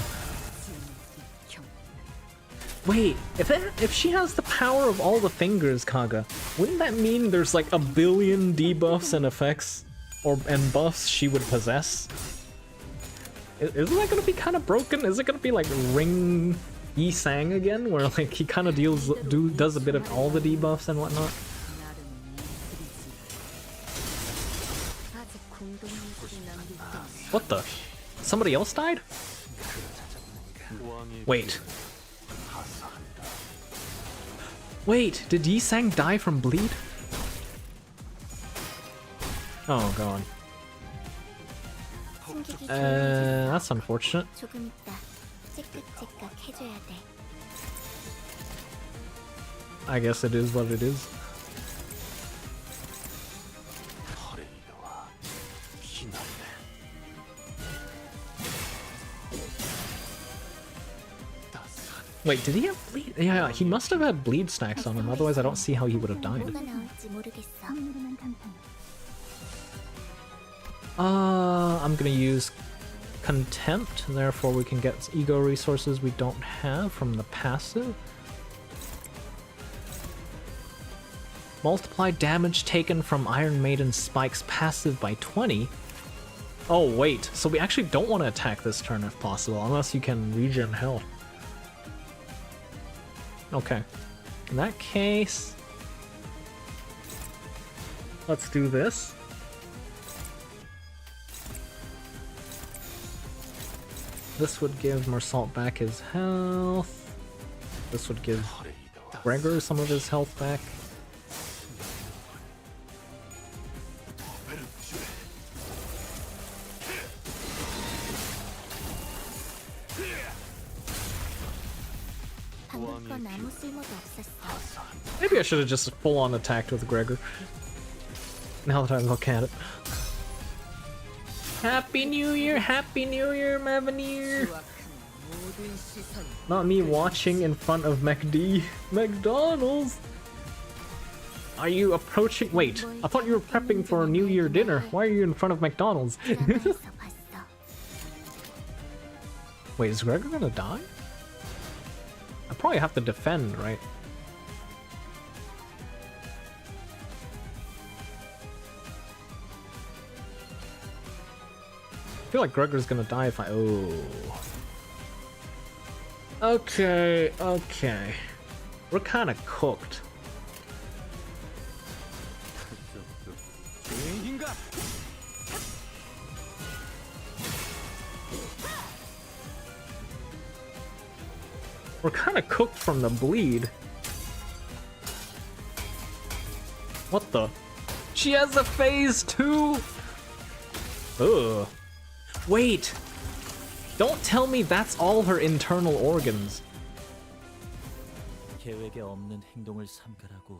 Wait, if she has the power of all the fingers, Kaga, wouldn't that mean there's like a billion debuffs and effects and buffs she would possess? Isn't that gonna be kind of broken? Is it gonna be like Ring Yi-Sang again, where like he kind of does a bit of all the debuffs and whatnot? What the? Somebody else died? Wait. Wait, did Yi-Sang die from bleed? Oh god. That's unfortunate. I guess it is what it is. Wait, did he have bleed? Yeah, he must have had bleed stacks on him, otherwise I don't see how he would have died. I'm gonna use Contempt, therefore we can get ego resources we don't have from the passive. Multiply damage taken from Iron Maiden's spikes passive by 20. Oh wait, so we actually don't want to attack this turn if possible, unless you can regen health. Okay. In that case, let's do this. This would give Mersalt back his health. This would give Gregor some of his health back. Maybe I should have just full-on attacked with Gregor. Now that I look at it. Happy New Year, Mavenir! Not me watching in front of McD. McDonald's! Are you approaching? Wait, I thought you were prepping for a New Year dinner. Why are you in front of McDonald's? Wait, is Gregor gonna die? I probably have to defend, right? I feel like Gregor's gonna die if I... Oh. Okay, okay. We're kinda cooked. We're kinda cooked from the bleed. What the? She has a phase 2! Ugh. Wait! Don't tell me that's all her internal organs. 계획에 없는 행동을 삼가라고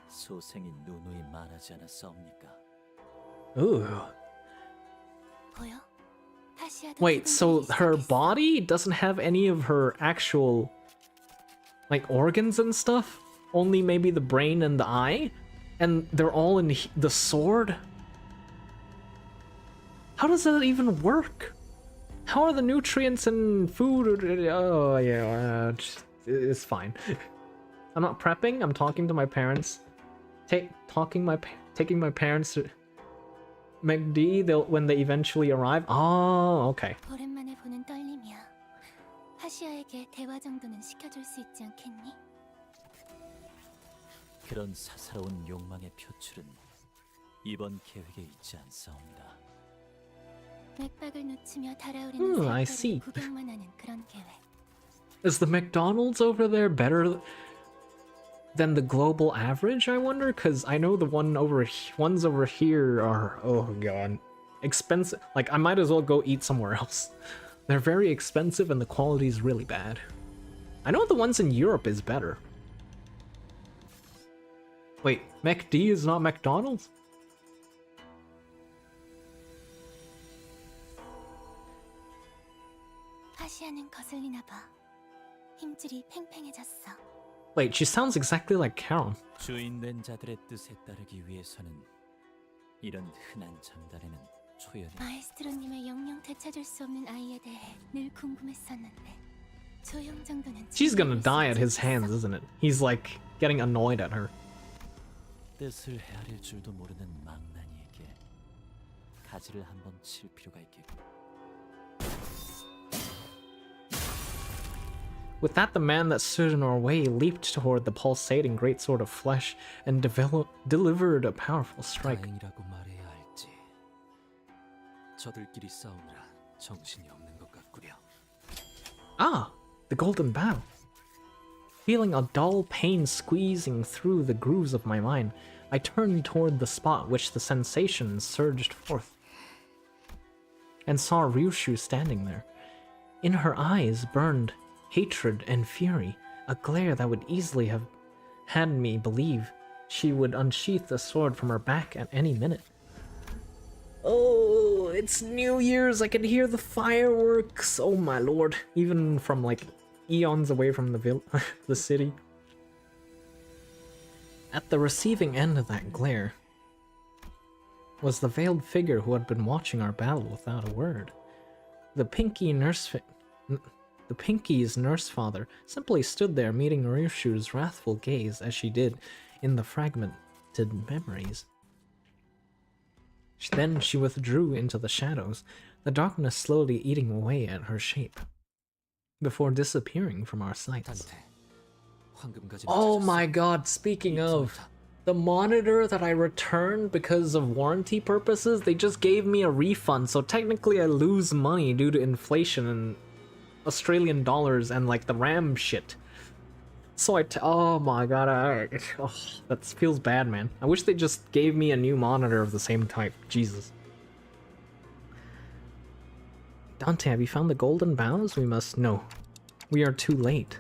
소생이 누누이 말하지 않았사옵니까? Ooh. Wait, so her body doesn't have any of her actual, like, organs and stuff? Only maybe the brain and the eye? And they're all in the sword? How does that even work? How are the nutrients and food? Oh, yeah, it's fine. I'm not prepping, I'm talking to my parents. Taking my parents to McD when they eventually arrive. Oh, okay. 오랜만에 보는 떨림이야. 하시아에게 대화 정도는 시켜줄 수 있지 않겠니? 그런 사사로운 욕망의 표출은 이번 계획에 있지 않사옵니다. 맥박을 놓치며 달아오르는 I see. 구경만 하는 그런 계획. Is the McDonald's over there better than the global average, I wonder? Because I know the ones over here are, oh god, expensive. Like, I might as well go eat somewhere else. They're very expensive and the quality is really bad. I know the ones in Europe is better. Wait, McD is not McDonald's? 하시아는 거슬리나 봐. 힘줄이 팽팽해졌어. Wait, she sounds exactly like Karen. 주인된 자들의 뜻에 따르기 위해서는 이런 흔한 장단에는 초연이. 마에스트로님의 영영 되찾을 수 없는 아이에 대해 늘 궁금했었는데 조용 정도는. She's gonna die at his hands, isn't it? He's like getting annoyed at her. 뜻을 헤아릴 줄도 모르는 망나니에게 가지를 한번 칠 필요가 있겠고. With that, the man that stood in our way leaped toward the pulsating great sword of flesh and delivered a powerful strike. 다행이라고 말해야 할지. 저들끼리 싸우느라 정신이 없는 것 같구려. Ah, the golden bow. Feeling a dull pain squeezing through the grooves of my mind, I turned toward the spot which the sensation surged forth, and saw Ryoshu standing there. In her eyes burned hatred and fury, a glare that would easily have had me believe she would unsheath the sword from her back at any minute. Oh, it's New Year's, I can hear the fireworks, oh my lord. Even from like eons away from the city. At the receiving end of that glare was the veiled figure who had been watching our battle without a word. The Pinky's nurse father simply stood there meeting Ryoshu's wrathful gaze as she did in the fragmented memories. Then she withdrew into the shadows, the darkness slowly eating away at her shape, before disappearing from our sights. Oh my god, speaking of, the monitor that I returned because of warranty purposes, they just gave me a refund, so technically I lose money due to inflation and Australian dollars and like the RAM shit. So oh my god, that feels bad, man. I wish they just gave me a new monitor of the same type. Jesus. Dante, have you found the golden boughs? We must... No. We are too late.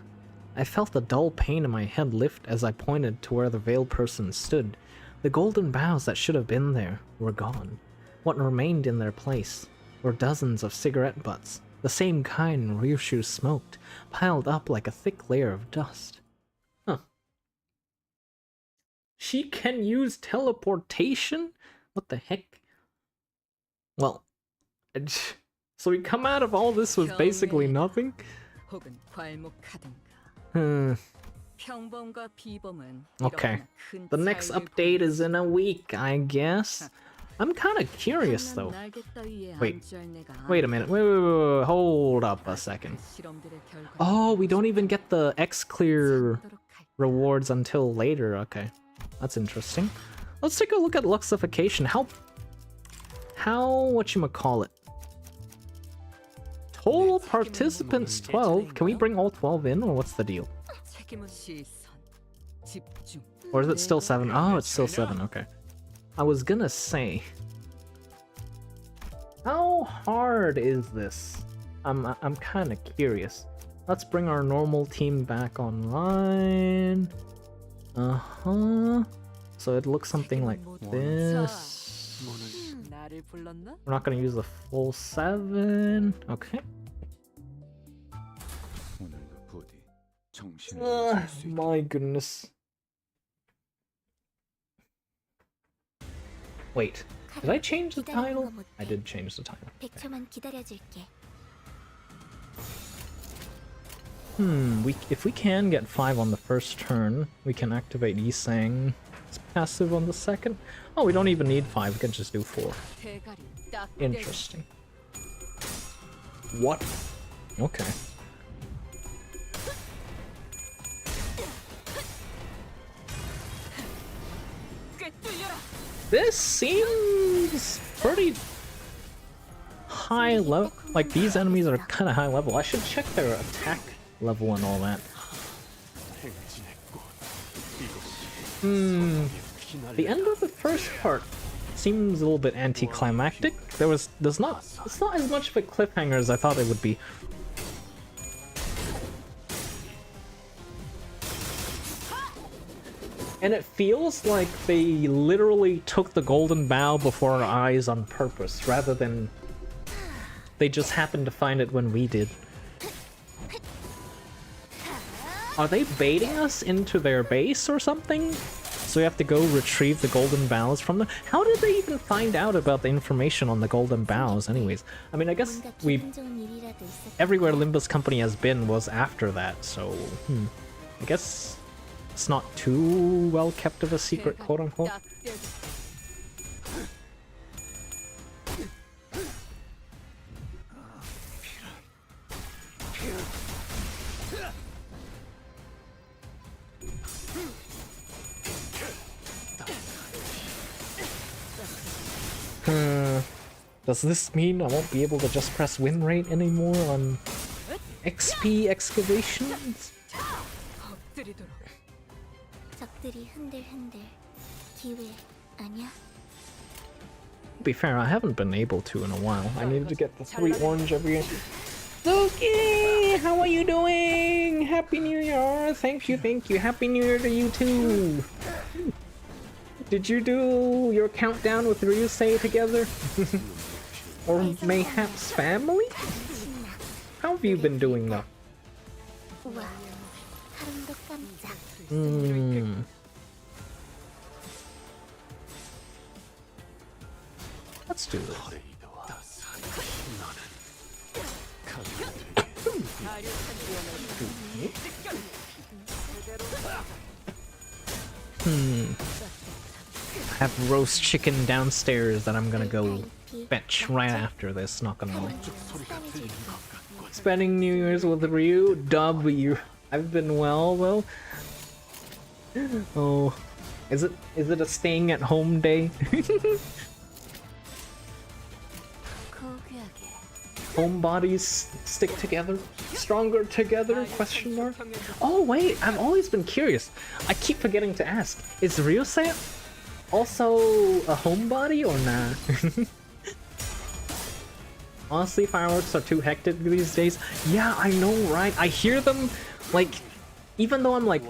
I felt a dull pain in my head lift as I pointed to where the veiled person stood. The golden boughs that should have been there were gone. What remained in their place were dozens of cigarette butts, the same kind Ryoshu smoked, piled up like a thick layer of dust. Huh. She can use teleportation? What the heck? Well, so we come out of all this with basically nothing? Okay. The next update is in a week, I guess. I'm kind of curious though. Wait a minute. Wait, hold up a second. Oh, we don't even get the X-Clear rewards until later. Okay. That's interesting. Let's take a look at Luxification. How whatchamacallit? Total participants 12. Can we bring all 12 in, or what's the deal? Or is it still 7? Oh, it's still 7. Okay. I was gonna say, how hard is this? I'm kind of curious. Let's bring our normal team back online. So it looks something like this. We're not gonna use the full 7. Okay. My goodness. Wait, did I change the title? I did change the title. Okay. If we can get 5 on the first turn, we can activate Yisang's passive on the second. Oh, we don't even need 5, we can just do 4. Interesting. What? Okay. This seems pretty high level. Like, these enemies are kind of high level. I should check their attack level and all that. The end of the first part seems a little bit anticlimactic. It's not as much of a cliffhanger as I thought it would be. And it feels like they literally took the golden bough before our eyes on purpose, rather than they just happened to find it when we did. Are they baiting us into their base or something? So we have to go retrieve the golden boughs from them? How did they even find out about the information on the golden boughs anyways? I mean, I guess everywhere Limbus Company has been was after that, so... I guess it's not too well kept of a secret, quote-unquote. Does this mean I won't be able to just press win rate anymore on XP excavations? To be fair, I haven't been able to in a while. I needed to get the 3 orange every... Suki! How are you doing? Happy New Year! Thank you. Happy New Year to you too! Did you do your countdown with Ryusei together? Or mayhaps family? How have you been doing though? 우와, 사람도 깜짝. Let's do this. I have roast chicken downstairs that I'm gonna go fetch right after this, not gonna lie. Spending New Year's with Ryu? W. I've been well though. Oh. Is it a staying at home day? Homebodies stick together? Stronger together? Question mark? Oh wait, I've always been curious. I keep forgetting to ask. Is Ryosei also a homebody or nah? Honestly, fireworks are too hectic these days. Yeah, I know, right? I hear them, like, even though I'm like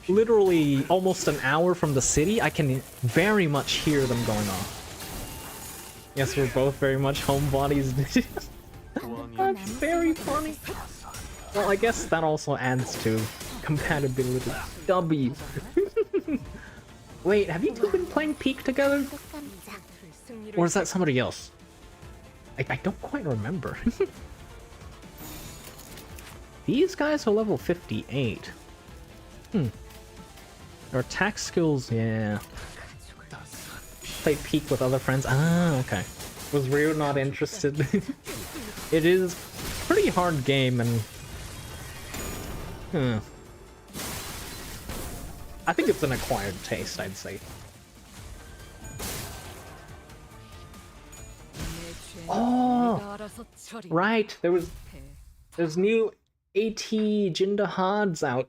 literally almost an hour from the city, I can very much hear them going off. Yes, we're both very much homebodies. That's very funny. Well, I guess that also adds to compatibility. W. Wait, have you two been playing Peak together? Or is that somebody else? I don't quite remember. These guys are level 58. Their attack skills, yeah. Play Peak with other friends. Ah, okay. Was Ryu not interested? It is a pretty hard game, and I think it's an acquired taste, I'd say. Oh, right. There's new AT Jinda Hards out.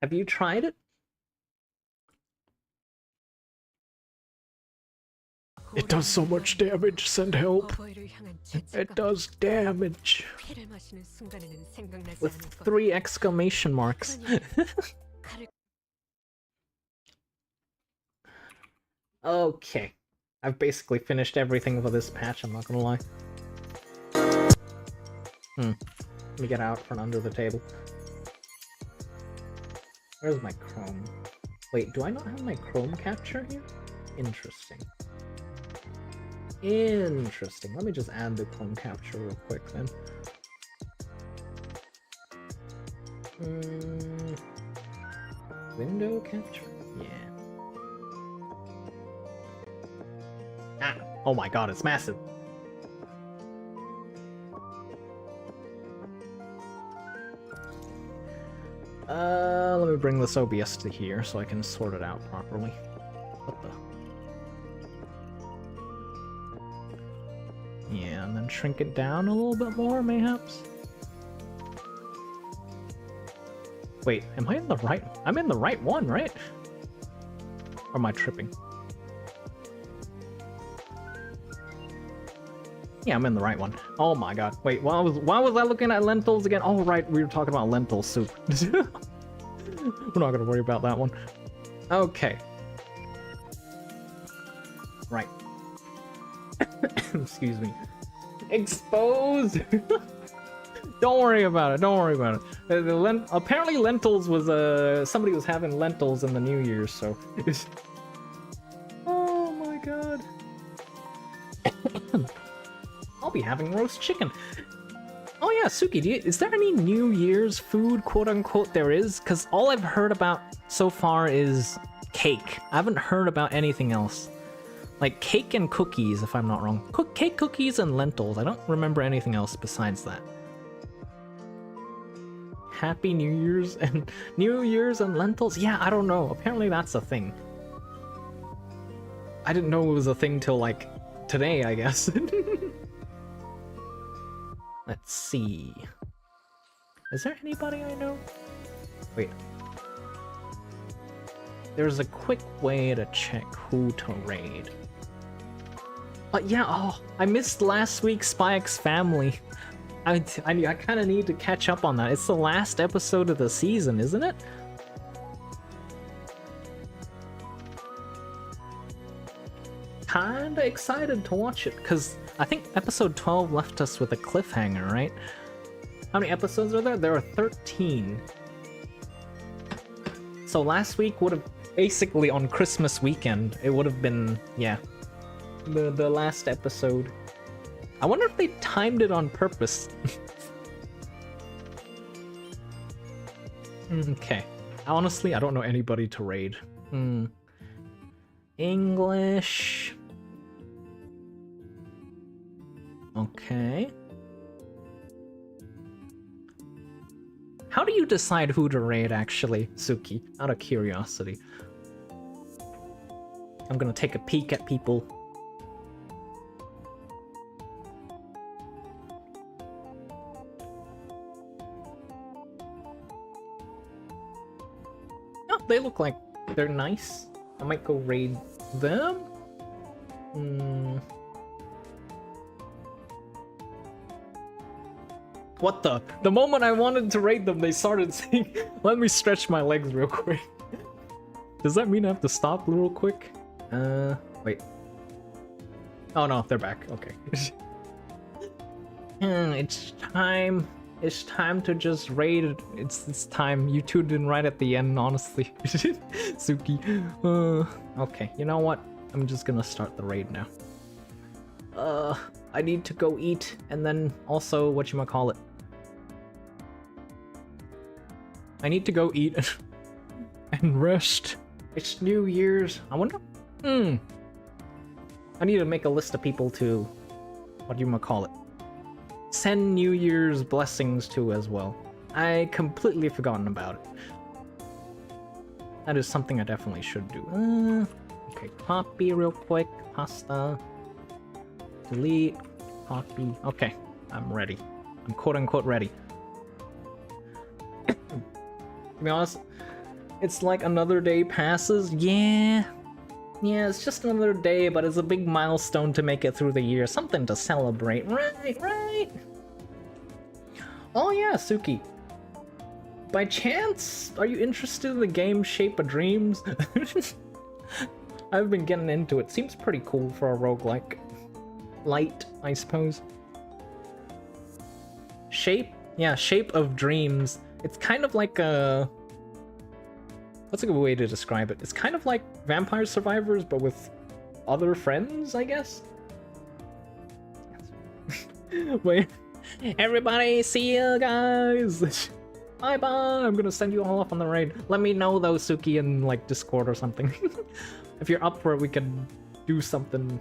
Have you tried it? It does so much damage, send help. It does damage. With 3 exclamation marks. Okay. I've basically finished everything for this patch, I'm not gonna lie. Let me get out from under the table. Where's my Chrome? Wait, do I not have my Chrome capture here? Interesting. Interesting. Let me just add the Chrome capture real quick then. Window capture? Yeah. Ah! Oh my god, it's massive! Let me bring this OBS to here so I can sort it out properly. What the? Yeah, and then shrink it down a little bit more, mayhaps? Wait, am I in the right? I'm in the right one, right? Or am I tripping? Yeah, I'm in the right one. Oh my god. Wait, why was I looking at lentils again? Oh right, we were talking about lentil soup. We're not gonna worry about that one. Okay. Right. Excuse me. Exposed! Don't worry about it, don't worry about it. Apparently lentils was, somebody was having lentils in the New Year's, so... Oh my god. I'll be having roast chicken. Oh yeah, Suki, is there any New Year's food, quote-unquote, there is? Because all I've heard about so far is cake. I haven't heard about anything else. Like cake and cookies, if I'm not wrong. Cake, cookies, and lentils. I don't remember anything else besides that. Happy New Year's and lentils? Yeah, I don't know. Apparently that's a thing. I didn't know it was a thing till like today, I guess. Let's see. Is there anybody I know? Wait. There's a quick way to check who to raid. Yeah, oh, I missed last week's Spy X Family. I kind of need to catch up on that. It's the last episode of the season, isn't it? Kinda excited to watch it, because I think episode 12 left us with a cliffhanger, right? How many episodes are there? There are 13. So last week would have basically on Christmas weekend. It would have been, yeah, the last episode. I wonder if they timed it on purpose. Okay. Honestly, I don't know anybody to raid. English. Okay. How do you decide who to raid, actually, Suki? Out of curiosity. I'm gonna take a peek at people. Oh, they look like they're nice. I might go raid them. What the? The moment I wanted to raid them, they started saying, let me stretch my legs real quick. Does that mean I have to stop real quick? Wait. Oh no, they're back. Okay. It's time. It's time to just raid. It's time. You tuned in right at the end, honestly. Suki. Okay, you know what? I'm just gonna start the raid now. I need to go eat, and then also, whatchamacallit. I need to go eat and rest. It's New Year's. I wonder... I need to make a list of people to... whatchamacallit. Send New Year's blessings to as well. I completely forgotten about it. That is something I definitely should do. Okay, copy real quick. Pasta. Delete. Copy. Okay, I'm ready. I'm quote-unquote ready. To be honest, it's like another day passes. Yeah, it's just another day, but it's a big milestone to make it through the year. Something to celebrate. Right. Oh yeah, Suki. By chance, are you interested in the game Shape of Dreams? I've been getting into it. Seems pretty cool for a roguelike. Light, I suppose. Shape? Yeah, Shape of Dreams. It's kind of like a... what's a good way to describe it? It's kind of like Vampire Survivors, but with other friends, I guess? Wait. Everybody, see ya, guys! Bye-bye! I'm gonna send you all off on the raid. Let me know, though, Suki, in, like, Discord or something. If you're up for it, we can do something.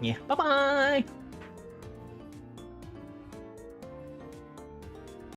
Yeah, bye-bye!